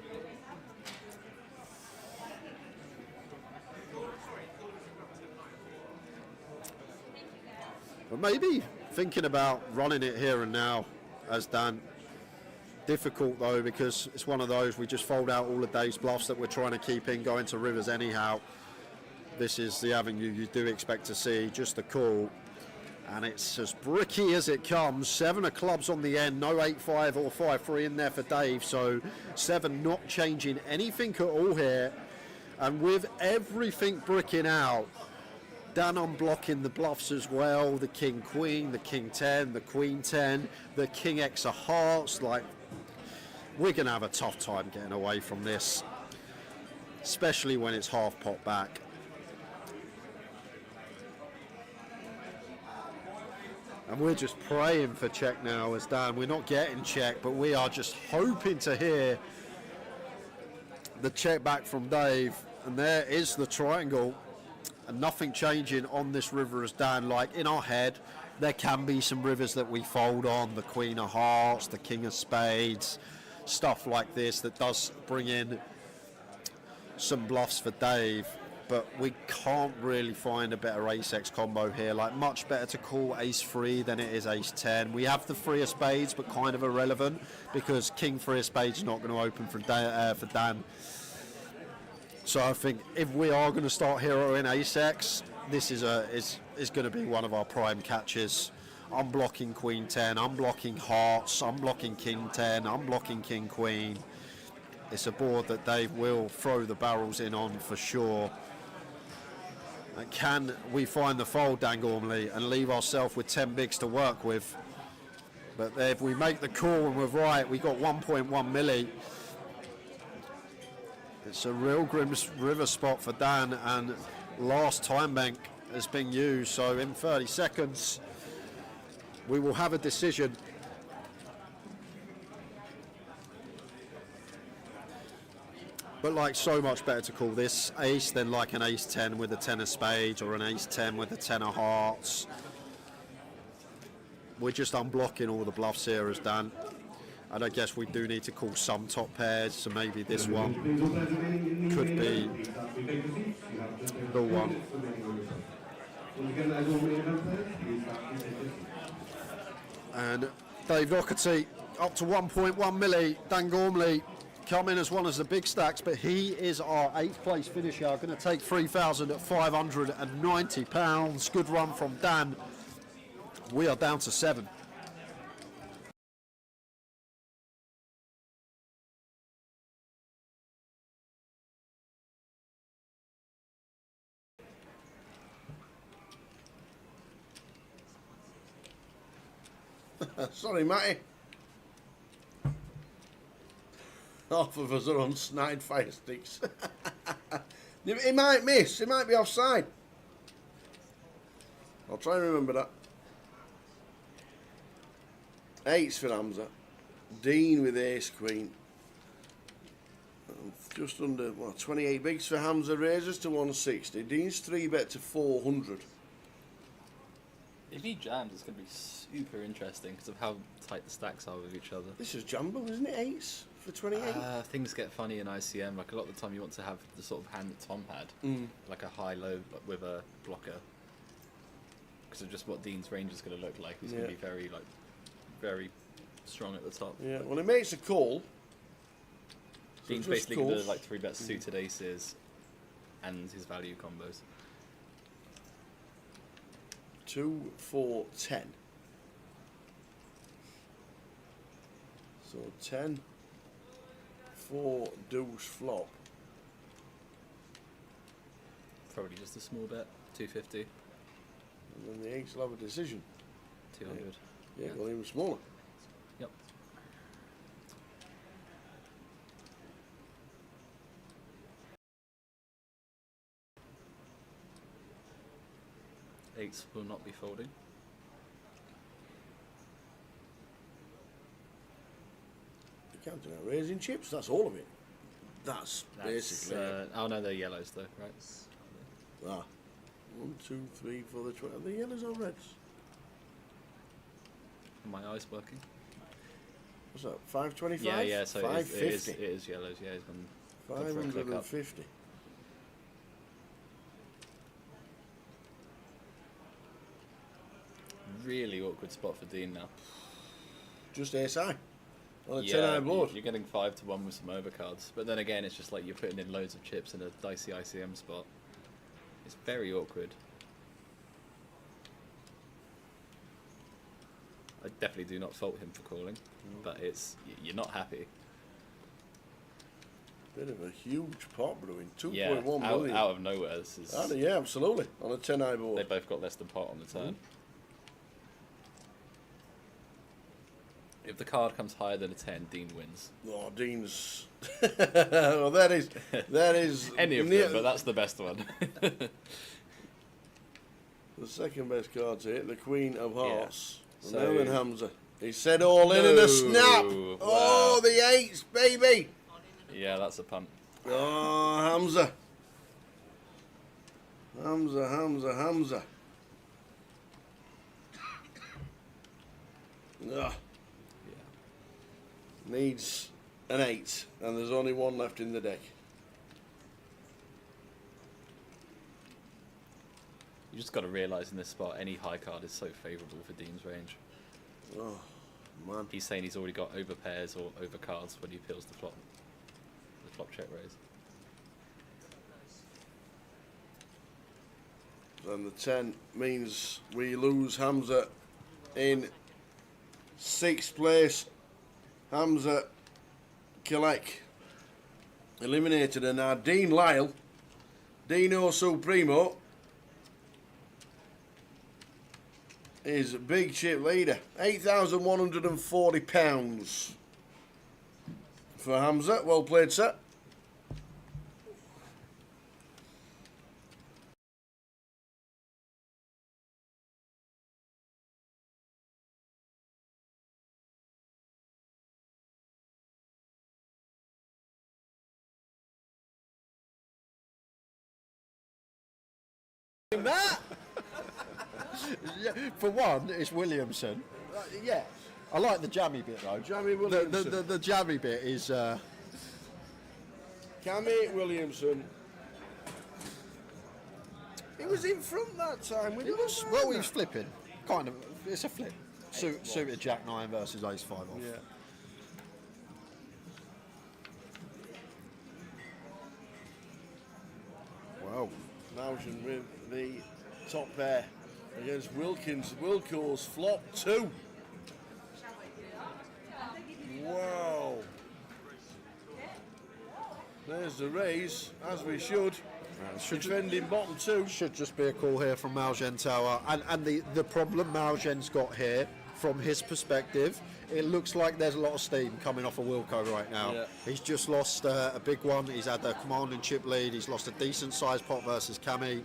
But maybe thinking about running it here and now as Dan. Difficult though, because it's one of those we just fold out all of Dave's bluffs that we're trying to keep in, going to rivers anyhow. This is the avenue you do expect to see, just a call. And it's as bricky as it comes. 7 of clubs on the end, no 8-5 or 5-3 in there for Dave. So 7 not changing anything at all here. And with everything bricking out, Dan unblocking the bluffs as well. The king queen, the king 10, the queen 10, the king X of hearts. Like, we're going to have a tough time getting away from this, especially when it's half pot back. And we're just praying for check now as Dan. We're not getting check, but we are just hoping to hear the check back from Dave. And there is the triangle. And nothing changing on this river as Dan. Like, in our head, there can be some rivers that we fold on. The queen of hearts, the king of spades, stuff like this that does bring in some bluffs for Dave. But we can't really find a better ace-x combo here. Like, much better to call ace-3 than it is ace-10. We have the 3 of spades, but kind of irrelevant, because king 3 of spades is not going to open for Dan. So I think if we are going to start heroing ace-x, this is going to be one of our prime catches. I'm blocking queen 10, I'm blocking hearts, I'm blocking king 10, I'm blocking king queen. It's a board that Dave will throw the barrels in on for sure. And can we find the fold, Dan Gormley, and leave ourselves with 10 bigs to work with? But if we make the call and we're right, we got 1.1 milli. It's a real grim river spot for Dan, and last time bank has been used. So in 30 seconds, we will have a decision. But like so much better to call this ace than like an ace 10 with a 10 of spades or an ace 10 with a 10 of hearts. We're just unblocking all the bluffs here as Dan. And I guess we do need to call some top pairs, so maybe this one could be the one. And Dave Doherty up to 1.1 milli. Dan Gormley come in as one of the big stacks, but he is our 8th place finisher. Going to take £3,590. Good run from Dan. We are down to 7. Sorry, Matty. Half of us are on snide fire sticks. He might miss. He might be offside. I'll try and remember that. 8's for Hamza. Dean with ace queen. Just under 28 bigs for Hamza. Raises to 160. Dean's 3-bet to 400. If he jams, it's going to be super interesting because of how tight the stacks are with each other. This is jumble, isn't it? 8's for 28. Things get funny in ICM. Like a lot of the time, you want to have the sort of hand that Tom had, like a high-low with a blocker, because of just what Dean's range is going to look like. He's going to be very strong at the top. Yeah. Well, he makes a call. Dean's basically going to 3-bet suited aces and his value combos. 2, 4, 10. So 10, 4, deuce, flop. Probably just a small bet, 250. And then the 8's will have a decision. 200. Yeah, well, even smaller. Yep. Eights will not be folding. You can't do that. Raising chips, that's all of it. That's basically it. Oh no, they're yellows though, right? Ah. 1, 2, 3, 4, the 20. Are they yellows or reds? Are my eyes working? What's that? 525? Yeah, so 550. it is yellows, yeah, he's gone 550. Really awkward spot for Dean now. Just ace high. On a 10-eye board. You're getting 5 to 1 with some overcards. But then again, it's just like you're putting in loads of chips in a dicey ICM spot. It's very awkward. I definitely do not fault him for calling, but you're not happy. Bit of a huge pot brewing. 2.1 million. Out of nowhere. This is. Yeah, absolutely. On a 10-eye board. They both got less than pot on the turn. If the card comes higher than a 10, Dean wins. Oh, Dean's. Well, that is. Any of them, but that's the best one. The second best card to hit, the Queen of Hearts. So, and then Hamza. He said all in and a snap. Wow. Oh, the 8s, baby. Yeah, that's a punt. Oh, Hamza. Hamza. Ugh. Needs an 8, and there's only one left in the deck. You just got to realise in this spot, any high card is so favourable for Dean's range. Oh, man. He's saying he's already got over pairs or over cards when he peels the flop check raise. And the 10 means we lose Hamza in 6th place. Hamza Kilek eliminated, and now Dean Lyle, Dino Supremo, is big chip leader. £8,140 for Hamza. Well played, sir. That? Yeah, for one, it's Williamson. Yeah. I like the jammy bit though. Jammy Williamson. The jammy bit is. Cammy Williamson. He was in front that time. He was, well, he was flipping. Kind of. It's a flip. Suited Jack 9 versus Ace 5 off. Yeah. Wow. Maujan with the top pair against Wilkins. Wilco's flop 2. Wow. There's the raise, as we should. Defending bottom 2. Should just be a call here from Maujan Tower. And the problem Maujan's got here, from his perspective, it looks like there's a lot of steam coming off of Wilco right now. Yeah. He's just lost a big one. He's had a commanding chip lead. He's lost a decent sized pot versus Cammy.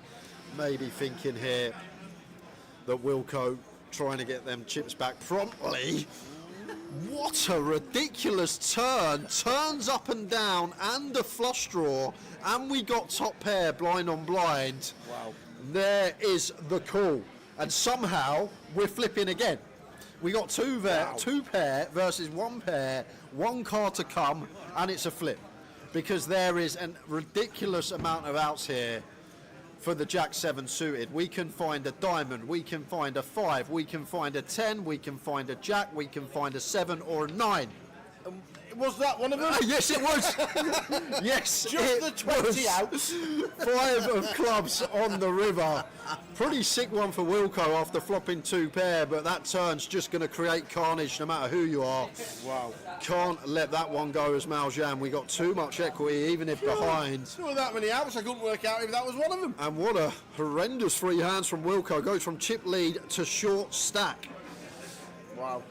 Maybe thinking here that Wilco trying to get them chips back promptly. What a ridiculous turn. Turns up and down and a flush draw. And we got top pair blind on blind. Wow. There is the call. And somehow we're flipping again. We got two pair versus one pair, one card to come, and it's a flip. Because there is a ridiculous amount of outs here for the Jack 7 suited. We can find a diamond, we can find a 5, we can find a 10, we can find a Jack, we can find a 7 or a 9. Was that one of them? Yes, it was. Yes, just the 20 outs. 5 of clubs on the river. Pretty sick one for Wilco after flopping 2 pair, but that turn's just going to create carnage no matter who you are. Wow. Can't let that one go as Maujan. We got too much equity, even if behind. There were that many outs, I couldn't work out if that was one of them. And what a horrendous free hands from Wilco. Goes from chip lead to short stack. Wow.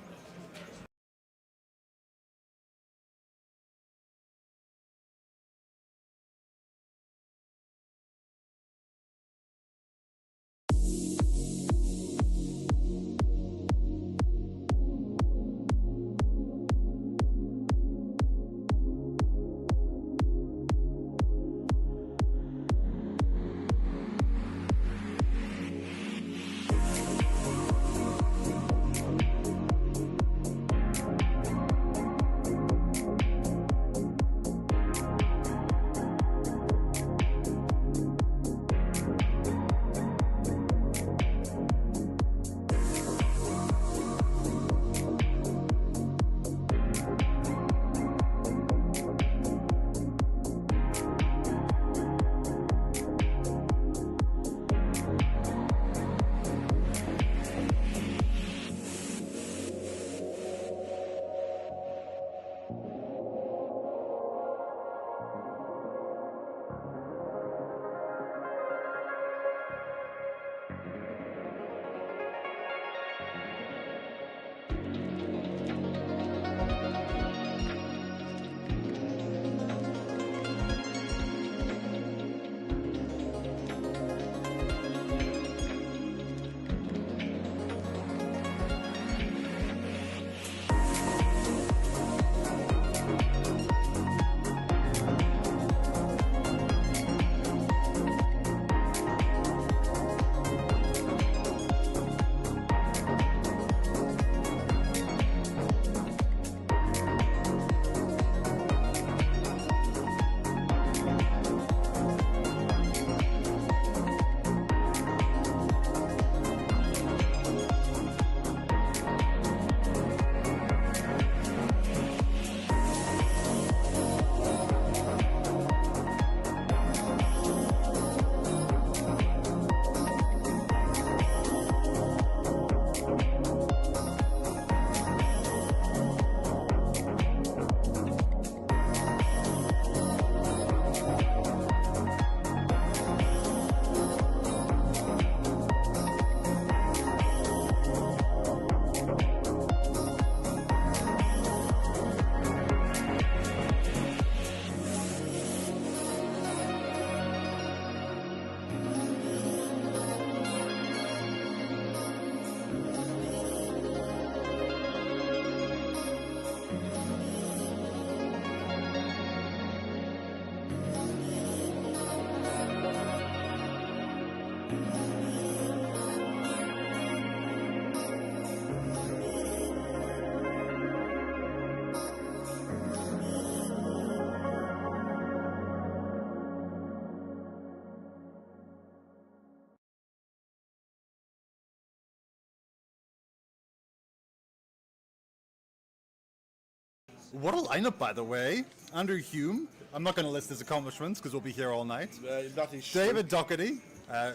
What a lineup, by the way. Andrew Hume. I'm not going to list his accomplishments because we'll be here all night. That is David Doherty,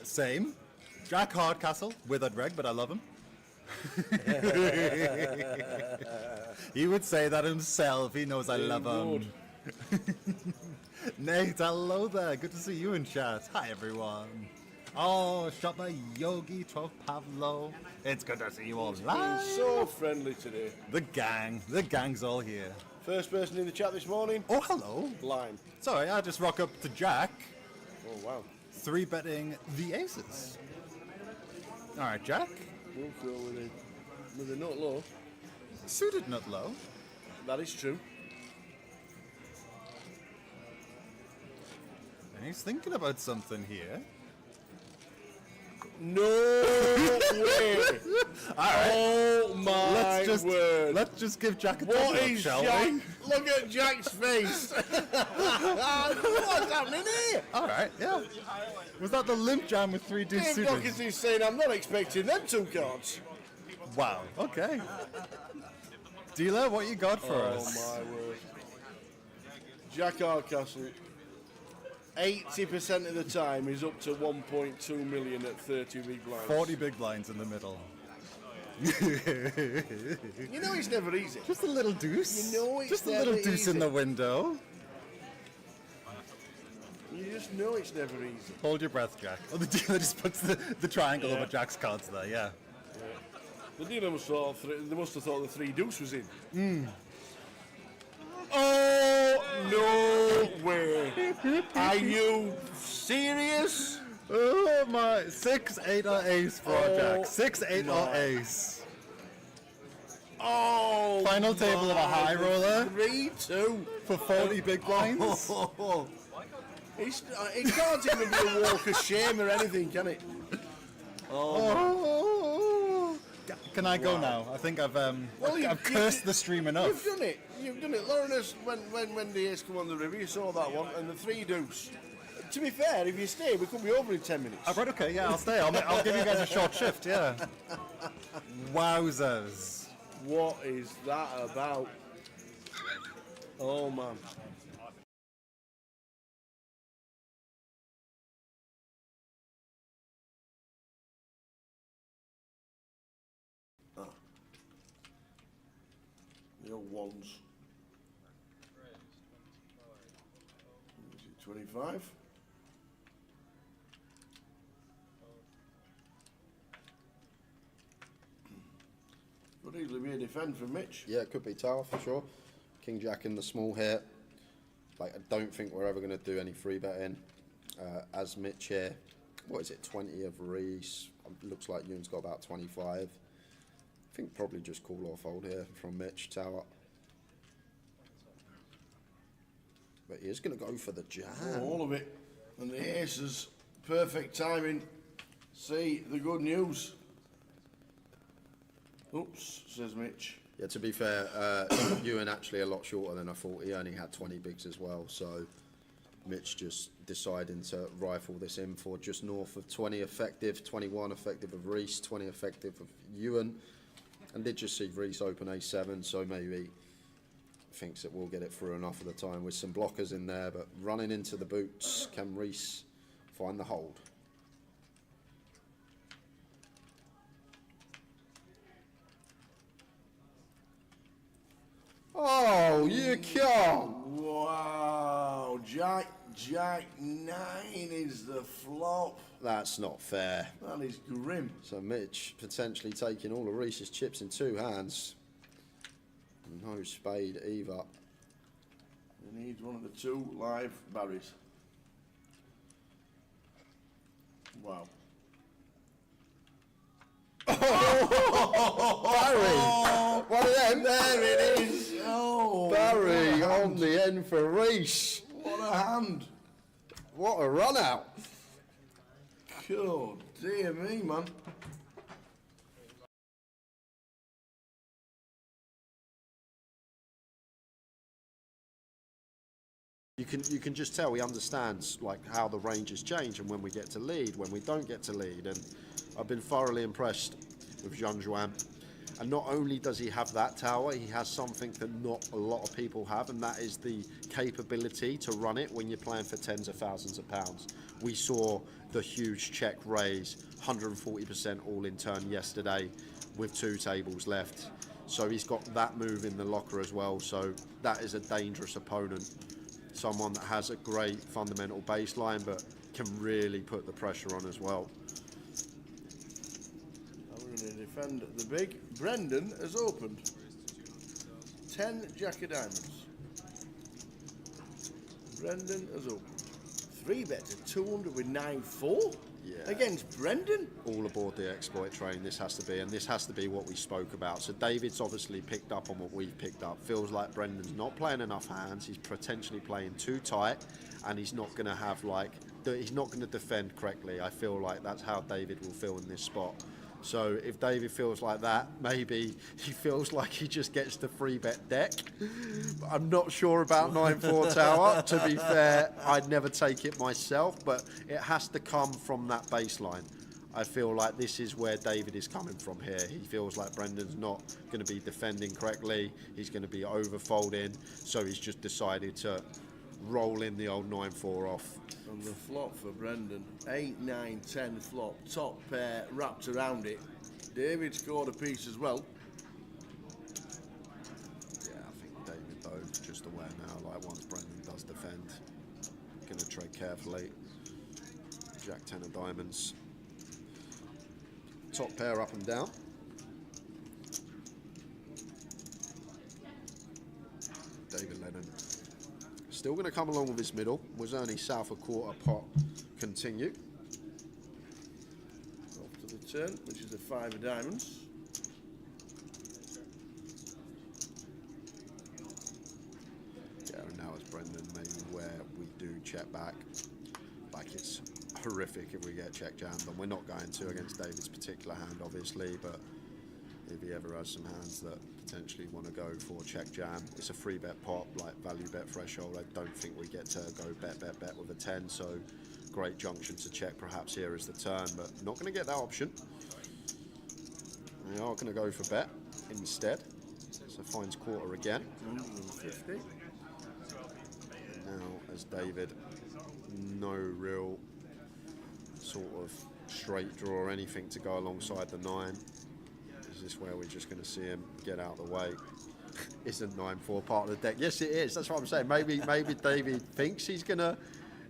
same. Jack Hardcastle, withered reg, but I love him. He would say that himself. He knows I love him. Nate, hello there. Good to see you in chat. Hi, everyone. Oh, shot by Yogi 12 Pavlo. It's good to see you all live. So friendly today. The gang's all here. First person in the chat this morning. Oh, hello. Blind. Sorry, I just rock up to Jack. Oh, wow. 3-betting the aces. All right, Jack. We'll go with a nut low. Suited nut low. That is true. And he's thinking about something here. No way! Right. Oh my word! Let's just give Jack a What thumbs up, is shall Jack? we? Look at Jack's face! What's happening here? All right, yeah. Was that the limp jam with 3 deuce Dave suited? Doherty's saying I'm not expecting them 2 cards. Wow. Okay. Dealer, what you got for us? Oh my word! Jack Hardcastle. 80% of the time is up to 1.2 million at 30 big blinds. 40 big blinds in the middle. You know it's never easy. Just a little deuce. You know it's just a never little deuce easy. in the window. You just know it's never easy. Hold your breath, Jack. Oh, the dealer just puts the triangle over Jack's cards there. Yeah. The dealer must have thought the 3 deuce was in. Mm. Oh, no way. Are you serious? Oh my, 6, 8 or ace for Jack. 6, 8 or my. ace. Oh, Final table of a high roller. 3-2. For 40 big blinds. It can't even be a walk of shame or anything, can it? Oh. Can I go now? I think I've cursed the stream enough. You've done it. You've done it. Laurenus, when the ace come on the river, you saw that one, and the 3 deuce. To be fair, if you stay, we could be over in 10 minutes. Oh, right, okay, yeah, I'll stay. I'll give you guys a short shift, yeah. Wowzers. What is that about? Oh, man. The old ones. Is it 25? Could easily be a defend for Mitch. Yeah, it could be tower for sure. King Jack in the small hit. Like, I don't think we're ever going to do any free betting. As Mitch here, what is it, 20 of Reese. Looks like Ewan's got about 25. I think probably just call or fold here from Mitch, tower. But he is going to go for the jam. Oh, all of it. And the aces, perfect timing. See the good news. Oops, says Mitch. Yeah, to be fair, Ewan actually a lot shorter than I thought. He only had 20 bigs as well, so Mitch just deciding to rifle this in for just north of 20 effective, 21 effective of Reese, 20 effective of Ewan, and did just see Reese open A7, so maybe thinks that we'll get it through enough of the time with some blockers in there, but running into the boots, can Reese find the hold? Oh, you can't! Wow, Jack 9 is the flop. That's not fair. That is grim. So Mitch potentially taking all of Reese's chips in 2 hands. No spade either. He needs one of the 2 live Barrys. Wow. Barry! One of them. There it is. Oh, Barry on the end for Reese. What a hand. What a run out. God, dear me, man. You can just tell he understands like how the ranges change and when we get to lead, when we don't get to lead, and I've been thoroughly impressed with Jean Juan. And not only does he have that tower, he has something that not a lot of people have, and that is the capability to run it when you're playing for tens of thousands of pounds. We saw the huge check raise, 140% all in turn yesterday with 2 tables left. So he's got that move in the locker as well. So that is a dangerous opponent. Someone that has a great fundamental baseline, but can really put the pressure on as well. We're going to defend the big. Brendan has opened. 10 Jack of Diamonds. Brendan has opened. 3-bet to 200 with 9-4 against Brendan. All aboard the exploit train, this has to be, and this has to be what we spoke about. So David's obviously picked up on what we've picked up. Feels like Brendan's not playing enough hands, he's potentially playing too tight, and he's not going to have he's not going to defend correctly. I feel like that's how David will feel in this spot. So if David feels like that, maybe he feels like he just gets the 3-bet deck. I'm not sure about 9-4 tower. To be fair, I'd never take it myself, but it has to come from that baseline. I feel like this is where David is coming from here. He feels like Brendan's not going to be defending correctly. He's going to be overfolding, so he's just decided to roll in the old 9-4 off. And the flop for Brendan, 8, 9, 10 flop, top pair wrapped around it. David scored a piece as well. Yeah, I think David though, just aware now, like once Brendan does defend, going to tread carefully. Jack 10 of diamonds. Top pair up and down. David Lennon. Still going to come along with his middle. Was only south of quarter pot. Continue. Off to the turn, which is a 5 of diamonds. Yeah, and now as Brendan maybe where we do check back. Like it's horrific if we get check jammed, and we're not going to against David's particular hand, obviously, but if he ever has some hands that potentially want to go for check jam, it's a 3-bet pot, like value bet threshold. I don't think we get to go bet with a 10, so great junction to check perhaps here is the turn, but not going to get that option. We are going to go for bet instead, so finds quarter again. 150. Now as David, no real sort of straight draw or anything to go alongside the 9. Is this where we're just going to see him get out of the way? Isn't 9-4 part of the deck? Yes, it is. That's what I'm saying. Maybe David thinks he's gonna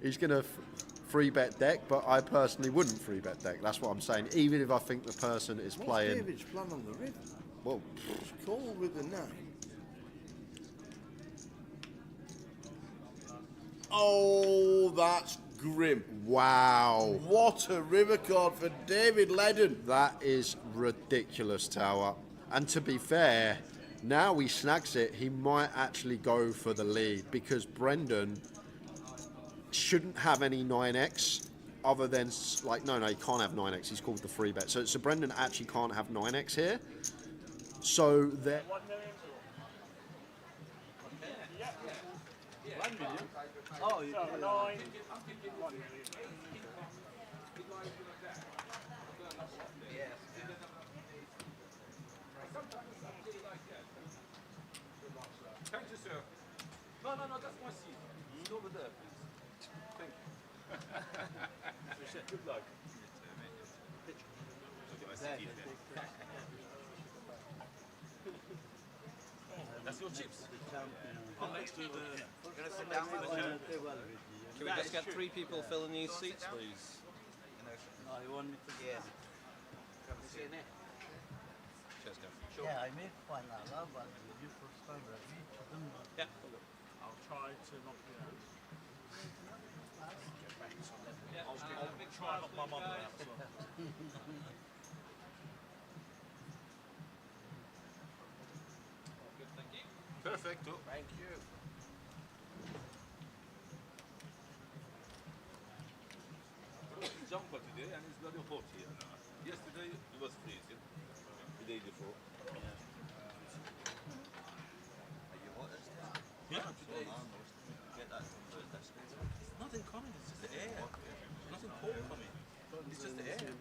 3-bet deck, but I personally wouldn't 3-bet deck. That's what I'm saying. Even if I think the person is playing. What's David's plan on the river? Well, call with the 9. Oh, that's grim. Wow. What a river card for David Ledden. That is ridiculous, Tower. And to be fair, now he snags it, he might actually go for the lead, because Brendan shouldn't have any 9x other than, like, no, he can't have 9x. He's called the 3-bet. So Brendan actually can't have 9x here. So that. Oh, yeah. 9. 1 million. Thank you, sir. No, that's my seat. It's over there, please. Thank you. Good luck. That's your chips. I'm next to the. Gonna sit down with the Can we just get 3 people filling these seats, please? No, you want me to get Cheers, Gav. Yeah, I made fun of but you first time Yeah. I'll try to knock you out. I'll try and knock my mum out as well. Perfecto. Thank you. It's jumper today and it's bloody hot here now. Yesterday it was freezing. The day before. Yeah, today nothing coming, it's just the air. Nothing cold coming. It's just the air.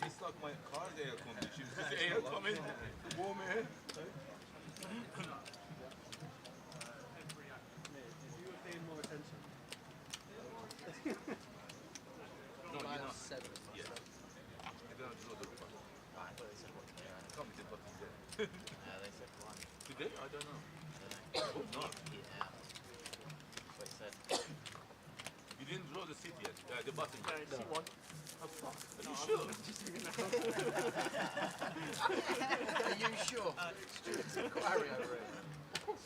It's like my car's air conditioning. Is the air coming? Warm air. You were paying more attention. No, you're not. Yeah. I don't know the one. Come with the button there. They said one. Today? I don't know. I Hope not. Yeah. That's what it said. You didn't draw the seat yet. The button yet. See one. Oh, fuck. Are you sure? Are you sure? Stuart's inquiry over it.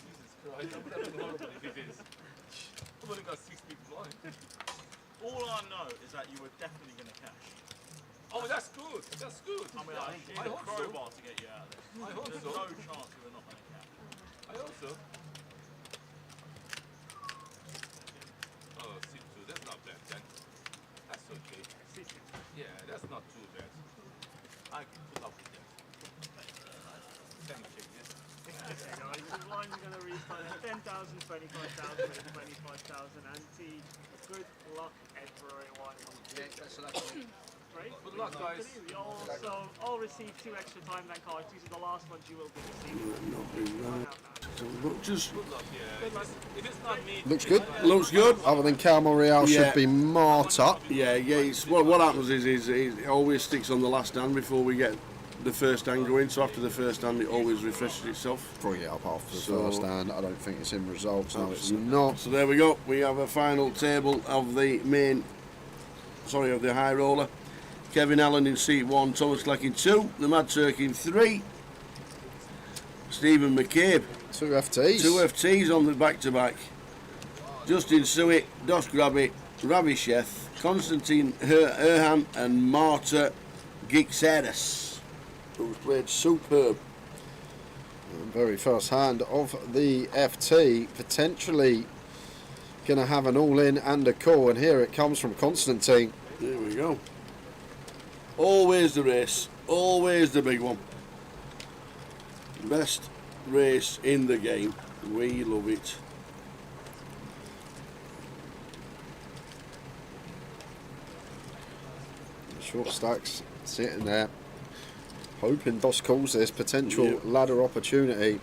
Jesus Christ. That would have been horrible if it is. I've only got 6 people blind. All I know is that you were definitely going to cash. Oh, that's good. That's good. I mean, I need I a hope so. crowbar to get you out of this. I hope There's so. no chance you were not going to cash. I also. Oh, C2. That's not bad then. That's okay. C2. Yeah, that's not too bad. I can put up with that. Thank you. Yes. Okay, guys, the line we're going to restart is 10,000, 25,000, and 25,000. And see, good luck, everyone. Yeah, that's a lot. Great. Good luck, guys. You also all receive 2 extra time bank cards. These are the last ones you will be receiving. Just Good luck, yeah. It is not me. Looks good. looks good. Other than Calmo Real Yeah. should be Marta. Yeah. It's, what happens is it always sticks on the last hand before we get the first hand going. So after the first hand, it always refreshes itself. Bring it up after the So- first hand. I don't think it's in results. No, it's not. So there we go. We have a final table of the of the high roller. Kevin Allen in seat 1, Thomas Cleck in 2, the Mad Turk in 3, Stephen McCabe. 2 FTs. 2 FTs on the back-to-back. Justin Suet, Dos Grabby, Ravi Sheth, Konstantin Erhan and Marta Gixeris, who's played superb. Very first hand of the FT, potentially going to have an all-in and a call, and here it comes from Konstantin. There we go. Always the race, always the big one. Best race in the game. We love it. Short stacks sitting there, hoping Dos calls this potential ladder opportunity.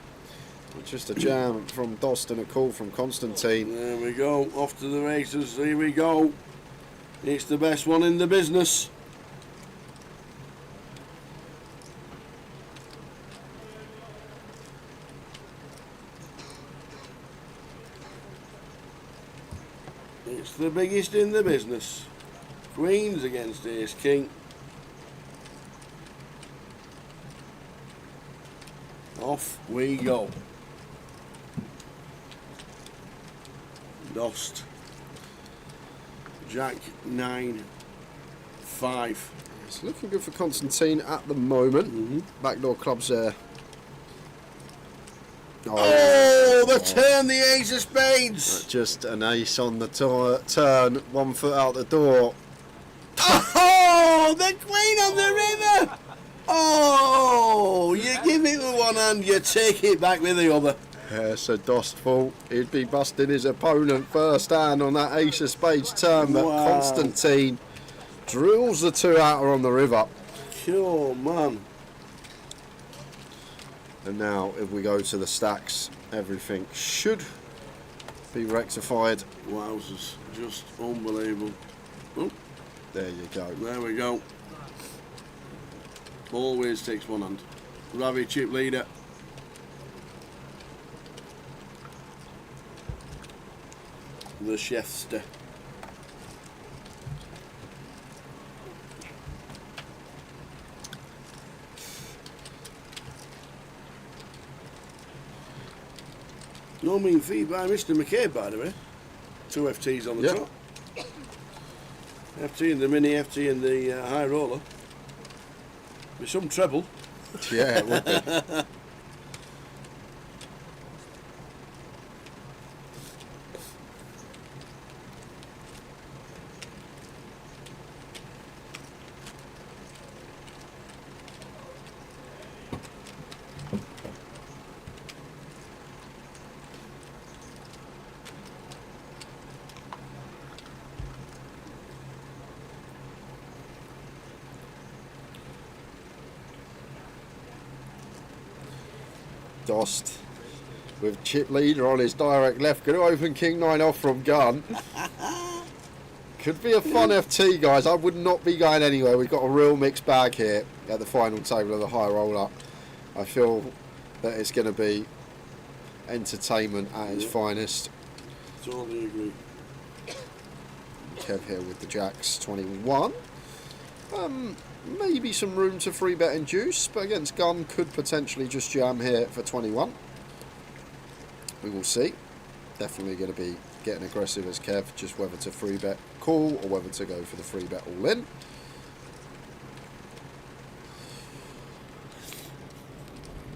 Just a jam from Dost and a call from Konstantin. There we go, off to the races. Here we go. It's the best one in the business. It's the biggest in the business. Queens against Ace King. Off we go. Dost. Jack 9 5. It's looking good for Konstantin at the moment. Backdoor clubs there. Oh, the turn, the ace of spades. Just an ace on the turn, 1 foot out the door. Oh, the queen on the river. Oh, you give it with one hand, you take it back with the other. Yeah, so Dost thought he'd be busting his opponent first hand on that ace of spades turn, but Wow. Konstantin drills the 2 outer on the river. Cool, man. And now, if we go to the stacks, everything should be rectified. Wowzers, just unbelievable. Oh, there you go. There we go. Always takes one hand. Ravi chip leader. The chefster. No mean feed by Mr. McCabe, by the way. 2 FTs on the Yep. top. FT in the mini, FT in the high roller. With some treble. Yeah, it would be. Dost with chip leader on his direct left. Going to open King 9 off from gun. Could be a fun FT, guys. I would not be going anywhere. We've got a real mixed bag here at the final table of the high roller. I feel that it's going to be entertainment at its finest. Totally agree. Kev here with the jacks, 21. Maybe some room to free bet and juice, but against gun could potentially just jam here for 21. We will see. Definitely going to be getting aggressive as Kev, just whether to free bet call or whether to go for the free bet all in.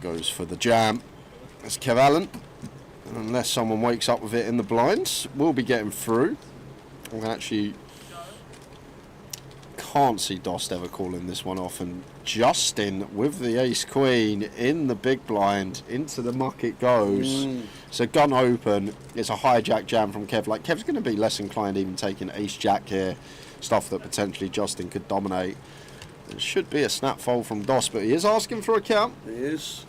Goes for the jam as Kev Allen. And unless someone wakes up with it in the blinds, we'll be getting through. I actually can't see Dost ever calling this one off, and Justin with the ace queen in the big blind, into the muck it goes. So gun open, it's a hijack jam from Kev. Like, Kev's going to be less inclined even taking ace jack here, stuff that potentially Justin could dominate. It should be a snap fold from Dost, but he is asking for a count. He is.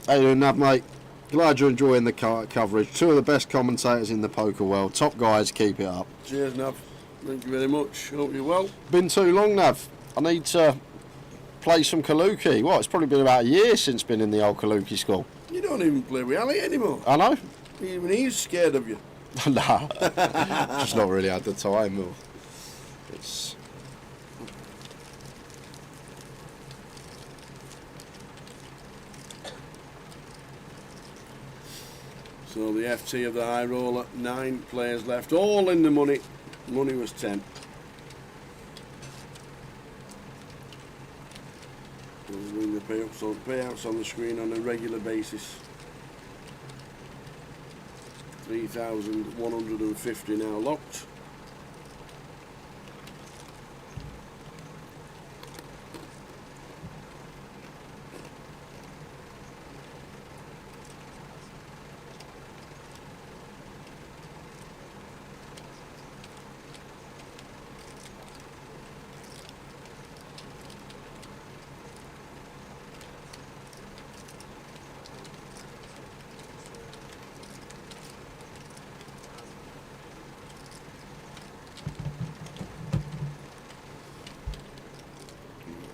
How you doing, Nav, mate? Glad you're enjoying the coverage. Two of the best commentators in the poker world. Top guys, keep it up. Cheers, Nav. Thank you very much. Hope you're well. Been too long, Nav. I need to play some Kaluki. Well, it's probably been about a year since been in the old Kaluki school. You don't even play with Ali anymore. I know. Even he's scared of you. Nah. Just not really had the time. Or it's... So the FT of the high roller, 9 players left, all in the money. Money was 10. We'll bring the payouts on the screen on a regular basis. 3,150 now locked.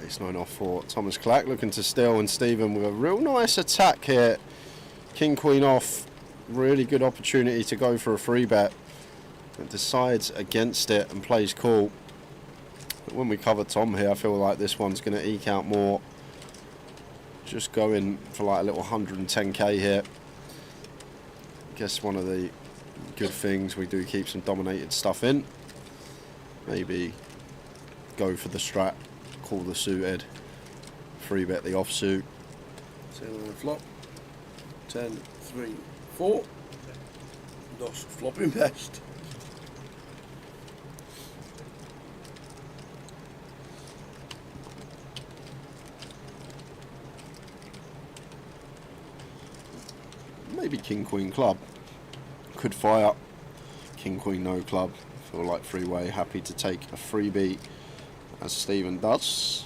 Ace 9 off for Thomas Clack, looking to steal, and Stephen with a real nice attack here. King Queen off, really good opportunity to go for a free bet. But decides against it and plays cool. But when we cover Tom here, I feel like this one's going to eke out more. Just going for like a little 110k here. Guess one of the good things, we do keep some dominated stuff in. Maybe go for the strat. Call the suited, free bet the offsuit. 10 on the flop. 10, 3, 4. Dost flopping best. Maybe King Queen club. Could fire. King Queen no club. Feel like freeway. Happy to take a freebie, as Stephen does.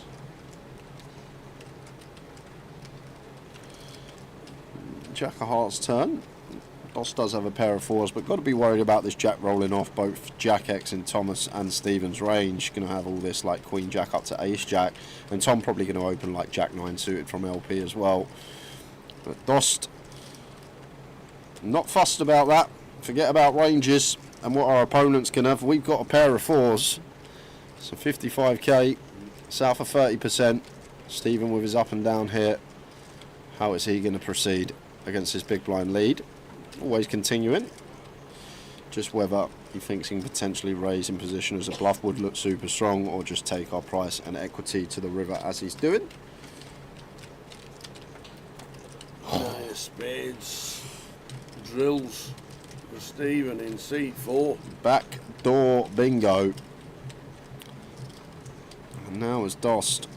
Jack of Hearts turn. Dost does have a pair of 4s, but got to be worried about this jack rolling off both Jack X in Thomas and Stephen's range. Going to have all this like Queen Jack up to Ace Jack, and Tom probably going to open like Jack 9 suited from LP as well. But Dost not fussed about that. Forget about ranges and what our opponents can have. We've got a pair of 4s. So 55k, south of 30%. Stephen with his up and down here. How is he going to proceed against his big blind lead? Always continuing. Just whether he thinks he can potentially raise in position as a bluff would look super strong, or just take our price and equity to the river as he's doing. Nice spades. Drills for Stephen in C4. Back door bingo. And now as Dost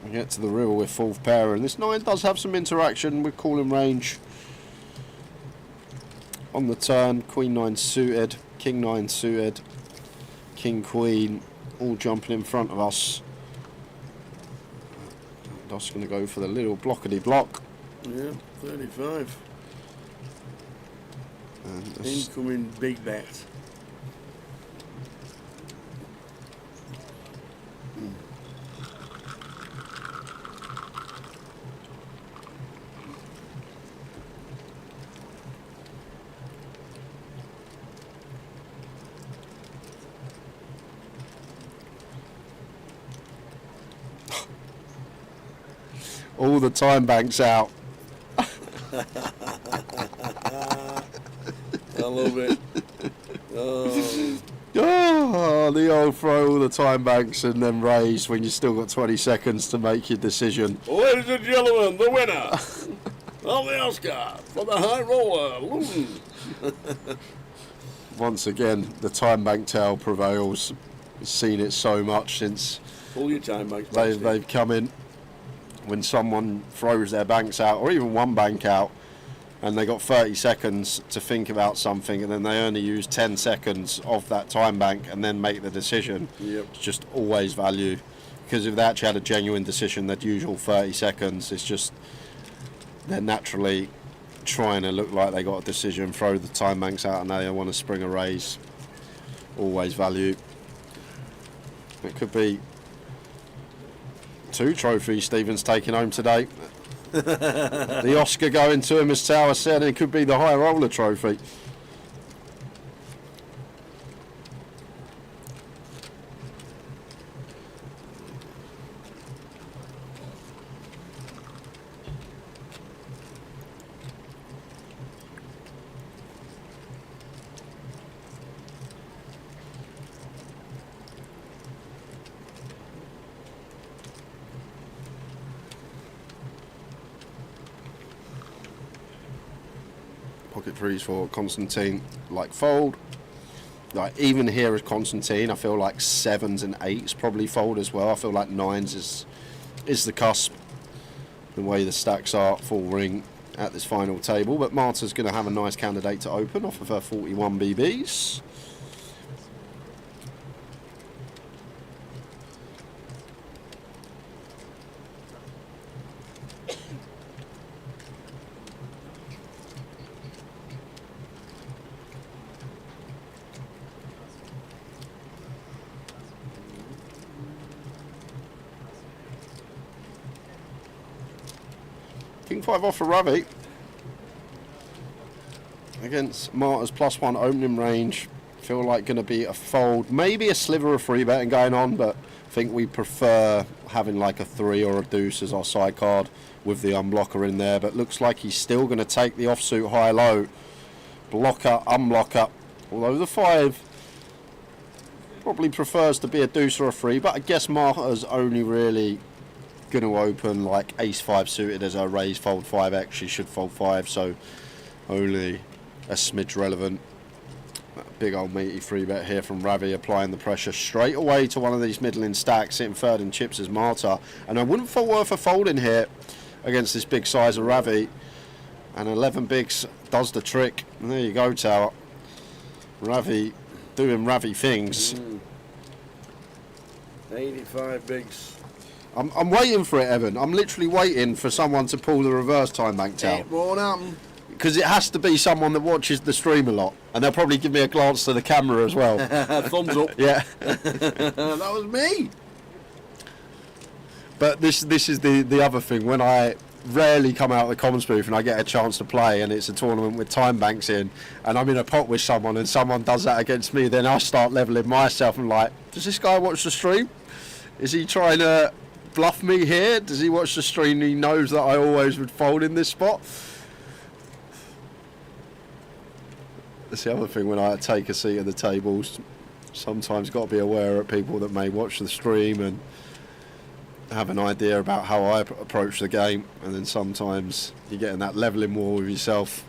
we get to the river with 4th pair, and this 9 does have some interaction with calling range. On the turn, Queen 9 suited, King 9 suited, King Queen all jumping in front of us. Just going to go for the little blockety block. Yeah, 35. And incoming big bet. all the time banks out. I love it. Oh, the old throw all the time banks and then raise when you still got 20 seconds to make your decision. Ladies and gentlemen, the winner of the Oscar for the High Roller, Luton. Once again, the time bank tail prevails. We've seen it so much since Pull your time banks. they've come in. When someone throws their banks out, or even one bank out, and they got 30 seconds to think about something, and then they only use 10 seconds of that time bank and then make the decision. Yep. It's just always value. Because if they actually had a genuine decision, that usual 30 seconds, it's just they're naturally trying to look like they got a decision, throw the time banks out, and they want to spring a raise. Always value. It could be 2 trophies Stephen's taking home today. The Oscar going to him, as Tower said, and it could be the High Roller trophy. Pocket threes for Constantine, like fold. Like even here as Constantine, I feel like 7s and 8s probably fold as well. I feel like 9s is the cusp. The way the stacks are, full ring at this final table. But Marta's going to have a nice candidate to open off of her 41 BBs. King 5 off for Ravi against Marta's +1 opening range. Feel like going to be a fold, maybe a sliver of free betting going on, but I think we prefer having like a 3 or a deuce as our side card with the unblocker in there. But looks like he's still going to take the offsuit high-low, blocker, unblocker. Although the 5 probably prefers to be a deuce or a 3, but I guess Marta's only really going to open like ace-5 suited as a raise fold 5x. She should fold 5, so only a smidge relevant. Big old meaty free bet here from Ravi, applying the pressure straight away to one of these middling stacks, sitting third in chips as Marta. And I wouldn't feel worth a folding here against this big size of Ravi. And 11 bigs does the trick. And there you go, Tower. Ravi doing Ravi things. 85 bigs. I'm waiting for it, Evan. I'm literally waiting for someone to pull the reverse time bank tail. It won't happen. Because it has to be someone that watches the stream a lot. And they'll probably give me a glance to the camera as well. Thumbs up. Yeah. That was me. But this is the other thing. When I rarely come out of the comms booth and I get a chance to play and it's a tournament with time banks in and I'm in a pot with someone and someone does that against me, then I start levelling myself and like, does this guy watch the stream? Is he trying to bluff me here? Does he watch the stream? He knows that I always would fold in this spot. That's the other thing when I take a seat at the tables. Sometimes got to be aware of people that may watch the stream and have an idea about how I approach the game, and then sometimes you get in that leveling war with yourself.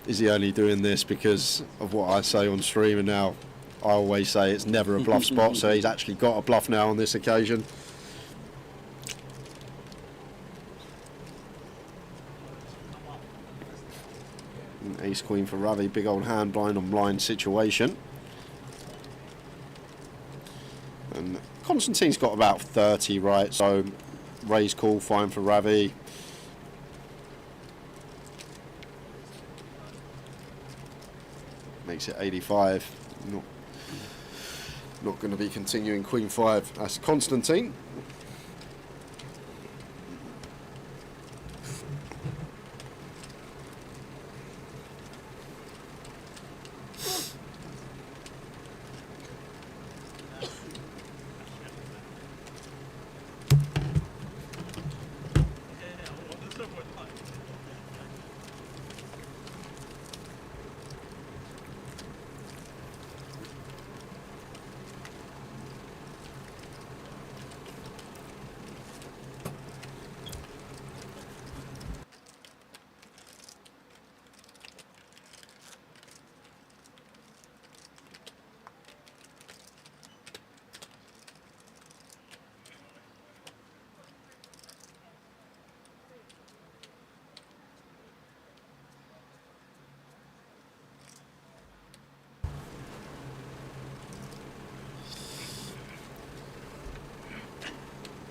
Is he only doing this because of what I say on stream? And now I always say it's never a bluff spot, so he's actually got a bluff now on this occasion. Ace queen for Ravi, big old hand, blind on blind situation. And Constantine's got about 30, right? So Raise call, fine for Ravi. Makes it 85. Not going to be continuing Queen 5. That's Constantine.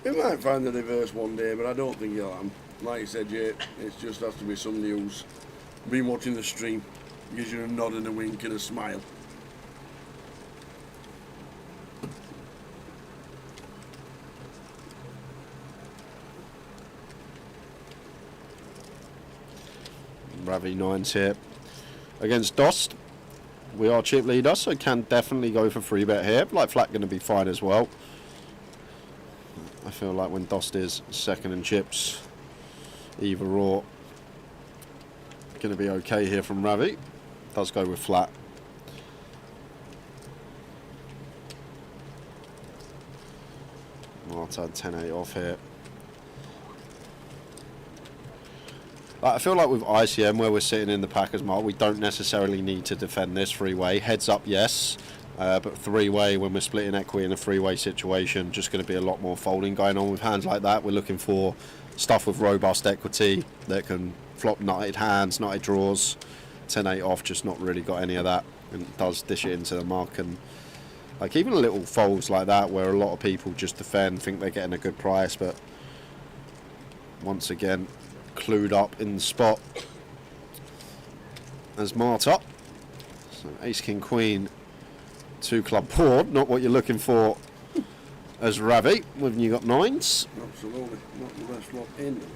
We might find the reverse one day, but I don't think he'll have. Like you said, Jay, it just has to be somebody who's been watching the stream, gives you a nod and a wink and a smile. Ravi 9's here against Dost. We are chip leader, so can definitely go for 3-bet here. Like flat going to be fine as well. I feel like when Dost is second in chips, either or, going to be okay here from Ravi. Does go with flat. Marta 10-8 off here. I feel like with ICM, where we're sitting in the Packers mark, we don't necessarily need to defend this 3-way. Heads up, yes. But 3-way, when we're splitting equity in a 3-way situation, just going to be a lot more folding going on with hands like that. We're looking for stuff with robust equity that can flop nutted hands, nutted draws. 10-8 off, just not really got any of that. And it does dish it into the mark. And like even little folds like that, where a lot of people just defend, think they're getting a good price, but once again, clued up in the spot as Marta. So ace, king, queen, 2-club board, not what you're looking for as Ravi when you got 9s. Absolutely, not the best flop in the world.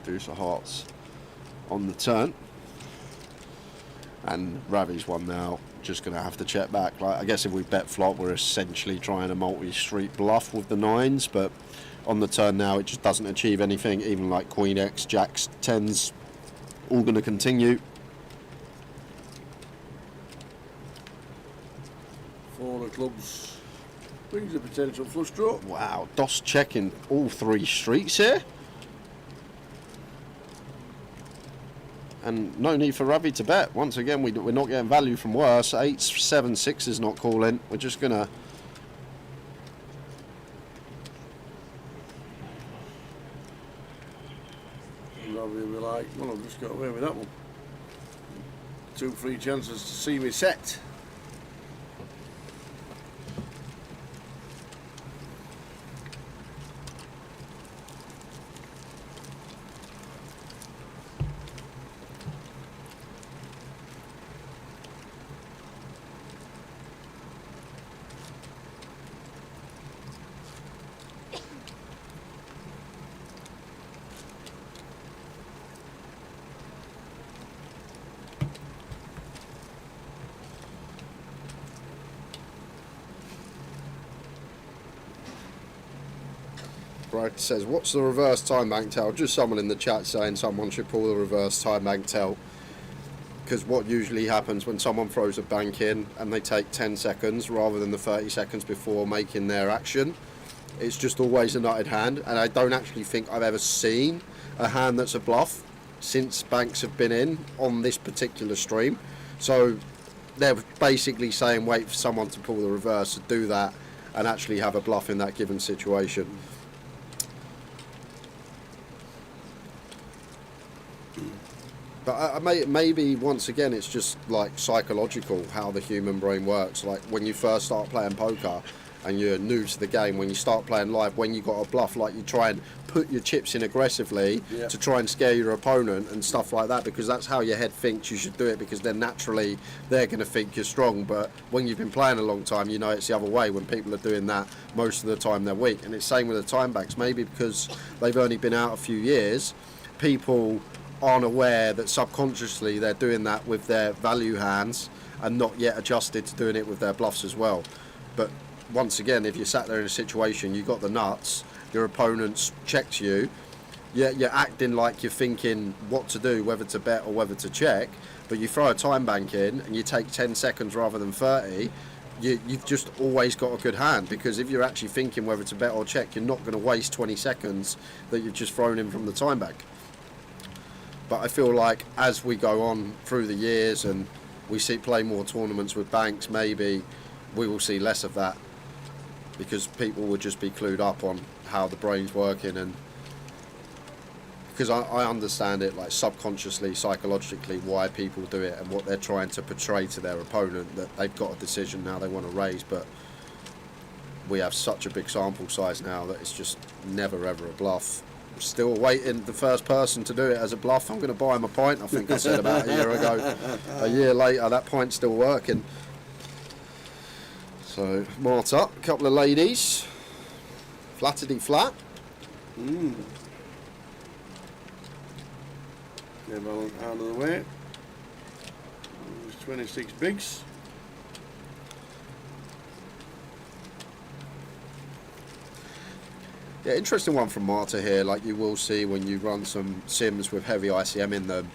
Deuce of hearts on the turn, and Ravi's one now. Just going to have to check back. Like I guess if we bet flop, we're essentially trying a multi-street bluff with the 9s, but on the turn now, it just doesn't achieve anything. Even like Queen X, Jacks, 10s, all going to continue. 4 of clubs brings a potential flush draw. Wow, Dost checking all 3 streets here. And no need for Ravi to bet. Once again, we're not getting value from worse. 8, 7, 6 is not calling. We're just going to... Ravi will be like, well, I've just got away with that one. 2 free chances to see me set. Bright says, what's the reverse time bank tell? Just someone in the chat saying someone should pull the reverse time bank tell. Because what usually happens when someone throws a bank in and they take 10 seconds rather than the 30 seconds before making their action, it's just always a nutted hand. And I don't actually think I've ever seen a hand that's a bluff since banks have been in on this particular stream. So they're basically saying wait for someone to pull the reverse to do that and actually have a bluff in that given situation. But maybe once again, it's just like psychological how the human brain works. Like when you first start playing poker and you're new to the game, when you start playing live, when you got a bluff, like you try and put your chips in aggressively to try and scare your opponent and stuff like that, because that's how your head thinks you should do it, because then naturally they're going to think you're strong. But when you've been playing a long time, you know it's the other way. When people are doing that, most of the time they're weak. And it's same with the time banks. Maybe because they've only been out a few years, people aren't aware that subconsciously they're doing that with their value hands and not yet adjusted to doing it with their bluffs as well. But once again, if you're sat there in a situation, you got the nuts, your opponent checks you, you're acting like you're thinking what to do, whether to bet or whether to check, but you throw a time bank in and you take 10 seconds rather than 30, you've just always got a good hand, because if you're actually thinking whether to bet or check, you're not going to waste 20 seconds that you've just thrown in from the time bank. But I feel like as we go on through the years and we play more tournaments with banks, maybe we will see less of that, because people will just be clued up on how the brain's working. And because I understand it, like subconsciously, psychologically, why people do it and what they're trying to portray to their opponent, that they've got a decision now they want to raise. But we have such a big sample size now that it's just never ever a bluff. Still waiting the first person to do it as a bluff. I'm going to buy him a pint, I think I said about a year ago. A year later, that pint's still working. So, Marta, a couple of ladies. Flatterty flat. Get Alan out of the way. There's 26 bigs. Yeah, interesting one from Marta here. Like you will see when you run some sims with heavy ICM in them,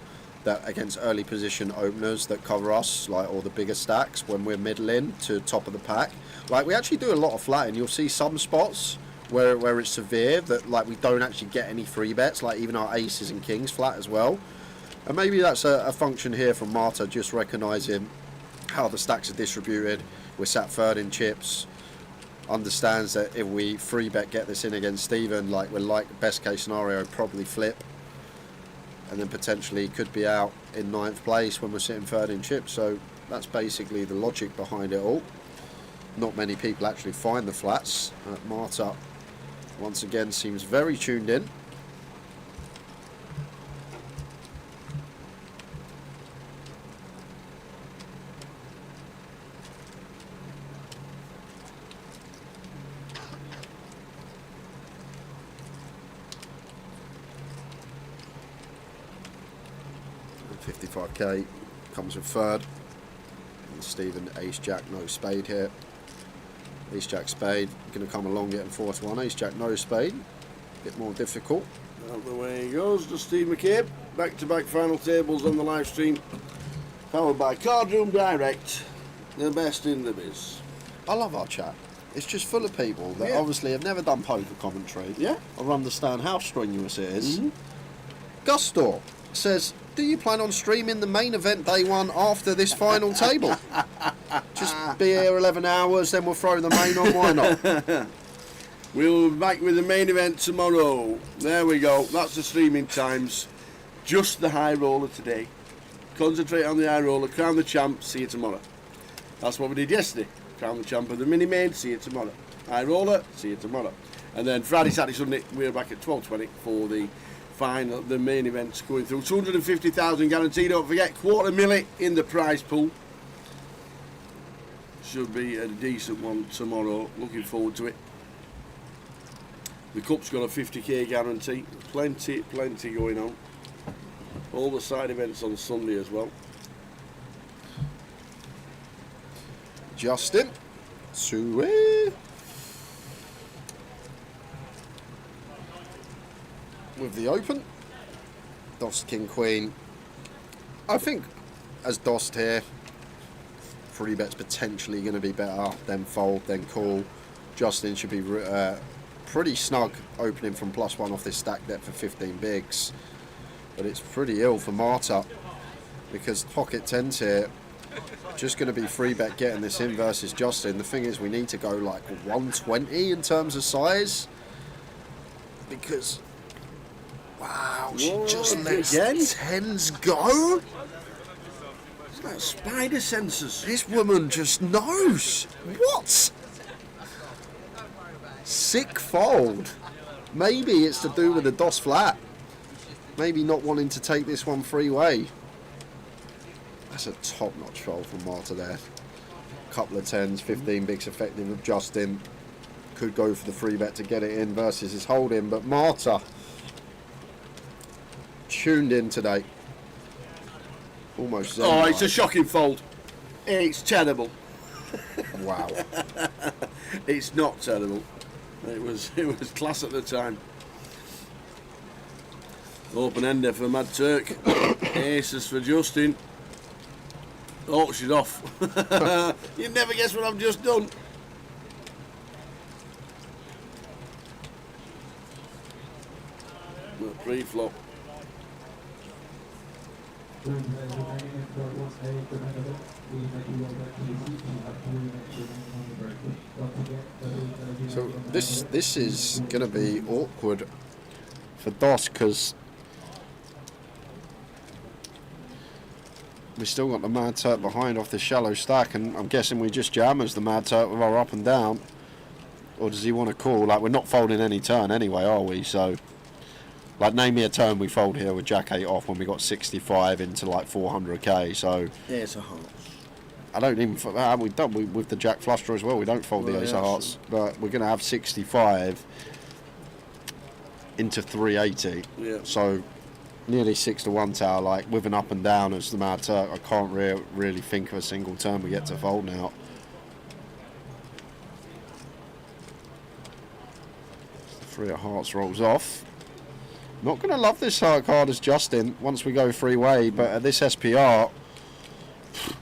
that against early position openers that cover us, like all the bigger stacks, when we're middling to top of the pack, like we actually do a lot of flatting. You'll see some spots where it's severe that like we don't actually get any free bets, like even our aces and kings flat as well. And maybe that's a function here from Marta, just recognising how the stacks are distributed. We're sat third in chips. Understands that if we free bet get this in against Stephen, like we're like best case scenario probably flip, and then potentially could be out in 9th place when we're sitting third in chips. So that's basically the logic behind it all. Not many people actually find the flats. Marta once again seems very tuned in. $55k comes with third, and Stephen ace jack no spade here. Ace jack spade going to come along getting 4-1. Ace jack no spade, a bit more difficult. Out the way he goes to Steve McCabe. Back to back final tables on the live stream, powered by Cardroom Direct, the best in the biz. I love our chat. It's just full of people that obviously have never done poker commentary or understand how strenuous it is. Gustor says, do you plan on streaming the main event day one after this final table? Just be here 11 hours, then we'll throw the main on, why not? We'll be back with the main event tomorrow. There we go, that's the streaming times. Just the high roller today. Concentrate on the high roller, crown the champ, see you tomorrow. That's what we did yesterday. Crown the champ of the mini main, see you tomorrow. High roller, see you tomorrow. And then Friday, Saturday, Sunday, we're back at 12:20 for the final, the main event's going through. 250,000 guaranteed. Don't forget, $250,000 in the prize pool. Should be a decent one tomorrow. Looking forward to it. The cup's got a 50k guarantee. Plenty going on. All the side events on Sunday as well. Justin, Sue. With the open, Dost King Queen. I think as Dost here, free bet's potentially going to be better, then fold, then call. Justin should be pretty snug opening from +1 off this stack depth for 15 bigs, but it's pretty ill for Marta because pocket 10s here. Just going to be free bet getting this in versus Justin. The thing is, we need to go like 120 in terms of size, because Wow, she Whoa, just lets again? tens go. It's like spider senses. This woman just knows. What? Sick fold. Maybe it's to do with the DOS flat. Maybe not wanting to take this one freeway. That's a top-notch fold from Marta there. Couple of tens, 15 bigs effective of Justin. Could go for the free bet to get it in versus his holding, but Marta tuned in today. Almost. Oh, it's a shocking fold. It's terrible. Wow. It's not terrible. It was class at the time. Open ender for Mad Turk. Aces for Justin. Oh, she's off. You never guess what I've just done. Pre-flop. So this is going to be awkward for DOS because we still got the Mad Turk behind off the shallow stack, and I'm guessing we just jam as the Mad Turk with our up and down. Or does he want to call? Like, we're not folding any turn anyway, are we? So, like, name me a turn we fold here with Jack 8 off when we got 65 into like 400k. So yeah, it's a heart. I don't even. We've done with the Jack flush draw as well. We don't fold the Ace of Hearts, but we're going to have 65 into 380. Yeah. So nearly 6-1 tower. Like with an up and down as the Mad Turk, I can't really think of a single turn we get to fold now. The 3 of Hearts rolls off. Not going to love this card as Justin once we go three-way, but at this SPR,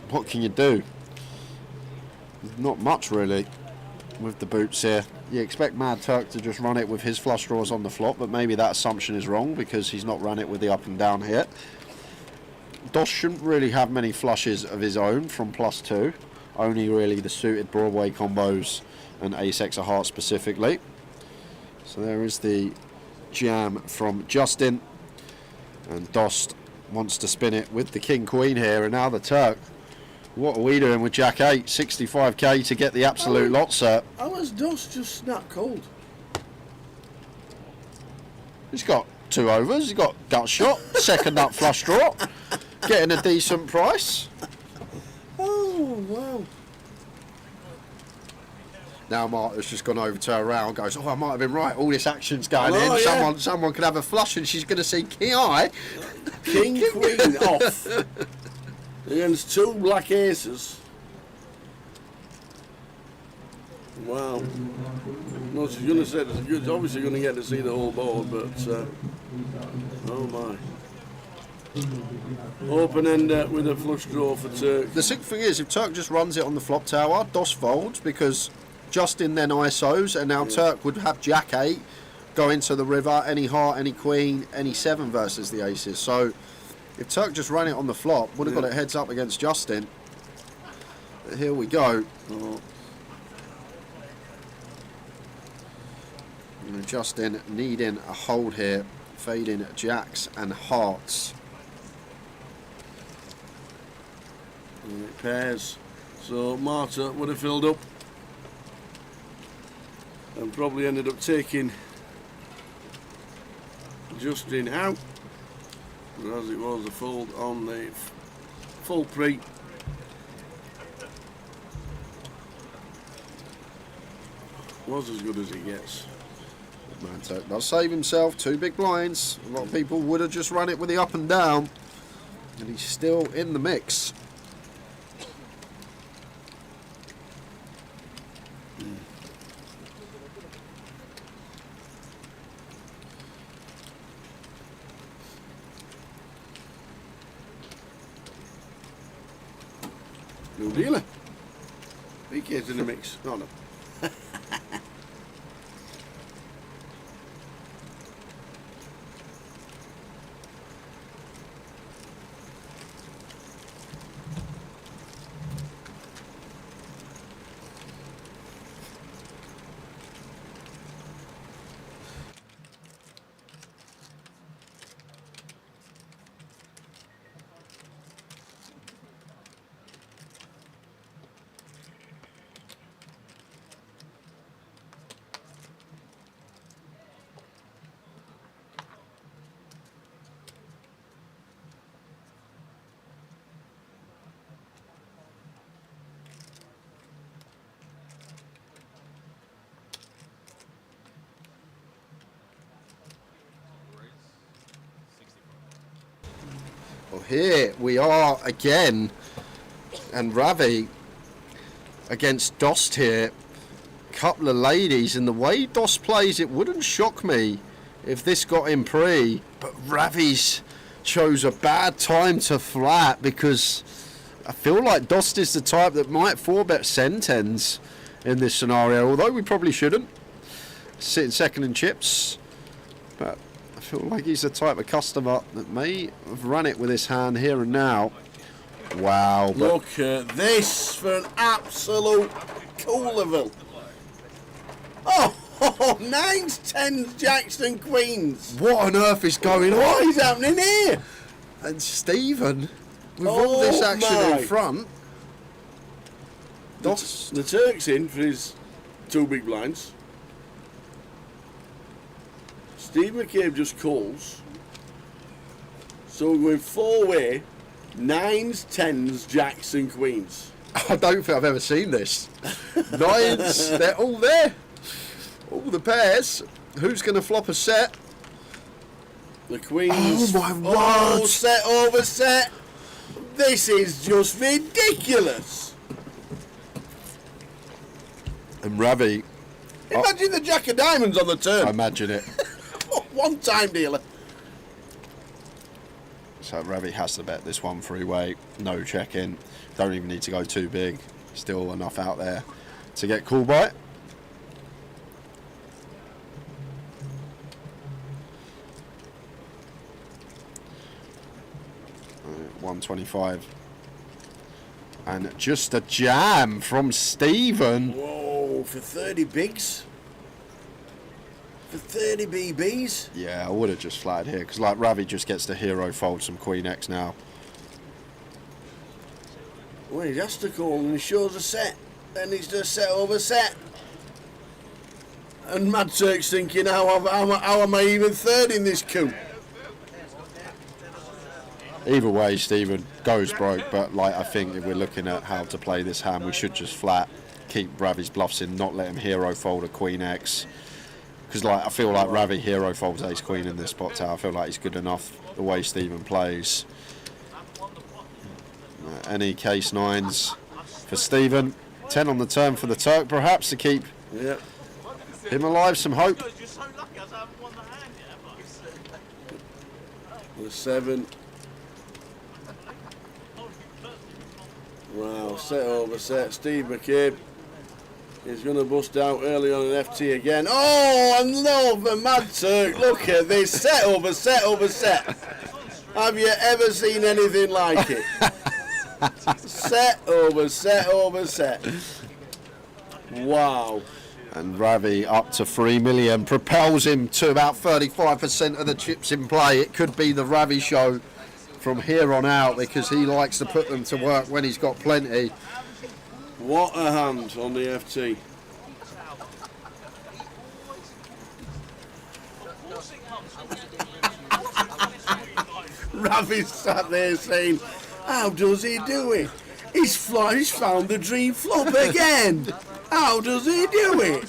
what can you do? Not much really with the boots here. You expect Mad Turk to just run it with his flush draws on the flop, but maybe that assumption is wrong because he's not run it with the up and down here. DOS shouldn't really have many flushes of his own from +2. Only really the suited Broadway combos and Ace-X of Hearts specifically. So there is the jam from Justin, and DOS wants to spin it with the King Queen here, and now the Turk. What are we doing with Jack 8? 65k to get the absolute lot, sir. How has DOS just snap cold? He's got 2 overs, he's got gut shot, second up flush draw, getting a decent price. Oh, wow. Now Marta's just gone over to her round, goes, oh, I might have been right, all this action's going Oh, in, yeah. someone could have a flush and she's going to see King Eye. King Queen off against 2 black aces. Wow. No, she's going to say it's obviously going to get to see the whole board, but oh my. Open ender with a flush draw for Turk. The sick thing is, if Turk just runs it on the flop tower, DOS folds because Justin then ISOs, and now Turk would have Jack 8 go into the river, any heart, any queen, any 7 versus the aces. So if Turk just ran it on the flop, would have got it heads up against Justin. But here we go. Oh. And Justin needing a hold here, fading jacks and hearts. And it pairs. So Marta would have filled up and probably ended up taking Justin out, as it was a fold on the full pre. Was as good as it gets. Mad Turk does save himself, 2 big blinds. A lot of people would have just run it with the up and down, and he's still in the mix. No dealer. BK's in the mix. Oh no. here we are again, and Ravi against Dost here. Couple of ladies, and the way Dost plays, it wouldn't shock me if this got in pre, but Ravi's chose a bad time to flat, because I feel like Dost is the type that might 4-bet send tens in this scenario, although we probably shouldn't. Sitting second in chips, but I feel like he's the type of customer that may have run it with his hand here and now. Wow. Look at this for an absolute cool-level. Oh, nines, tens, jacks and queens. What on earth is going on? What is happening here? And Stephen, with all this action in front. The Turk's in for his 2 big blinds. Steve McCabe just calls. So we're going 4-way, nines, tens, jacks and queens. I don't think I've ever seen this. Nines, they're all there. All the pairs. Who's going to flop a set? The queens. Oh my word. Oh, set over set. This is just ridiculous. And Ravi. Imagine the jack of diamonds on the turn. Imagine it. One time dealer. So Ravi has to bet this one 3-way. No check-in. Don't even need to go too big. Still enough out there to get called by it. $125. And just a jam from Stephen. Whoa, for 30 bigs? For 30 BBs? Yeah, I would have just flatted here, because like Ravi just gets the hero fold some Queen X now. Well, he has to call and he shows a set. Then he's just set over set. And Mad Turk's thinking, how am I even third in this coup? Either way, Stephen goes broke, but like I think if we're looking at how to play this hand, we should just flat, keep Ravi's bluffs in, not let him hero fold a Queen X. Because like I feel like Ravi hero folds Ace Queen in this spot tower. I feel like he's good enough the way Stephen plays. Any case nines for Stephen. 10 on the turn for the Turk, perhaps, to keep him alive. Some hope. The 7. Wow, set over set. Steve McCabe is going to bust out early on an FT again. Oh, and love the Mad Turk. Look at this. Set over set over set. Have you ever seen anything like it? Set over set over set. Wow. And Ravi up to 3 million, propels him to about 35% of the chips in play. It could be the Ravi show from here on out, because he likes to put them to work when he's got plenty. What a hand on the FT. Ravi's sat there saying, how does he do it? He's found the dream flop again. How does he do it?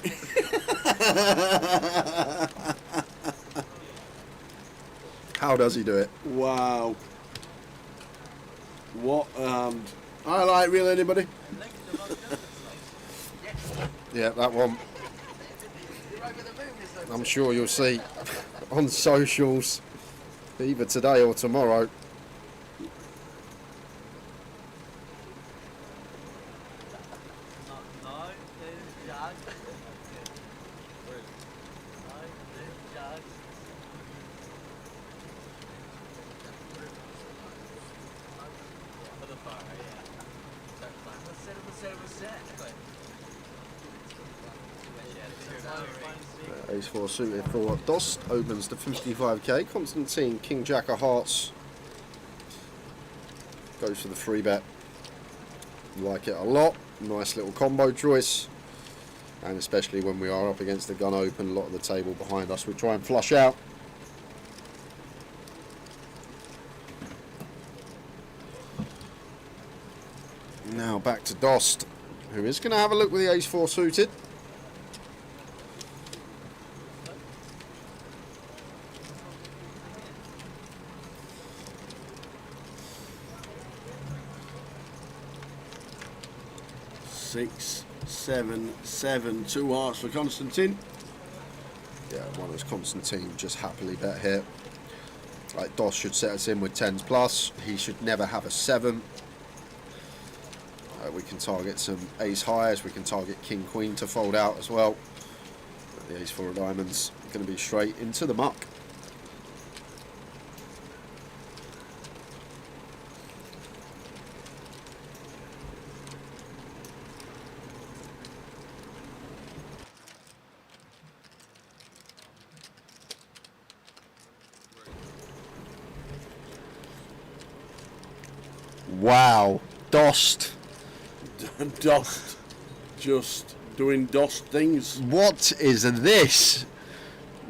How does he do it? Wow. What a hand. Highlight reel, anybody? Yeah, that one. I'm sure you'll see on socials either today or tomorrow. Ace 4 suited for Dost opens to 55k. Constantine, King Jack of Hearts goes for the 3-bet. Like it a lot. Nice little combo choice. And especially when we are up against the gun open, a lot of the table behind us we try and flush out. Now back to Dost, who is going to have a look with the Ace 4 suited. 6, 7, 7. 2 hearts for Constantine. Yeah, one as Constantine just happily bet here. Like Doss should set us in with 10s plus. He should never have a 7. We can target some ace highs. We can target king queen to fold out as well. The ace 4 of diamonds going to be straight into the muck. Wow, Dost. Dost. Just doing Dost things. What is this?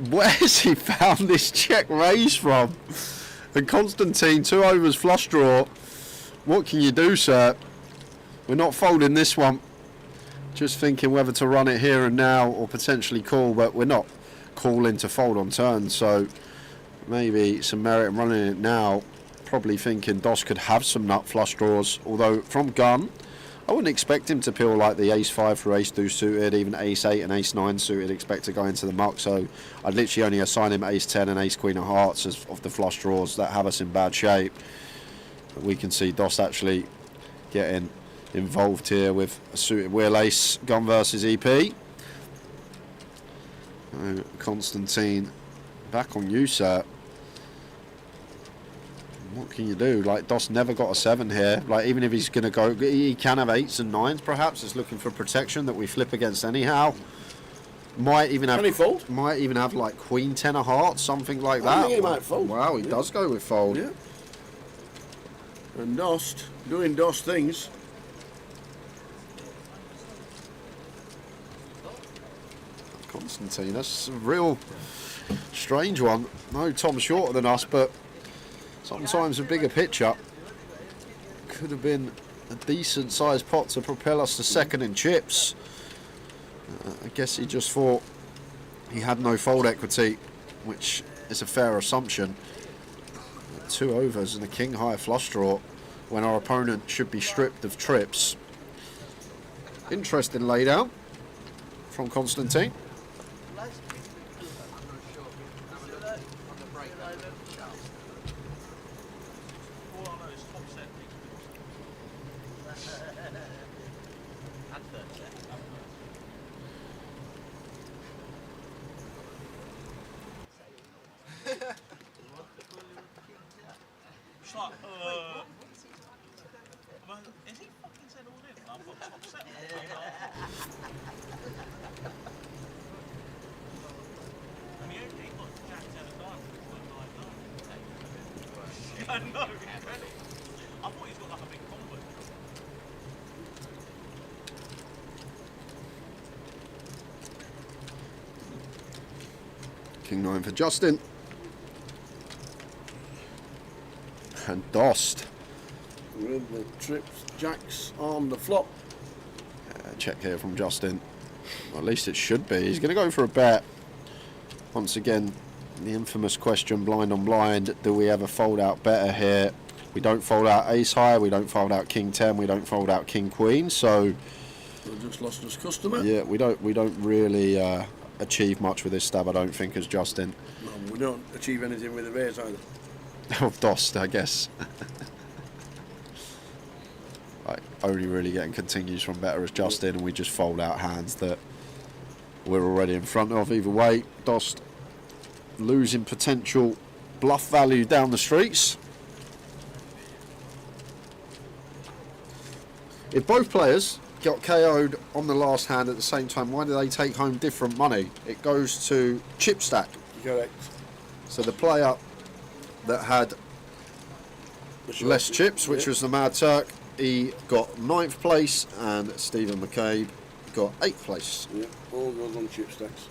Where's he found this check raise from? And Constantine, 2 overs flush draw. What can you do, sir? We're not folding this one. Just thinking whether to run it here and now or potentially call, but we're not calling to fold on turn, so maybe some merit in running it now. Probably thinking Doss could have some nut flush draws, although from gun I wouldn't expect him to peel like the ace 5 for ace 2 suited, even ace 8 and ace 9 suited expect to go into the muck, so I'd literally only assign him ace 10 and ace queen of hearts as of the flush draws that have us in bad shape. But we can see Doss actually getting involved here with a suited wheel ace gun versus EP. Constantine, back on you, sir. What can you do? Like, Doss never got a 7 here. Like, even if he's going to go, he can have 8s and 9s perhaps. It's looking for protection that we flip against anyhow. Might even have. Can he fold? Might even have like queen 10 of hearts, something like I that. think he might fold. Wow, he does go with fold. Yeah. And Dost doing Dost things. Constantine, that's a real strange one. No, Tom's shorter than us, but sometimes a bigger picture could have been a decent sized pot to propel us to second in chips. I guess he just thought he had no fold equity, which is a fair assumption. 2 overs and a king high flush draw when our opponent should be stripped of trips. Interesting laydown from Constantine. It's like, is he fucking said all in? I've got top set. And he only got Jack 10 of diamonds, it's like 9-9. I know, really. I thought he's got like a big combo. King 9 for Justin. And Dost. With the trips, jacks on the flop. Check here from Justin. Well, at least it should be. He's going to go for a bet. Once again, the infamous question, blind on blind. Do we ever fold out better here? We don't fold out ace high. We don't fold out king 10. We don't fold out king queen. So we just lost his customer. Yeah, we don't really achieve much with this stab, I don't think, as Justin. No, we don't achieve anything with the raise either. Of Dost, I guess. Like, only really getting continues from better as Justin, and we just fold out hands that we're already in front of. Either way, Dost losing potential bluff value down the streets. If both players got KO'd on the last hand at the same time, why do they take home different money? It goes to chip stack. Correct. So the player that had less chips, which was the Mad Turk, he got 9th place, and Stephen McCabe got 8th place. Yeah, all goes on chip stacks.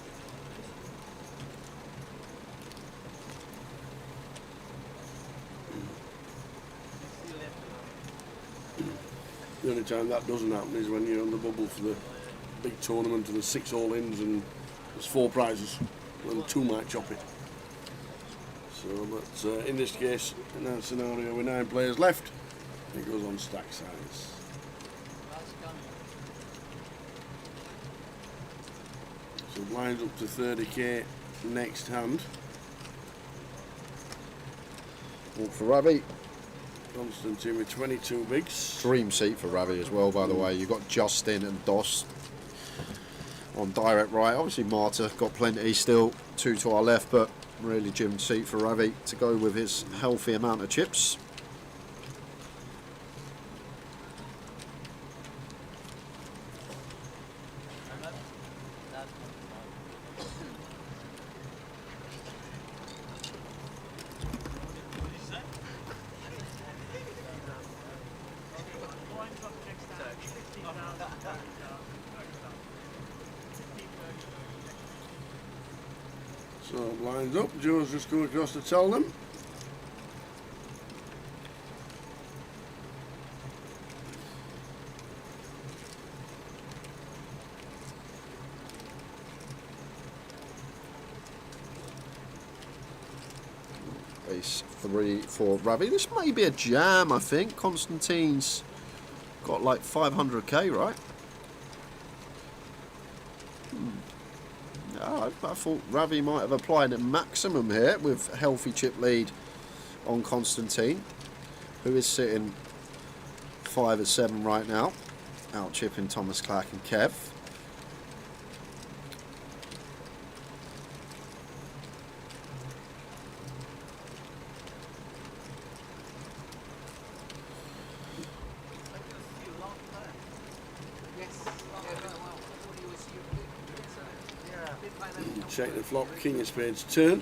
The only time that doesn't happen is when you're on the bubble for the big tournament and there's 6 all-ins and there's 4 prizes and 2 might chop it. So that's in this case, in that scenario with 9 players left, it goes on stack size. lines up to 30k next hand. Walk for Ravi. Constantine with 22 bigs. Dream seat for Ravi as well, by the way. You've got Justin and Dos on direct right. Obviously Marta got plenty still, 2 to our left, but really dream seat for Ravi to go with his healthy amount of chips. So lines up, Joe's just going across to tell them. Ace 3 for Ravi. This may be a jam, I think. Constantine's got like 500k, right? I thought Ravi might have applied a maximum here with healthy chip lead on Constantine, who is sitting 5 of 7 right now, out chipping Thomas Clack and Kev. Check the flop, King of Spades turn.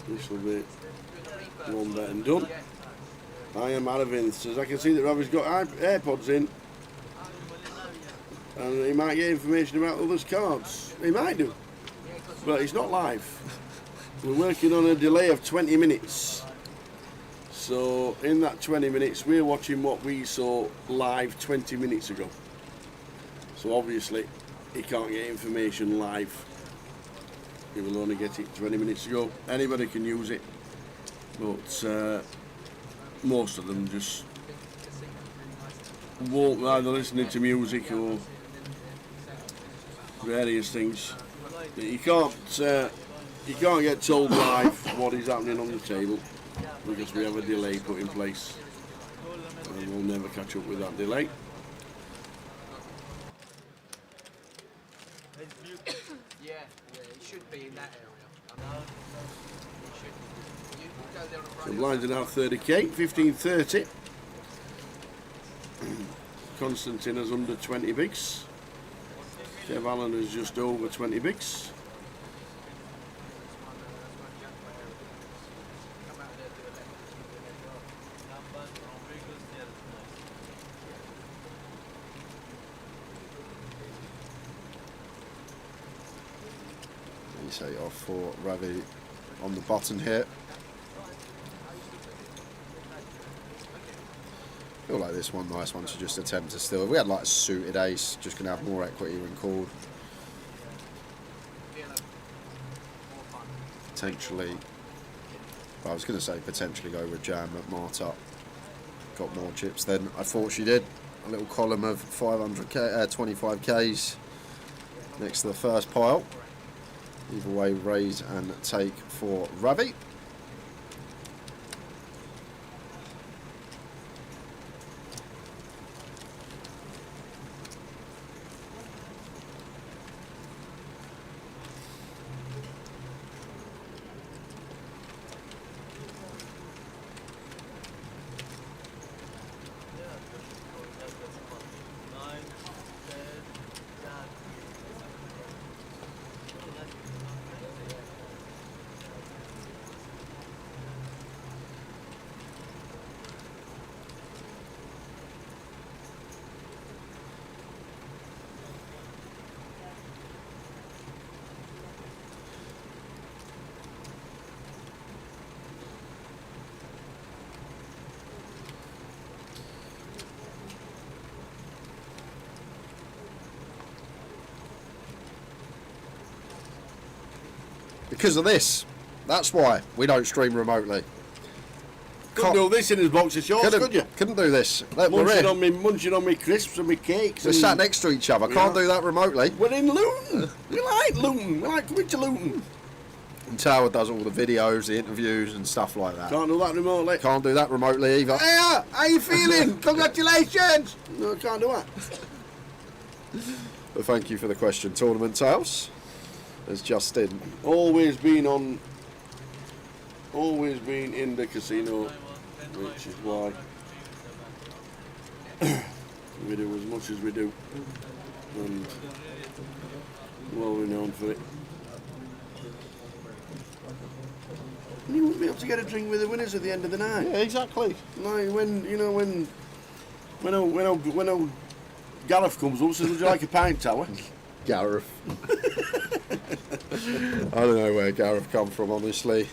This will be one bet and done. I am Aravind says, I can see that Ravi's got AirPods in and he might get information about others' cards. He might do, but it's not live. We're working on a delay of 20 minutes. So in that 20 minutes, we're watching what we saw live 20 minutes ago. So obviously, he can't get information live. He will only get it 20 minutes ago. Anybody can use it, but most of them just won't, either listening to music or various things. You can't get told live what is happening on the table because we have a delay put in place, and we'll never catch up with that delay. The blinds are now 30k, 15.30. Constantine is under 20 bigs. Kev Allen is just over 20 bigs. Ace 8 off for Ravi on the button here. I feel like this one nice one to just attempt to steal. If we had like a suited ace, just going to have more equity when called. Potentially, I was going to say potentially go with jam, but Marta got more chips than I thought she did. A little column of 500k, 25k's next to the first pile. Either way, raise and take for Ravi. Because of this. That's why we don't stream remotely. Couldn't do this in his box of shorts, could you? Couldn't do this. Look, Munching on me crisps and me cakes. We're sat next to each other. Can't do that remotely. We're in Luton. We like Luton. We like coming to Luton. And Tower does all the videos, the interviews and stuff like that. Can't do that remotely. Can't do that remotely either. Hey, how you feeling? Congratulations. No, I can't do that. But thank you for the question, Tournament Tales. There's Justin. Always been in the casino, which is why we do as much as we do, and well renowned for it. And you wouldn't be able to get a drink with the winners at the end of the night. Yeah, exactly. Like when old Gareth comes up and says, "Would you like a pint, Tower?" Gareth. I don't know where Gareth come from, honestly.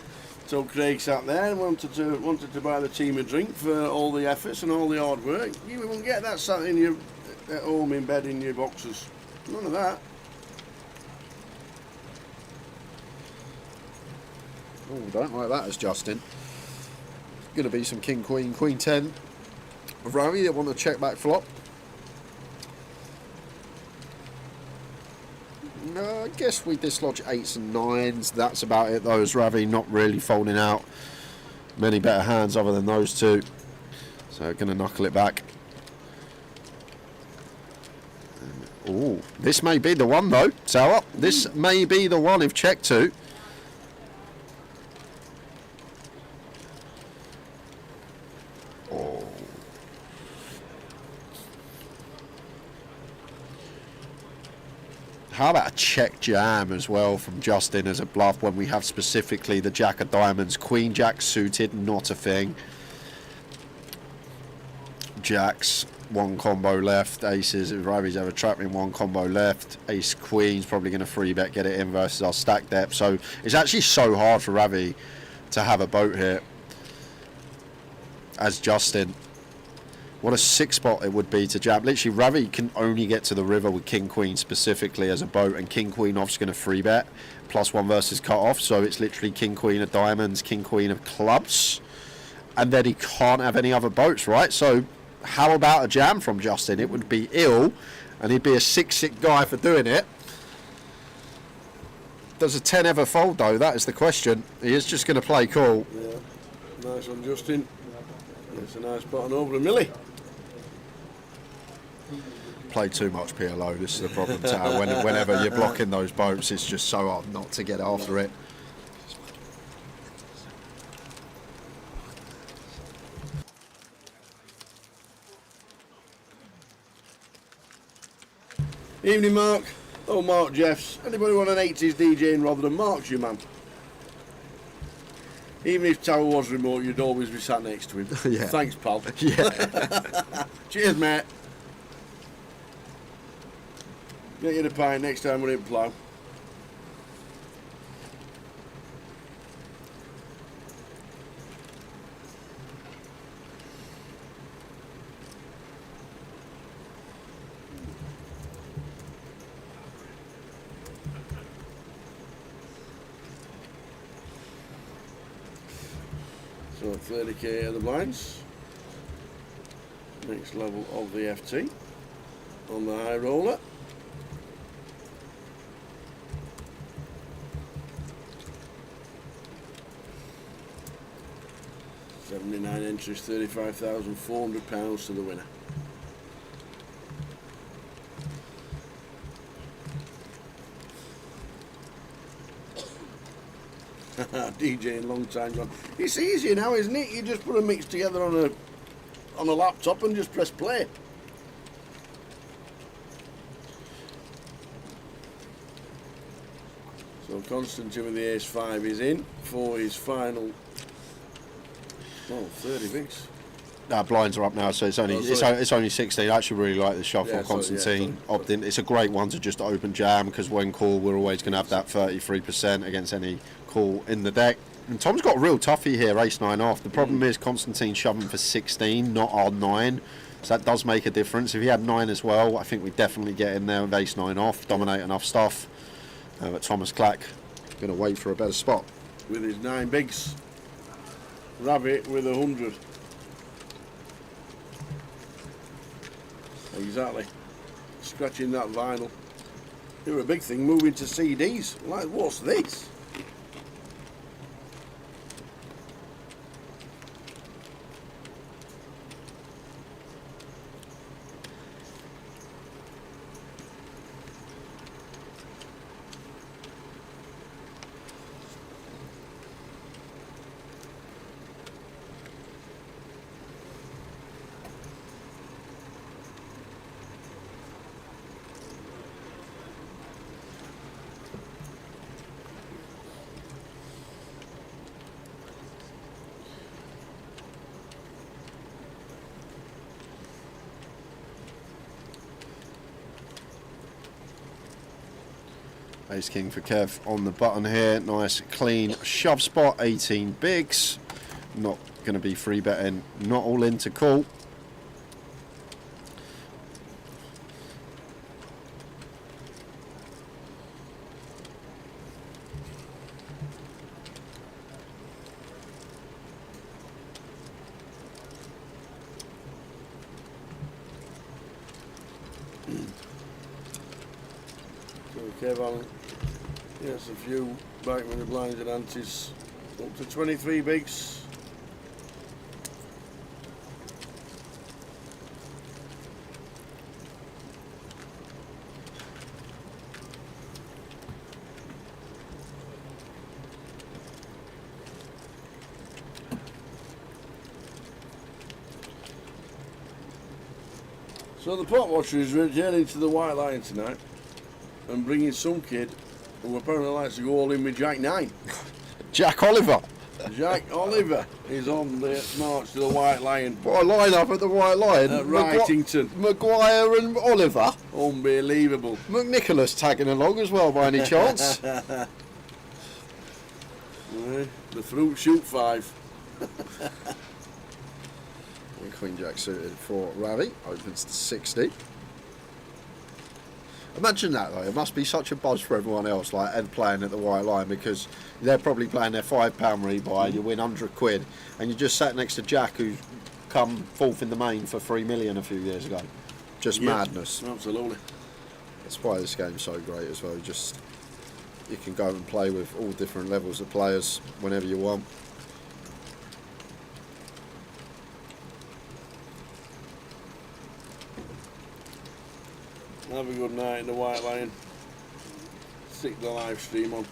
So Craig sat there and wanted to buy the team a drink for all the efforts and all the hard work. You wouldn't get that sat in your at home in bed in your boxes. None of that. Oh, don't like that as Justin. Going to be some King Queen, Queen 10 of Ravi that want to check back flop. I guess we dislodge 8s and 9s. That's about it though, as Ravi not really folding out many better hands other than those two. So going to knuckle it back. Oh, this may be the one though, Tower. This may be the one if check 2. Oh. How about a check jam as well from Justin as a bluff when we have specifically the Jack of Diamonds, Queen Jack suited, not a thing. Jacks, one combo left, aces, if Ravi's ever trapped in one combo left, ace queen's probably going to free bet, get it in versus our stack depth. So it's actually so hard for Ravi to have a boat here as Justin. What a 6 spot it would be to jam. Literally, Ravi can only get to the river with King Queen specifically as a boat, and King Queen off's going to free bet. +1 versus cut off, so it's literally King Queen of diamonds, King Queen of clubs, and then he can't have any other boats, right? So how about a jam from Justin? It would be ill, and he'd be a 6-6 guy for doing it. Does a 10 ever fold though? That is the question. He is just going to play cool. Yeah, nice one, Justin. It's a nice button over a milli. Play too much PLO. This is the problem, Tower. Whenever you're blocking those boats, it's just so hard not to get after it. Evening, Mark. Oh, Mark Jeffs. Anybody want an 80s DJing rather than Mark's, you man? Even if Tower was remote, you'd always be sat next to him. Yeah. Thanks, pal. Yeah. Cheers, mate. Get you the pint next time we're in plough. So 30k of the blinds. Next level of the FT on the high roller. £79 entries, £35,400 to the winner. DJing long time gone. It's easier now, isn't it? You just put a mix together on a laptop and just press play. So Constantine with the ace-5 is in for his final. Oh, 30 bigs. Blinds are up now, so it's only 16. I actually really like the shot from Constantine. Opt-in. It's a great one to just open jam, because when call, we're always going to have that 33% against any call in the deck. And Tom's got a real toughie here, ace-9 off. The problem is Constantine shoving for 16, not our 9. So that does make a difference. If he had 9 as well, I think we'd definitely get in there with ace-9 off, dominate enough stuff. But Thomas Clack going to wait for a better spot. With his 9 bigs. Rabbit with 100. Exactly. Scratching that vinyl. They were a big thing moving to CDs. Like, what's this? Ace King for Kev on the button here. Nice clean shove spot, 18 bigs. Not going to be free betting, not all in to call. Kev Allen. Yes, a few back with the blinds and antes. Up to 23 bigs. So the pot watcher is returning to the White Lion tonight and bringing some kid who apparently likes to go all in with Jack 9. Jack Oliver. Jack Oliver is on the march to the White Lion. What a line-up at the White Lion. At Wrightington. Maguire and Oliver. Unbelievable. McNicholas tagging along as well by any chance. The fruit shoot 5. Queen Jack suited for Ravi. Opens to 60. Imagine that though, it must be such a buzz for everyone else, like Ed playing at the White Lion, because they're probably playing their £5 rebuy, you win 100 quid, and you just sat next to Jack who's come fourth in the main for 3 million a few years ago. Just madness. Absolutely. That's why this game's so great as well, you can go and play with all different levels of players whenever you want. Have a good night in the White Lion. Stick the live stream on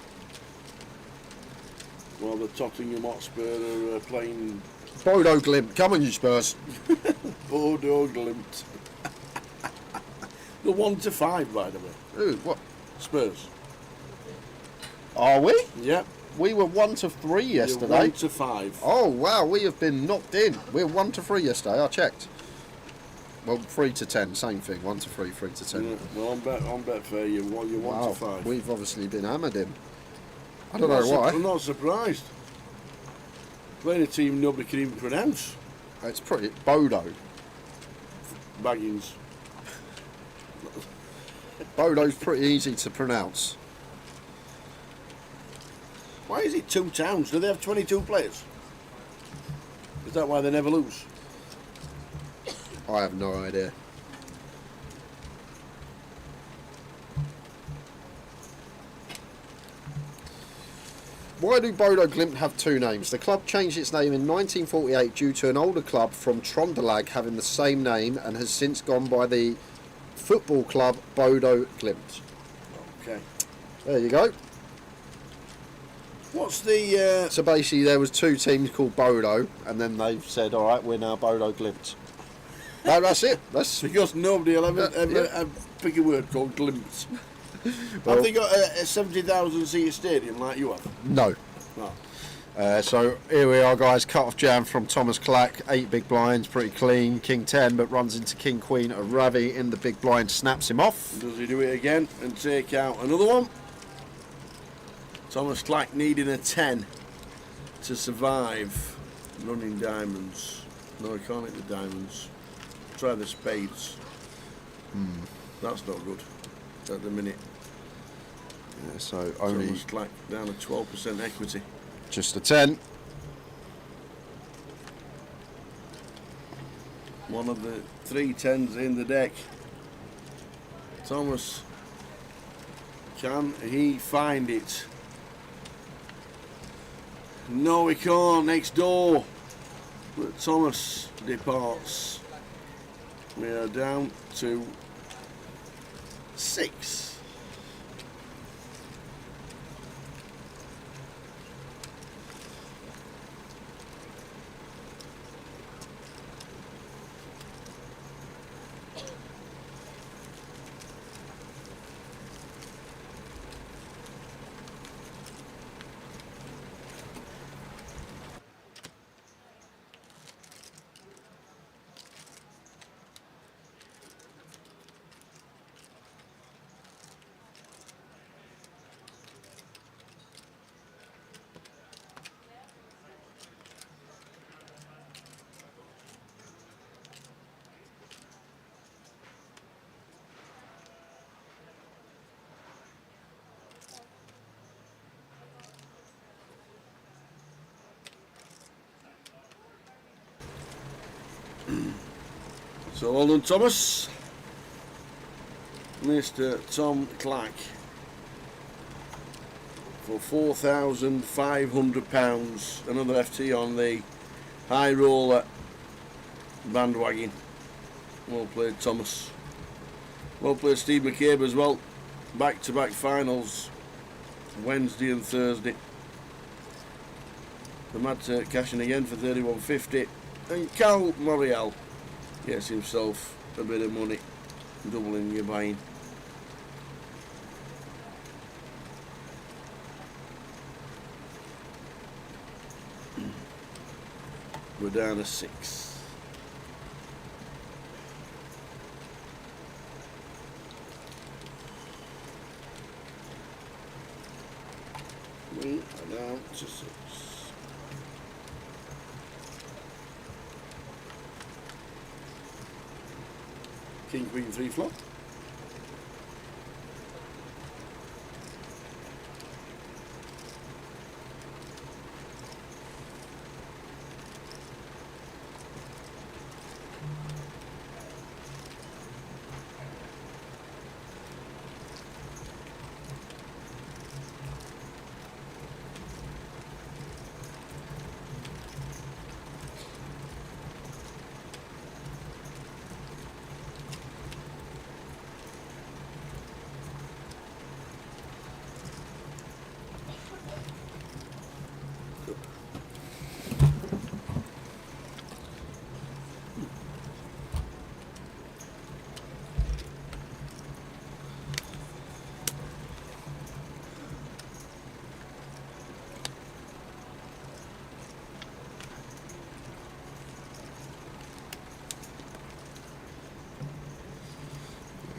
while the Tottenham Hotspur are playing. Bodo Glimt, come on you Spurs. Bodo Glimt. The 1 to 5, by the way. Ooh, what? Spurs. Are we? Yep. We were 1 to 3 yesterday. 1 to 5. Oh wow, we have been knocked in. We're 1 to 3 yesterday. I checked. Well, 3 to 10, same thing. 1 to 3, 3 to 10. Yeah, well, on Betfair, you're 1 to 5. We've obviously been hammered in. I don't know why. I'm not surprised. Playing a team nobody can even pronounce. It's pretty Bodo. Baggins. Bodo's pretty easy to pronounce. Why is it 2 towns? Do they have 22 players? Is that why they never lose? I have no idea. Why do Bodo Glimt have 2 names? The club changed its name in 1948 due to an older club from Trondelag having the same name and has since gone by the football club Bodo Glimt. Okay. There you go. What's the... So basically there was 2 teams called Bodo and then they've said, alright, we're now Bodo Glimt. No, that's it. That's because nobody will ever pick a word called glimpse. Well, have they got a 70,000 seat stadium like you have? No. No. So here we are, guys. Cut off jam from Thomas Clack. 8 big blinds, pretty clean. King 10, but runs into King Queen of Ravi in the big blind, snaps him off. Does he do it again and take out another one? Thomas Clack needing a 10 to survive. Running diamonds. No, I can't hit the diamonds. Try the spades. That's not good at the minute. Yeah, so only Thomas Clack down to 12% equity. just a 10. One of the 3 10s in the deck. Thomas, can he find it? No, he can't. Next door. But Thomas departs. We are down to 6. So well done, Thomas. Mr. Tom Clack for £4,500. Another FT on the high roller bandwagon. Well played, Thomas. Well played, Steve McCabe as well. Back-to-back finals, Wednesday and Thursday. The Mad cashing again for £31.50, and Cal Moriel gets himself a bit of money, doubling your buying. We're down to 6. We are down to 6. King, Queen, 3 flop.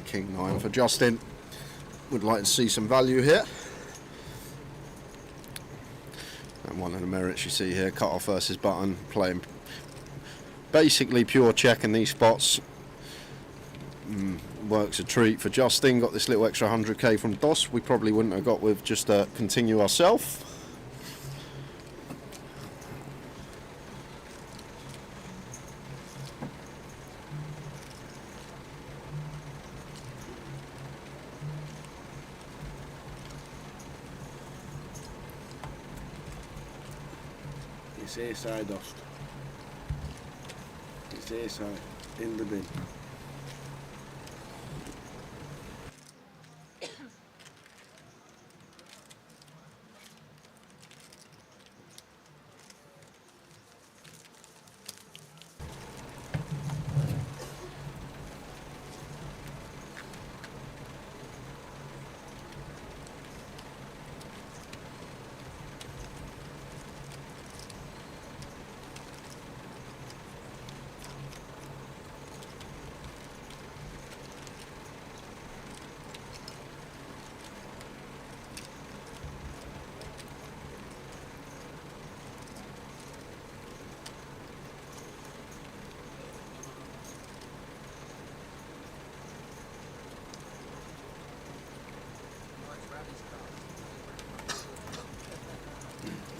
King 9 for Justin. Would like to see some value here. And one of the merits you see here, cut off versus button, playing basically pure check in these spots. Works a treat for Justin. Got this little extra 100k from DOS we probably wouldn't have got with just continue ourselves. It's A-side dust. It's A-side in the bin.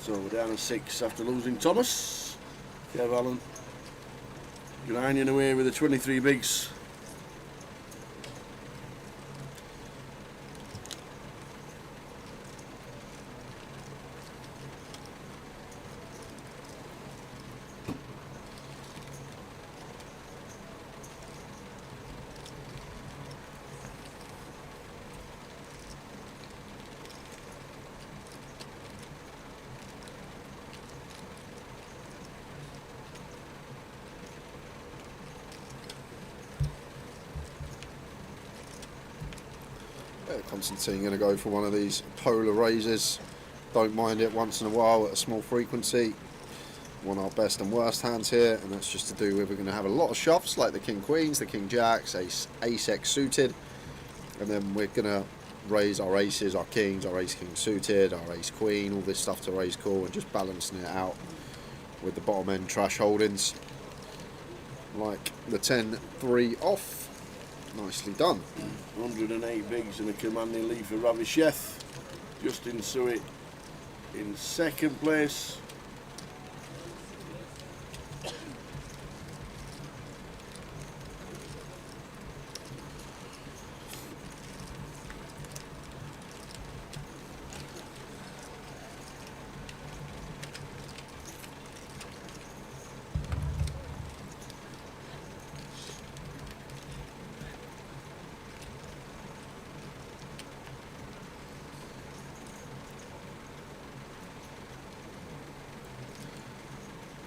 So we're down to 6 after losing Thomas. Kev Allen grinding away with the 23 bigs. Constantine going to go for one of these polar raises. Don't mind it once in a while at a small frequency. One of our best and worst hands here, and that's just to do with we're going to have a lot of shoves like the King Queens, the King Jacks, Ace X suited, and then we're going to raise our aces, our kings, our Ace King suited, our Ace Queen, all this stuff to raise call, and just balancing it out with the bottom end trash holdings like the 10-3 off. Nicely done. 108 bigs and a commanding lead for Ravi Sheth. Justin Suet in second place.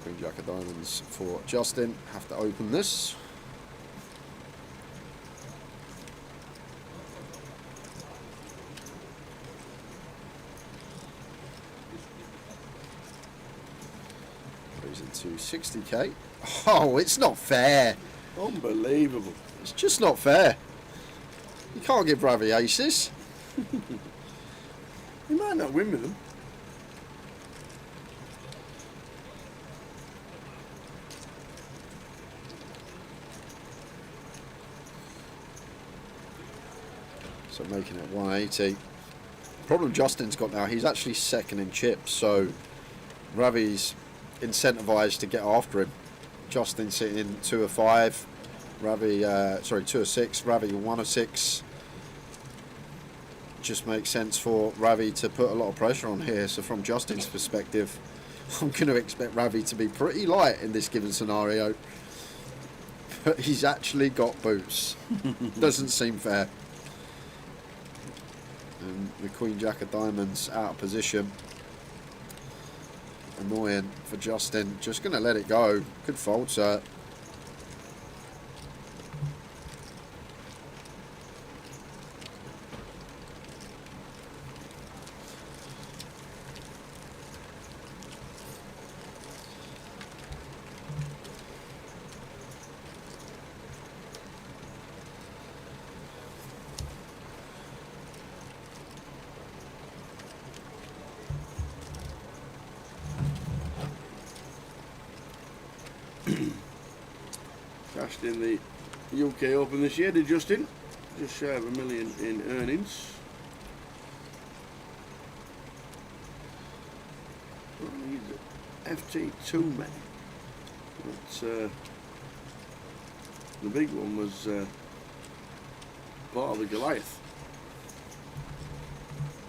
Queen Jack of Diamonds for Justin. Have to open this. Goes into 60k. Oh, it's not fair. Unbelievable. It's just not fair. You can't give Ravi aces. He might not win with them. So making it 180. Problem Justin's got now, he's actually second in chips, so Ravi's incentivized to get after him. Justin sitting in 2 of 5, Ravi, 2 of 6, Ravi 1 of 6. Just makes sense for Ravi to put a lot of pressure on here. So from Justin's perspective, I'm going to expect Ravi to be pretty light in this given scenario. But he's actually got boots. Doesn't seem fair. And the Queen Jack of Diamonds out of position. Annoying for Justin. Just going to let it go. Good fold, sir. Cashed in the UK Open this year, did Justin? Just shy of $1 million in earnings. Well, he's FT2 man. But, the big one was part of the Goliath.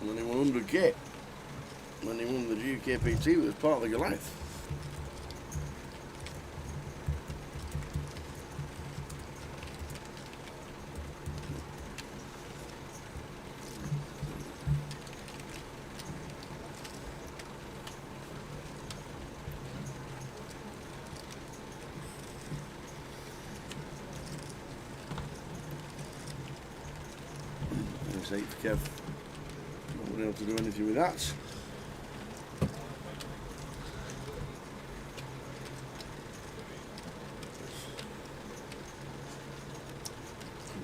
When he won 100k, when he won the GUKPT, it was part of the Goliath. Thanks 8 for Kev. Not been able to do anything with that.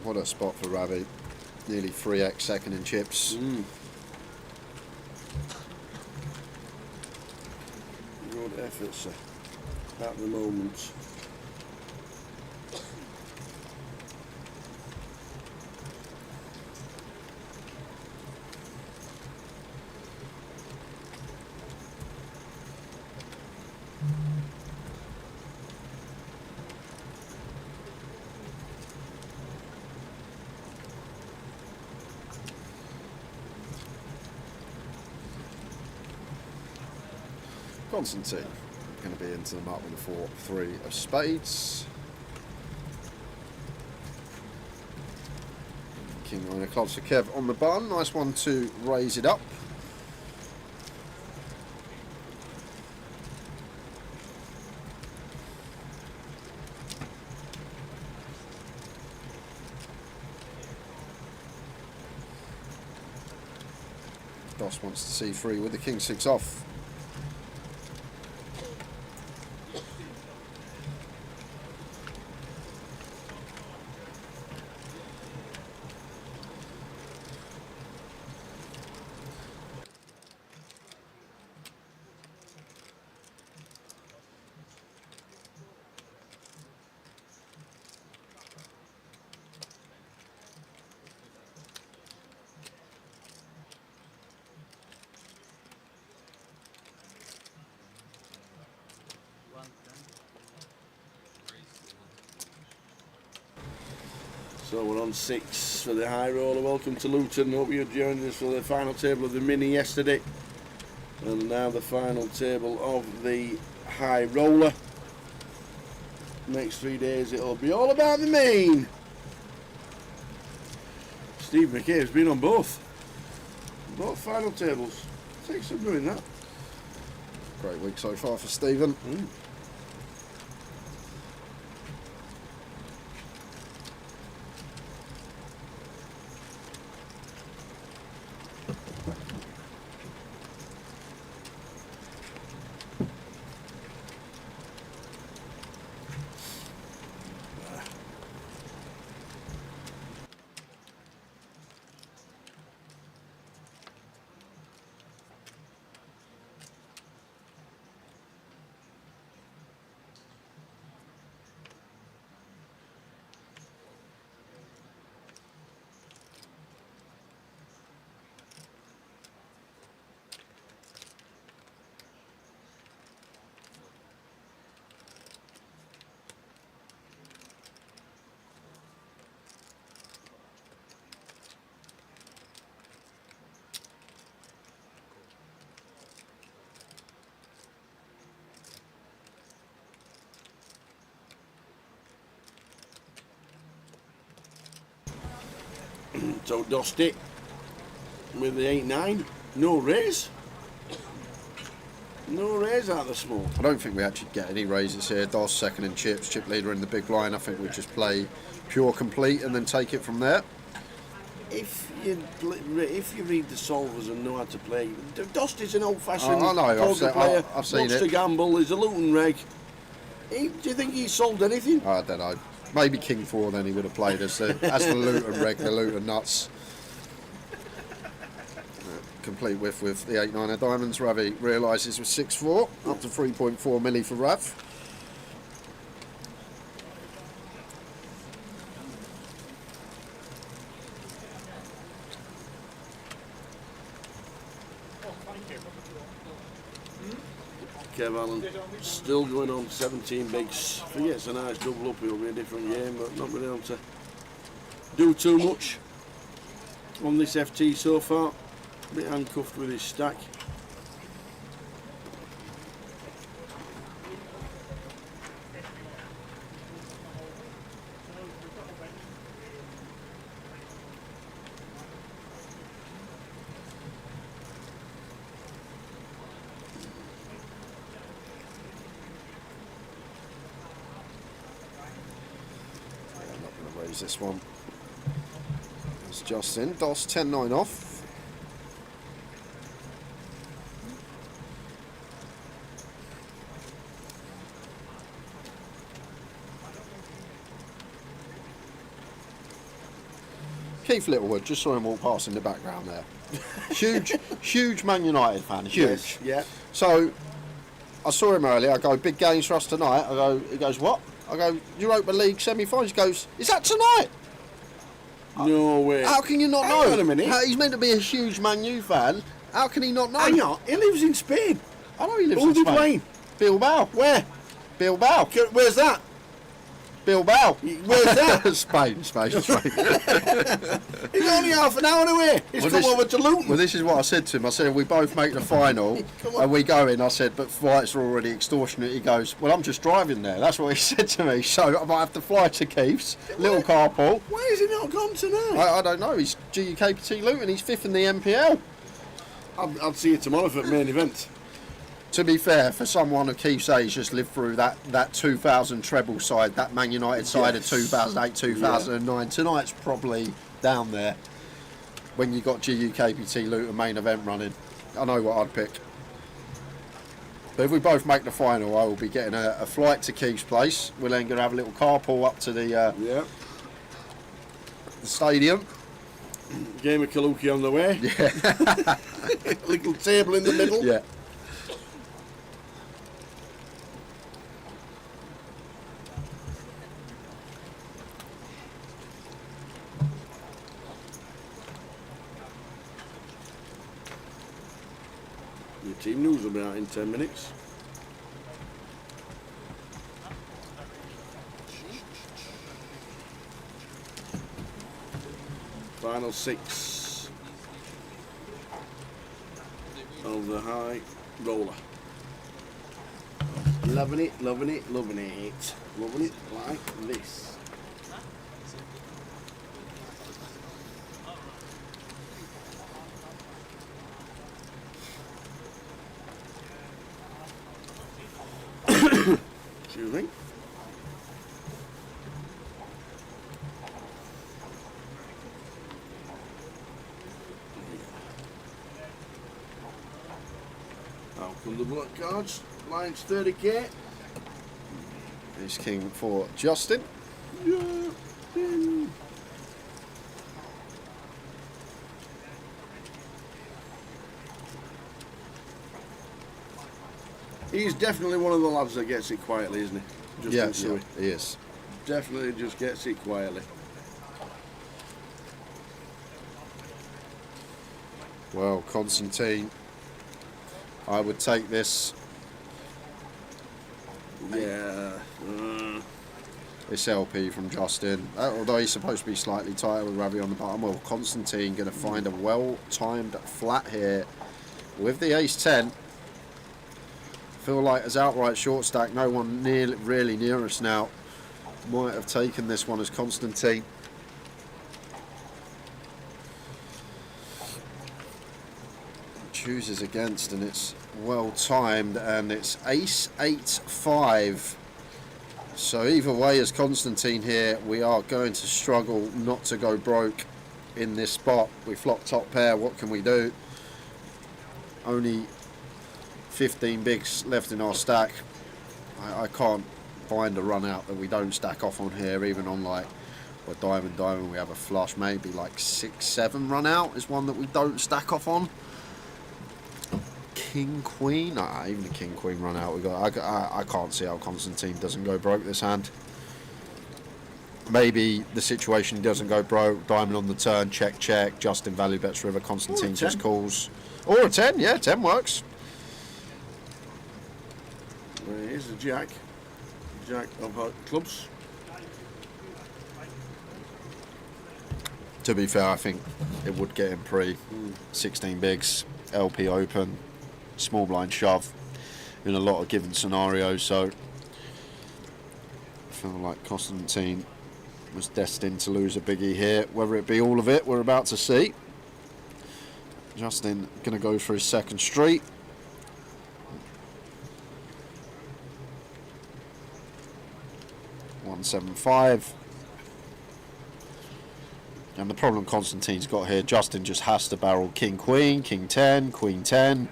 What a spot for Ravi. Nearly 3x second in chips. Good effort, sir, at the moment. Constantine going to be into the mark with a 4-3 of spades. King 9 of clubs for Kev on the button. Nice one to raise it up. Doss wants to see free with the King 6 off. So we're on 6 for the high roller. Welcome to Luton. Hope you joined us for the final table of the mini yesterday. And now the final table of the high roller. Next 3 days it'll be all about the main. Steve McKay's been on both final tables. Takes some doing that. Great week so far for Stephen. So Dusty with the 8-9. No raise. No raise out of the small. I don't think we actually get any raises here. Doss second in chips, chip leader in the big blind. I think we just play pure complete and then take it from there. If you read the solvers and know how to play, Dusty's an old-fashioned poker player. I've seen Wants it. to gamble. He's a Luton reg. Do you think he's sold anything? I don't know. Maybe King 4 then he would have played as the Luton reg, the Luton nuts. Complete with the 8-9 of diamonds. Ravi realises with 6-4, up to 3.4 milli for Rav. Kev Allen still going on 17 bigs. If he gets a nice double up, it'll be a different game, but not been able to do too much on this FT so far. A bit handcuffed with his stack. This one. It's Justin. Doss 10-9 off. Keith Littlewood, just saw him walk past in the background there. Huge Man United fan. Huge. Yes, yeah. So I saw him earlier. I go, big games for us tonight. I go, he goes, what? I go, Europa League semi-finals. He goes, is that tonight? No way. How can you not know? Hang on a minute. He's meant to be a huge Man U fan. How can he not know? Hang on, he lives in Spain. I know he lives Who in did Spain. playing? Bilbao. Where? Bilbao. Where's that? Bilbao. Where's that? Spain. It's only half an hour away. It's come over to Luton. Well, this is what I said to him. I said, if we both make the final and we go in, I said, but flights are already extortionate. He goes, well, I'm just driving there. That's what he said to me. So I might have to fly to Keith's, little carpool. Why has he not gone tonight? I don't know. He's GUKPT Luton. He's 5th in the MPL. I'll see you tomorrow for the main event. To be fair, for someone of Keith's age, just lived through that 2000 treble side, that Man United side of 2008, 2009. Tonight's probably down there when you got GUKPT Luton main event running. I know what I'd pick. But if we both make the final, I will be getting a flight to Keith's place. We're then going to have a little carpool up to the stadium. Game of Kaluki on the way. Yeah. Little table in the middle. Yeah. Your team news will be out in 10 minutes. Final 6 of the high roller. Loving it, loving it, loving it. Loving it like this. Excuse me. Out come the block cards. Lines 30k. Ace King for Justin. Justin. He's definitely one of the lads that gets it quietly, isn't he? Just he is. Definitely just gets it quietly. Well, Constantine, I would take this. Yeah. This LP from Justin, although he's supposed to be slightly tighter with Ravi on the bottom. Well, Constantine going to find a well-timed flat here with the ace-10. Feel like as outright short stack, no one really near us now might have taken this one as Constantine. Chooses against, and it's well timed, and it's ace 8-5. So either way, as Constantine here, we are going to struggle not to go broke in this spot. We flop top pair. What can we do? Only 15 bigs left in our stack. I can't find a run out that we don't stack off on here, even on like diamond we have a flush. Maybe like 6-7 run out is one that we don't stack off on. King Queen, even the King Queen run out we got. I can't see how Constantine doesn't go broke this hand. Maybe the situation doesn't go broke, diamond on the turn, check, Justin value bets river, Constantine just calls. Or a 10, yeah, 10 works. Here's the jack of clubs. To be fair, I think it would get him pre 16 bigs, LP open, small blind shove in a lot of given scenarios. So I feel like Constantine was destined to lose a biggie here. Whether it be all of it, we're about to see. Justin going to go for his second street. $175. And the problem Constantine's got here, Justin just has to barrel King Queen, King 10, Queen 10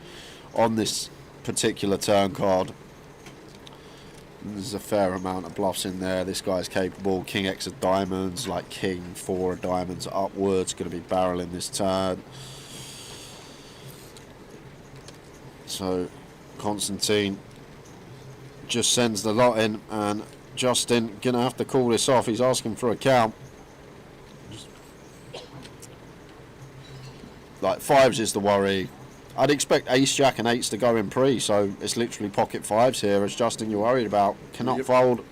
on this particular turn card. And there's a fair amount of bluffs in there. This guy's capable. King X of diamonds, like King 4 of diamonds upwards, going to be barreling this turn. So Constantine just sends the lot in, and Justin going to have to call this off. He's asking for a count. Like fives is the worry. I'd expect ace, jack and eights to go in pre, so it's literally pocket fives here as Justin you're worried about. Cannot fold.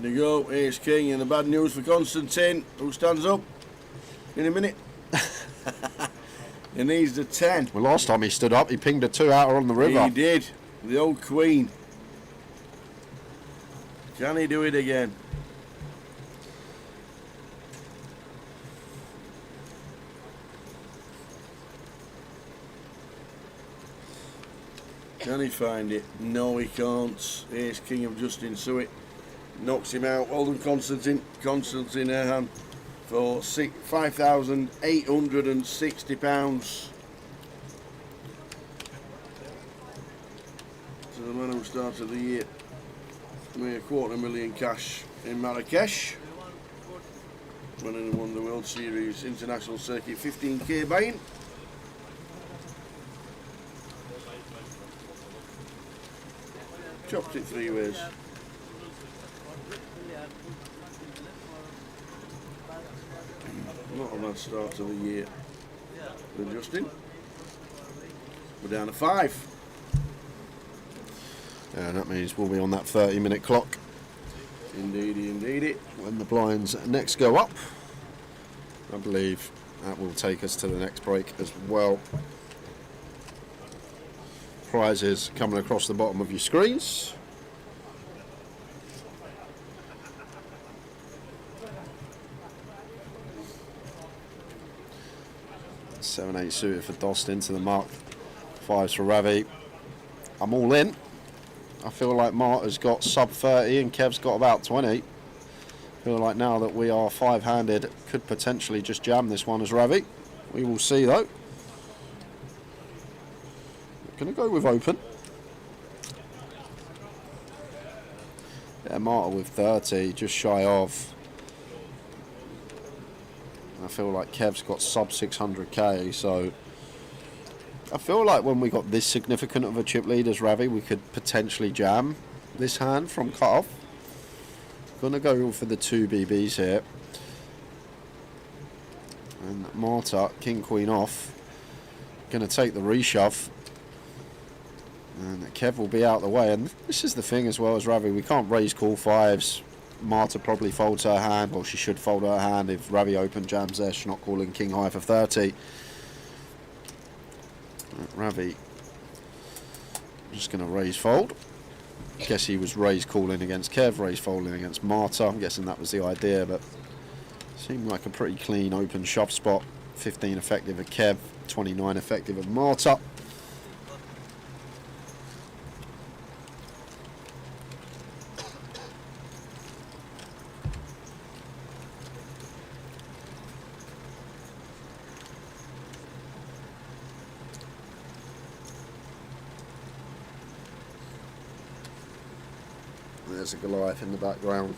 to go. Ace King, and the bad news for Constantine, who stands up in a minute. He needs the 10. Well, last time he stood up, he pinged a 2-outer on the river. He did. The old Queen. Can he do it again? Can he find it? No, he can't. Ace King of Justin Suet knocks him out. Well done, Constantine. Constantine Erhan for £5,860. So the man who started the year with $250,000 cash in Marrakesh, winning and won the World Series International Circuit 15k buy-in. Chopped it 3 ways. Not a bad start of the year with Justin. We're down to 5. Yeah, that means we'll be on that 30-minute clock. Indeedy, indeedy. When the blinds next go up, I believe that will take us to the next break as well. Prizes coming across the bottom of your screens. $7-8 suited for Dost into the mark. 5s for Ravi. I'm all in. I feel like Marta's got sub 30 and Kev's got about 20. I feel like now that we are 5-handed, could potentially just jam this one as Ravi. We will see though. Gonna go with open. Yeah, Marta with 30, just shy of. I feel like Kev's got sub 600k, so I feel like when we got this significant of a chip lead as Ravi, we could potentially jam this hand from cut-off. Gonna go for the 2 BBs here. And Marta, King Queen off. Gonna take the reshove. And Kev will be out of the way. And this is the thing as well as Ravi, we can't raise call 5s. Marta probably folds her hand, well she should fold her hand if Ravi open jams there. She's not calling King High for 30. Ravi just going to raise fold. Guess he was raise calling against Kev, raise folding against Marta. I'm guessing that was the idea, but seemed like a pretty clean open shove spot. 15 effective of Kev, 29 effective of Marta. There's a Goliath in the background.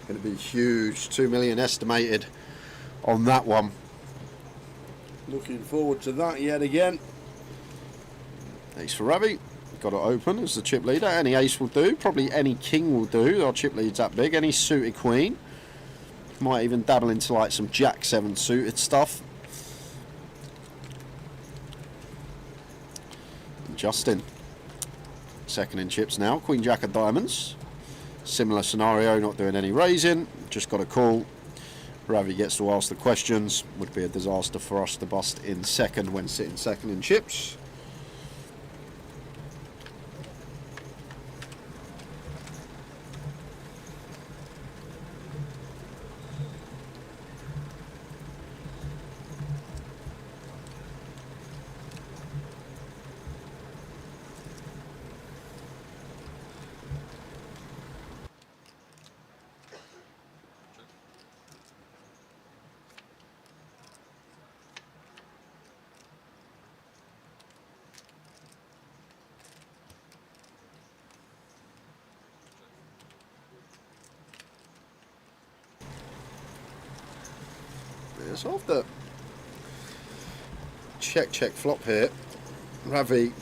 Going to be huge. 2 million estimated on that one. Looking forward to that yet again. Ace for Ravi. Got it open as the chip leader. Any ace will do. Probably any king will do. Our chip lead's that big. Any suited queen. Might even dabble into like some Jack 7 suited stuff. Justin. Second in chips now. Queen Jack of diamonds. Similar scenario, not doing any raising, just got a call. Ravi gets to ask the questions. Would be a disaster for us to bust in second when sitting second in chips. So after check flop here, Ravi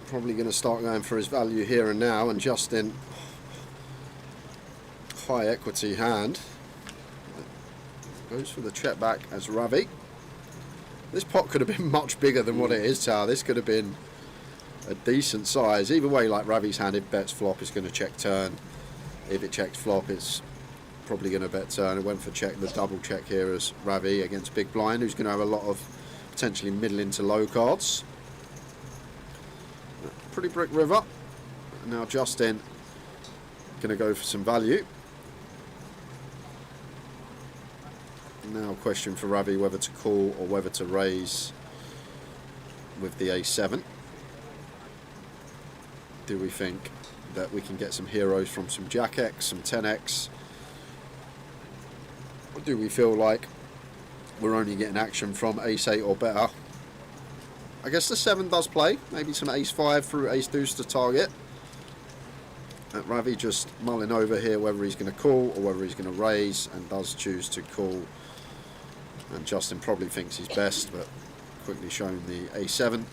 probably going to start going for his value here and now, and Justin high equity hand goes for the check back as Ravi. This pot could have been much bigger than what it is, Tower. This could have been a decent size. Either way, like Ravi's hand, if bets flop, is going to check turn. If it checks flop, it's probably going to bet turn. It went for check, the double check here as Ravi against big blind, who's going to have a lot of potentially middle into low cards. Pretty brick river. Now Justin going to go for some value. Now question for Ravi whether to call or whether to raise with the A7. Do we think that we can get some heroes from some Jack X, some 10X? Or do we feel like we're only getting action from Ace 8 or better? I guess the 7 does play. Maybe some Ace 5 through Ace Deuce to target. Ravi just mulling over here whether he's going to call or whether he's going to raise, and does choose to call. And Justin probably thinks he's best, but quickly showing the A7.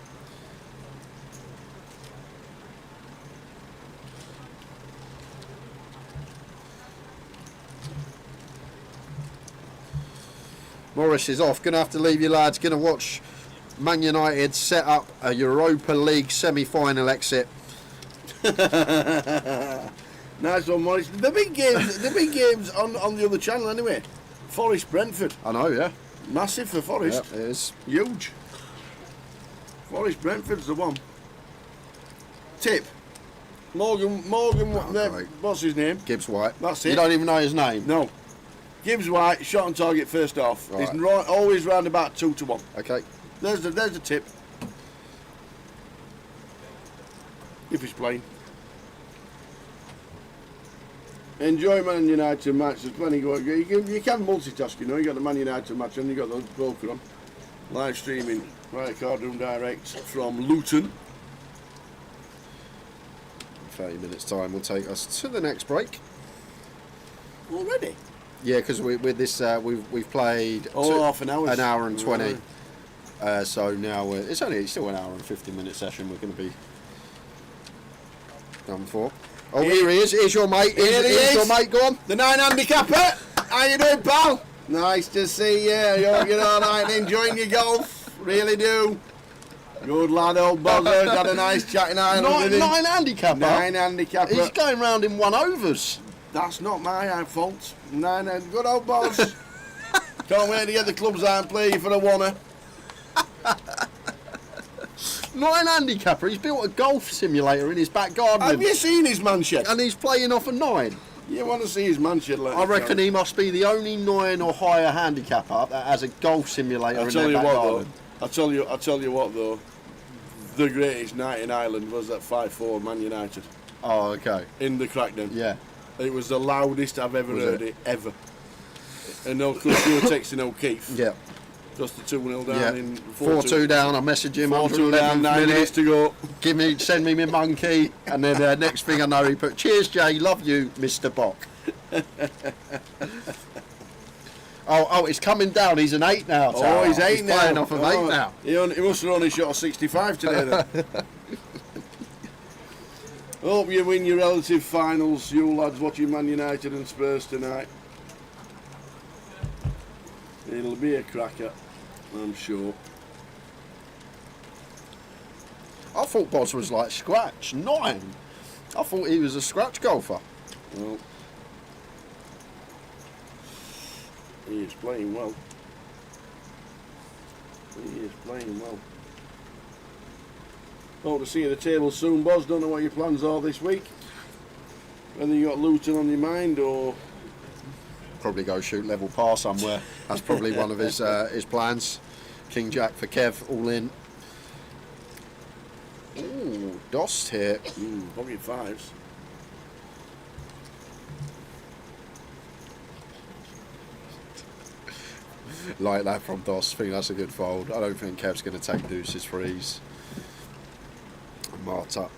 Morris is off. Going to have to leave you lads. Going to watch Man United set up a Europa League semi-final exit. Nice one, Morris. The big games on the other channel anyway. Forest Brentford. I know, yeah. Massive for Forest. Yeah, it is. Huge. Forest Brentford's the one. Tip. Morgan, what's his name? Gibbs White. That's it. You don't even know his name? No. Gibbs White, shot on target first off. Right. He's always round about 2 to 1. Okay. There's the tip. If he's playing. Enjoy Man United match. There's plenty going. You can multitask, you know. You got the Man United match and you got the poker on. Live streaming, right, Card Room Direct from Luton. 30 minutes time will take us to the next break. Already? Yeah, because with this we've played half an hour. An hour and 20. Right. So now it's still an hour and 50-minute session. We're going to be done for. Oh, here he is. Here's your mate. Here's your mate. Go on. The 9 handicapper. How you doing, pal? Nice to see you. You're all right, enjoying your golf. Really do. Good lad, old Bozzer. Had a nice chat in Ireland with him. 9 handicapper. 9 handicapper. He's going round in 1 overs. That's not my fault. 9 good old boss. Can't wait to get the clubs out and play you for a wanna. 9 handicapper. He's built a golf simulator in his back garden. Have you seen his man shed? And he's playing off a 9. You want to see his man shed? I reckon he must be the only 9 or higher handicapper that has a golf simulator in their back garden. I'll tell you what though. The greatest night in Ireland was at 5-4 Man United. Oh, okay. In the Crackdown. Yeah. It was the loudest I've ever heard it ever. And of course you were texting O'Keefe. Yeah. Just the 2-0 down in 4-2 down. I messaged him. 4-2 down, 9 minutes to go. Send me my monkey, and then next thing I know, he put, "Cheers, Jay. Love you, Mr. Bock." oh, it's coming down. He's an 8 now. Oh, he's 8 now. Playing off of 8 now. He must have only shot a 65 today then. Hope you win your relative finals, you lads watching Man United and Spurs tonight. It'll be a cracker, I'm sure. I thought Boz was like scratch 9. I thought he was a scratch golfer. Well, he is playing well. He is playing well. Hope to see you at the table soon, Boz. Don't know what your plans are this week. Whether you got Luton on your mind or... Probably go shoot level par somewhere. That's probably one of his plans. King Jack for Kev, all in. Ooh, Dost here. Pocket 5s. Like that from Dost. I think that's a good fold. I don't think Kev's going to take deuces freeze. Marta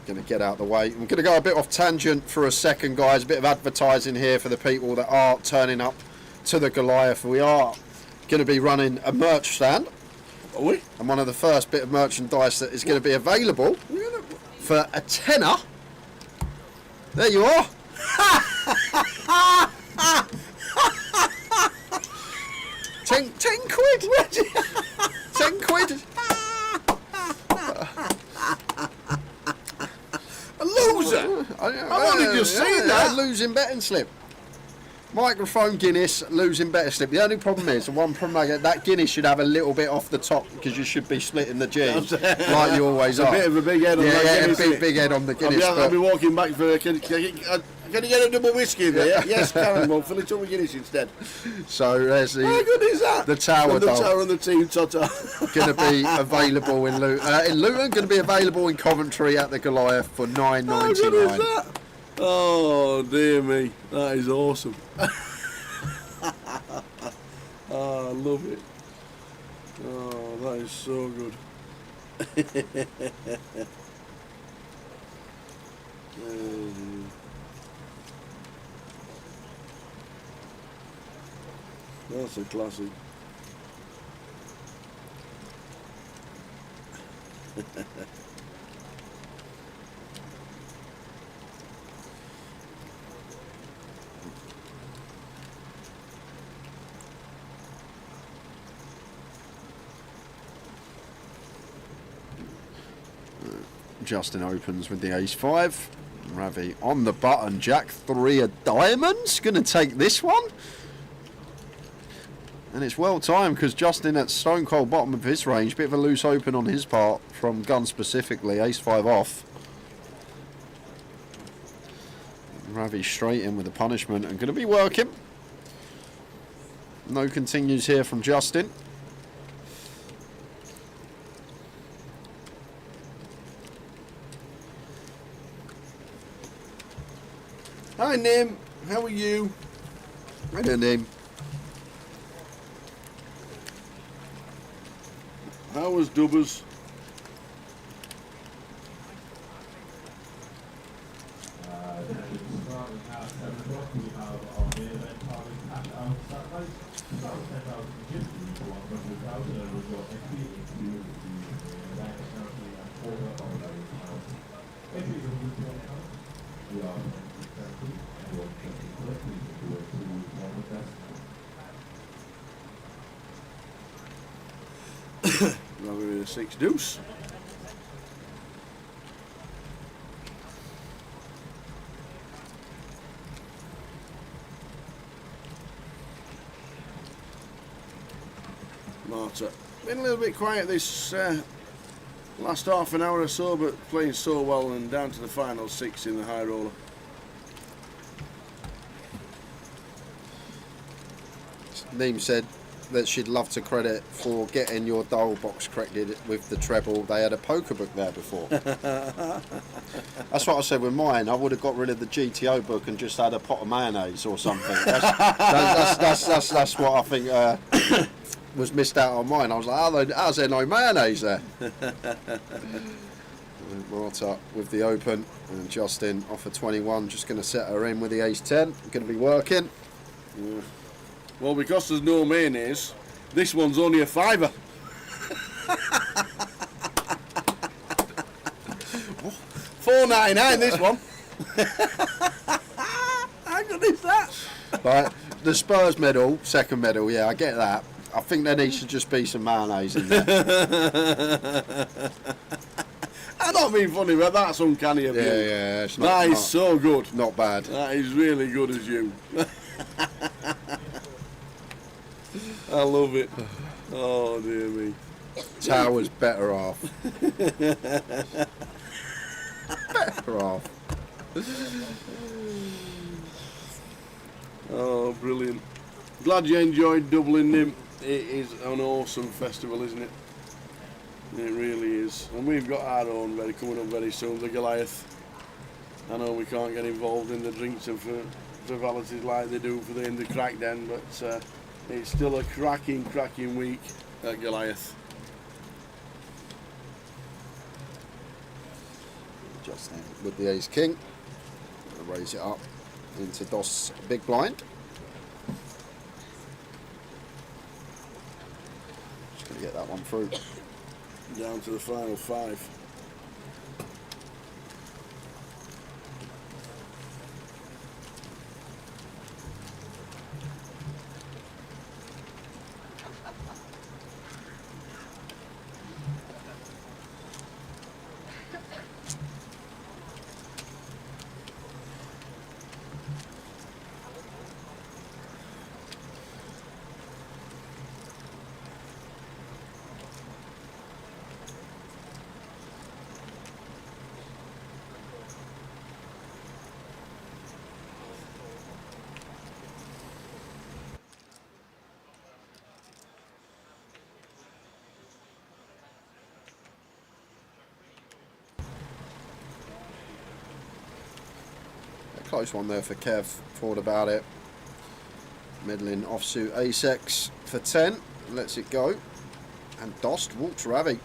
going to get out the way. I'm going to go a bit off tangent for a second, guys. A bit of advertising here for the people that are turning up to the Goliath. We are going to be running a merch stand. Are we? And one of the first bit of merchandise that is going to be available for a tenner. There you are. 10 quid. 10 quid. A loser. I wanted to see that. losing betting slip. Microphone Guinness, losing betting slip. The only problem is, the one problem I get, that Guinness should have a little bit off the top because you should be splitting the G like you always are. A bit of a big head on that Guinness. Big head on the Guinness. I'll be walking back for can you get a double whiskey there? Yes, Karen, we'll fill it up with Guinness instead. So there's the... How good is that? The Tower the Dog. Tower and the Team Toto. Going to be available in Luton. Going to be available in Coventry at the Goliath for $9.99. How good is that? Oh, dear me. That is awesome. Oh, I love it. Oh, that is so good. That's a classic. Justin opens with the ace-5. Ravi on the button. Jack 3 of diamonds. Going to take this one. And it's well timed because Justin at stone cold bottom of his range. Bit of a loose open on his part from gun specifically. Ace-5 off. Ravi straight in with the punishment and going to be working. No continues here from Justin. Hi Nim, how are you? Hi there, Nim. How was Dubbers? Rather with a 6 deuce. Marta. Been a little bit quiet this last half an hour or so, but playing so well and down to the final 6 in the high roller. Neem said that she'd love to credit for getting your dole box corrected with the treble. They had a poker book there before. That's what I said with mine. I would have got rid of the GTO book and just had a pot of mayonnaise or something. That's what I think was missed out on mine. I was like, how's there no mayonnaise there? Marta with the open and Justin off a 21, just going to set her in with the ace-10. Going to be working. Yeah. Well, because there's no mayonnaise, this one's only a £5. $4.99 this one. How good is that? Right, the Spurs medal, second medal, yeah, I get that. I think there needs to just be some mayonnaise in there. I'm not being funny, but that's uncanny of you. Yeah, it's not, that is so good. Not bad. That is really good as you. I love it. Oh dear me. Tower's better off. Better off. Oh, brilliant. Glad you enjoyed Dublin, Nim. It is an awesome festival, isn't it? It really is. And we've got our own coming up very soon, the Goliath. I know we can't get involved in the drinks and frivolities like they do in the crack den, but it's still a cracking week at Goliath. Justin with the ace king. Raise it up into DOS big blind. Just going to get that one through. Down to the final 5. Close one there for Kev. Thought about it. Middling offsuit ace-X for 10. Lets it go. And Dost walks Ravi.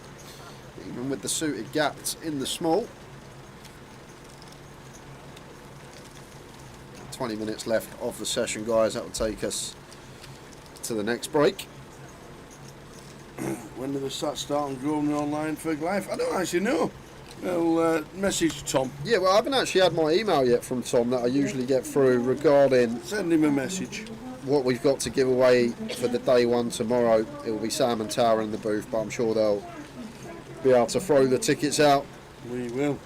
Even with the suited gapped in the small. 20 minutes left of the session, guys. That will take us to the next break. When do the stats start on Grosvenor Online for life? I don't actually know. I'll message Tom. Yeah, well, I haven't actually had my email yet from Tom that I usually get through regarding... Send him a message. What we've got to give away for the day one tomorrow. It will be Sam and Tower in the booth, but I'm sure they'll be able to throw the tickets out. We will.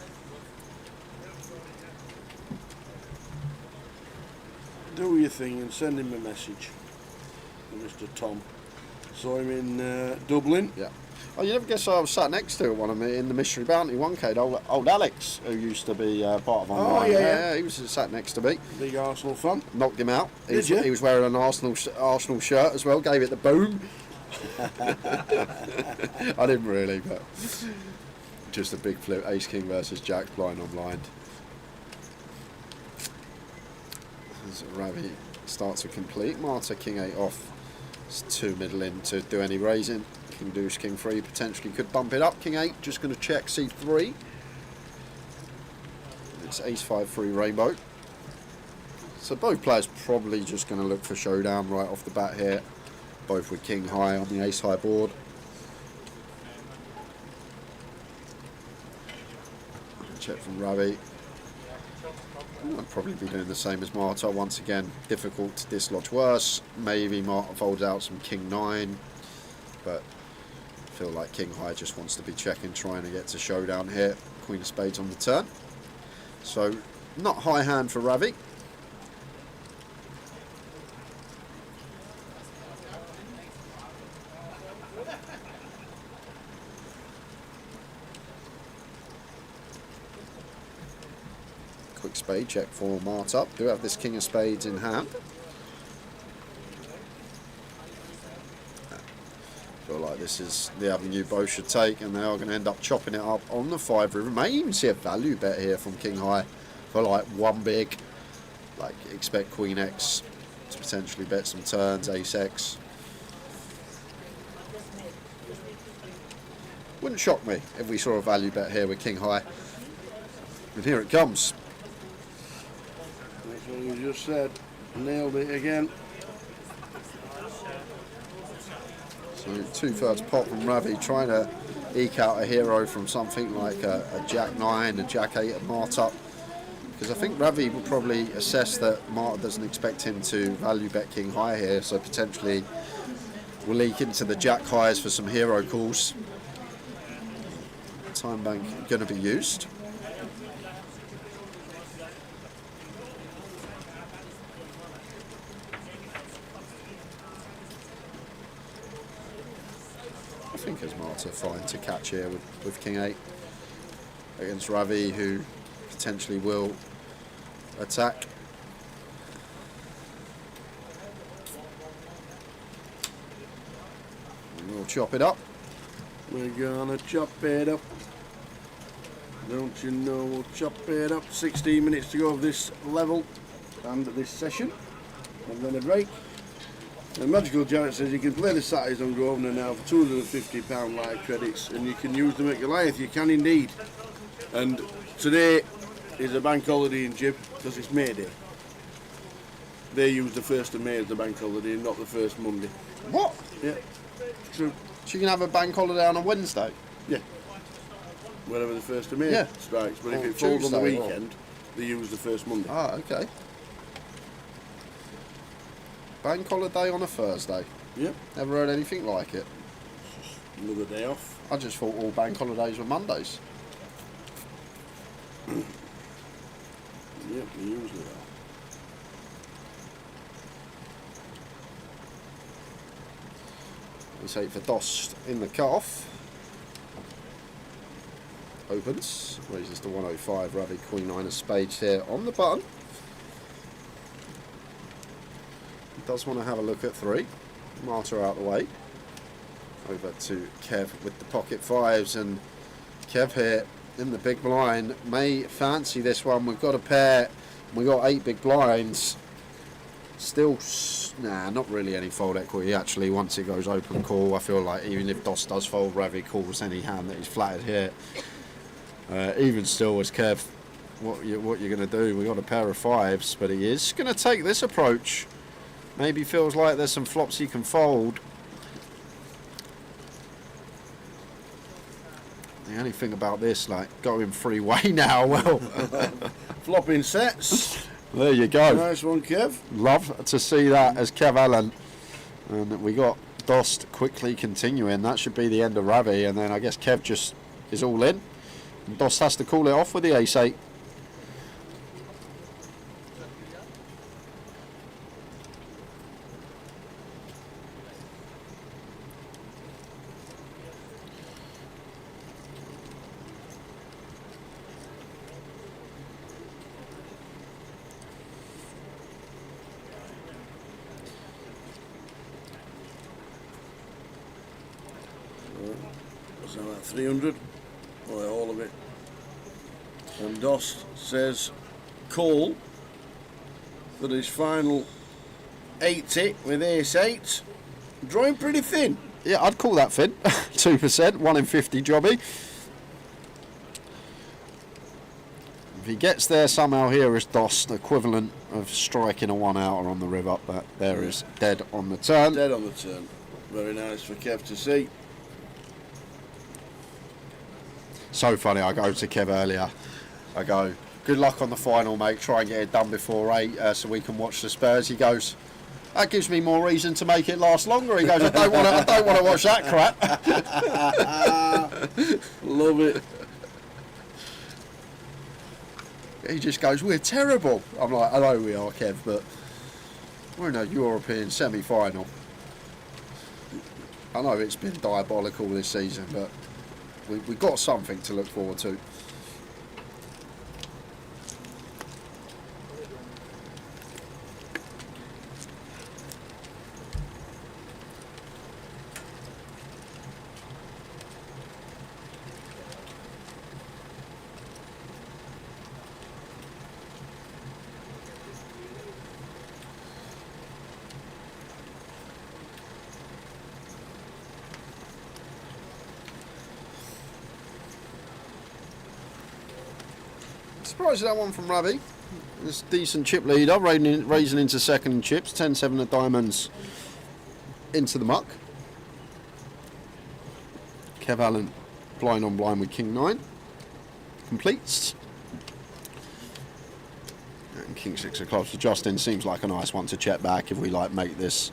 Do your thing and send him a message. Mr. Tom. Saw him in Dublin. Yeah. Oh, you never guess who I was sat next to one of me in the Mystery Bounty 1K, old Alex, who used to be part of Online. Oh, yeah. He was sat next to me. Big Arsenal fan. Knocked him out. Did you? He was wearing an Arsenal shirt as well, gave it the boom. I didn't really, but just a big flip. Ace King versus Jack, blind on blind. As Ravi starts to complete. Marta King 8 off. It's 2 middle in to do any raising. King Deuce, King 3 potentially could bump it up. King 8 just going to check C3. It's Ace 5 3 Rainbow. So both players probably just going to look for showdown right off the bat here. Both with King High on the Ace High board. Check from Ravi. I'll probably be doing the same as Marta. Once again, difficult to dislodge worse. Maybe Marta folds out some King 9. But I feel like King High just wants to be checking, trying to get to showdown here. Queen of Spades on the turn. So, not high hand for Ravi. Quick spade check for Marta. Do have this King of Spades in hand. Feel like this is the avenue both should take, and they are going to end up chopping it up on the 5 river. May even see a value bet here from King High for like one big. Like expect Queen X to potentially bet some turns, Ace X. Wouldn't shock me if we saw a value bet here with King High. And here it comes. That's what you just said. Nailed it again. So 2/3 pot from Ravi, trying to eke out a hero from something like a Jack 9, a Jack 8 at Marta. Because I think Ravi will probably assess that Marta doesn't expect him to value bet King High here, so potentially will leak into the Jack Highs for some hero calls. Time bank going to be used. I think as Marta fine to catch here with King 8 against Ravi, who potentially will attack. We'll chop it up. We're gonna chop it up. Don't you know we'll chop it up. 16 minutes to go of this level and this session. And then a break. And Magical Giant says you can play the Saturdays on Grosvenor now for £250 live credits, and you can use them at Goliath. You can indeed. And today is a bank holiday in Jib because it's May Day. They use the 1st of May as the bank holiday and not the first Monday. What? Yeah, true. So you can have a bank holiday on a Wednesday? Yeah. Wherever the 1st of May Yeah. strikes. But if Or it falls on the Tuesday, or- weekend, they use the first Monday. Ah, okay. Bank holiday on a Thursday. Yep. Never heard anything like it. Another day off. I just thought all bank holidays were Mondays. Yep, they usually are. We say for Dost in the cut-off. Opens, raises to 105, Ravi, Queen 9 of Spades here on the button. Does want to have a look at 3. Marta out the way. Over to Kev with the pocket 5s, and Kev here in the big blind may fancy this one. We've got a pair We got 8 big blinds. Still, nah, not really any fold equity actually. Once it goes open call, I feel like even if DOS does fold, Ravi calls any hand that he's flattered here. Even still, as Kev, what you're going to do? We got a pair of 5s, but he is going to take this approach. Maybe feels like there's some flops he can fold. The only thing about this, like going freeway now, well, flopping sets. There you go. Nice one, Kev. Love to see that as Kev Allen. And we got Dost quickly continuing. That should be the end of Ravi, and then I guess Kev just is all in. And Dost has to call it off with the ace-8. What's that, about 300? Oh, yeah, all of it. And Dost says call for his final 80 with ace-8. Drawing pretty thin. Yeah, I'd call that thin. 2%, 1 in 50 jobby. If he gets there somehow here is Dost, equivalent of striking a 1-outer on the river, but there is dead on the turn. Dead on the turn. Very nice for Kev to see. So funny, I go to Kev earlier. I go, good luck on the final, mate. Try and get it done before 8 so we can watch the Spurs. He goes, that gives me more reason to make it last longer. He goes, I don't want to watch that crap. Love it. He just goes, we're terrible. I'm like, I know we are, Kev, but we're in a European semi-final. I know it's been diabolical this season, but we've got something to look forward to. Surprised at that one from Ravi. This decent chip leader, raising into second chips. 10-7 of diamonds into the muck. Kev Allen blind on blind with King 9. Completes. And King 6 of clubs for Justin seems like a nice one to check back if we like make this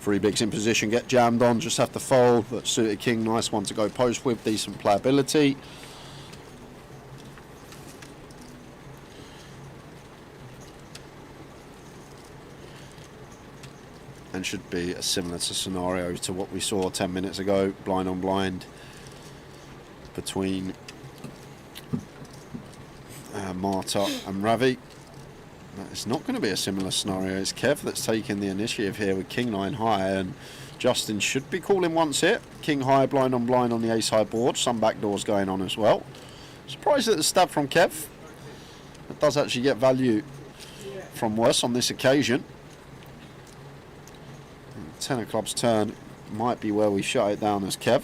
3 bigs in position, get jammed on, just have to fold. But suited King, nice one to go post with, decent playability. And should be a similar scenario to what we saw 10 minutes ago, blind on blind between Marta and Ravi. It's not going to be a similar scenario. It's Kev that's taking the initiative here with King 9 high, and Justin should be calling once hit. King high, blind on the ace high board. Some backdoors going on as well. Surprised at the stab from Kev. It does actually get value from worse on this occasion. 10 of clubs turn might be where we shut it down as Kev.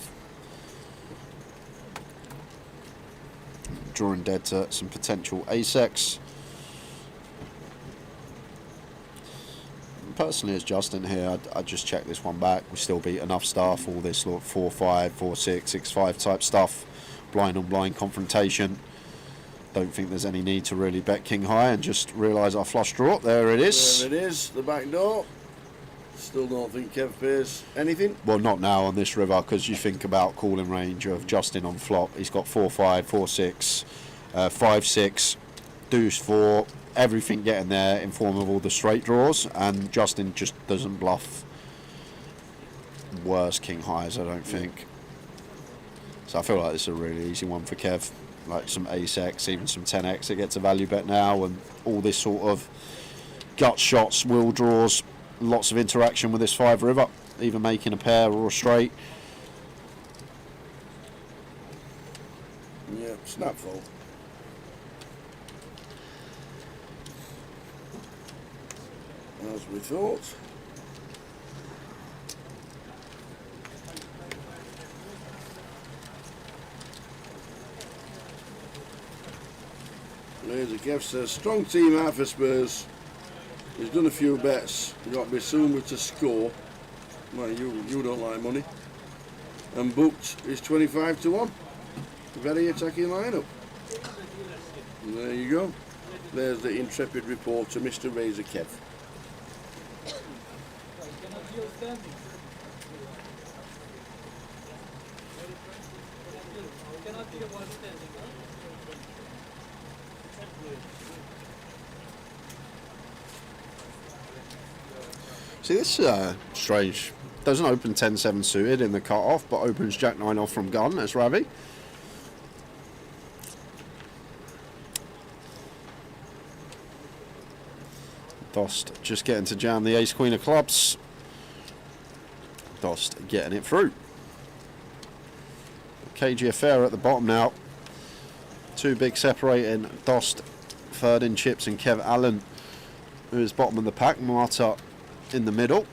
Drawing dead to some potential ace-X. Personally, as Justin here, I'd just check this one back. We still beat enough stuff, all this 4-5, 4-6, 6-5 type stuff. Blind on blind confrontation. Don't think there's any need to really bet King high and just realise our flush draw. There it is. There it is, the back door. Still don't think Kev pays anything. Well, not now on this river, because you think about calling range of Justin on flop. He's got 4-5, 4-6, 5-6, deuce 4, everything getting there in form of all the straight draws, and Justin just doesn't bluff worse King highs, I don't think. So I feel like this is a really easy one for Kev. Like some ace-X, even some 10x that gets a value bet now, and all this sort of gut shots, will draws. Lots of interaction with this 5 river, either making a pair or a straight. Yeah, snap fold. As we thought. Laser Kev says, strong team out for Spurs. He's done a few bets. He's got Bissouma to score. Well, you don't like money. And booked is 25 to 1. Very attacking lineup. And there you go. There's the intrepid reporter, Mr. Razor Kev. See, this strange. Doesn't open 10-7 suited in the cut-off, but opens Jack-9 off from gun. That's Ravi. Dost just getting to jam the ace-queen of clubs. Dost getting it through. KG Affair at the bottom now. Two big separating. Dost third in chips and Kev Allen, who is bottom of the pack. Marta in the middle.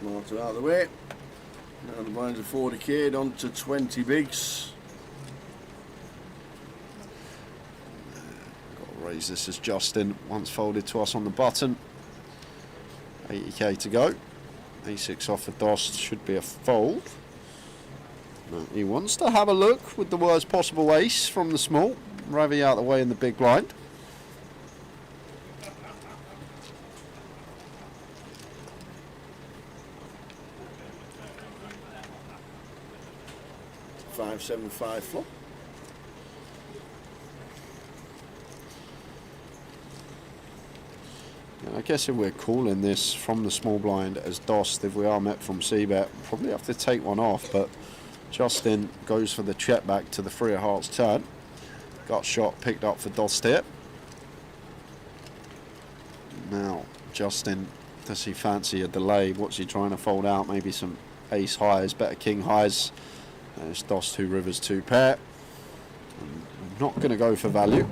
Marta out of the way. Now the blinds are 40k, on to 20 bigs. Got to raise this as Justin. Once folded to us on the button. 80k to go. A6 off for Dost. Should be a fold. No, he wants to have a look with the worst possible ace from the small. Ravi out of the way in the big blind. $5.75 flop. I guess if we're calling this from the small blind as Dost, if we are met from C-bet, probably have to take one off, but Justin goes for the check back to the 3 of hearts turn. Got shot picked up for Dost here. Now, Justin, does he fancy a delay? What's he trying to fold out? Maybe some ace highs, better king highs. There's Dost 2 rivers 2 pair. I'm not going to go for value.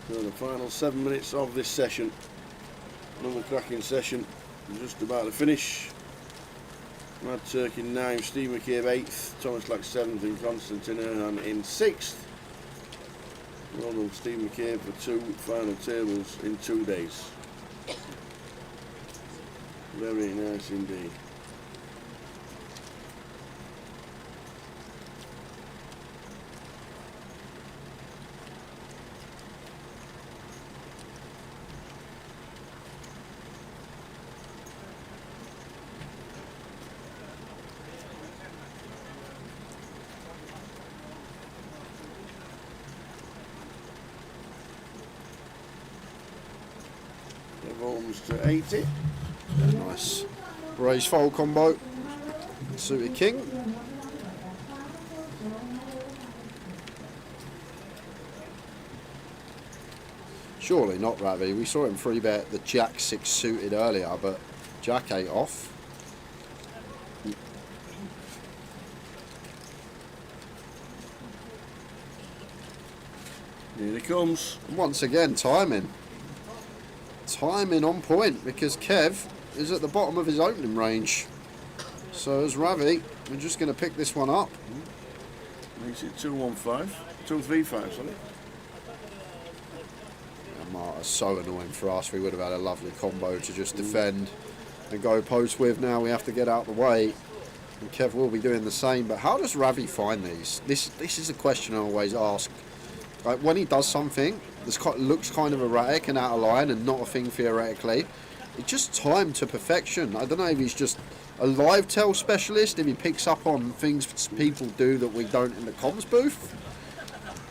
So the final 7 minutes of this session. Another cracking session. Just about to finish. Mad Turk in 9th, Steve McCabe 8th, Thomas Lack 7th and Constantine Erhan in 6th. Well done Steve McCabe for 2 final tables in 2 days. Very nice indeed. Holmes to 80. Nice. Raise fold combo. Suited king. Surely not Ravi. We saw him 3-bet the Jack 6 suited earlier, but Jack 8 off. Here he comes. Once again, timing. Timing on point, because Kev is at the bottom of his opening range. So as Ravi, we're just going to pick this one up. Makes it 215, 235, sorry. Marta's so annoying for us. We would have had a lovely combo to just defend and go post with. Now we have to get out the way. And Kev will be doing the same. But how does Ravi find these? This is a question I always ask Like when he does something that looks kind of erratic and out of line and not a thing theoretically, it's just timed to perfection. I don't know if he's just a live tell specialist, if he picks up on things people do that we don't in the comms booth.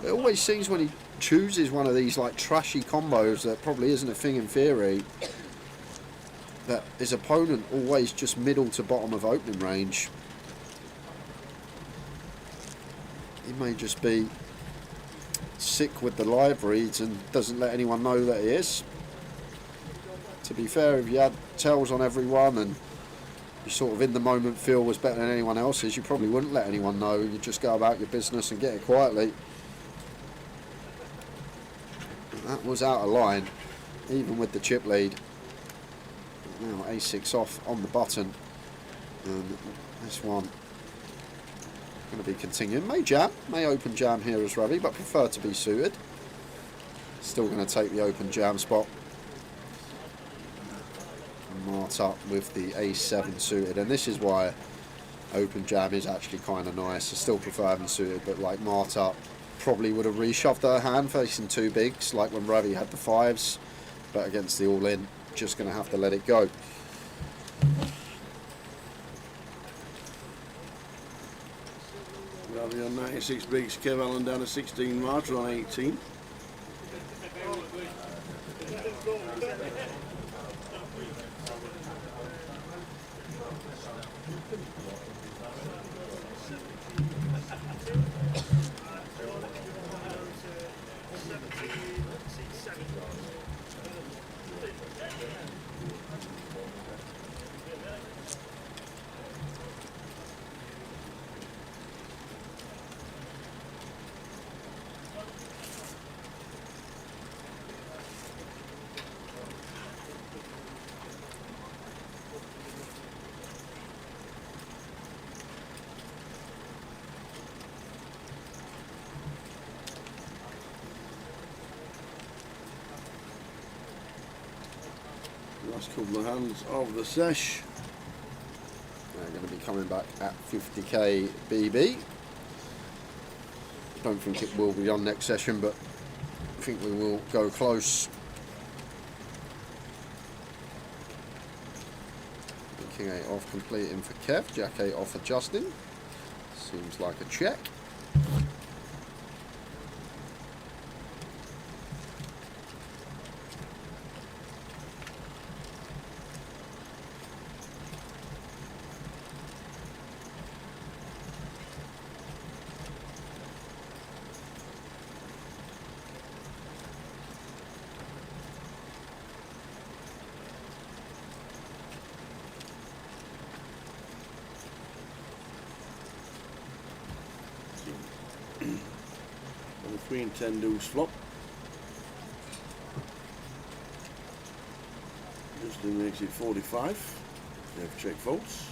It always seems when he chooses one of these like trashy combos that probably isn't a thing in theory, that his opponent always just middle to bottom of opening range. He may just be sick with the live reads and doesn't let anyone know that he is. To be fair, if you had tells on everyone and you sort of in the moment feel was better than anyone else's, you probably wouldn't let anyone know. You'd just go about your business and get it quietly. That was out of line, even with the chip lead. Now A6 off on the button, and this one going to be continuing. May jam, may open jam here as Ravi, but prefer to be suited. Still going to take the open jam spot. Mart up with the A7 suited, and this is why open jam is actually kind of nice. I still prefer having suited, but like Mart up probably would have reshoved her hand facing two bigs, like when Ravi had the fives, but against the all-in, just going to have to let it go. Ravi on 96 bigs, Kev Allen down to 16, Marta on 18. Last couple of hands of the sesh. They're going to be coming back at 50k BB. Don't think it will be on next session, but I think we will go close. King 8 off completing for Kev, Jack 8 off for Justin. Seems like a check. On the 3 and 10 deuce flop. Justin makes it 45. Never check faults.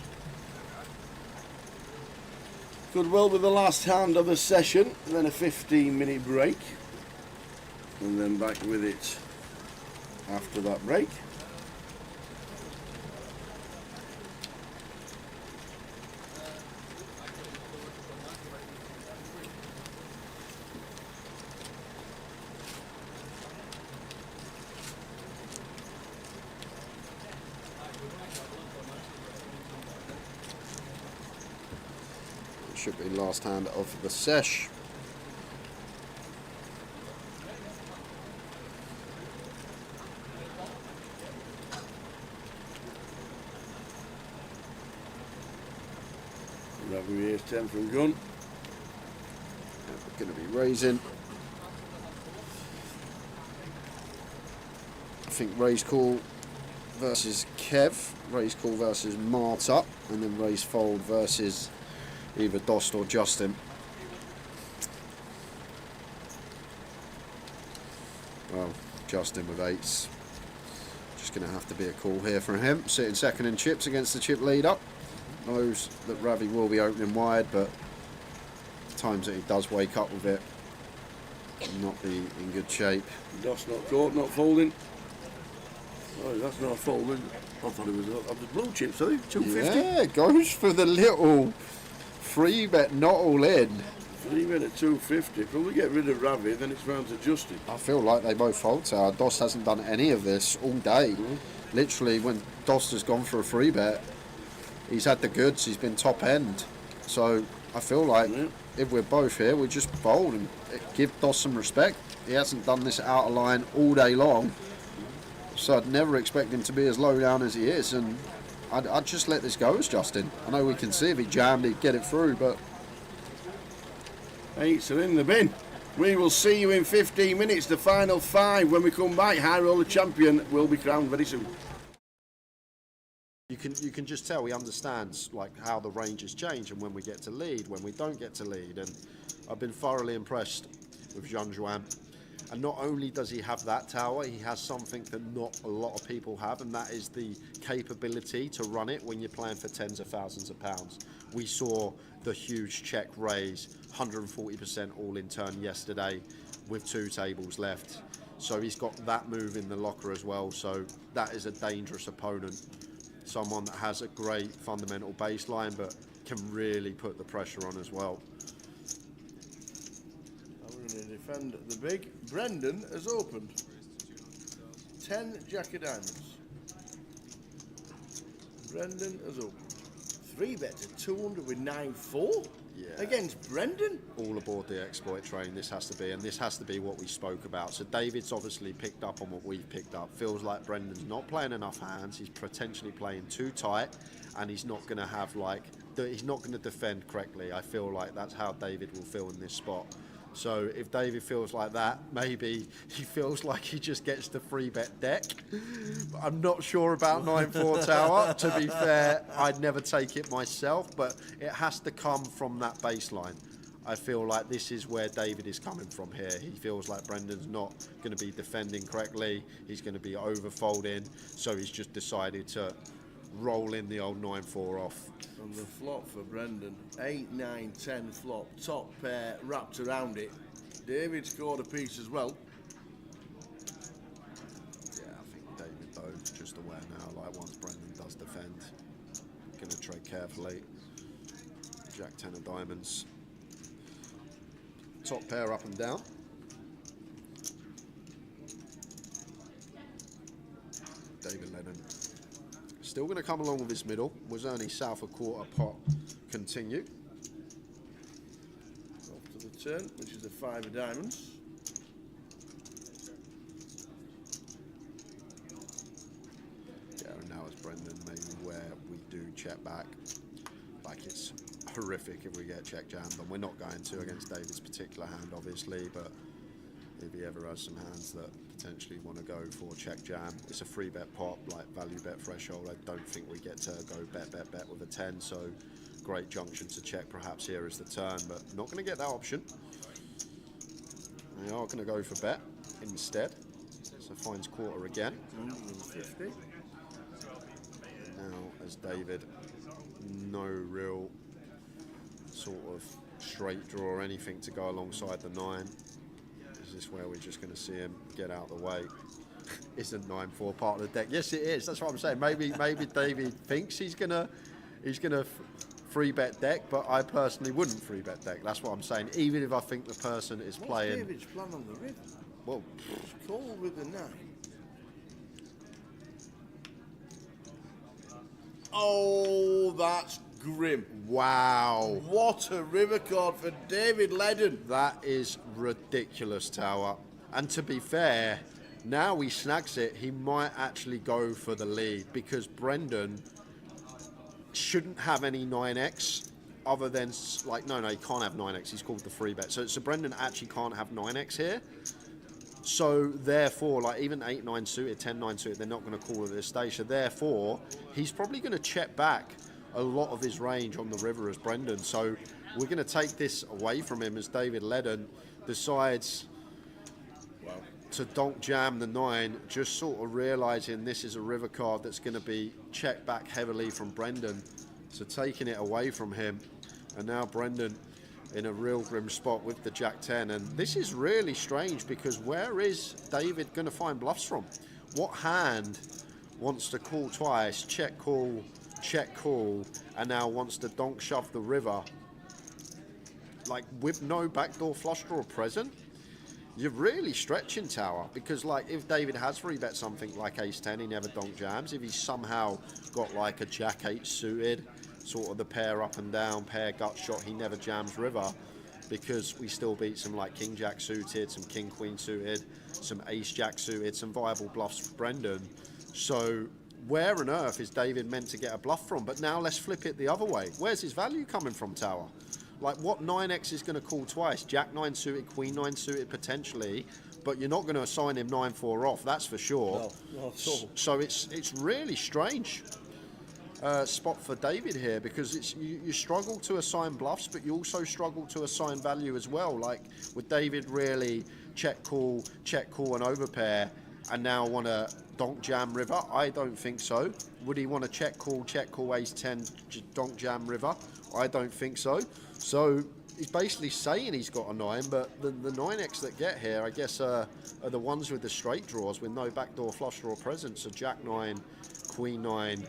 Good well with the last hand of the session, then a 15-minute break, and then back with it after that break. Should be last hand of the sesh. Ravi is 10 from gun. We're going to be raising. I think raise call versus Kev, raise call versus Marta, and then raise fold versus either Dost or Justin. Well, Justin with 8s. Just going to have to be a call here from him. Sitting second in chips against the chip leader. Knows that Ravi will be opening wide, but times that he does wake up with it, not be in good shape. Dost not caught, not folding. Oh, that's not folding. I thought it was of the blue chips, I think. 250. Yeah, goes for the little free bet, not all in. Three bet at 250. If we get rid of Ravi, then it's round to Justin. I feel like they both fold tower. Dost hasn't done any of this all day. Literally, when Dost has gone for a free bet, he's had the goods. He's been top end. So I feel like if we're both here, we just fold and give Dost some respect. He hasn't done this out of line all day long. So I'd never expect him to be as low down as he is. And I'd just let this go as Justin. I know we can see if he jammed, he'd get it through, but... Eights are in the bin. We will see you in 15 minutes, the final 5. When we come back, High Roller champion will be crowned very soon. You can just tell he understands like how the ranges change and when we get to lead, when we don't get to lead. And I've been thoroughly impressed with Jean Juan. And not only does he have that tower, he has something that not a lot of people have, and that is the capability to run it when you're playing for tens of thousands of pounds. We saw the huge check raise, 140% all in turn yesterday with 2 tables left. So he's got that move in the locker as well. So that is a dangerous opponent. Someone that has a great fundamental baseline, but can really put the pressure on as well. We're going to defend the big. Brendan has opened 10 Jack of Diamonds. Brendan has opened 3 bets at 200 with 9-4 against Brendan. All aboard the exploit train, this has to be, and this has to be what we spoke about. So David's obviously picked up on what we've picked up. Feels like Brendan's not playing enough hands, he's potentially playing too tight, and he's not going to have he's not going to defend correctly. I feel like that's how David will feel in this spot. So if David feels like that, maybe he feels like he just gets the free bet deck. I'm not sure about 9-4 tower. To be fair, I'd never take it myself, but it has to come from that baseline. I feel like this is where David is coming from here. He feels like Brendan's not going to be defending correctly. He's going to be overfolding, so he's just decided to roll in the old 9-4 off. On the flop for Brendan, 8, 9, 10 flop, top pair wrapped around it. David scored a piece as well. Yeah, I think David though, just aware now, like once Brendan does defend, going to trade carefully. Jack 10 of diamonds. Top pair up and down. David Lennon. Still going to come along with his middle. Was only south a quarter pot. Continue. Off to the turn, which is the 5 of diamonds. Yeah, and now it's Brendan, maybe where we do check back. Like it's horrific if we get check jammed, and we're not going to against David's particular hand, obviously, but if he ever has some hands that potentially want to go for check jam, it's a free bet pot, like value bet threshold. I don't think we get to go bet with a 10, so great junction to check perhaps here is the turn, but not going to get that option. We are going to go for bet instead, so finds quarter again. 150. Now as David, no real sort of straight draw or anything to go alongside the 9. Is this where we're just going to see him get out of the way? Isn't 9-4 part of the deck? Yes, it is. That's what I'm saying. Maybe David thinks he's gonna free bet deck, but I personally wouldn't free bet deck. That's what I'm saying. Even if I think the person is playing. What's David's plan on the river? Well, call with the 9. Oh, that's grim. Wow. What a river card for David Ledden. That is ridiculous, Tower. And to be fair, now he snags it, he might actually go for the lead, because Brendan shouldn't have any 9x other than, like, no, he can't have 9x. He's called the free bet. So Brendan actually can't have 9x here. So therefore, like even 8-9 suited, 10-9 suited, they're not going to call it at this stage. So therefore, he's probably going to check back a lot of his range on the river as Brendan. So we're going to take this away from him as David Ledden decides to donk jam the 9, just sort of realising this is a river card that's going to be checked back heavily from Brendan. So taking it away from him, and now Brendan in a real grim spot with the Jack 10. And this is really strange, because where is David going to find bluffs from? What hand wants to call twice, check call, and now wants to donk shove the river? like with no backdoor flush draw present, you're really stretching Tower, because like if David has free bet something like ace 10, he never donk jams. If he's somehow got like a jack 8 suited, sort of the pair up and down, pair gut shot, he never jams river, because we still beat some like king jack suited, some king queen suited, some ace jack suited, some viable bluffs for Brendan. So where on earth is David meant to get a bluff from? But now let's flip it the other way. Where's his value coming from, Tower? Like, what 9x is going to call twice? Jack 9 suited, queen 9 suited potentially, but you're not going to assign him 9-4 off, that's for sure. No, not at all. So it's really strange spot for David here, because it's you struggle to assign bluffs, but you also struggle to assign value as well. Like, would David really check call, and overpair, and now want to donk jam river? I don't think so. Would he want to check call, ace 10, donk jam river? I don't think so. So he's basically saying he's got a 9, but the 9x that get here, I guess, are the ones with the straight draws with no backdoor flush draw present. So jack 9, queen 9,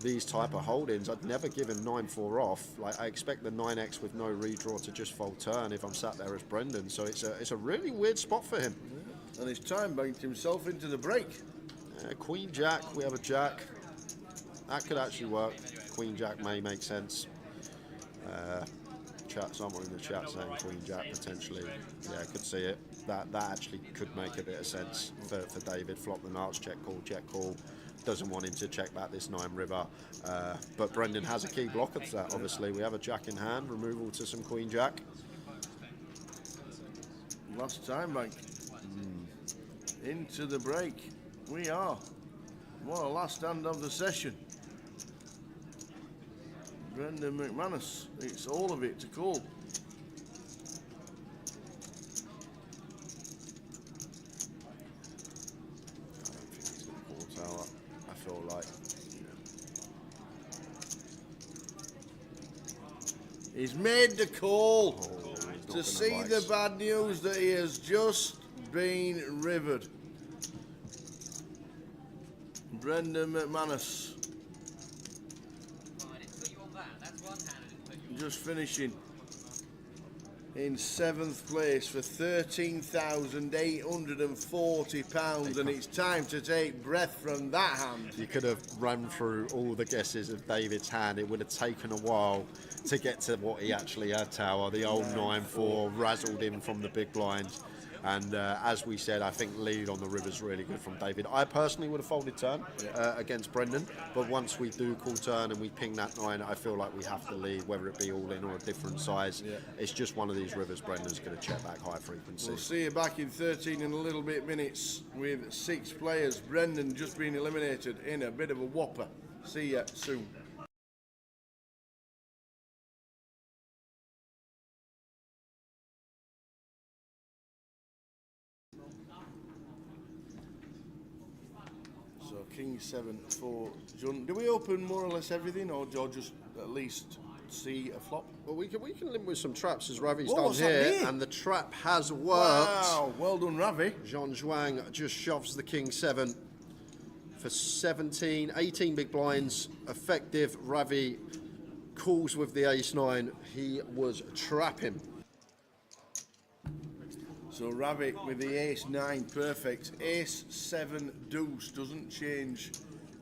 these type of holdings. I'd never give him 9-4 off. Like, I expect the 9x with no redraw to just fold turn if I'm sat there as Brendan. So it's a really weird spot for him. And he's time banked himself into the break. Queen jack, we have a jack. That could actually work. Queen jack may make sense. Someone in the chat saying queen jack potentially. Yeah, I could see it. That actually could make a bit of sense for David. Flop the nuts, check call. Doesn't want him to check back this 9 river. But Brendan has a key blocker to that, obviously. We have a jack in hand, removal to some queen jack. Last time bank. Into the break. We are. What a last stand of the session. Brendan McManus, it's all of it to call. I don't think he's going to call Tower. I feel like. He's made the call to see like the bad news that he has just been rivered. Brendan McManus. Just finishing in 7th place for £13,840, and it's time to take breath from that hand. You could have run through all the guesses of David's hand. It would have taken a while to get to what he actually had, Tower. The old 9-4 razzled him from the big blinds. And as we said, I think lead on the river's really good from David. I personally would have folded turn against Brendan, but once we do call turn and we ping that 9, I feel like we have to lead, whether it be all in or a different size. It's just one of these rivers Brendan's going to check back high frequency. We'll see you back in 13 in a little bit minutes with 6 players. Brendan just being eliminated in a bit of a whopper. See ya soon. So King 7 for John. Do we open more or less everything, or just at least see a flop? Well, we can limp with some traps as Ravi's Whoa, done what's that here, mean? and the trap has worked. Wow, well done, Ravi. Jean Zhuang just shoves the King 7 for 18 big blinds. Effective. Ravi calls with the ace 9. He was trapping. So Ravi with the ace 9, perfect. Ace 7 deuce doesn't change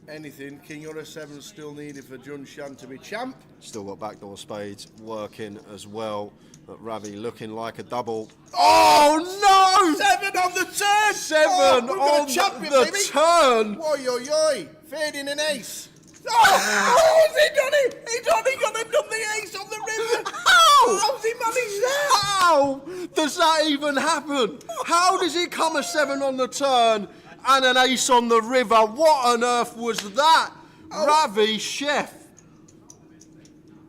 anything. King or a 7 still needed for Jun Shan to be champ. Still got backdoor spades working as well. But Ravi looking like a double. Oh no! 7 on the turn! 7 on the turn! Oi, oi, oi! Fading an ace. Oh, has he done it? He's only gone and done the ace on the river. How? How's he managed that? How does that even happen? How does it come a 7 on the turn and an ace on the river? What on earth was that? Ravi Chef.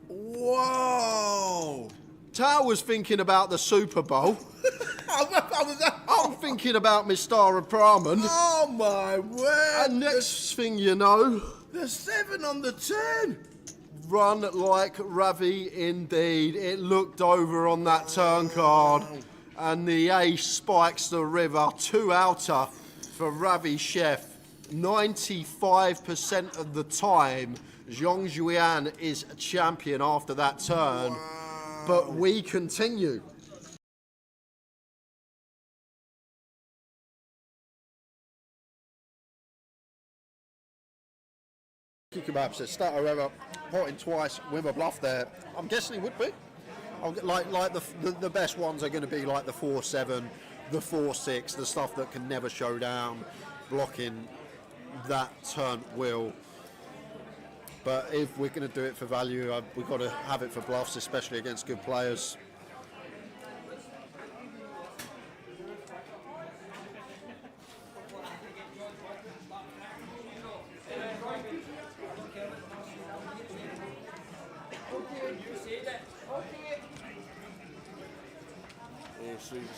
Whoa. Tao was thinking about the Super Bowl. How was that? I'm thinking about Mistara Brahman. Oh my word. And next thing you know, the 7 on the turn. Run like Ravi indeed. It looked over on that turn card. And the ace spikes the river. 2 outer for Ravi Chef. 95% of the time, Zhong Juan is champion after that turn. But we continue. Kebab says Stato ever potting twice with a bluff there. I'm guessing he would be. Like the best ones are going to be like the 4-7, the 4-6, the stuff that can never show down, blocking that turn will. But if we're going to do it for value, we've got to have it for bluffs, especially against good players.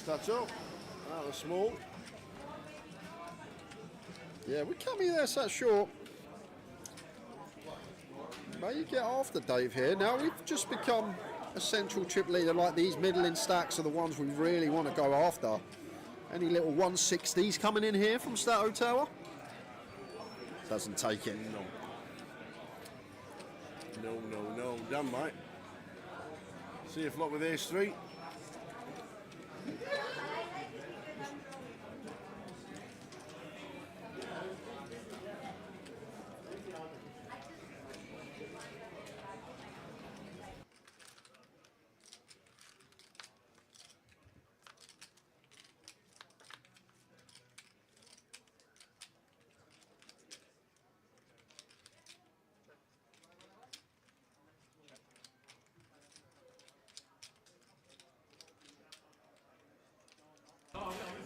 Stato, that was small. Yeah, we can't be there so short. May get after Dave here. Now we've just become a central chip leader. Like these middling stacks are the ones we really want to go after. Any little 160s coming in here from Stato Tower? Doesn't take it. No. Damn right. See if luck with ace 3.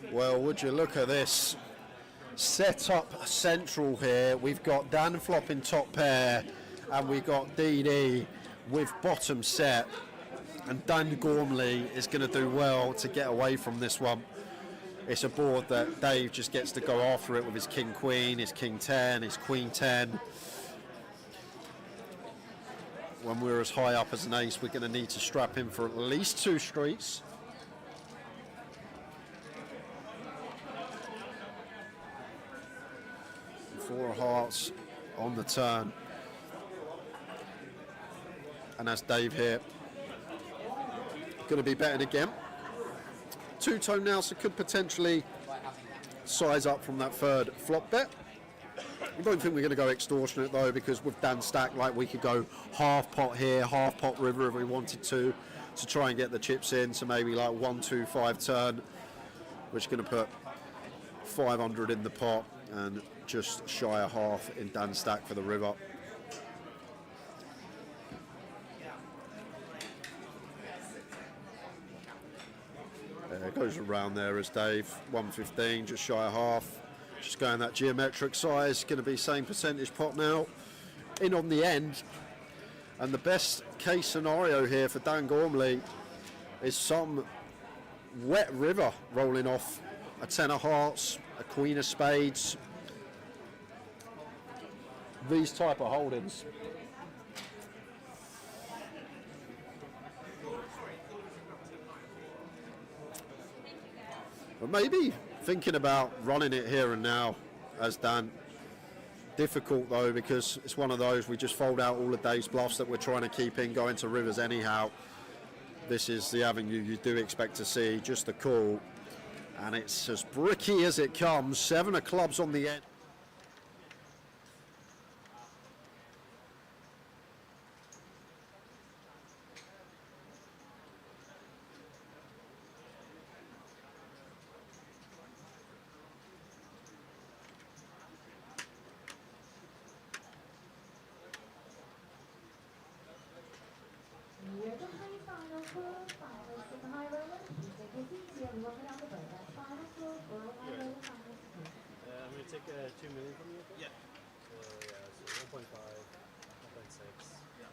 Well, would you look at this set up central here? We've got Dan flopping top pair, and we've got DD with bottom set, and Dan Gormley is going to do well to get away from this one. It's a board that Dave just gets to go after it with his king queen, his king 10, his queen 10. When we're as high up as an ace, we're going to need to strap in for at least 2 streets. 4 of hearts on the turn. And as Dave here, going to be betting again. 2-tone now, so could potentially size up from that third flop bet. I don't think we're going to go extortionate though, because with Dan stack, like we could go half pot here, half pot river if we wanted to try and get the chips in. So maybe like 1-2-5 turn, which is going to put 500 in the pot and just shy of half in Dan stack for the river. It goes around there as Dave, 115, just shy of half. Just going that geometric size, going to be same percentage pot now. In on the end, and the best case scenario here for Dan Gormley is some wet river rolling off a 10 of hearts, a queen of spades. These type of holdings. But maybe thinking about running it here and now as Dan. Difficult though, because it's one of those, we just fold out all of Dave's bluffs that we're trying to keep in, going to rivers anyhow. This is the avenue you do expect to see, just a call. And it's as bricky as it comes, 7 of clubs on the end. Luton High Roller. Please take your seats. You have one minute on the boat. That's final floor, Royal High Roller final floor. I'm going to take 2 million from you, okay? Yeah. So 1.5, 1.6. Yeah.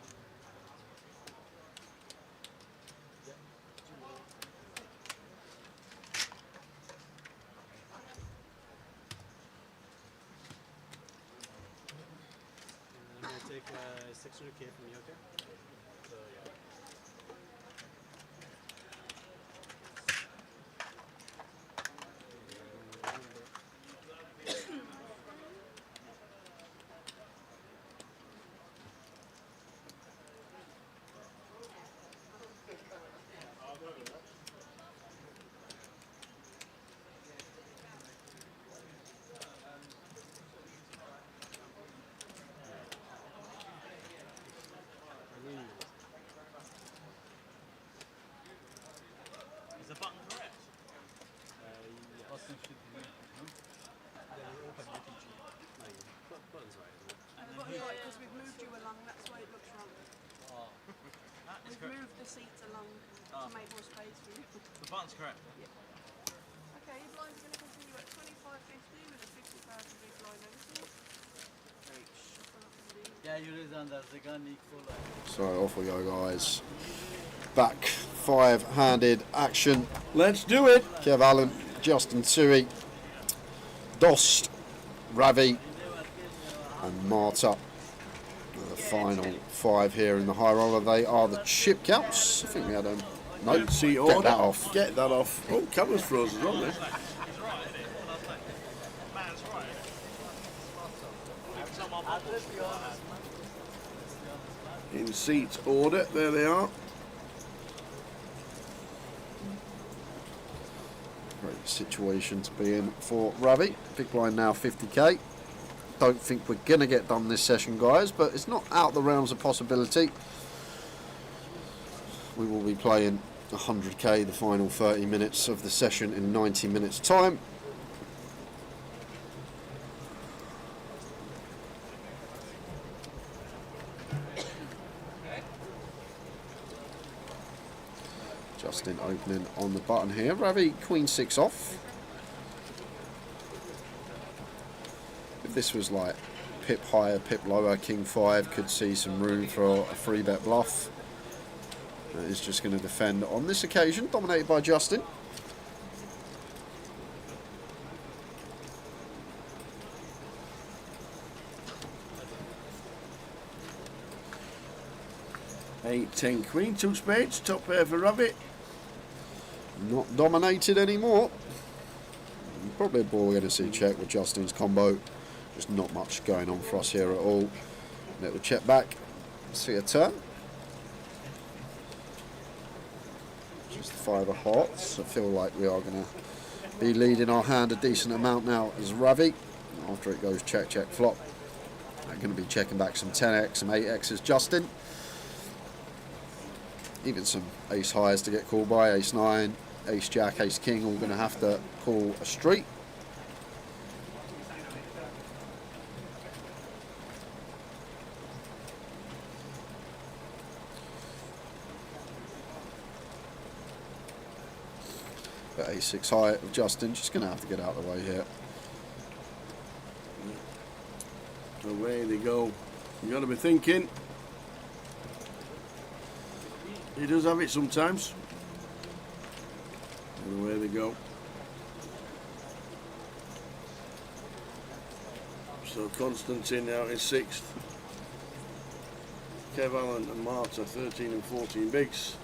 Yeah, 2 million. I'm going to take 600k from you, okay? So yeah. the seats along to make more space for you. The button's correct. Okay, your blinds are going to continue at 25.50 with a 50,000 big blind overseas. Very shuffle up indeed. Yeah, you raise under the gun equal. So off we go, guys. Back five-handed action. Let's do it. Kev Allen, Justin Tui, Dost, Ravi, and Marta. The final five here in the high roller. They are the chip counts. I think we had a no. See, Get that off. Get that off. Oh, camera's frozen as well. Then. In seat order, there they are. Great situation to be in for Ravi. Big blind now 50k. Don't think we're going to get done this session, guys, but it's not out the realms of possibility. We will be playing 100k the final 30 minutes of the session in 90 minutes time. Justin opening on the button here. Ravi, Queen 6 off. If this was like pip higher, pip lower, King 5 could see some room for a free bet bluff. That is just going to defend on this occasion, dominated by Justin. Eight, 10 Queen, 2 spades, top pair for Rabbit. Not dominated anymore. Probably a ball we're going to see check with Justin's combo. There's not much going on for us here at all. Little check back, see a turn. Just 5 of hearts. I feel like we are going to be leading our hand a decent amount now as Ravi. After it goes check, check, flop. They're going to be checking back some 10x, some 8x as Justin. Even some ace highs to get called by, ace 9, ace jack, ace king, all going to have to call a street. But ace 6 high of Justin, just going to have to get out of the way here. Away they go. You got to be thinking. He does have it sometimes. And away they go. So Constantine now in 6th. Kev Allen and Marta 13 and 14 bigs.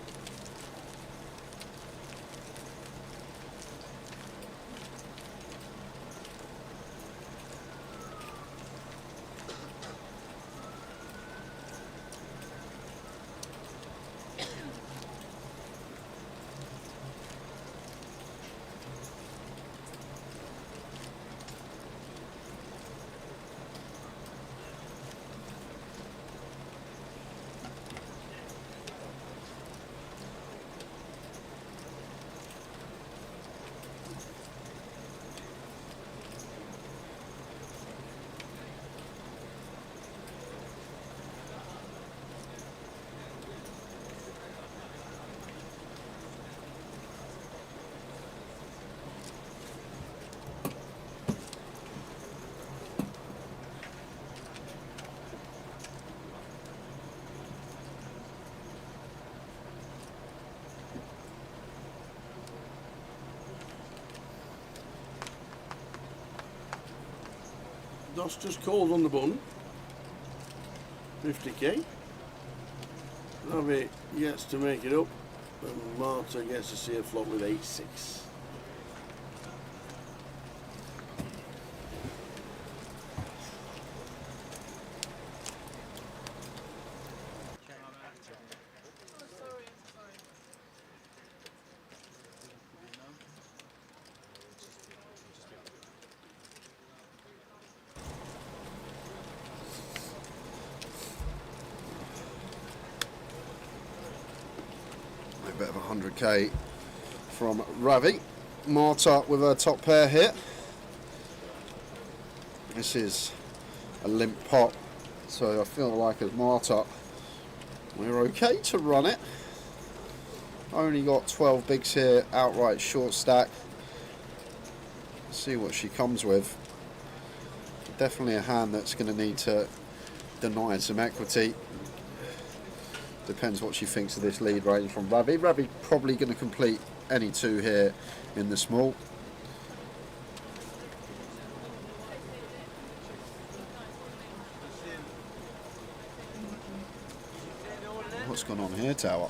Dos just called on the button. 50k. Ravi gets to make it up. And Marta gets to see a flop with 8-6. A bit of 100k from Ravi. Marta with her top pair here. This is a limp pot, so I feel like as Marta we're okay to run it. Only got 12 bigs here, outright short stack. See what she comes with. Definitely a hand that's going to need to deny some equity. Depends what she thinks of this lead range from Ravi. Ravi probably going to complete any two here in the small. What's going on here, Tower?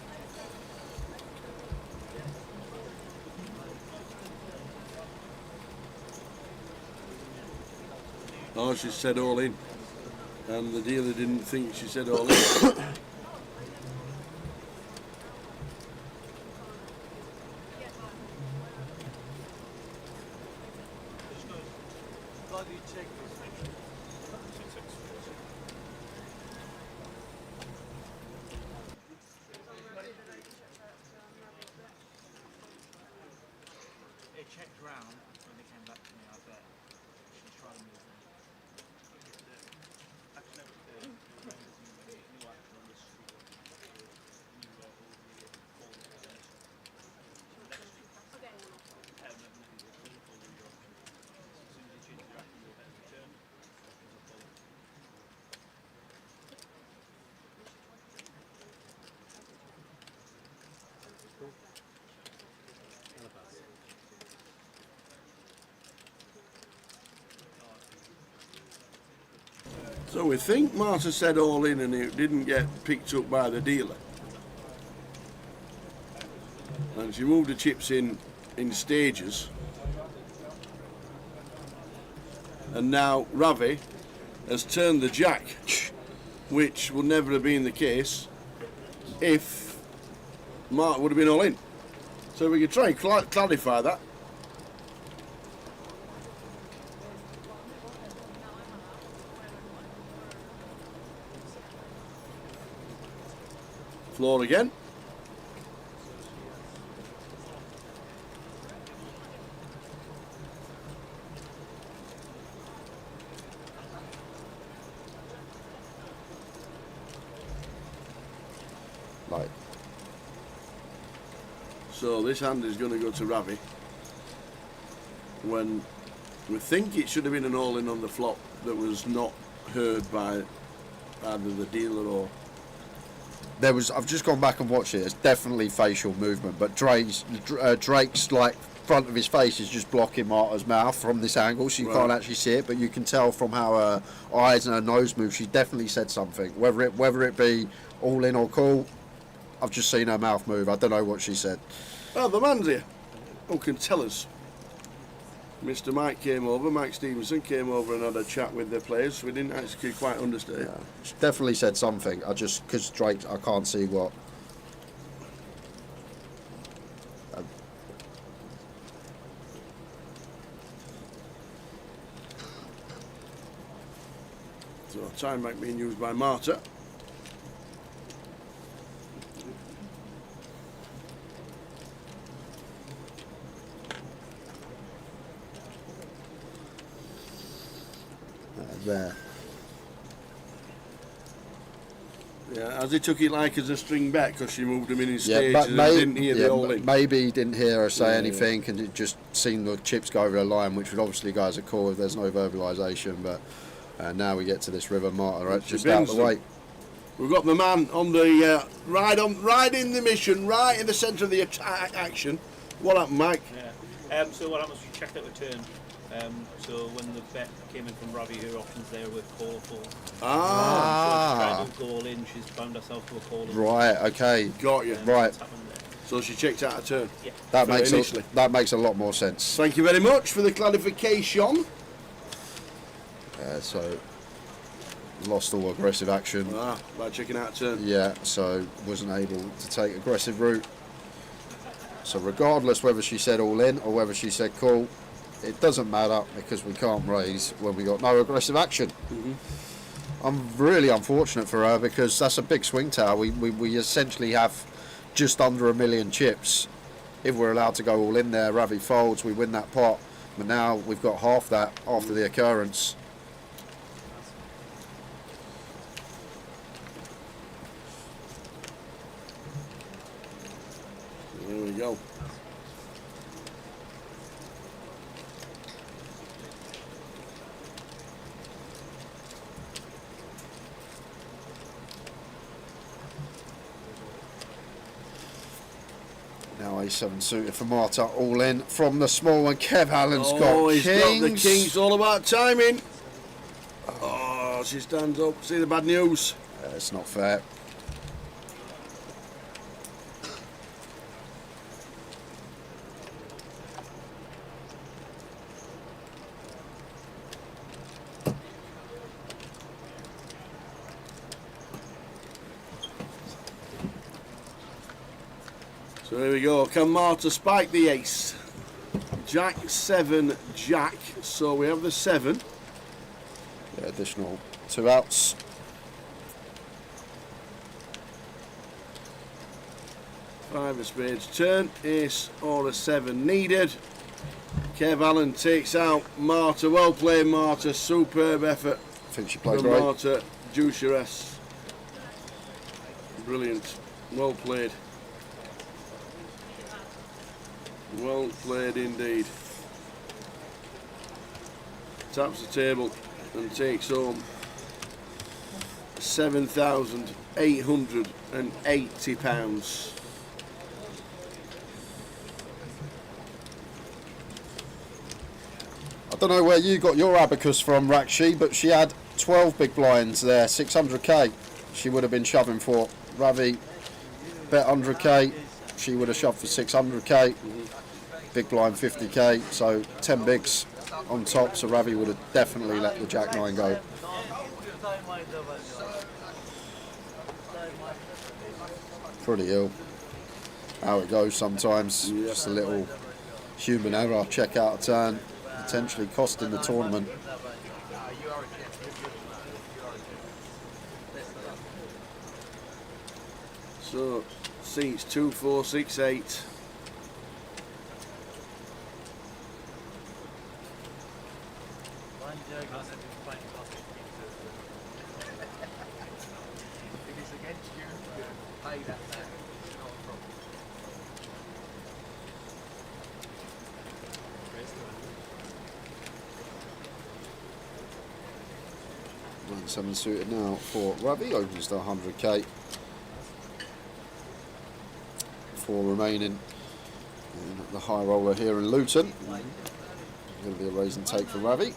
Oh, she said all in. And the dealer didn't think she said all in. It checked round when they came back to me, I bet. She tried to move them. So we think Marta said all in and it didn't get picked up by the dealer. And she moved the chips in stages. And now Ravi has turned the jack, which would never have been the case if Mark would have been all in. So we could try and clarify that. Floor again. Like. So this hand is going to go to Ravi. When we think it should have been an all-in on the flop that was not heard by either the dealer or... There was. I've just gone back and watched it. It's definitely facial movement, but Drake's like front of his face is just blocking Marta's mouth from this angle, so you can't actually see it. But you can tell from how her eyes and her nose move. She definitely said something. Whether it be all in or call, I've just seen her mouth move. I don't know what she said. Oh, the man's here. Who can tell us? Mr. Mike came over, Mike Stevenson came over and had a chat with the players. We didn't actually quite understand. Yeah. She definitely said something. I just, because Drake, I can't see what. So time back being used by Marta. There. Yeah, as he took it like as a string bet because she moved him in his stage but and didn't hear the all in. Maybe he didn't hear her say anything and it just seen the chips go over the line, which would obviously go as a call if there's no verbalisation. But now we get to this river, Marta just out the way. We've got the man on the right in the mission, right in the centre of the action. What happened, Mike? Yeah. So what happens? We checked out the turn. So when the bet came in from Ravi, her options there were call or fall. So she's tried to go all in. She's found herself to a call. Right. Okay. Got you. Right. So she checked out a turn. Yeah. That makes a lot more sense. Thank you very much for the clarification. So lost all aggressive action. By checking out a turn. Yeah. So wasn't able to take aggressive route. So regardless whether she said all in or whether she said call, it doesn't matter because we can't raise when we got no aggressive action. I'm really unfortunate for her because that's a big swing tower. We essentially have just under 1 million chips. If we're allowed to go all in there, Ravi folds, we win that pot. But now we've got half that after the occurrence. There we go. Now A7 suited for Marta, all in from the small one. Kev Allen's got he's kings. got the kings. It's all about timing. Oh, she stands up. See the bad news. It's not fair. So here we go. Can Marta spike the ace? Jack 7 Jack. So we have the 7. Yeah, additional 2 outs. Five of spades turn. Ace or a 7 needed. Kev Allen takes out Marta. Well played, Marta. Superb effort. I think she played from great. Marta Jucheress. Brilliant. Well played. Well played indeed. Taps the table and takes home £7,880. I don't know where you got your abacus from, Rakshi, but she had 12 big blinds there, 600k. She would have been shoving for. Ravi bet 100k, she would have shoved for 600k. Big blind 50k, so 10 bigs on top, so Ravi would have definitely let the Jack 9 go. Pretty ill. How it goes sometimes, just a little human error, check out a turn, potentially costing the tournament. So seats 2, 4, 6, 8. Seven suited now for Ravi, opens to 100k. 4 remaining in the high roller here in Luton. Going to be a raise and take for Ravi.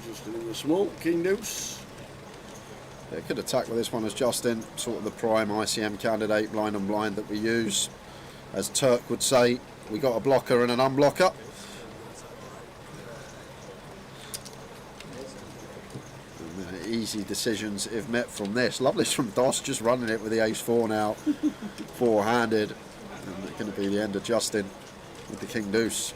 Justin in the small, king deuce. Yeah, could attack with this one as Justin, sort of the prime ICM candidate, blind on blind that we use. As Turk would say, we got a blocker and an unblocker. And, easy decisions if met from this. Lovely from Doss, just running it with the ace-4 now, four-handed. And it's going to be the end of Justin with the king deuce.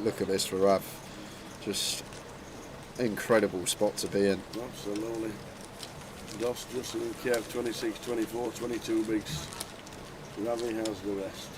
Look at this for Rav, just incredible spot to be in. Absolutely. Doss, Justin and Kev, 26, 24, 22 bigs. Ravi has the rest.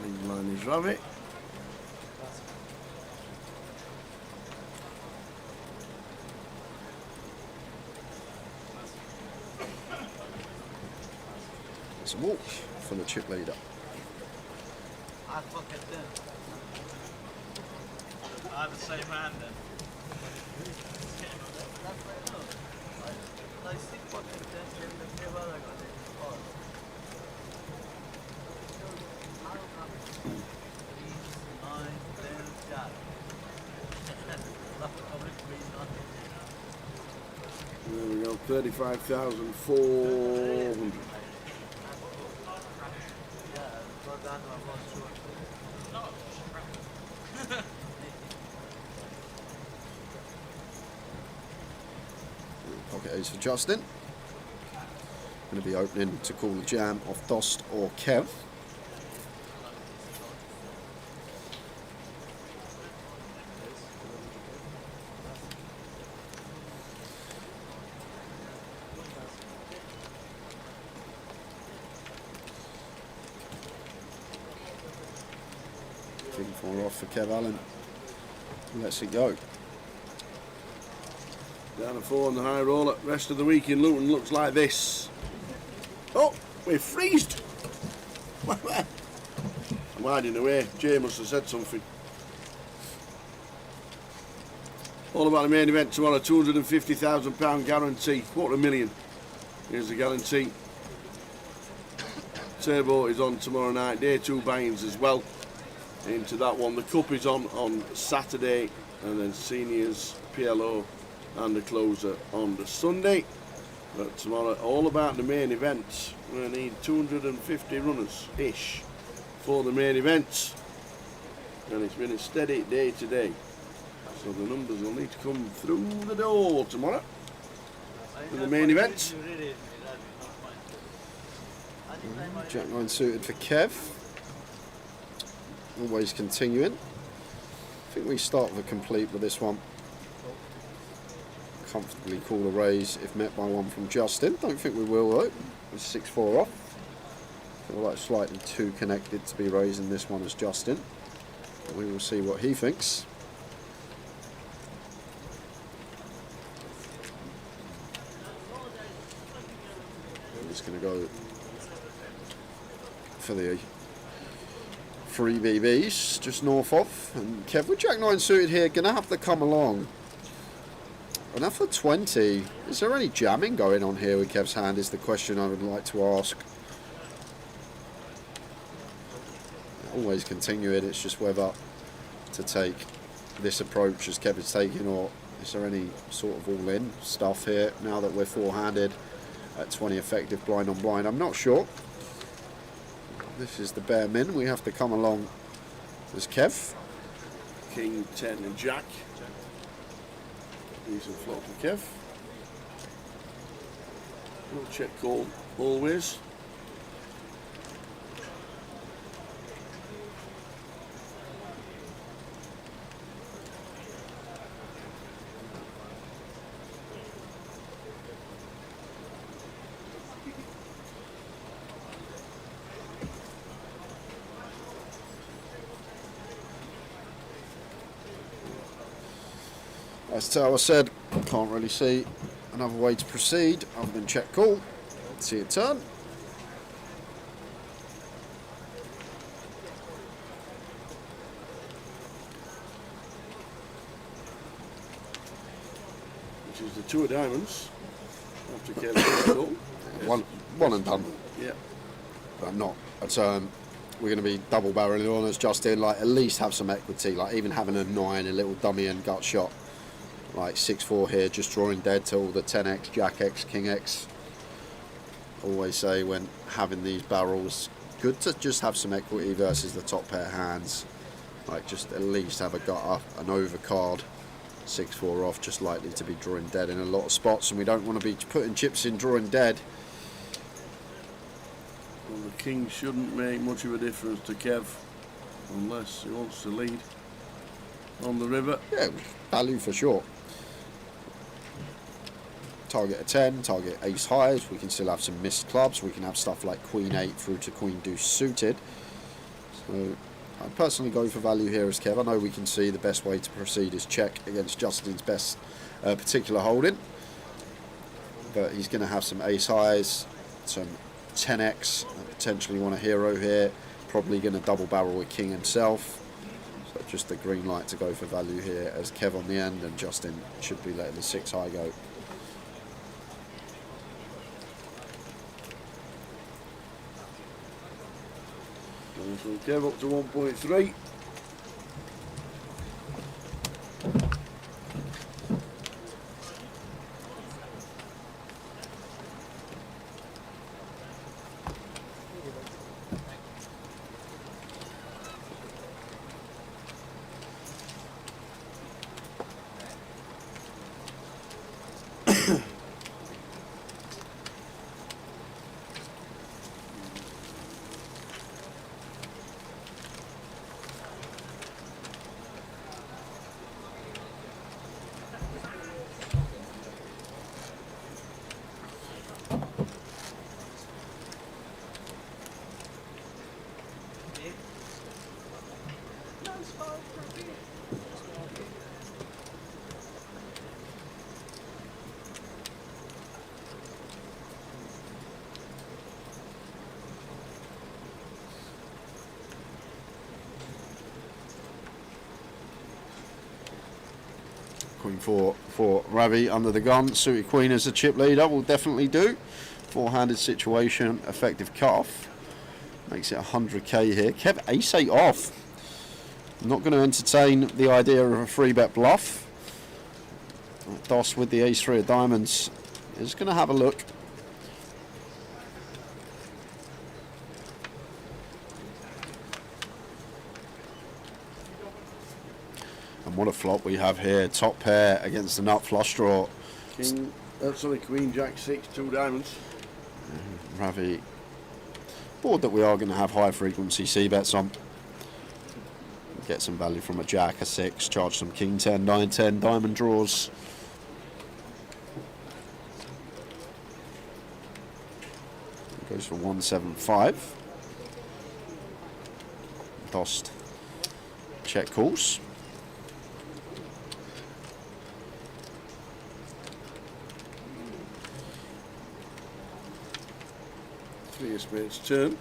Lead line is Ravi. It's a walk for the chip leader. I fucking did. I have the same hand then. There we go, 35,400. Pocket ace for Justin. Going to be opening to call the jam off Dost or Kev. King 4 off for Kev Allen. Let's it go. Down to 4 on the high roller. Rest of the week in Luton looks like this. Oh, we're freezed. I'm hiding away. Jay must have said something. All about the main event tomorrow. £250,000 guarantee. £250,000. Here's the guarantee. Turbo is on tomorrow night. Day 2 buy-ins as well. Into that one. The cup is on Saturday, and then seniors, PLO, and the closer on the Sunday. But tomorrow, all about the main event. We need 250 runners-ish for the main event. And it's been a steady day today. So the numbers will need to come through the door tomorrow for the main event. Jack 9 suited for Kev. Always continuing. I think we start with a complete with this one. Comfortably call a raise if met by one from Justin. Don't think we will though. With 6-4 off. Feel like slightly too connected to be raising this one as Justin. But we will see what he thinks. I'm just going to go for the 3 BBs just north of. And Kev with Jack 9 suited here, going to have to come along. Enough for 20. Is there any jamming going on here with Kev's hand is the question I would like to ask. Always continue it, it's just whether to take this approach as Kev is taking, or is there any sort of all-in stuff here now that we're four-handed at 20 effective blind on blind. I'm not sure. This is the bare min. We have to come along as Kev. King, 10 and Jack. Decent flop for Kev. We'll check call always. As Tower said, can't really see another way to proceed other than check call. See it turn. Which is the 2 of diamonds. After Kev one and done. Yeah. But not a turn. We're going to be double barreling on as Justin, like at least have some equity, like even having a 9, a little dummy and gut shot. Like 6-4 here, just drawing dead to all the 10x, Jack X, King X. Always say when having these barrels, good to just have some equity versus the top pair hands. Like just at least have a gutter, an overcard, 6-4 off, just likely to be drawing dead in a lot of spots, and we don't want to be putting chips in drawing dead. Well, the king shouldn't make much of a difference to Kev unless he wants to lead on the river. Yeah, value for sure. Target a 10, target ace highs. We can still have some missed clubs. We can have stuff like Queen 8 through to Queen Deuce suited. So I'd personally go for value here as Kev. I know we can see the best way to proceed is check against Justin's best particular holding. But he's going to have some ace highs, some 10x, potentially want a hero here. Probably going to double barrel with king himself. So just the green light to go for value here as Kev on the end, and Justin should be letting the 6 high go. So Kev up to 1.3. Queen 4 for Ravi under the gun. Suited queen as a chip leader will definitely do. Four-handed situation, effective cut-off. Makes it 100k here. Kev ace 8 off. I'm not going to entertain the idea of a 3-bet bluff. Dos with the ace 3 of diamonds is going to have a look. And what a flop we have here. Top pair against the nut flush draw. King, sorry, Queen Jack 6, 2 diamonds. Ravi. Board that we are going to have high frequency C-bets on. Get some value from a Jack, a 6, charge some King 10, 9, 10, diamond draws. Goes for 175. Dost check calls. Three of spades turn.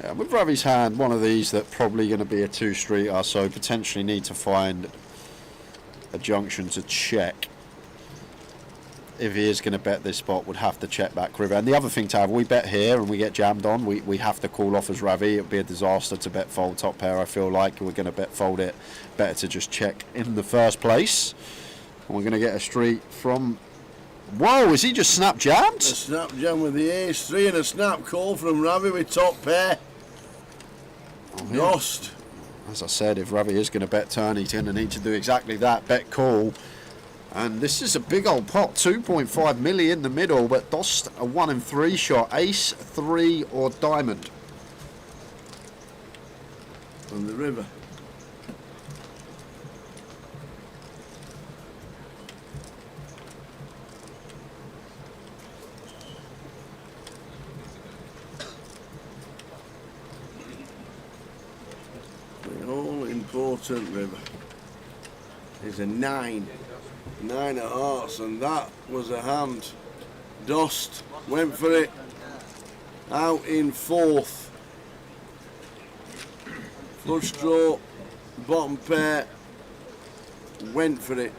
Yeah, with Ravi's hand, one of these that probably going to be a 2-streeter, so potentially need to find a junction to check. If he is going to bet this spot, would have to check back river. And the other thing to have, we bet here and we get jammed on, we have to call off as Ravi. It would be a disaster to bet fold top pair, I feel like. We're going to bet fold it. Better to just check in the first place. And we're going to get a street from... Whoa, is he just snap jammed? A snap jam with the ace 3 and a snap call from Ravi with top pair. Oh, yeah. Lost. As I said, if Ravi is going to bet turn, he's going to need to do exactly that, bet call. And this is a big old pot, 2.5 million in the middle, but Dost a 1 in 3 shot, ace, 3 or diamond. On the river. The all important river is a 9. 9 of hearts, and that was a hand. Dost went for it. Out in 4th. Flush draw, bottom pair. Went for it.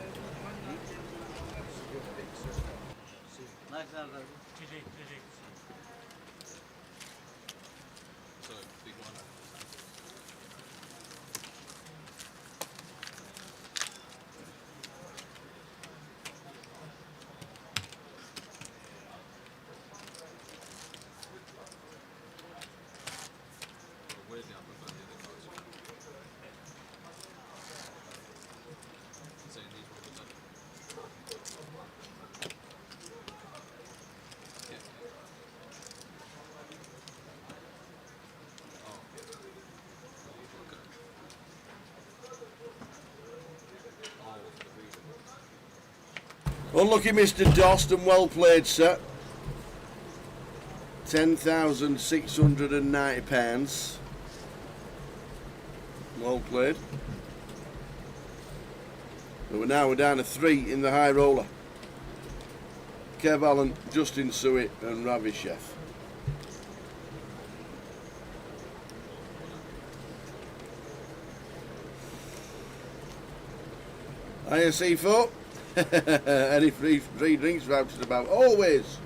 Unlucky Mr. Dost, and well played, sir. £10,690. Well played. But we're down to 3 in the high roller. Kev Allen, Justin Suet and Ravi Chef. Hiya C4. Any free drinks vouchers about? Always.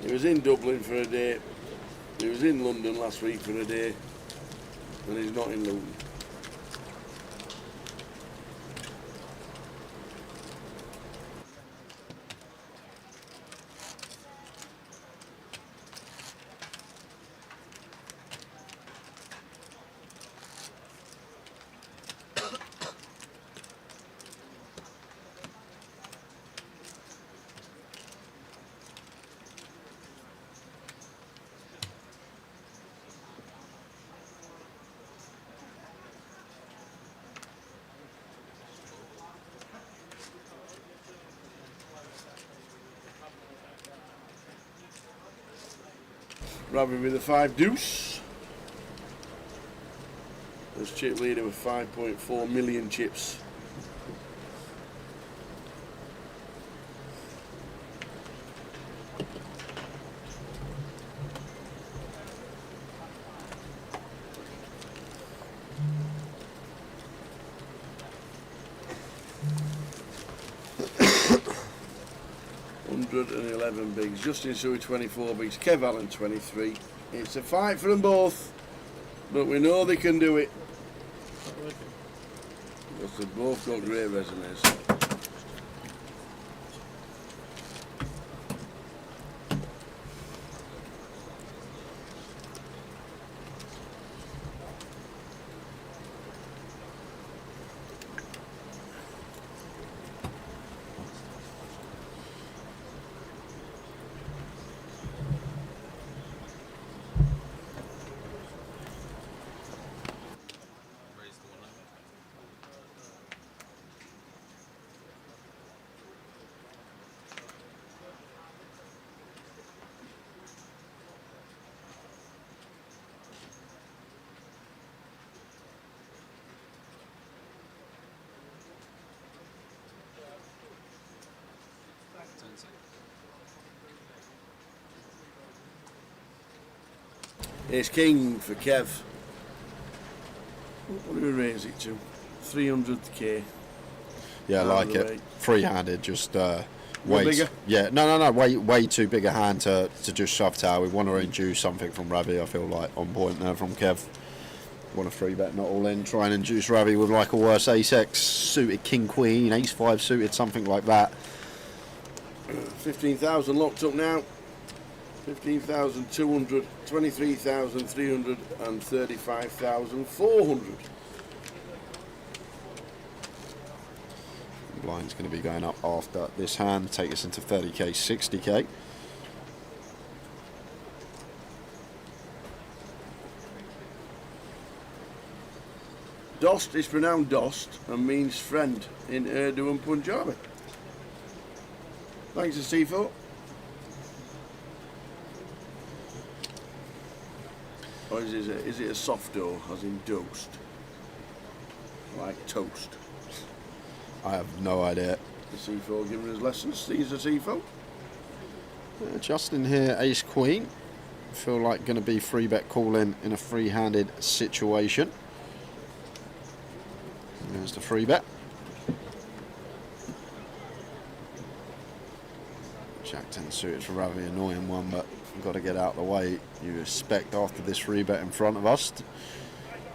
He was in Dublin for a day. He was in London last week for a day. And he's not in Luton. Ravi with a 5 deuce. There's chip leader with 5.4 million chips. Bigs, Justin Suey 24 bigs, Kev Allen 23. It's a fight for them both, but we know they can do it because they've both got great resumes. It's king for Kev. What do we raise it to? 300k. Yeah, I like it. Free-handed, just way bigger? Yeah, no, way too big a hand to just shove tower. We want to induce something from Ravi. I feel like on point there from Kev. Want a free bet, not all in. Try and induce Ravi with like a worse ace-x suited king queen, ace-5 suited, something like that. 15,000 locked up now. 15,200, 23,300 and 35,400. Blind's going to be going up after this hand, take us into 30k, 60k. Dost is pronounced Dost and means friend in Urdu and Punjabi. Thanks to C4. Or is it a soft dough, as in dosed? Like toast? I have no idea. The C4 giving us lessons. These are C4. Justin here, ace queen. Feel like going to be free bet calling in a free-handed situation. There's the free bet. Jack 10 suited for Ravi, annoying one, but got to get out of the way. You expect after this free bet in front of us.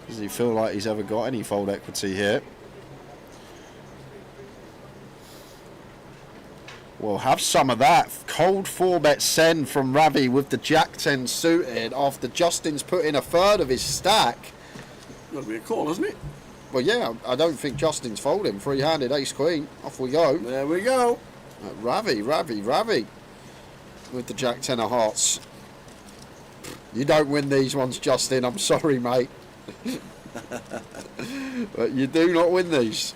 Does he feel like he's ever got any fold equity here? We'll have some of that. Cold 4-bet send from Ravi with the Jack 10 suited after Justin's put in a third of his stack. That'll be a call, isn't it? Well, yeah, I don't think Justin's folding. Free-handed ace queen. Off we go. There we go. Ravi with the Jack 10 of hearts. You don't win these ones, Justin. I'm sorry, mate. But you do not win these.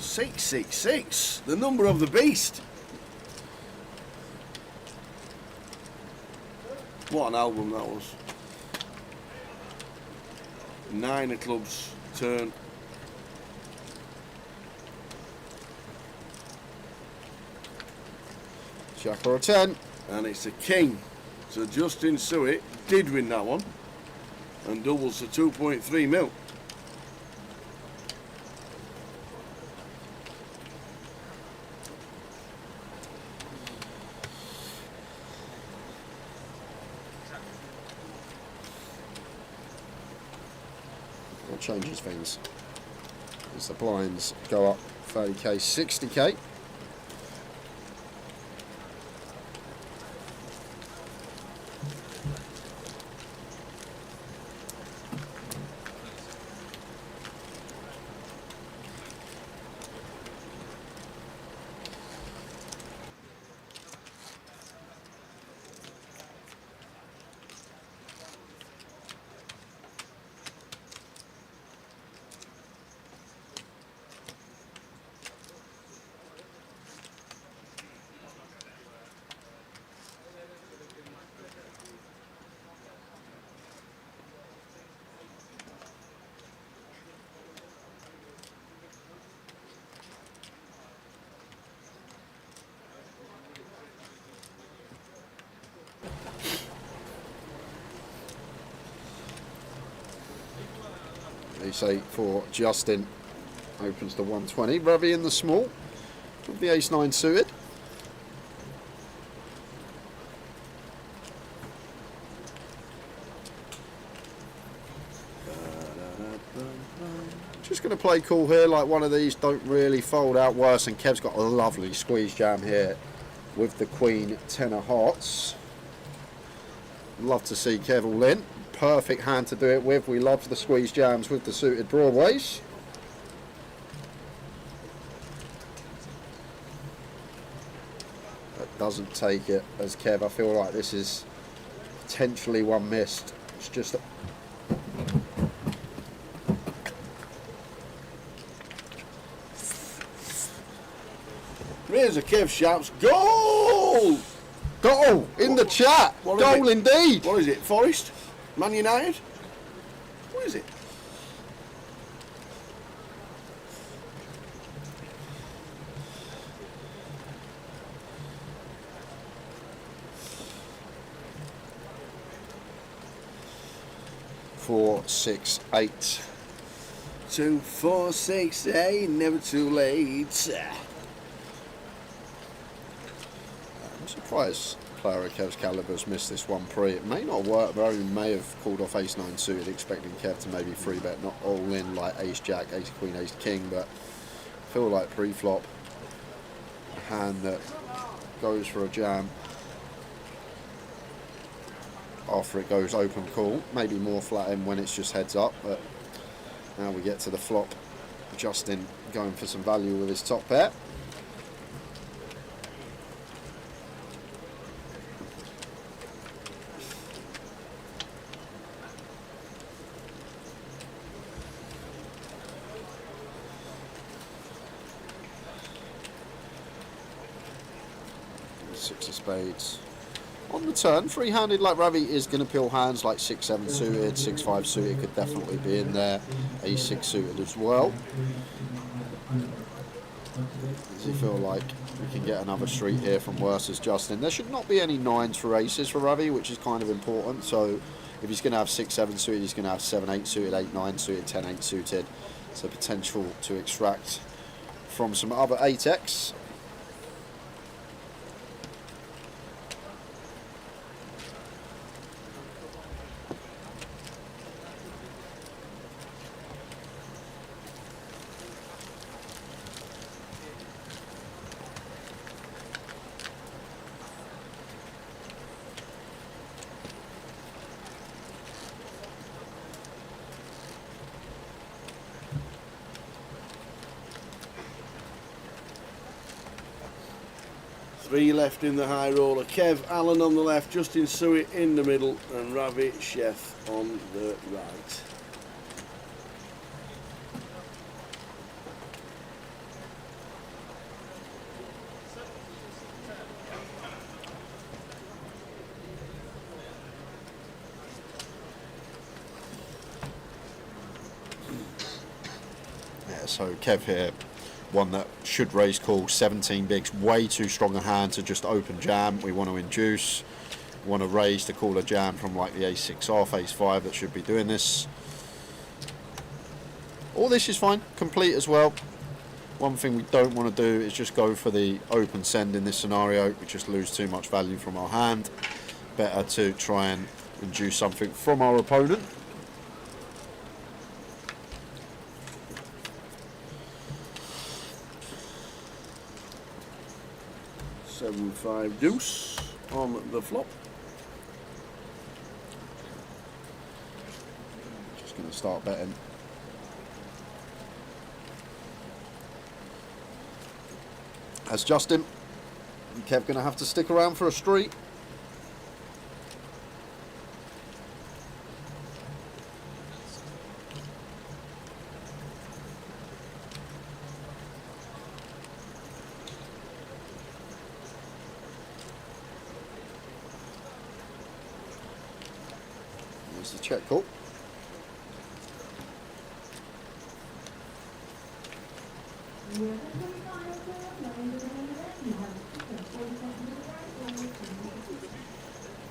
666, the number of the beast. What an album that was. 9 of clubs turn. Jack or a 10. And it's a king. So Justin Suet did win that one. And doubles to 2.3 mil. What changes things? As the blinds go up 30k, 60k. Ace 8 for Justin opens to 120. Ravi in the small with the ace 9 suited. Just going to play cool here, like one of these don't really fold out worse, and Kev's got a lovely squeeze jam here with the Queen 10 of hearts. Love to see Kev all in. Perfect hand to do it with. We love the squeeze jams with the suited Broadways. That doesn't take it as Kev. I feel like this is potentially one missed. It's just Here's a Kev shouts, goal! Goal in the chat. Goal indeed. What is it? Forest? Man United? What is it? Four, 6, 8. 2, 4, 6, 8. Never too late. I'm surprised player of Kev's caliber's missed this one pre. It may not work, but he may have called off ace 9 suited, expecting Kev to maybe free bet, not all in like ace jack, ace queen, ace king, but I feel like pre-flop, a hand that goes for a jam after it goes open call, maybe more flat in when it's just heads up, but now we get to the flop. Justin going for some value with his top pair. Six of spades. On the turn, free-handed like Ravi is going to peel hands like 6-7 suited, 6-5 suited could definitely be in there, ace-6 suited as well. Does he feel like we can get another street here from worse as Justin? There should not be any 9s for aces for Ravi, which is kind of important. So if he's going to have 6-7 suited, he's going to have 7-8 suited, 8-9 suited, 10-8 suited. So potential to extract from some other 8x. Three left in the high roller. Kev Allen on the left, Justin Suet in the middle, and Ravi Chef on the right. so Kev here, one that should raise call, 17 bigs, way too strong a hand to just open jam. We want to induce, we want to raise to call a jam from like the ace-6 off, ace-5 that should be doing this. All this is fine, complete as well. One thing we don't want to do is just go for the open send in this scenario. We just lose too much value from our hand. Better to try and induce something from our opponent. Seven, 5 deuce on the flop. Just going to start betting. As Justin, Kev going to have to stick around for a street. There's the check call.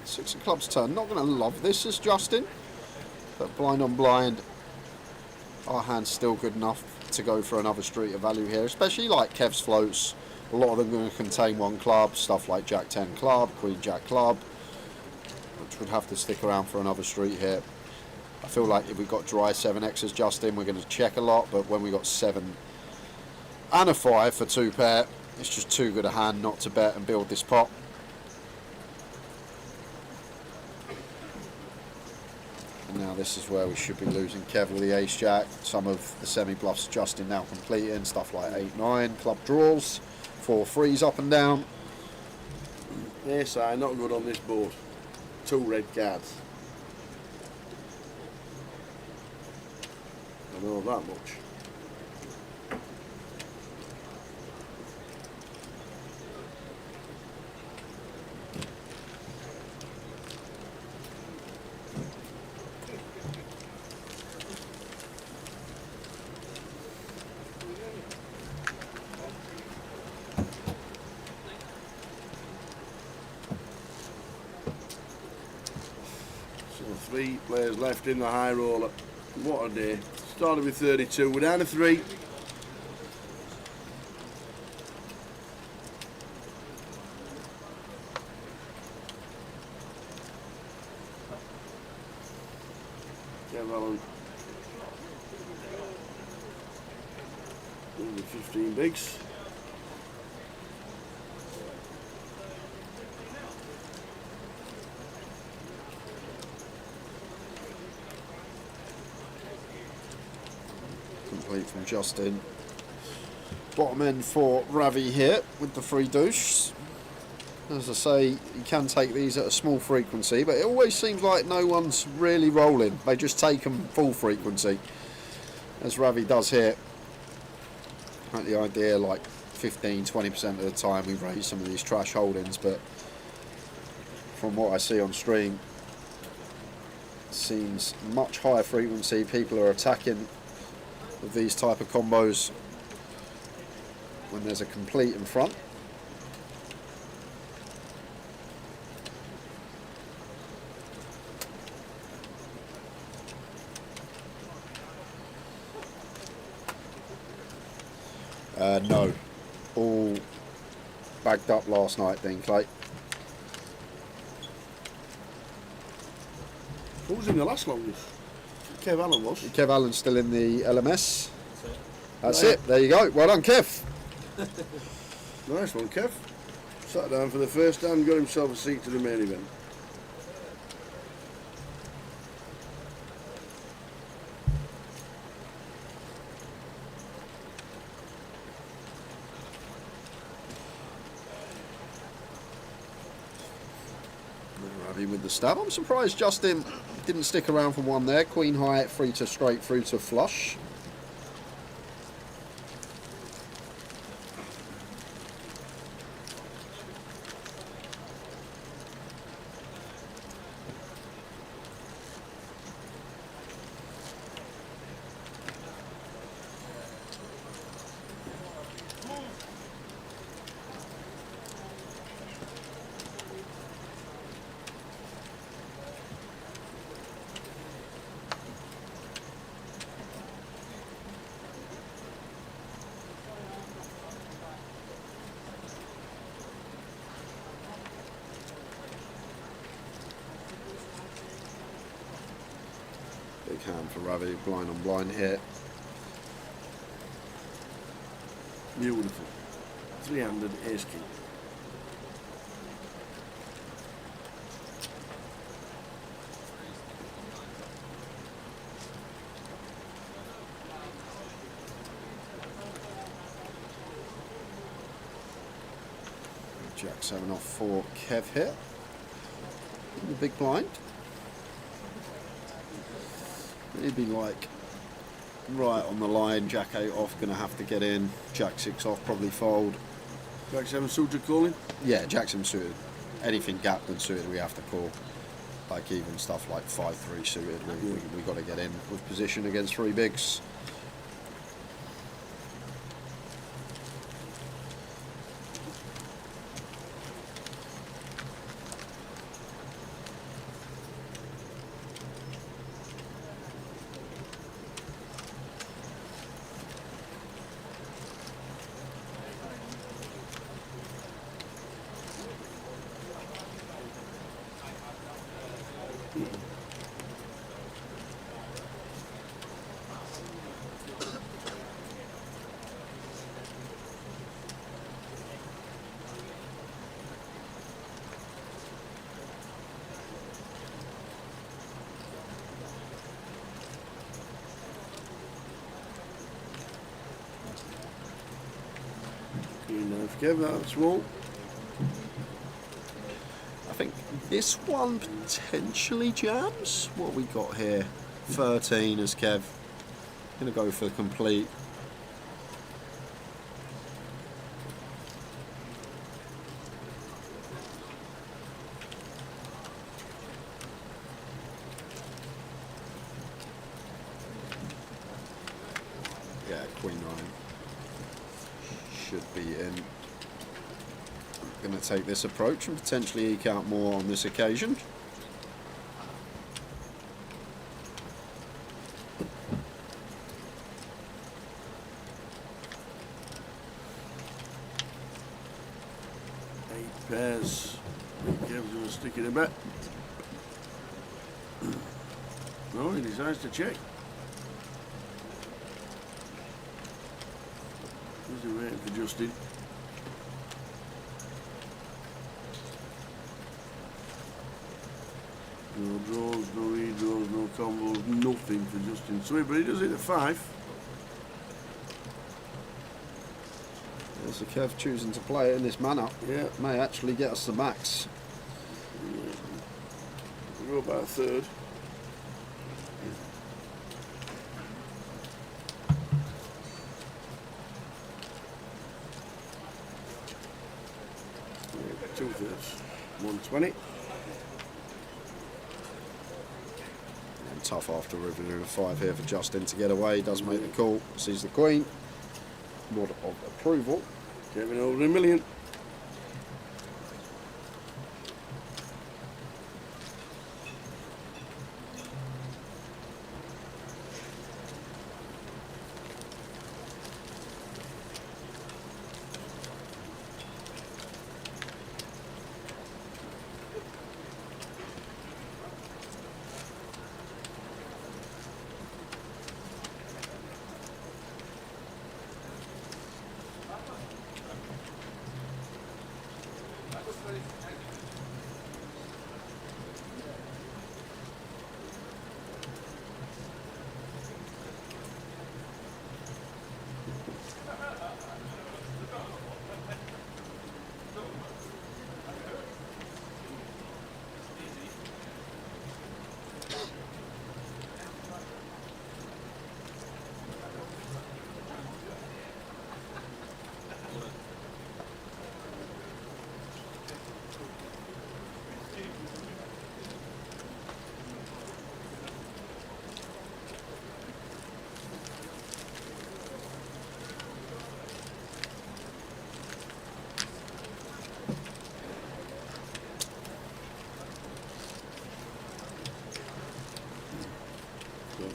Six of clubs turn. Not going to love this as Justin, but blind on blind, our hand's still good enough to go for another street of value here, especially like Kev's floats. A lot of them are going to contain one club, stuff like Jack 10 club, Queen Jack club, which would have to stick around for another street here. I feel like if we got dry 7x as Justin, we're going to check a lot, but when we got 7 and a 5 for 2 pair, it's just too good a hand not to bet and build this pot. And now this is where we should be losing Kev with the ace jack. Some of the semi bluffs Justin now completing, stuff like 8-9 club draws, 4 threes up and down. Yes, I'm not good on this board. 2 red cards. I know that much. So 3 players left in the high roller. What a day. Started with 32, we're down to 3. Kev Allen. Over 15 bigs. Complete from Justin. Bottom end for Ravi here with the 3 deuce. As I say, you can take these at a small frequency, but it always seems like no one's really rolling. They just take them full frequency, as Ravi does here. I like the idea, like 15-20% of the time we raise some of these trash holdings, but from what I see on stream, it seems much higher frequency. People are attacking with these type of combos when there's a complete in front. No, all bagged up last night, Dean Clay. Who was in the last longest? Kev Allen was. Kev Allen's still in the LMS. That's Right. it. There you go. Well done, Kev. Nice one, Kev. Sat down for the first time, got himself a seat to the main event. Ravi with the stab. I'm surprised Justin didn't stick around for one there. Queen high, free to straight, through to flush. Big hand for Ravi, blind on blind here. Beautiful. 300 ace king. Jack 7 off for Kev here. In the big blind. He'd be like right on the line. Jack 8 off, gonna have to get in. Jack 6 off, probably fold. Jack 7 suited calling? Yeah, Jack 7 suited. Anything gapped and suited, we have to call. Like even stuff like 5-3 suited, we got to get in with position against 3 bigs. Kev, that's small. I think this one potentially jams. What we got here? 13 as Kev. Gonna go for complete. Yeah, Queen 9 should be in. Going to take this approach and potentially eke out more on this occasion. Eight pairs. Kev's going to stick it a bit. No, he decides to check. Is he waiting for Justin? No draws, no redraws, no combos, nothing for Justin Sweet, but he does it at 5. There's a Kev choosing to play it in this manner. Yeah. May actually get us the max. We'll go about a third. Yeah, 2/3. 120. Tough after river a 5 here for Justin to get away. Does make the call. Sees the Queen. Nod of approval. Kevin over $1 million.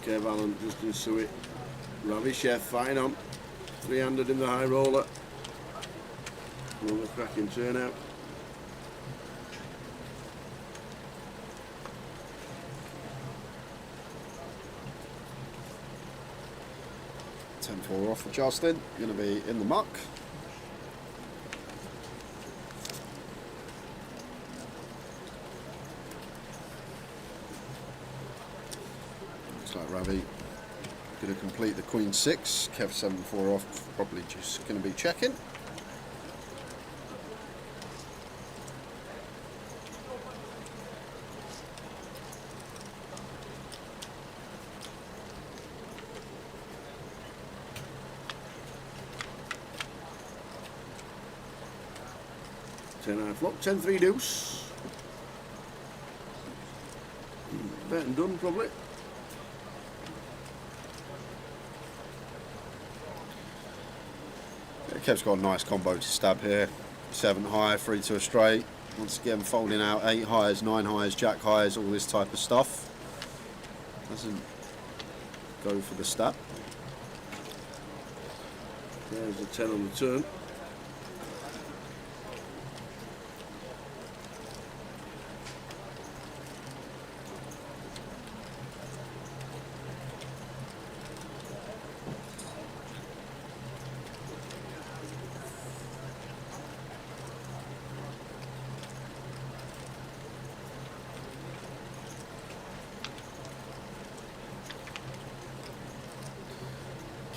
Kev Allen, Justin Suet, Ravi Chef, fine on. 300 in the high roller. Another cracking turnout. 10-4 off for Justin. Going to be in the muck. Looks like Ravi going to complete the Queen 6. Kev 7-4 off. Probably just going to be checking. Flop, 10-3 deuce. Bet and done, probably. Yeah, Kev's got a nice combo to stab here. 7 high, 3 to a straight. Once again, folding out 8 highs, 9 highs, jack highs, all this type of stuff. Doesn't go for the stab. There's the 10 on the turn.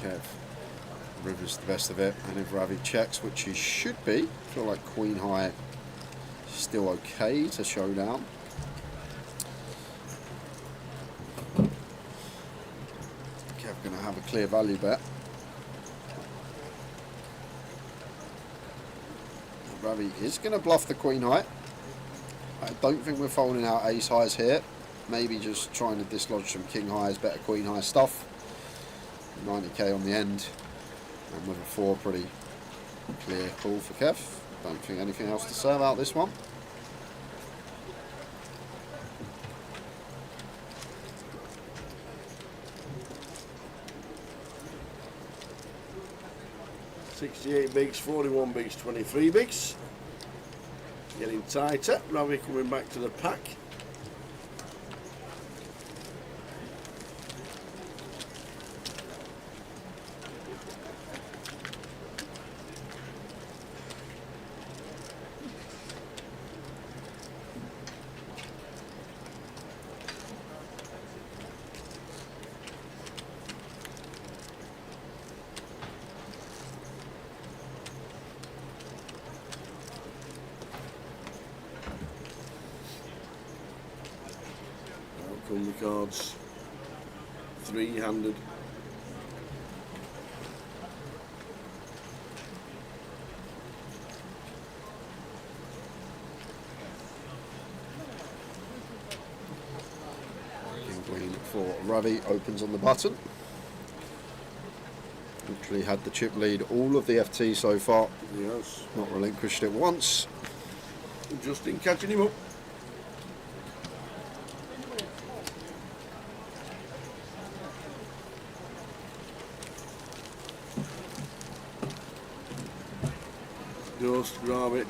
Kev, River's the best of it, and if Ravi checks, which he should be, I feel like Queen High is still okay to show down. Kev going to have a clear value bet. Ravi is going to bluff the Queen High. I don't think we're folding out Ace Highs here. Maybe just trying to dislodge some King Highs, better Queen High stuff. 90k on the end, and with a 4, pretty clear call for Kev. Don't think anything else to say about this one. $68 bigs, 41 bigs, 23 bigs. Getting tighter. Ravi coming back to the pack. Come the cards, 3-handed. King Queen for Ravi opens on the button. Literally had the chip lead all of the FT so far. Yes. Not relinquished it once. Justin catching him up. Ghost, grab it,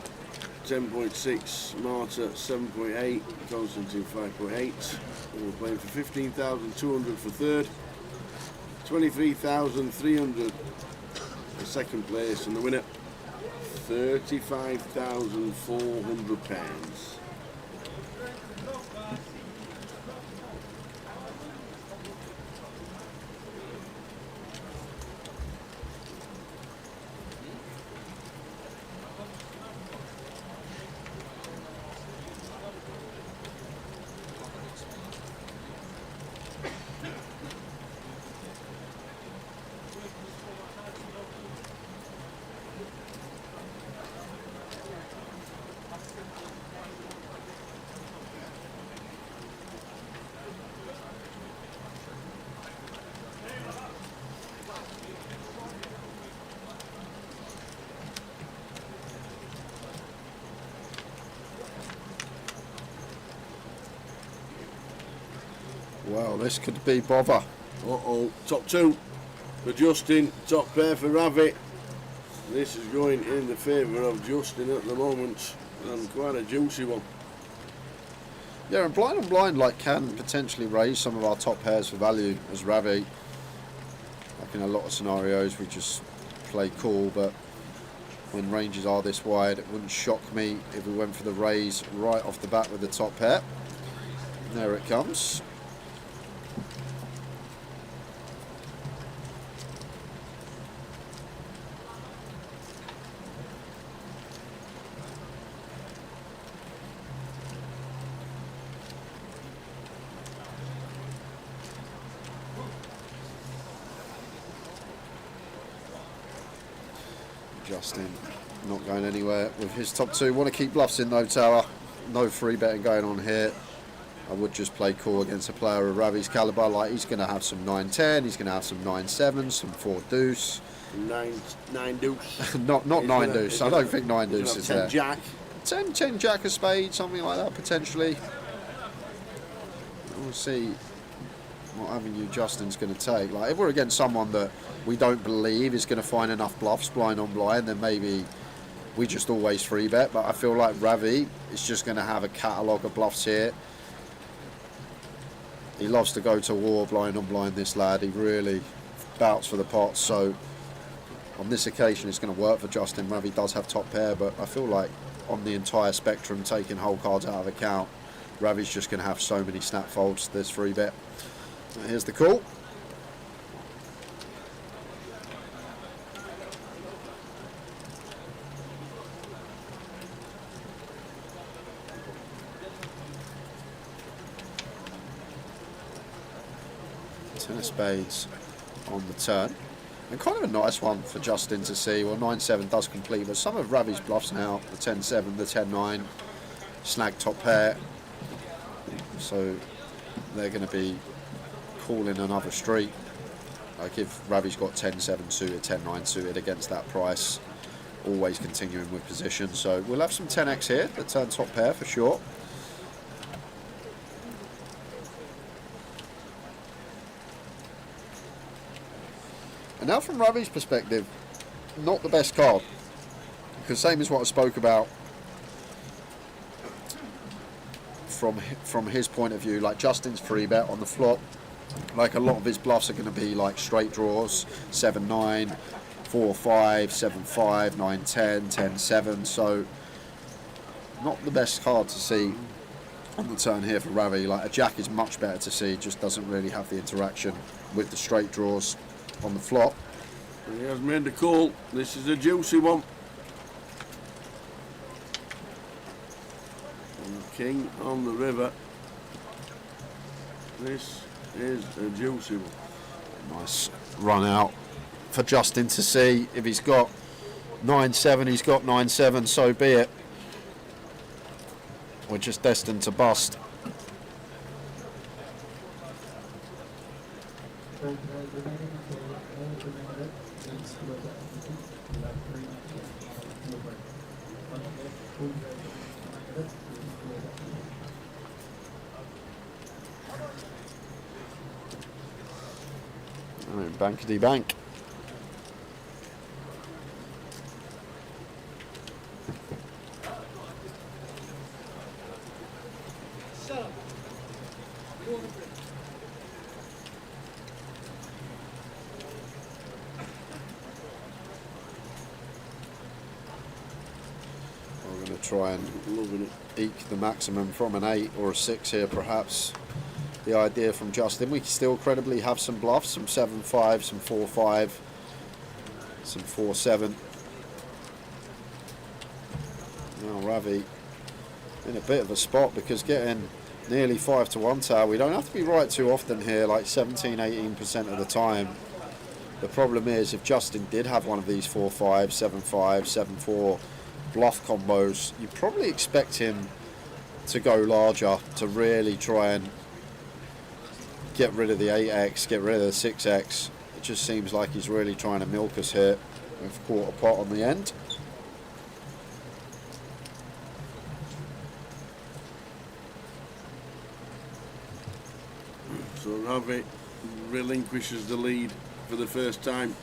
10.6, Marta 7.8, Constantine 5.8. We're playing for 15,200 for third, 23,300 for second place, and the winner, £35,400. Well, this could be bother. Uh-oh, top 2 for Justin, top pair for Ravi. This is going in the favour of Justin at the moment, and quite a juicy one. Yeah, and blind on blind like can potentially raise some of our top pairs for value as Ravi. I like in a lot of scenarios we just play cool, but when ranges are this wide, it wouldn't shock me if we went for the raise right off the bat with the top pair. And there it comes. Justin not going anywhere with his top two. Want to keep bluffs in though, Tower. No free betting going on here. I would just play cool against a player of Ravi's caliber. Like, he's going to have some 9-10, he's going to have some 9-7, some 4 deuce. 9 deuce. not 9 deuce. I don't think 9 deuce is 10 there. jack. 10 jack of spade, something like that potentially. We'll see what avenue Justin's going to take. Like, if we're against someone that we don't believe is going to find enough bluffs blind on blind, then maybe we just always free bet. But I feel like Ravi is just going to have a catalogue of bluffs here. He loves to go to war blind on blind, this lad. He really bouts for the pot. So on this occasion it's going to work for Justin. Ravi does have top pair, but I feel like on the entire spectrum, taking whole cards out of account, Ravi's just going to have so many snap folds to this free bet. Here's the call. Ten of spades on the turn. And kind of a nice one for Justin to see. Well, 9-7 does complete, but some of Ravi's bluffs now, the 10-7, the 10-9, snag top pair. So they're going to be calling another street. Like if Ravi's got 10-7 suited, 10-9 suited against that price, always continuing with position. So we'll have some 10x here, the turn top pair for sure. And now from Ravi's perspective, not the best card. Because same as what I spoke about from his point of view, like Justin's free bet on the flop, like a lot of his bluffs are going to be like straight draws, 7-9, 4-5, 7-5, 9-10, 10-7, so not the best card to see on the turn here for Ravi. Like a jack is much better to see, just doesn't really have the interaction with the straight draws on the flop. He has made the call. This is a juicy one. And king on the river. This is a juicy one. Nice run out for Justin to see. If he's got 9-7, he's got 9-7, so be it. We're just destined to bust. Bankety bank. We're going to try and eke the maximum from an 8 or a 6 here, perhaps. The idea from Justin, we still credibly have some bluffs, some 7-5, some 4-5, some 4-7. Now Ravi in a bit of a spot, because getting nearly 5-1 tower, we don't have to be right too often here, like 17-18% of the time. The problem is, if Justin did have one of these 4-5, 7-5, 7-4 bluff combos, you probably expect him to go larger, to really try and get rid of the 8x, get rid of the 6x. It just seems like he's really trying to milk us here with quarter pot on the end. So Ravi relinquishes the lead for the first time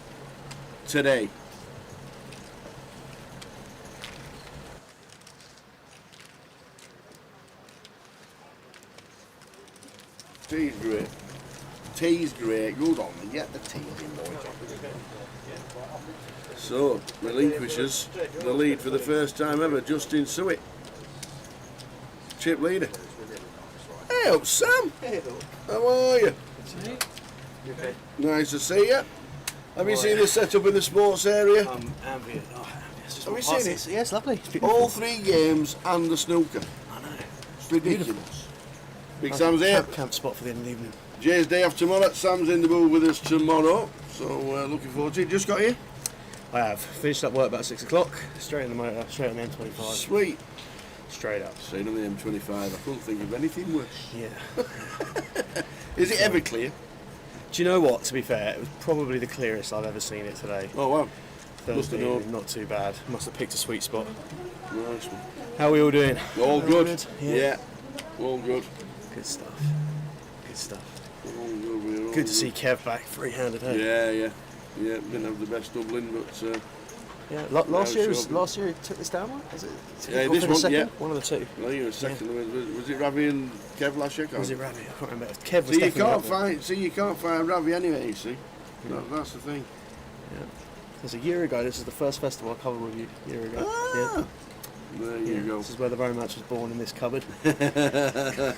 today. He's great. tea's great. Good on me. Get the tea in, boys. So, relinquishes the lead for the first time ever, Justin Suet. Chip leader. Hey up, Sam. How are you? Nice to see you. Have you seen the setup in the sports area? Ambient. Have you seen it? Yeah, it's lovely. It's All 3 games and the snooker. I know. It's ridiculous. Big Sam's here. Camp spot for the end of the evening. Jay's day off tomorrow. Sam's in the booth with us tomorrow. So looking forward to it. Just got here? I have. Finished up work about 6 o'clock. Straight in the motor, straight on the M25. Sweet. Straight up. Straight on the M25. I couldn't think of anything worse. Yeah. Is it ever clear? Do you know what, to be fair, it was probably the clearest I've ever seen it today. Oh wow. Thursday evening, not too bad. Must have picked a sweet spot. Nice one. How are we all doing? All good. Yeah. All good. Good stuff. Good stuff. All good. We're all Good to see Kev back, free-handed. Hey? Yeah. Didn't have the best doubling, but yeah. Last year he took this down one. Is it? Yeah, this one. Second? Yeah. One of the two. No, you were second. Yeah. Was it Ravi and Kev last year? Was it Ravi? I can't remember. Kev was you can't find Ravi anyway. You see, that's the thing. Yeah. Because a year ago, this is the first festival I covered with you. A year ago. Ah, yeah. There you go. This is where the romance was born, in this cupboard. I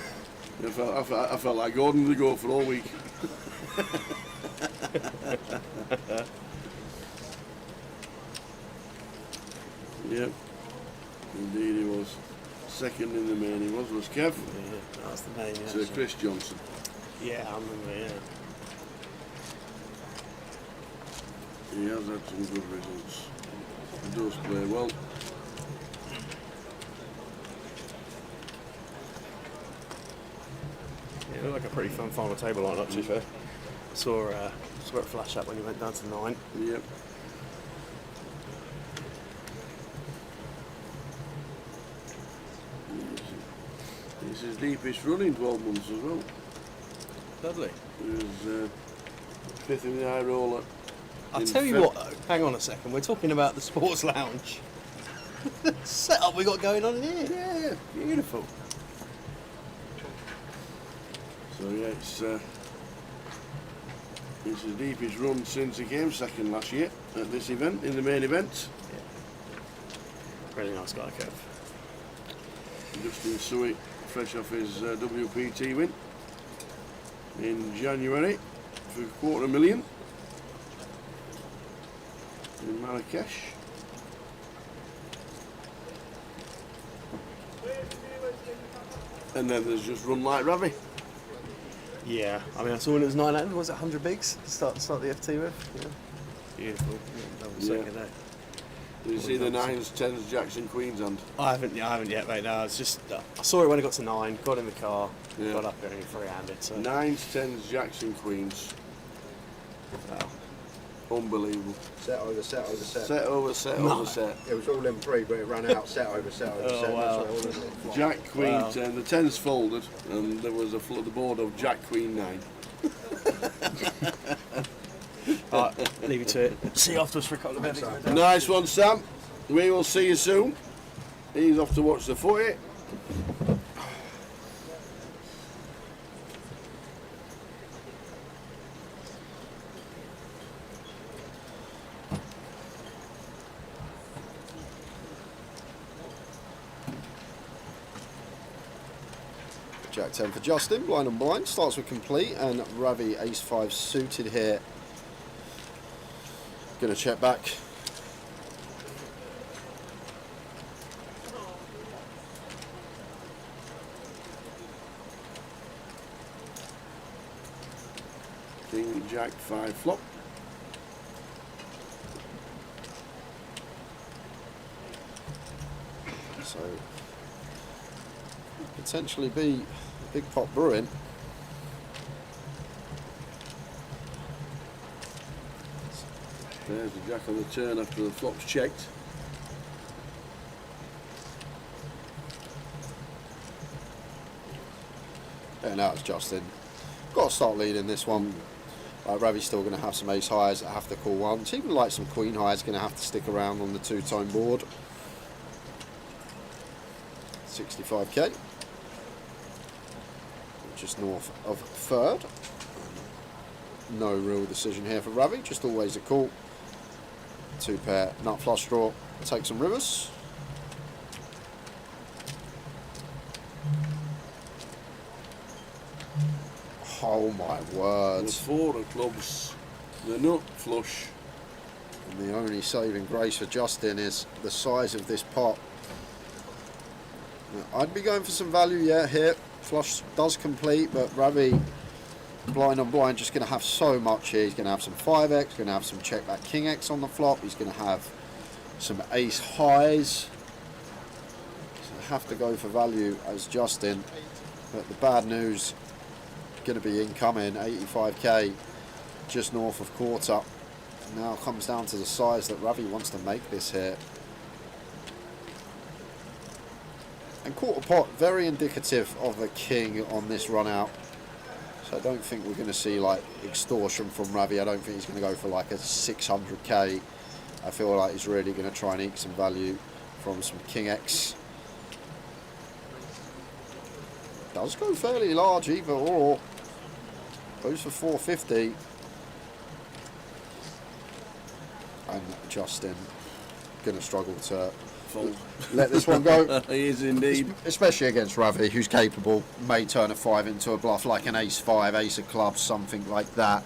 felt like Gordon the goat for all week. Yep, indeed he was. Second in the main he was Kev. Yeah, that's the main. Sir Chris Johnson. Yeah, I remember. He has had some good results. He does play well. Yeah, it looked like a pretty fun final table lineup, to be fair. Saw it flash up when you went down to 9. Yep. It's his deepest run in 12 months as well. Lovely. He was 5th in the high roller. I'll tell you what, though, hang on a second, we're talking about the sports lounge. The setup we got going on in here. Yeah, beautiful. So yeah, it's his deepest run since he came second last year at this event, in the main event. Yeah. Really nice guy, Kev. Justin Suet, fresh off his WPT win in January for $250,000 in Marrakesh. And then there's just Run Like Ravi. Yeah, I mean, I saw when it was 900, was it 100 bigs to start the FT with? Yeah. Beautiful. Second day. Did you see the 9s, 10s, jacks and queens hand? I haven't yet, mate. No, it's just I saw it when it got to 9. Got in the car, got up there and free-handed. So. 9s, 10s, jacks and queens. Wow, unbelievable. Set over set over set. Set over set over set. It was all in 3, but it ran out. Set over set over set. Wow. Jack, queen, 10. The 10s folded, and there was the board of Jack, queen, 9. Alright, leave you to it. See you afterwards for a couple of minutes. Nice one, Sam. We will see you soon. He's off to watch the footy. Jack 10 for Justin, blind and blind, starts with complete, and Ravi ace 5 suited here. Gonna check back. King, Jack, 5 flop. So potentially be a big pot brewing. There's the Jack on the turn after the flop's checked. Yeah, now it's Justin. Got to start leading this one. Ravi's still going to have some ace highs that have to call ones. Even like some queen highs going to have to stick around on the 2-tone board. 65k. Just north of third. no real decision here for Ravi, just always a call. 2 pair, nut flush draw, take some rivers. Oh my word. The 4 of clubs, the nut flush. And the only saving grace for Justin is the size of this pot. Now, I'd be going for some value, yeah, here. Flush does complete, but Ravi, blind on blind, just going to have so much here. He's going to have some 5x, going to have some check back king x on the flop. He's going to have some ace highs. So I have to go for value as Justin. But the bad news, going to be incoming, 85k, just north of quarter. Now it comes down to the size that Ravi wants to make this here. And quarter pot, very indicative of a king on this run out. So I don't think we're going to see like extortion from Ravi. I don't think he's going to go for like a 600k. I feel like he's really going to try and eke some value from some king x. Does go fairly large either or. Goes for 450. And Justin going to struggle to let this one go. He is indeed. Especially against Ravi, who's capable, may turn a 5 into a bluff, like an ace 5, ace of clubs, something like that.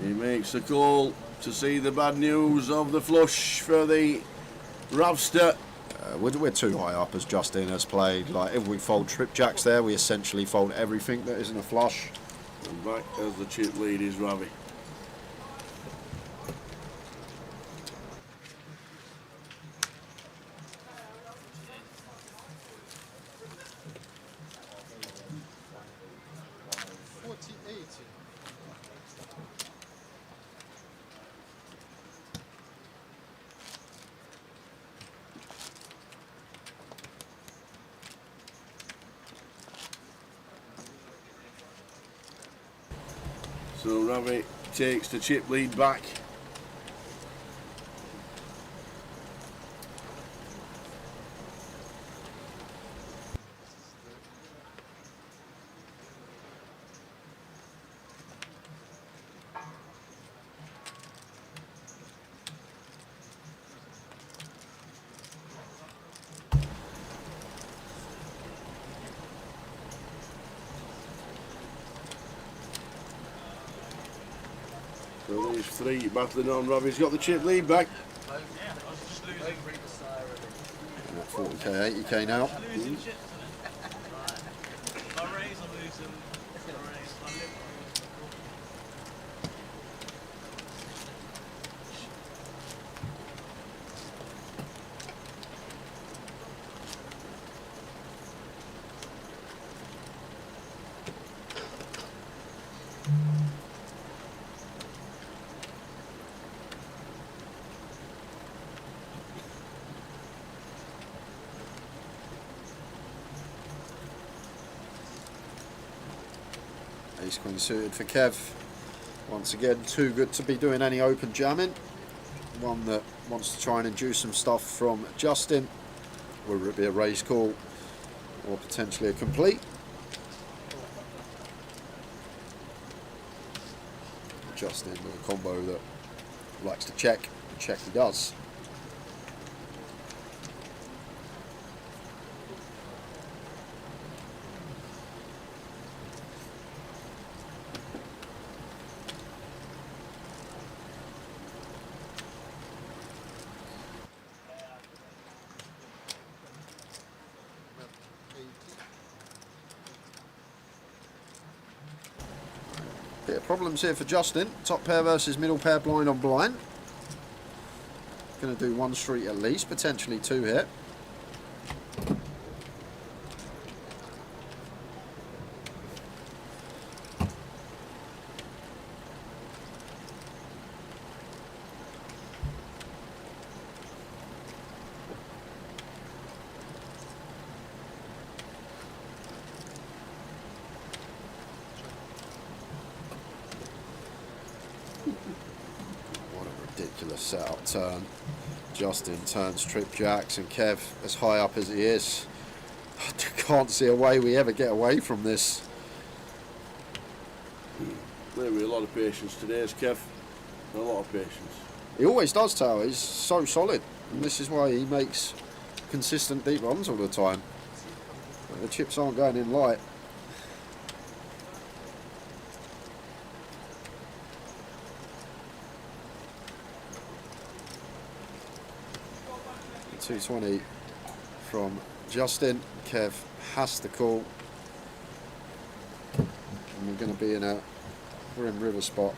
He makes the call to see the bad news of the flush for the Ravster. We're too high up as Justin has played. Like, if we fold trip jacks there, we essentially fold everything that isn't a flush. And back as the chip lead is Ravi. So Ravi takes the chip lead back. So these 3 battling on. Ravi's got the chip lead back. 40k, 80k now. Ace queen suited for Kev. Once again, too good to be doing any open jamming. One that wants to try and induce some stuff from Justin, whether it be a raise call or potentially a complete. Justin with a combo that likes to check, and check he does. Bit of problems here for Justin. Top pair versus middle pair, blind on blind. Going to do 1 street at least, potentially 2 here. What a ridiculous setup turn. Justin turns trip jacks, and Kev, as high up as he is, I can't see a way we ever get away from this. Maybe a lot of patience today, Kev. A lot of patience. He always does, Tower. He's so solid. And this is why he makes consistent deep runs all the time. The chips aren't going in light. .220 from Justin. Kev has the call. And we're going to be in a grim river spot.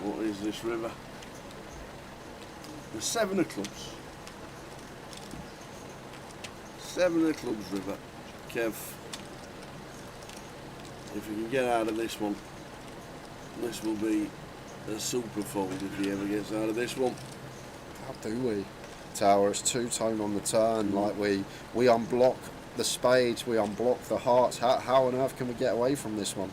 What is this river? The 7 of clubs. 7 of clubs river. Kev, if you can get out of this one, this will be a super fold if he ever gets out of this one. How do we? Tower is two-tone on the turn, like we unblock the spades, we unblock the hearts. How on earth can we get away from this one?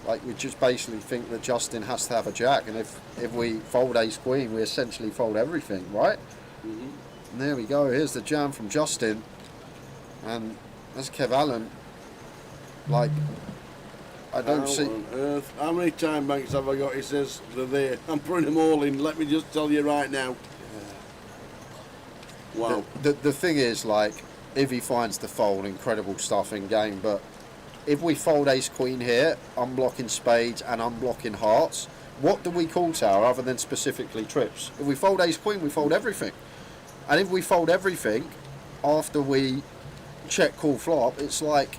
Like, we just basically think that Justin has to have a jack, and if we fold ace queen, we essentially fold everything, right? Mm-hmm. And there we go. Here's the jam from Justin, and that's Kev Allen. Like, I don't see. How on earth? How many time banks have I got? He says they're there. I'm putting them all in. Let me just tell you right now. Yeah. Wow. The thing is, like, if he finds the fold, incredible stuff in game, but if we fold ace queen here, unblocking spades and unblocking hearts, what do we call, Tower, other than specifically trips? If we fold ace queen, we fold everything. And if we fold everything after we check call flop, it's like,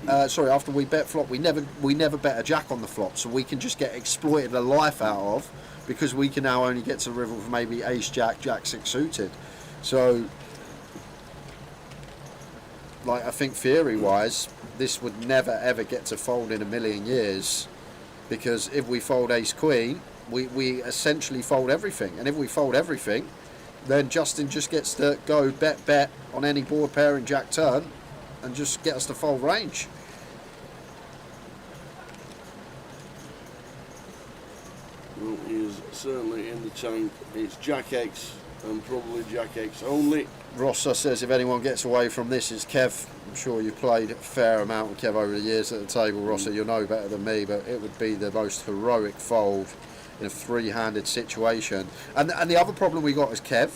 after we bet flop, we never bet a jack on the flop, so we can just get exploited the life out of, because we can now only get to the river with maybe ace jack, jack six suited. So, like, I think theory-wise, this would never ever get to fold in a million years, because if we fold ace queen, we essentially fold everything, and if we fold everything, then Justin just gets to go bet on any board pair in jack turn and just get us to fold range. Well, he is certainly in the tank. It's jack X and probably jack X only. Rosser says if anyone gets away from this, it's Kev. I'm sure you've played a fair amount with Kev over the years at the table, Rosser. You'll know better than me, but it would be the most heroic fold in a three-handed situation. And the other problem we got is Kev.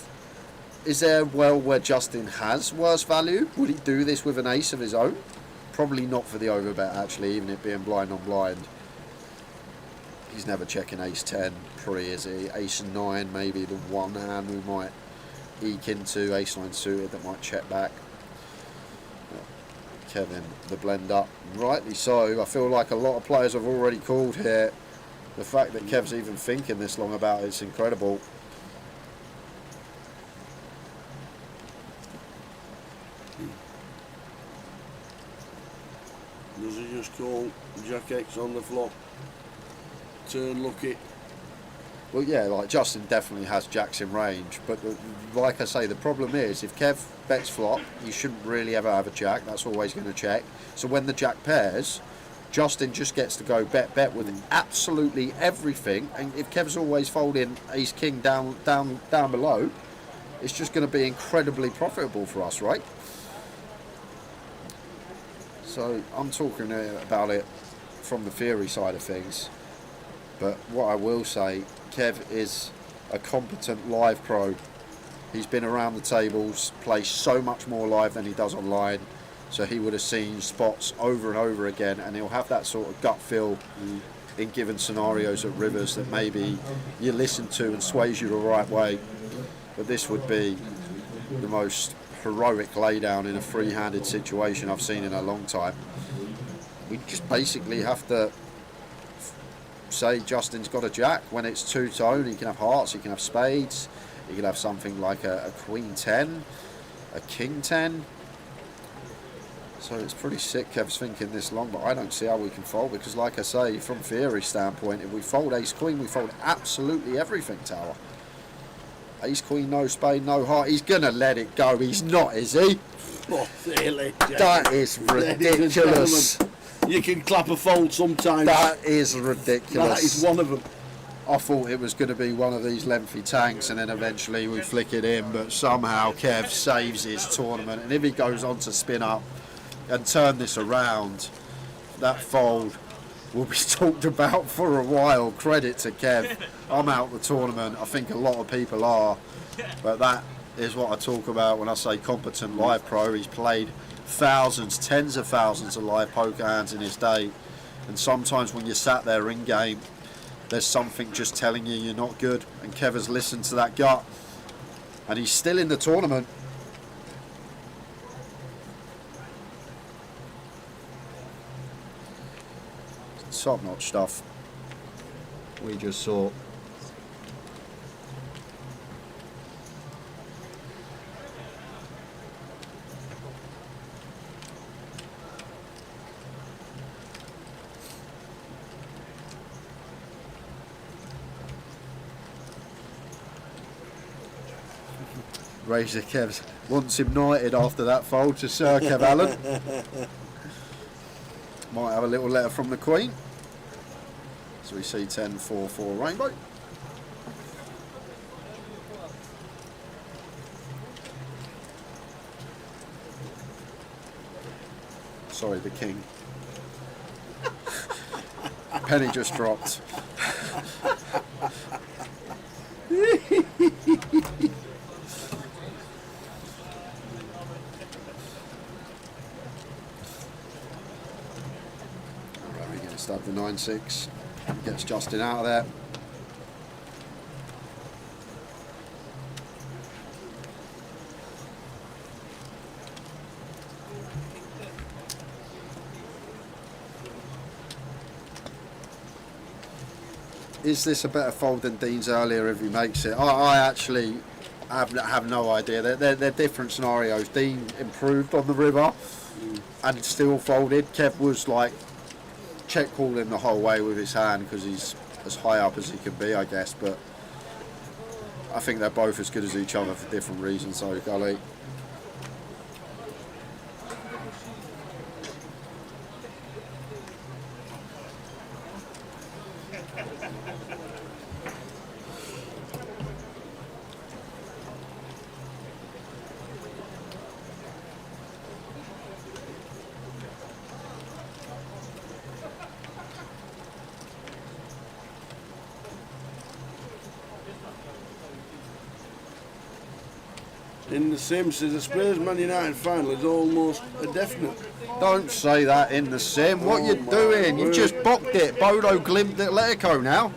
Is there where Justin has worse value? Would he do this with an ace of his own? Probably not for the overbet, actually, even it being blind on blind. He's never checking ace 10 pre, is he? Ace 9, maybe the one hand we might eke into, ace 9 suited that might check back. Kevin, the blend up, rightly so. I feel like a lot of players have already called here. The fact that Kev's even thinking this long about it's incredible. Does he just call jack X on the flop? Turn lucky. Well, yeah, like Justin definitely has jacks in range, but like I say, the problem is if Kev bets flop, you shouldn't really ever have a jack. That's always going to check. So when the jack pairs, Justin just gets to go bet with absolutely everything. And if Kev's always folding ace king down below, it's just going to be incredibly profitable for us, right? So I'm talking about it from the theory side of things. But what I will say, Kev is a competent live pro. He's been around the tables, plays so much more live than he does online. So he would have seen spots over and over again, and he'll have that sort of gut feel in given scenarios at rivers that maybe you listen to and sways you the right way. But this would be the most heroic laydown in a free-handed situation I've seen in a long time. We just basically have to say Justin's got a jack. When it's two-tone, he can have hearts, he can have spades, he can have something like a queen 10, a king 10. So it's pretty sick Kev's thinking this long, but I don't see how we can fold, because like I say, from theory standpoint, if we fold ace queen, we fold absolutely everything, Tower. Ace queen, no spade, no heart. He's gonna let it go. He's not, is he? Oh, really? That is ridiculous. You can clap a fold sometimes. That is ridiculous. That is one of them. I thought it was going to be one of these lengthy tanks and then eventually we flick it in, but somehow Kev saves his tournament. And if he goes on to spin up and turn this around, that fold will be talked about for a while. Credit to Kev. I'm out the tournament. I think a lot of people are, but that is what I talk about when I say competent live pro. He's played thousands, tens of thousands of live poker hands in his day, and sometimes when you're sat there in game, there's something just telling you you're not good, and Kev has listened to that gut, and he's still in the tournament. Top-notch stuff we just saw. Razor Kev's once him knighted after that fold to Sir Kev Allen. Might have a little letter from the Queen. So we see 10-4-4 rainbow. Sorry, the King. Penny just dropped. Start the 9-6, gets Justin out of there. Is this a better fold than Dean's earlier if he makes it? I actually have no idea. They're different scenarios. Dean improved on the river and still folded. Kev was like check calling the whole way with his hand because he's as high up as he can be, I guess, but I think they're both as good as each other for different reasons, so Gully. In the Sim says the Spurs Man United final is almost a definite. Don't say that in the Sim. What you doing? You've just bocked it. Bodo glimped Atletico now.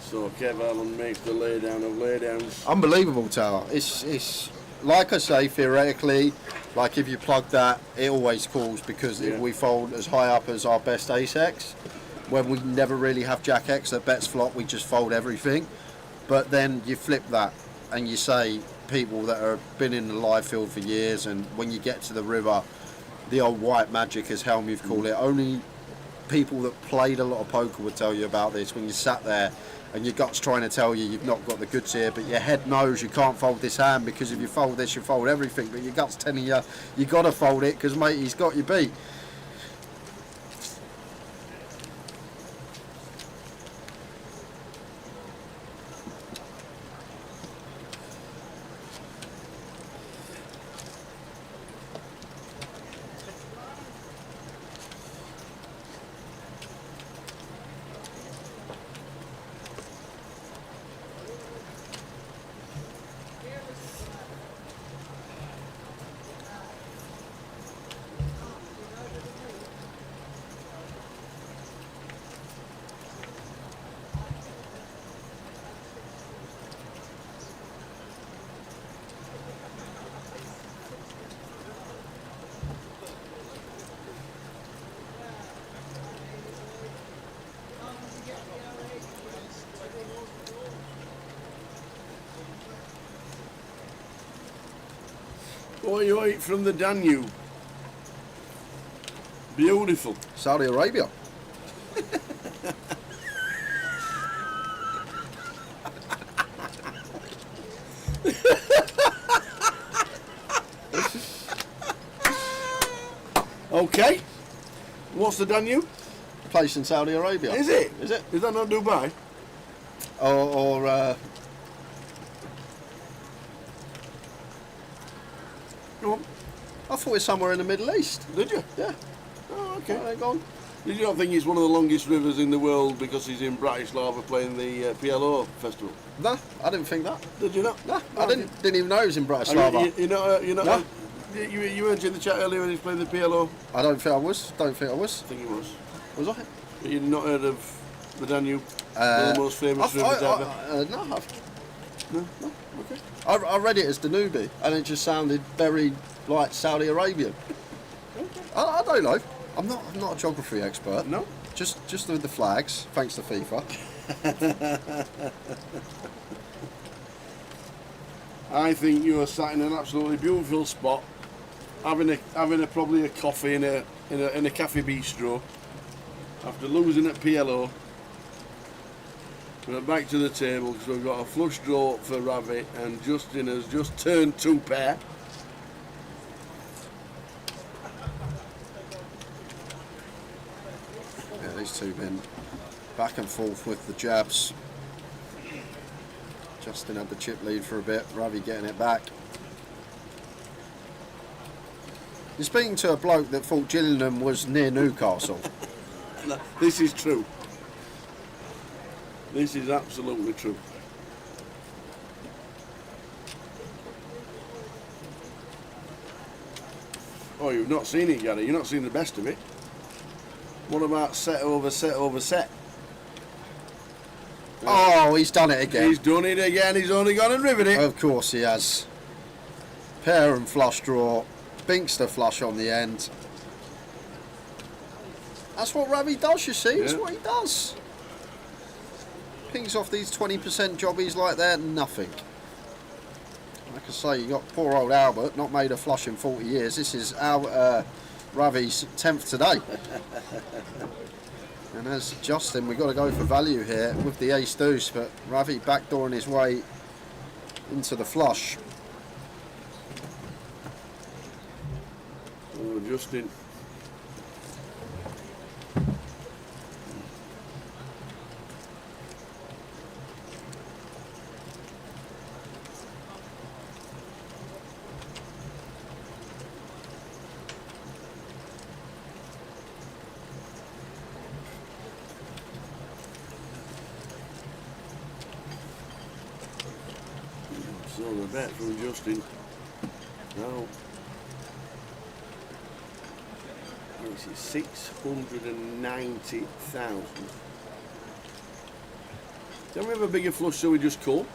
So Kev Allen makes the laydown of laydowns. Unbelievable, Tower. It's like I say, theoretically, like if you plug that, it always calls because if we fold as high up as our best ace-X, when we never really have jack-X that bets flop, we just fold everything. But then you flip that and you say people that have been in the live field for years, and when you get to the river, the old white magic, as Helmuth call it, only people that played a lot of poker would tell you about this. When you sat there and your gut's trying to tell you you've not got the goods here, but your head knows you can't fold this hand because if you fold this, you fold everything, but your gut's telling you you got to fold it because, mate, he's got you beat. What you eat from the Danube? Beautiful. Saudi Arabia. Okay. What's the Danube? Place in Saudi Arabia. Is it? Is it? Is that not Dubai? Or Go on. I thought it was somewhere in the Middle East. Did you? Yeah. Oh, okay. Right, go on. Did you not think it's one of the longest rivers in the world because he's in Bratislava playing the PLO festival? No, I didn't think that. Did you not? No, I didn't even know he was in Bratislava. You weren't in the chat earlier when he was playing the PLO? I don't think I was. I think he was. Was I? You'd not heard of the Danube? One of the most famous rivers ever? No, No? Okay. I read it as Danube, and it just sounded very like Saudi Arabian. I don't know. I'm not a geography expert. No. Just with the flags, thanks to FIFA. I think you are sat in an absolutely beautiful spot, having probably a coffee in a cafe bistro after losing at PLO. We're back to the table because we've got a flush draw for Ravi, and Justin has just turned 2 pair. Yeah, these two men back and forth with the jabs. Justin had the chip lead for a bit, Ravi getting it back. You're speaking to a bloke that thought Gillingham was near Newcastle. No, this is true. This is absolutely true. Oh, you've not seen it, Gary. You've not seen the best of it. What about set over set over set? Oh, he's done it again. He's done it again. He's only gone and riveted it. Of course he has. Pair and flush draw. Binks the flush on the end. That's what Ravi does, you see. That's what he does. Pings off these 20% jobbies like that, nothing. Like I say, you got poor old Albert, not made a flush in 40 years. This is Ravi's 10th today. And as Justin, we've got to go for value here with the ace deuce, but Ravi backdooring his way into the flush. Oh, Justin. So the bet from Justin. Now, this is 690,000. Don't we have a bigger flush, so we just call?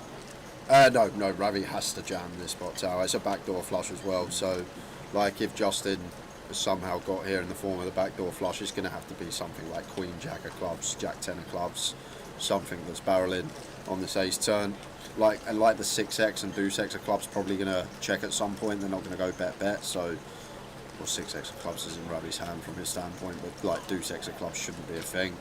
No, Ravi has to jam this spot tower. It's a backdoor flush as well, so like if Justin has somehow got here in the form of the backdoor flush, it's going to have to be something like Queen Jack of clubs, Jack 10 of clubs, something that's barreling on this ace turn. Like the 6x and deuce x of clubs probably going to check at some point. They're not going to go bet, so well, 6x of clubs is in Ravi's hand from his standpoint, but like deuce x of clubs shouldn't be a thing.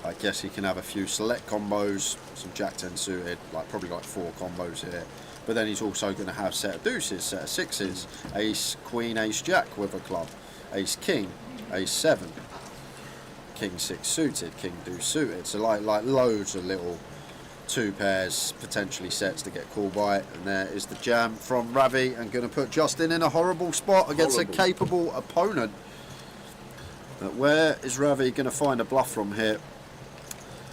I guess he can have a few select combos, some Jack 10 suited, probably 4 combos here. But then he's also going to have set of deuces, set of sixes, ace, queen, ace, jack with a club, ace, king, ace 7, king 6 suited, king deuce suited. So like loads of little 2 pairs, potentially sets to get called by. And there is the jam from Ravi, and going to put Justin in a horrible spot against a capable opponent. But where is Ravi going to find a bluff from here?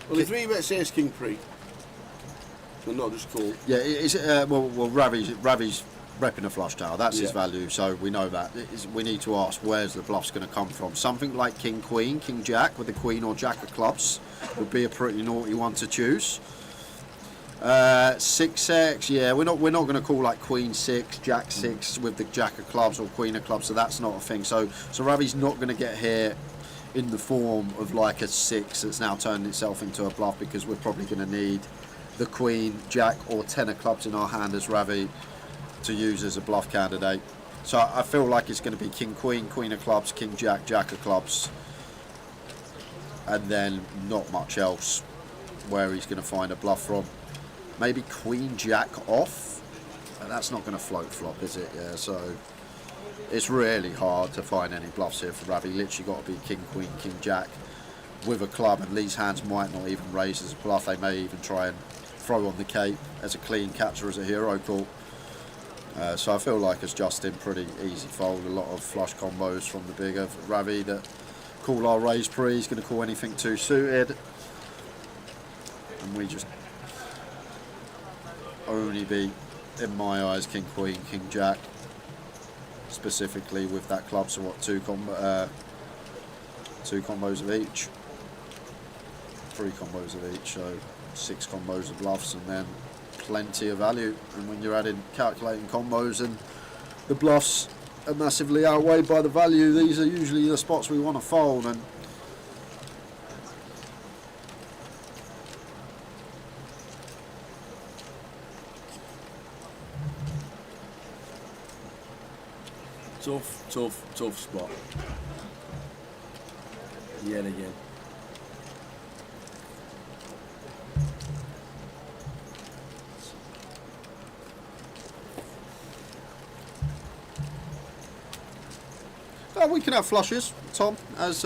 Well, the 3-bet ace king pre. So not just call. Yeah, well, Ravi's repping a flush tower. That's his value, so we know that. We need to ask where's the bluff's going to come from. Something like king queen, king jack with the queen or jack of clubs would be a pretty naughty one to choose. 6x, yeah, we're not going to call like queen 6, jack 6 with the jack of clubs or queen of clubs, so that's not a thing. So Ravi's not going to get here in the form of like a 6 that's now turned itself into a bluff, because we're probably going to need the queen, jack or 10 of clubs in our hand as Ravi to use as a bluff candidate. So I feel like it's going to be king queen, queen of clubs, king jack, jack of clubs, and then not much else where he's going to find a bluff from. Maybe queen jack off, and that's not going to float flop, is it? Yeah, so it's really hard to find any bluffs here for Ravi. Literally got to be king queen, king jack with a club, and these hands might not even raise as a bluff. They may even try and throw on the cape as a clean catch or as a hero call. So I feel like it's Justin pretty easy fold. A lot of flush combos from the bigger Ravi that call our raise pre. He's going to call anything too suited, and we just only be, in my eyes, king queen, king jack, specifically with that club. So what, two combos of each, 3 combos of each, so 6 combos of bluffs, and then plenty of value. And when you're adding calculating combos and the bluffs are massively outweighed by the value, these are usually the spots we want to fold. And tough spot yet again. We can have flushes, Tom, as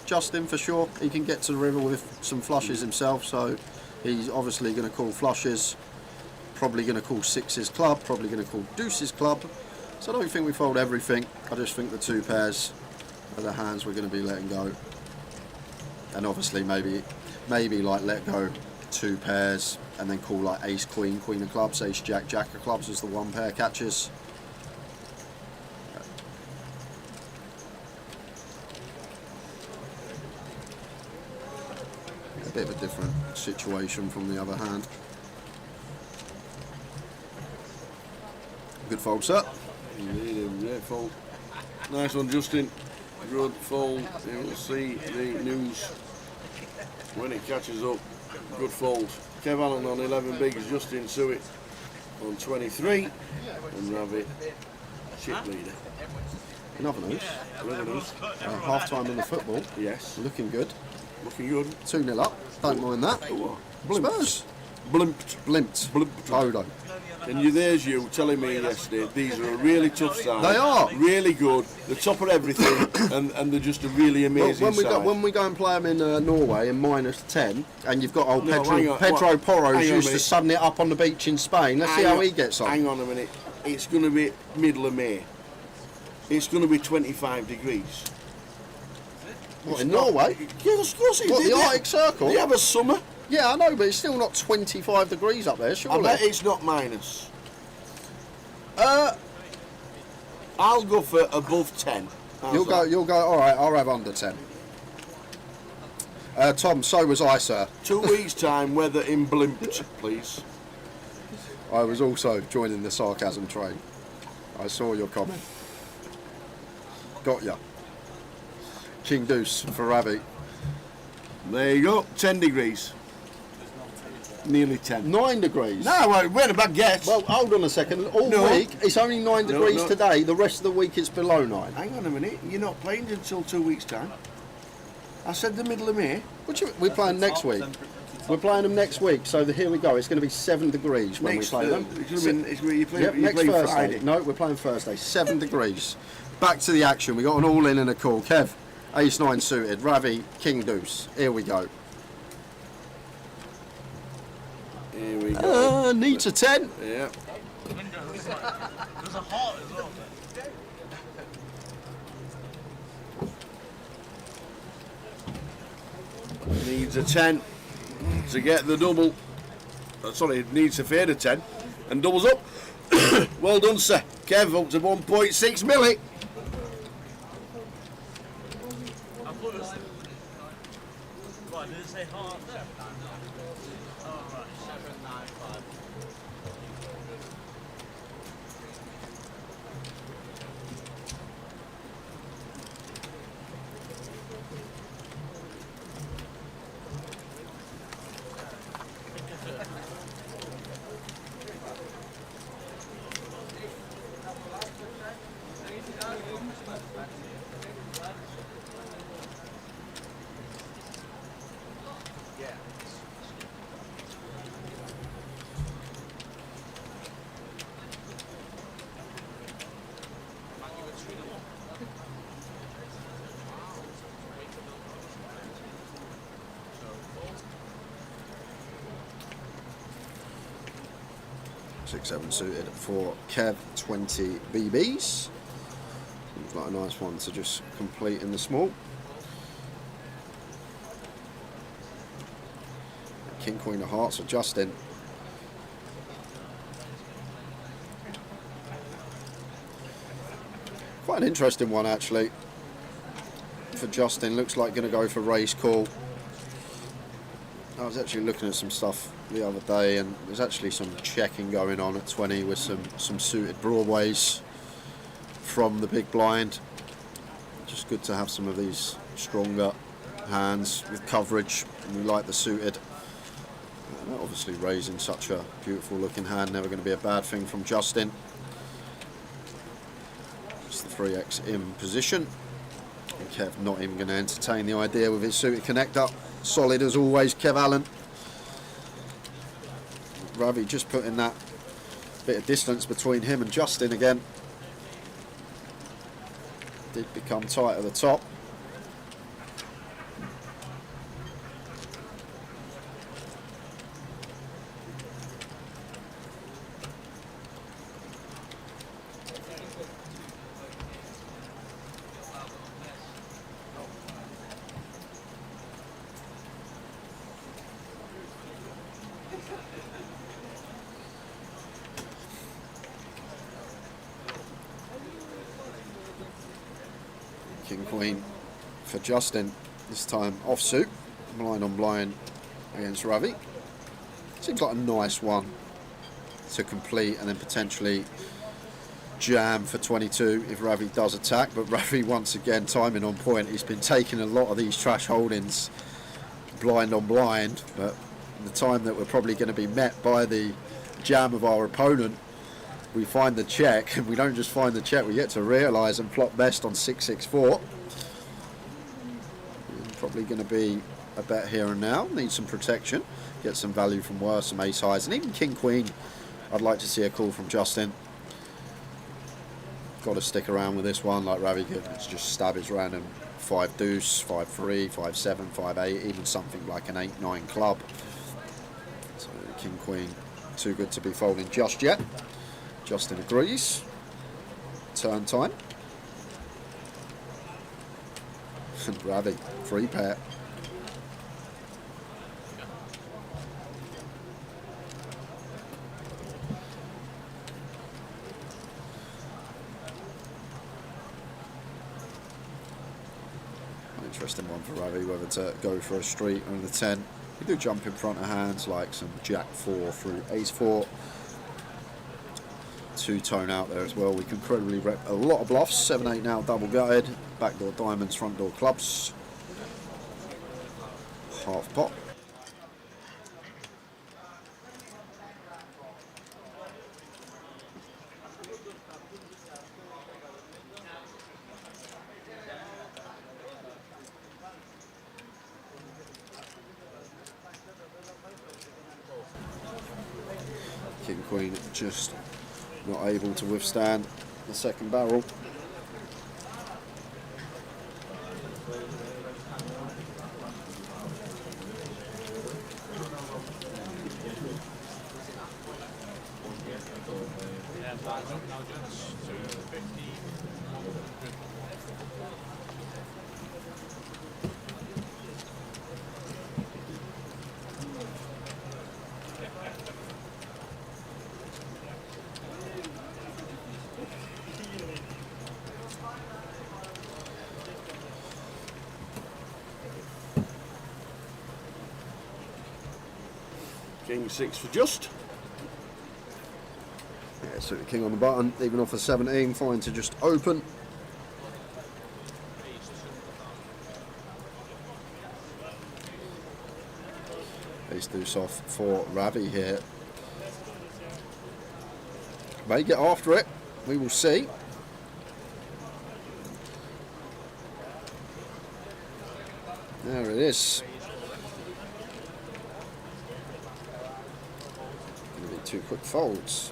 Justin for sure. He can get to the river with some flushes himself, so he's obviously going to call flushes, probably going to call sixes club, probably going to call deuces club. So I don't think we fold everything. I just think the 2 pairs are the hands we're going to be letting go. And obviously maybe like let go 2 pairs and then call like ace queen, queen of clubs, ace jack, jack of clubs as the 1 pair catches. A bit of a different situation from the other hand. Good fold, sir. Indeed, great fold. Nice one, Justin. Good fold. You will see the news when it catches up. Good fold. Kev Allen on 11 bigs, Justin Suet on 23, and Ravi chip leader. Another news. Half time in the football. Yes. Looking good. Looking good. 2-0 up. Don't mind that. Spurs. Blimped. Bodo. And there's you telling me yesterday these are a really tough side. They are. Really good. The top of everything, and they're just a really amazing side. When we go and play them in Norway in -10, and you've got old Pedro What? Porros Hang on a used to minute. sunning it up on the beach in Spain. Let's see how he gets on. Hang on a minute. It's going to be middle of May. It's going to be 25 degrees. What, in Norway? Yes, of course it is. What, the Arctic Circle? They have a summer. Yeah, I know, but it's still not 25 degrees up there, surely. I bet it's not minus. I'll go for above 10. You'll go. All right, I'll have under 10. Tom, so was I, sir. 2 weeks' time, weather in Blimped, please. I was also joining the sarcasm train. I saw your comment. Got ya. King Deuce for Ravi. There you go. 10 degrees. Nearly 10. 9 degrees. No, we had a bad guess. Well, hold on a second. All week, it's only 9 degrees today. The rest of the week, it's below 9. Hang on a minute. You're not playing until 2 weeks' time. I said the middle of May. We're playing next week. We're playing them next week. So here we go. It's going to be 7 degrees when we play them. Next Thursday. Friday. No, we're playing Thursday. 7 degrees. Back to the action. We got an all-in and a call. Kev, ace-9 suited. Ravi, king deuce. Here we go. Here we go. Needs a 10. Yeah. There's a heart as well. Needs a 10 to get the double. Sorry, needs a fade of 10 and doubles up. Well done, sir. Kev up to 1.6 milli. Right, did it say heart? Oh, right. 795. 6-7 suited for Kev 20 BBs. Seems like a nice one to just complete in the small. King Queen of Hearts for Justin. Quite an interesting one actually for Justin. Looks like going to go for race call. I was actually looking at some stuff the other day, and there's actually some checking going on at 20 with some suited Broadways from the big blind. Just good to have some of these stronger hands with coverage, and we like the suited. Obviously raising such a beautiful looking hand, never going to be a bad thing from Justin. Just the 3x in position. And Kev not even going to entertain the idea with his suited connector. Solid as always, Kev Allen. Ravi just putting that bit of distance between him and Justin again. Did become tight at the top. King Queen for Justin, this time offsuit, blind on blind against Ravi. Seems like a nice one to complete and then potentially jam for 22 if Ravi does attack, but Ravi once again timing on point. He's been taking a lot of these trash holdings blind on blind, but the time that we're probably going to be met by the jam of our opponent, we find the check, and we don't just find the check, we get to realise and plot best on 6-6-4. Probably going to be a bet here and now. Need some protection, get some value from worse, some ace highs, and even King Queen. I'd like to see a call from Justin. Got to stick around with this one like Ravi could. Let's just stab his random 5 deuce, 5-3, 5-7, 5-8, even something like an 8-9 club. So King Queen too good to be folding just yet. Justin agrees. Turn time. And Ravi, free pair. Interesting one for Ravi, whether to go for a street or the 10. We do jump in front of hands like some Jack 4 through Ace 4. Two-tone out there as well. We can incredibly rep a lot of bluffs. 7-8 now, double gutted. Backdoor diamonds, front door clubs. Half pot. King Queen just not able to withstand the second barrel. King 6 for just. Yeah, so the king on the button, even off a 17, fine to just open. Ace deuce off for Ravi here. May get after it, we will see. There it is. Gonna be 2 quick folds.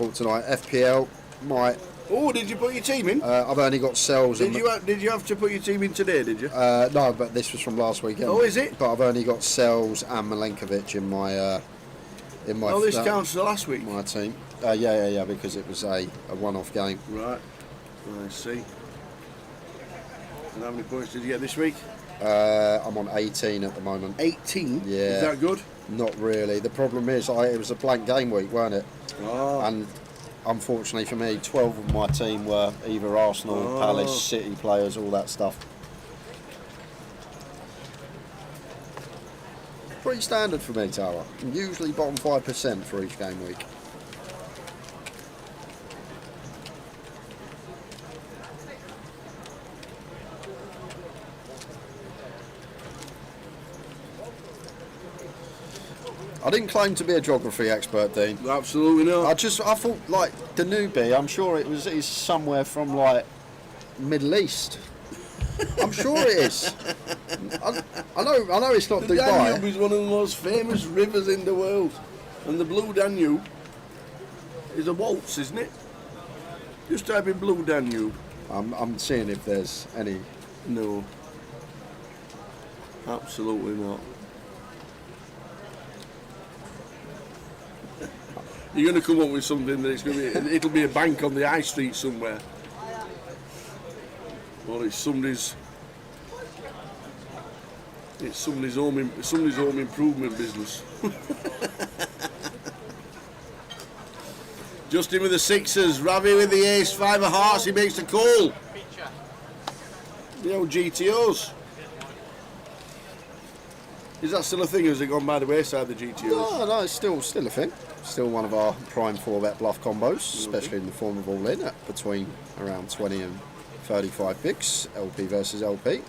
sport tonight. FPL, might. Oh, did you put your team in? I've only got Sells. Did you have to put your team in today? Did you? No, but this was from last weekend. Oh, is it? But I've only got Sells and Milenkovic in my. Oh, this counts for last week. My team. Yeah, because it was a one-off game. Right. I see. And how many points did you get this week? I'm on 18 at the moment. 18? Yeah. Is that good? Not really. The problem is, it was a blank game week, weren't it? Oh. And unfortunately for me, 12 of my team were either Arsenal, Palace, City players, all that stuff. Pretty standard for me, Tara. I'm usually bottom 5% for each game week. I didn't claim to be a geography expert, Dean. Absolutely not. I thought, like, Danube, I'm sure it's somewhere from, like, Middle East. I'm sure it is. I know it's not the Dubai. Danube is one of the most famous rivers in the world. And the Blue Danube is a waltz, isn't it? Just type in Blue Danube. I'm seeing if there's any. No. Absolutely not. You're going to come up with something that it'll be a bank on the high street somewhere. Or it's somebody's home improvement business. Justin with the sixes, Ravi with the ace, 5 of hearts, he makes the call. The old GTOs. Is that still a thing, or has it gone by the wayside, the GTOs? No, it's still a thing. Still one of our prime 4-bet bluff combos, especially in the form of all-in at between around 20 and 35 bigs, LP versus LP.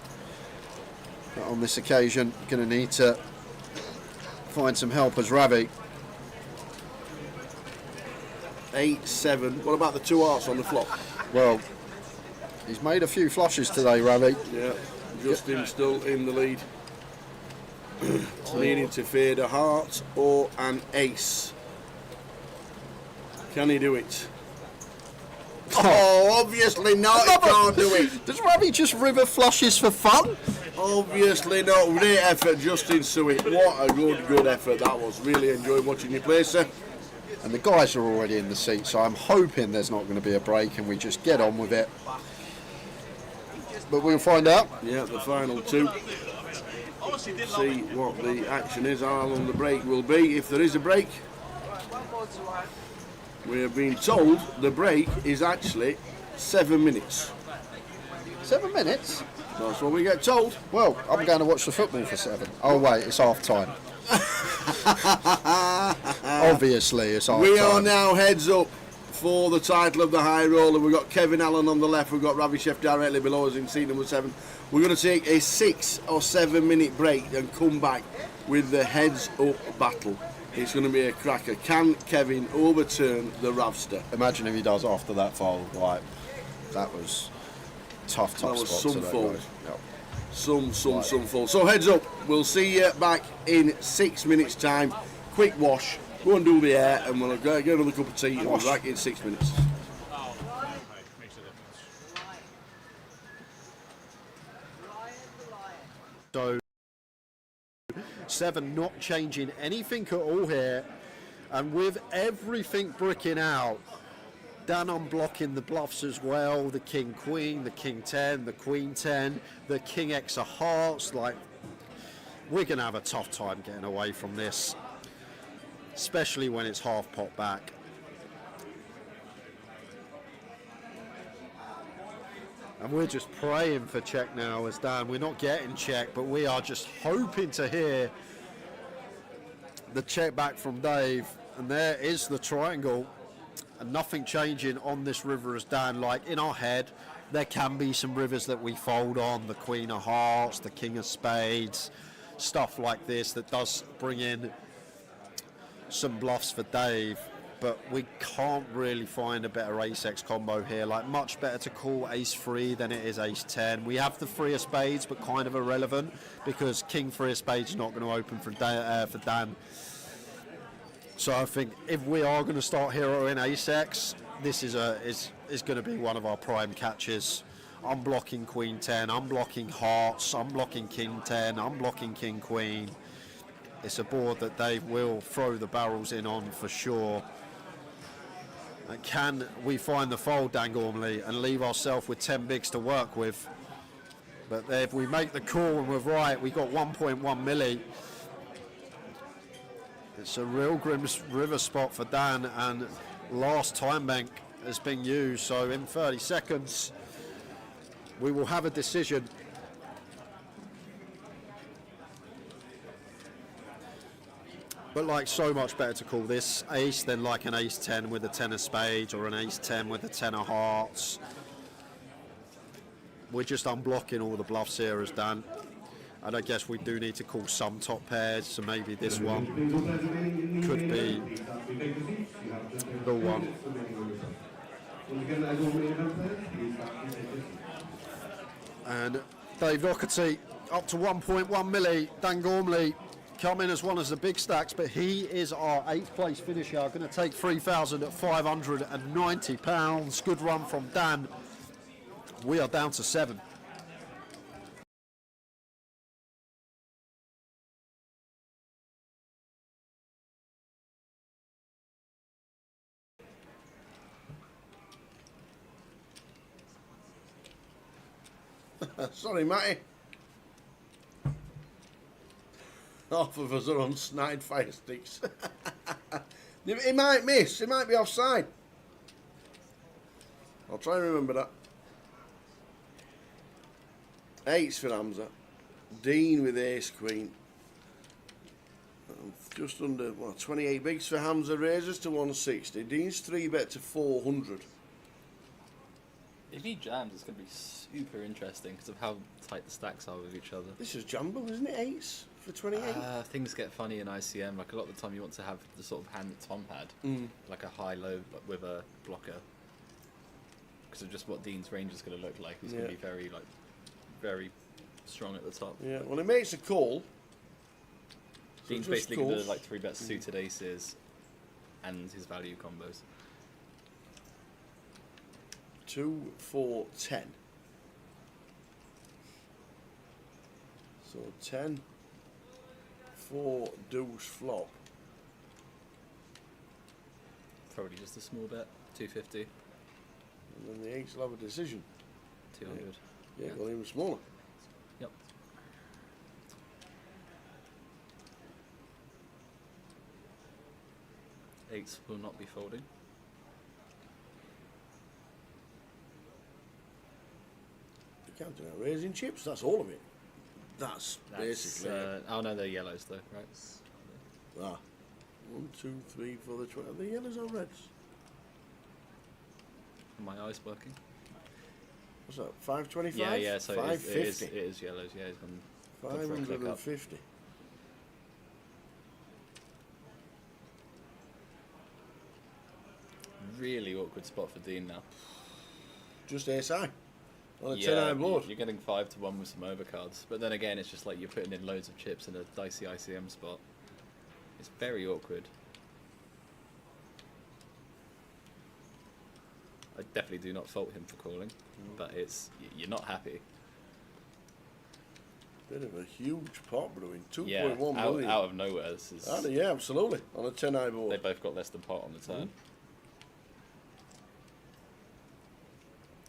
But on this occasion, going to need to find some help as Ravi. 8-7. What about the 2 hearts on the flop? Well, he's made a few flushes today, Ravi. Yeah, Justin still in the lead. Needing to fade a heart or an ace. Can he do it? Oh, obviously not. He can't do it. Does Ravi just river flushes for fun? Obviously not. Great effort, Justin Suet. What a good effort that was. Really enjoyed watching you play, sir. And the guys are already in the seat, so I'm hoping there's not going to be a break and we just get on with it. But we'll find out. Yeah, the final 2. See what the action is, how long the break will be. If there is a break, we have been told the break is actually 7 minutes. 7 minutes? That's what we get told. Well, I'm going to watch the football for 7. Oh wait, it's half time. Obviously, it's half time. We are now heads up for the title of the High Roller. We've got Kevin Allen on the left, we've got Ravi Chef directly below us in seat number 7. We're going to take a 6 or 7 minute break and come back with the heads up battle. It's going to be a cracker. Can Kevin overturn the Ravster? Imagine if he does after that foul. Like, that was tough that was spot. Some fold. Yep. Some fold. So heads up. We'll see you back in 6 minutes time. Quick wash. Go and do the hair and we'll get another cup of tea and we'll be back in 6 minutes. So 7 not changing anything at all here, and with everything bricking out, Dan unblocking the bluffs as well, the King Queen, the King 10, the Queen 10, the King X of hearts. Like, we're going to have a tough time getting away from this, especially when it's half pot back. And we're just praying for check now as Dan. We're not getting check, but we are just hoping to hear the check back from Dave. And there is the triangle. And nothing changing on this river as Dan. Like, in our head, there can be some rivers that we fold on. The Queen of Hearts, the King of Spades, stuff like this that does bring in some bluffs for Dave. But we can't really find a better ace-x combo here. Like, much better to call ace-3 than it is ace-10. We have the 3 of spades, but kind of irrelevant because King 3 of spades is not going to open for Dan. So I think if we are going to start heroing ace-x, this is going to be one of our prime catches. I'm blocking queen 10, I'm blocking hearts, I'm blocking king 10, I'm blocking king queen. It's a board that they will throw the barrels in on for sure. And can we find the fold, Dan Gormley, and leave ourselves with 10 bigs to work with? But if we make the call and we're right, we got 1.1 milli. It's a real grim river spot for Dan, and last time bank has been used, so in 30 seconds we will have a decision. But like, so much better to call this ace than like an ace 10 with a 10 of spades or an ace 10 with a 10 of hearts. We're just unblocking all the bluffs here as Dan. And I guess we do need to call some top pairs, so maybe this one could be the one. And Dave Doherty up to 1.1 milli. Dan Gormley come in as one of the big stacks, but he is our 8th place finisher. Going to take £3,590. Good run from Dan. We are down to 7. Sorry, Matty. Half of us are on snide fire sticks. He might miss. He might be offside. I'll try and remember that. 8's for Hamza. Dean with ace queen. Just under, well, 28 bigs for Hamza. Raises to 160. Dean's 3-bet to 400. If he jams, it's going to be super interesting because of how tight the stacks are with each other. This is jumbo, isn't it? 8's for 28? Things get funny in ICM. Like, a lot of the time you want to have the sort of hand that Tom had. Like a high-low with a blocker. Because of just what Dean's range is going to look like. He's going to be very, like, very strong at the top. Yeah, well, he makes a call. Dean's basically going to, like, 3-bet suited aces and his value combos. 2, 4, 10. So 10, 4, deuce, flop. Probably just a small bet, 250. And then the 8's will have a decision. 200. Yeah, well, even smaller. Yep. Eights will not be folding. You can't do that. Raising chips, that's all of it. That's basically it. Oh no, they're yellows though, right? Ah. 1, 2, 3, 4, the 20. Are they yellows or reds? Are my eyes working? What's that? 525? Yeah, yeah. So 550. it is yellows. Yeah, he's gone 550. Really awkward spot for Dean now. Just ASI on a 10 Yeah, eye board. you're getting 5 to 1 with some overcards, but then again, it's just like you're putting in loads of chips in a dicey ICM spot. It's very awkward. I definitely do not fault him for calling, but you're not happy. Bit of a huge pot brewing. 2.1 Yeah, million. out of nowhere. This is. Yeah, absolutely. On a 10 eye board. They both got less than pot on the turn.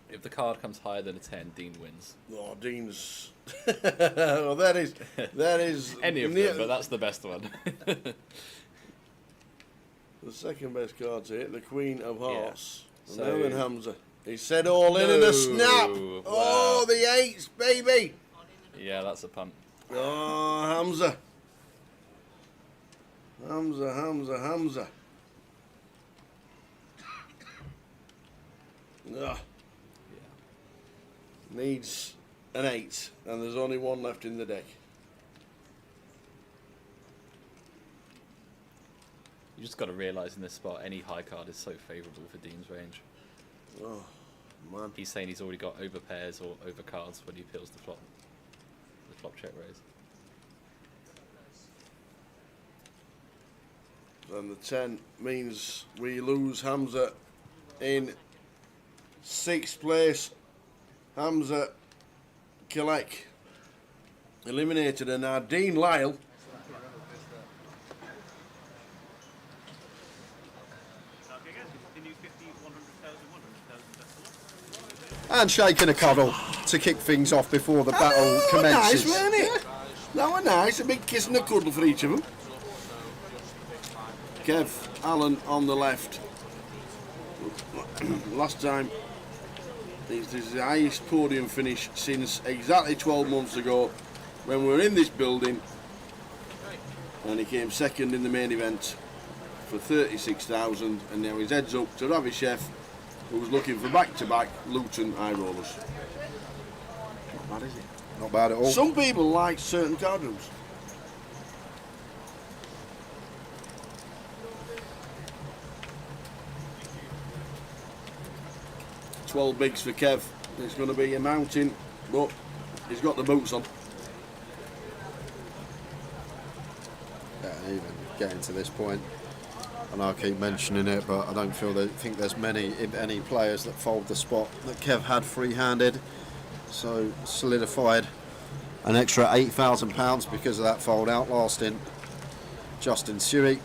If the card comes higher than a 10, Dean wins. Oh, Dean's. Well, that is any of them, but that's the best one. The second best card's here, the Queen of Hearts. Yeah. So, and then Hamza. He said all in and a snap. Wow. Oh, the 8s, baby. Yeah, that's a punt. Oh, Hamza. Hamza. Ugh. Needs an 8, and there's only one left in the deck. You just got to realise in this spot, any high card is so favourable for Dean's range. Oh, man. He's saying he's already got over pairs or over cards when he peels the flop check raise. And the 10 means we lose Hamza in 6th place. Hamza Kilek eliminated, and now Dean Lyle and shaking a cuddle to kick things off before the battle commences. Nice, weren't it? That was nice. A big kiss and a cuddle for each of them. Kev Allen on the left. Last time, this is the highest podium finish since exactly 12 months ago when we were in this building, and he came second in the main event for 36,000, and now he's heads up to Ravi Chef, who's looking for back-to-back Luton High Rollers. Not bad, is it? Not bad at all. Some people like certain card rooms. $12 bigs for Kev. It's going to be a mountain, but he's got the boots on. Yeah, even getting to this point, and I keep mentioning it, but I don't think there's many, if any, players that fold the spot that Kev had free-handed. So solidified an extra £8,000 because of that fold, outlasting Justin Suey.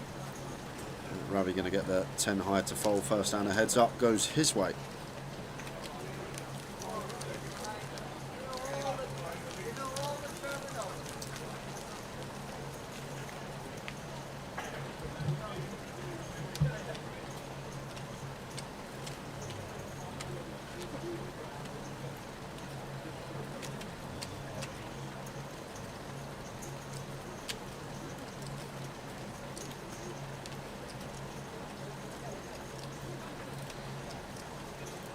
Ravi going to get the 10 high to fold first, and a heads up goes his way.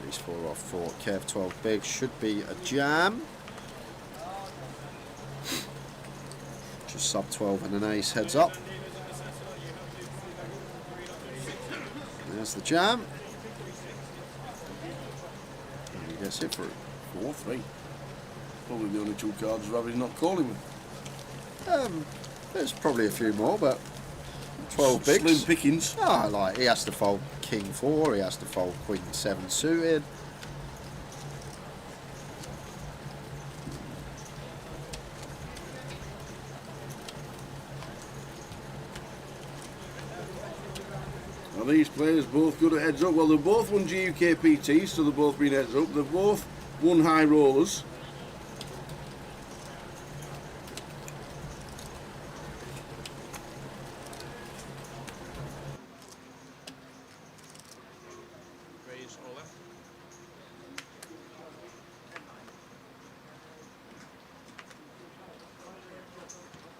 These 4 off 4. Kev 12 big should be a jam. Just sub 12 and an ace, heads up. There's the jam. And he gets it through. 4-3. Probably the only 2 cards Ravi's not calling with. There's probably a few more, but 12 bigs. Slim pickings. Ah, like he has to fold King 4, he has to fold Queen 7 suited. Are these players both good at heads up? Well, they've both won GUKPT, so they've both been heads up. They've both won high rollers. Raise all left.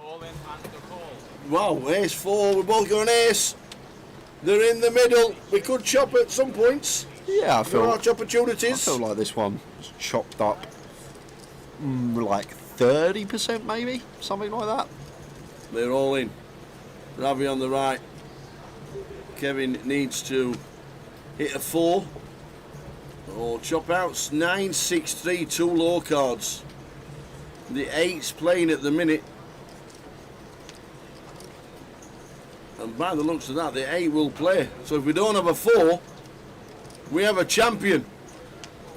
All in and the call. Wow, ace 4, we're both going ace. They're in the middle. We could chop at some points. Yeah, I feel. There are opportunities. I feel like this one is chopped up, like 30% maybe, something like that. They're all in. Ravi on the right. Kevin needs to hit a 4 or chop outs. 9, 6, 3, 2 low cards. The 8's playing at the minute. And by the looks of that, the 8 will play. So if we don't have a 4, we have a champion.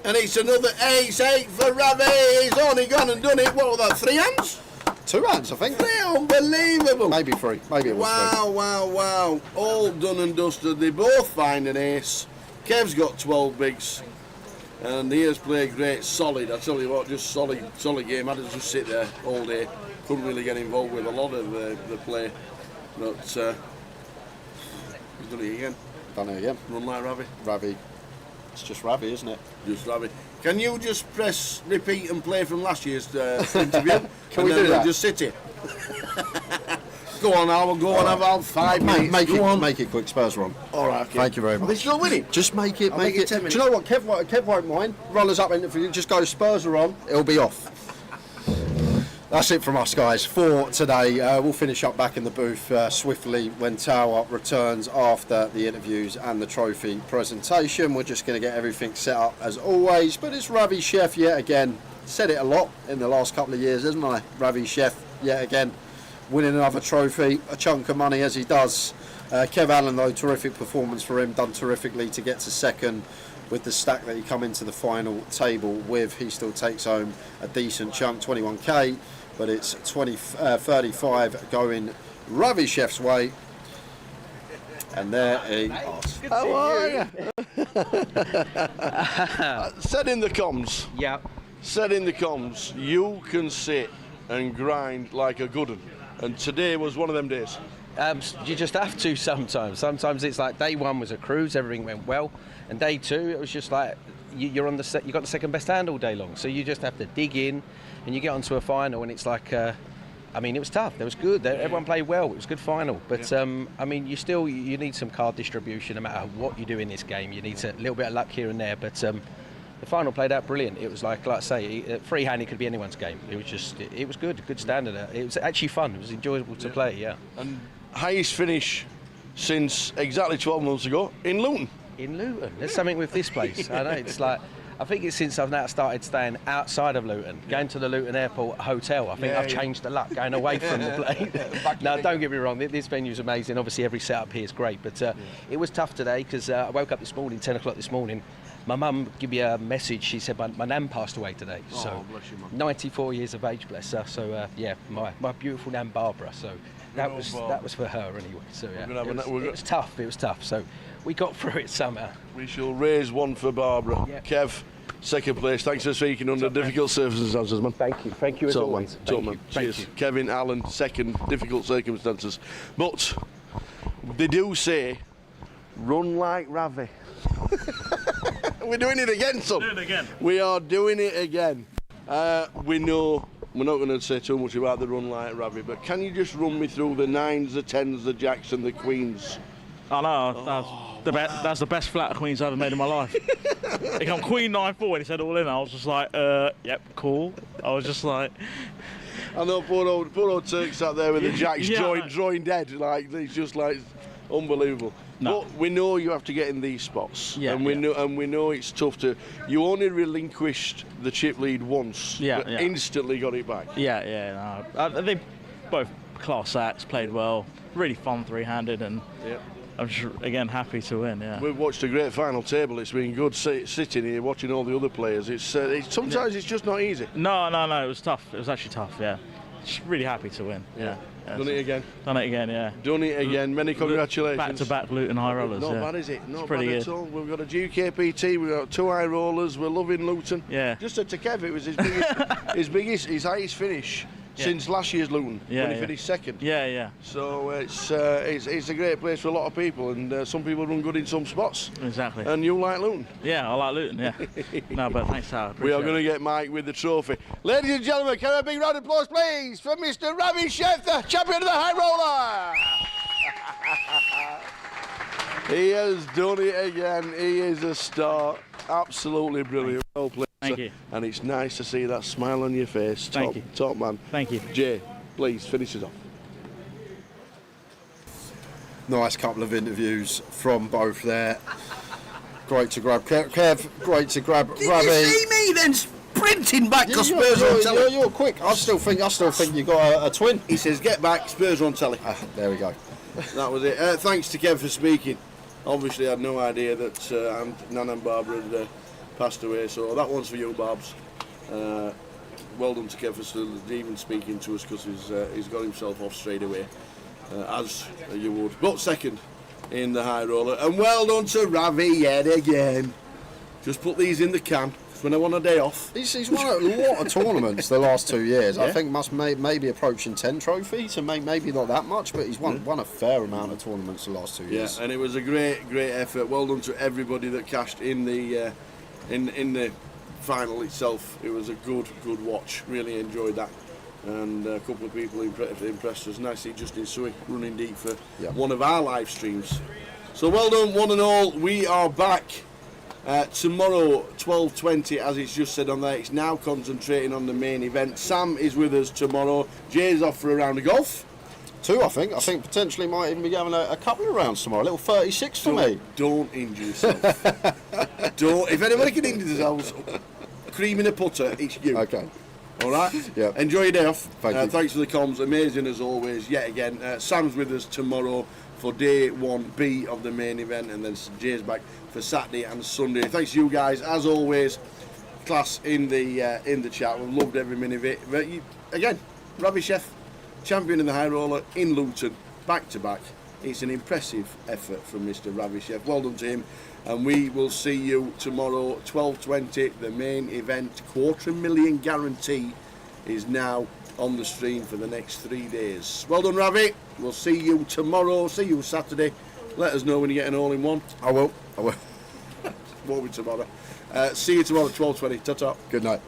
And it's another ace 8 for Ravi. He's only gone and done it. What were that, 3 hands? 2 hands, I think. 3, unbelievable. Maybe 3. Maybe it was 3. Wow, wow, wow. All done and dusted. They both find an ace. Kev's got 12 bigs. And he has played great, solid. I tell you what, just solid game. I had to just sit there all day. Couldn't really get involved with a lot of the play. But he's done it again. Done it again. Run like Ravi. Ravi. It's just Ravi, isn't it? Just Ravi. Can you just press repeat and play from last year's interview? Can we do that? Just sit here. Go on, I will go on. Have 5 minutes. Make it quick. Spurs run. All right. Okay. Thank you very much. Are they still winning? Just make it. I'll Make it. 10 Do minutes. you know what? Kev won't mind. Runners up interview. Just go Spurs are on. It'll be off. That's it from us, guys, for today. We'll finish up back in the booth swiftly when Tower returns after the interviews and the trophy presentation. We're just going to get everything set up as always. But it's Ravi Chef yet again. Said it a lot in the last couple of years, hasn't I? Ravi Chef yet again, winning another trophy, a chunk of money as he does Kev Allen, though, terrific performance for him, done terrifically to get to second with the stack that he come into the final table with. He still takes home a decent chunk, 21k, but it's 35 going Ravi Chef's way. And there he is. How are you? Said in the comms. Yeah. Said in the comms, you can sit and grind like a good one. And today was one of them days. You just have to sometimes. Sometimes it's like day one was a cruise, everything went well, and day two it was just like you're on the you got the second best hand all day long. So you just have to dig in, and you get onto a final, and it's like. I mean, it was tough. It was good. Everyone played well. It was a good final. But I mean, you need some card distribution no matter what you do in this game. You need a little bit of luck here and there. But the final played out brilliant. It was like I say, freehand. It could be anyone's game. It was just, it was good. Good standard. It was actually fun. It was enjoyable to play. Yeah. And highest finish since exactly 12 months ago in Luton. In Luton. There's something with this place. I know. It's like. I think it's since I've now started staying outside of Luton, going to the Luton Airport Hotel. I think I've changed the luck, going away from the plane. No, don't get me wrong, this venue's amazing. Obviously, every setup here is great, but it was tough today because I woke up this morning, 10 o'clock this morning. My mum gave me a message. She said my nan passed away today. So, bless you, Mum. 94 years of age, bless her. So, yeah, my beautiful nan Barbara. So that was for her anyway. So yeah, it was tough. It was tough. So we got through it somehow. We shall raise one for Barbara. Yep. Kev, second place. Thanks for speaking under difficult circumstances, man. Thank you as always. Man. Cheers. Kevin Allen, second, difficult circumstances. But they do say, run like Ravi. We're doing it again, son. Doing it again. We are doing it again. We know we're not going to say too much about the run like Ravi, but can you just run me through the 9s, the 10s, the jacks and the queens? I know, that's the best flat of queens I've ever made in my life. He come queen 9-4 and he said all in. I was just like, yep, cool. I was just like... I know poor old Turk sat there with the jacks drawing dead. Like, it's just like unbelievable. No. But we know you have to get in these spots, and we know it's tough to. You only relinquished the chip lead once, but instantly got it back. They both class acts, played well, really fun three-handed, and I'm just again happy to win. Yeah, we've watched a great final table. It's been good sitting here watching all the other players. It's sometimes it's just not easy. No, it was tough. It was actually tough. Yeah, just really happy to win. Yeah. Done it again. Done it again, yeah. Done it again. Many congratulations. Back-to-back Luton High Rollers. Not bad, is it? Not bad at all. We've got a GUKPT. We've got 2 high rollers. We're loving Luton. Yeah. Just said to Kev, it was his highest finish since last year's Luton when he finished second. Yeah. So it's a great place for a lot of people, and some people run good in some spots. Exactly. And you like Luton? Yeah, I like Luton. Yeah. No, but thanks, Howard. We are going to get Mike with the trophy. Ladies and gentlemen, can I have a big round of applause, please, for Mr. Ravi Chef, the champion of the high roller. He has done it again. He is a star. Absolutely brilliant. Well played. Thank you. And it's nice to see that smile on your face. Thank you. Top man. Thank you. Jay, please finish us off. Nice couple of interviews from both there. Great to grab Kev. Great to grab Ravi. Did you see me then sprinting back? Because Spurs are on telly. You're quick. I still think you got a twin. He says, "Get back, Spurs are on telly." There we go. That was it. Thanks to Kev for speaking. Obviously, I had no idea that Nan and Barbara had passed away, so that one's for you, Barbs. Well done to Kev for still even speaking to us, because he's got himself off straight away, as you would. But second in the high roller, and well done to Ravi yet again. Just put these in the can when I want a day off. He's won a lot of tournaments the last 2 years. I think maybe approaching 10 trophies, and maybe not that much, but he's won a fair amount of tournaments the last 2 years. Yeah, and it was a great effort. Well done to everybody that cashed in the in the final itself. It was a good watch. Really enjoyed that, and a couple of people impressed us. Nice to see Justin Suey running deep for one of our live streams. So well done, one and all. We are back tomorrow, 12:20, as it's just said on there. It's now concentrating on the main event. Sam is with us tomorrow. Jay's off for a round of golf. 2, I think. I think potentially might even be having a couple of rounds tomorrow. A little 36 for me. Don't injure yourself. Don't. If anybody can injure themselves creaming a putter, it's you. Okay. All right? Yeah. Enjoy your day off. Thank you. Thanks for the comms. Amazing as always. Yet again, Sam's with us tomorrow for day 1B of the main event, and then Jay's back for Saturday and Sunday. Thanks to you guys, as always. Class in the chat. We've loved every minute of it. But again, Ravi Chef, champion in the high roller in Luton, back to back. It's an impressive effort from Mr. Ravi Chef. Well done to him. And we will see you tomorrow, 12:20. The main event, $250,000 guarantee, is now on the stream for the next 3 days. Well done, Ravi. We'll see you tomorrow. See you Saturday. Let us know when you get an all-in-one. I will. Won't be tomorrow. See you tomorrow at 12:20. Ta-ta. Good night.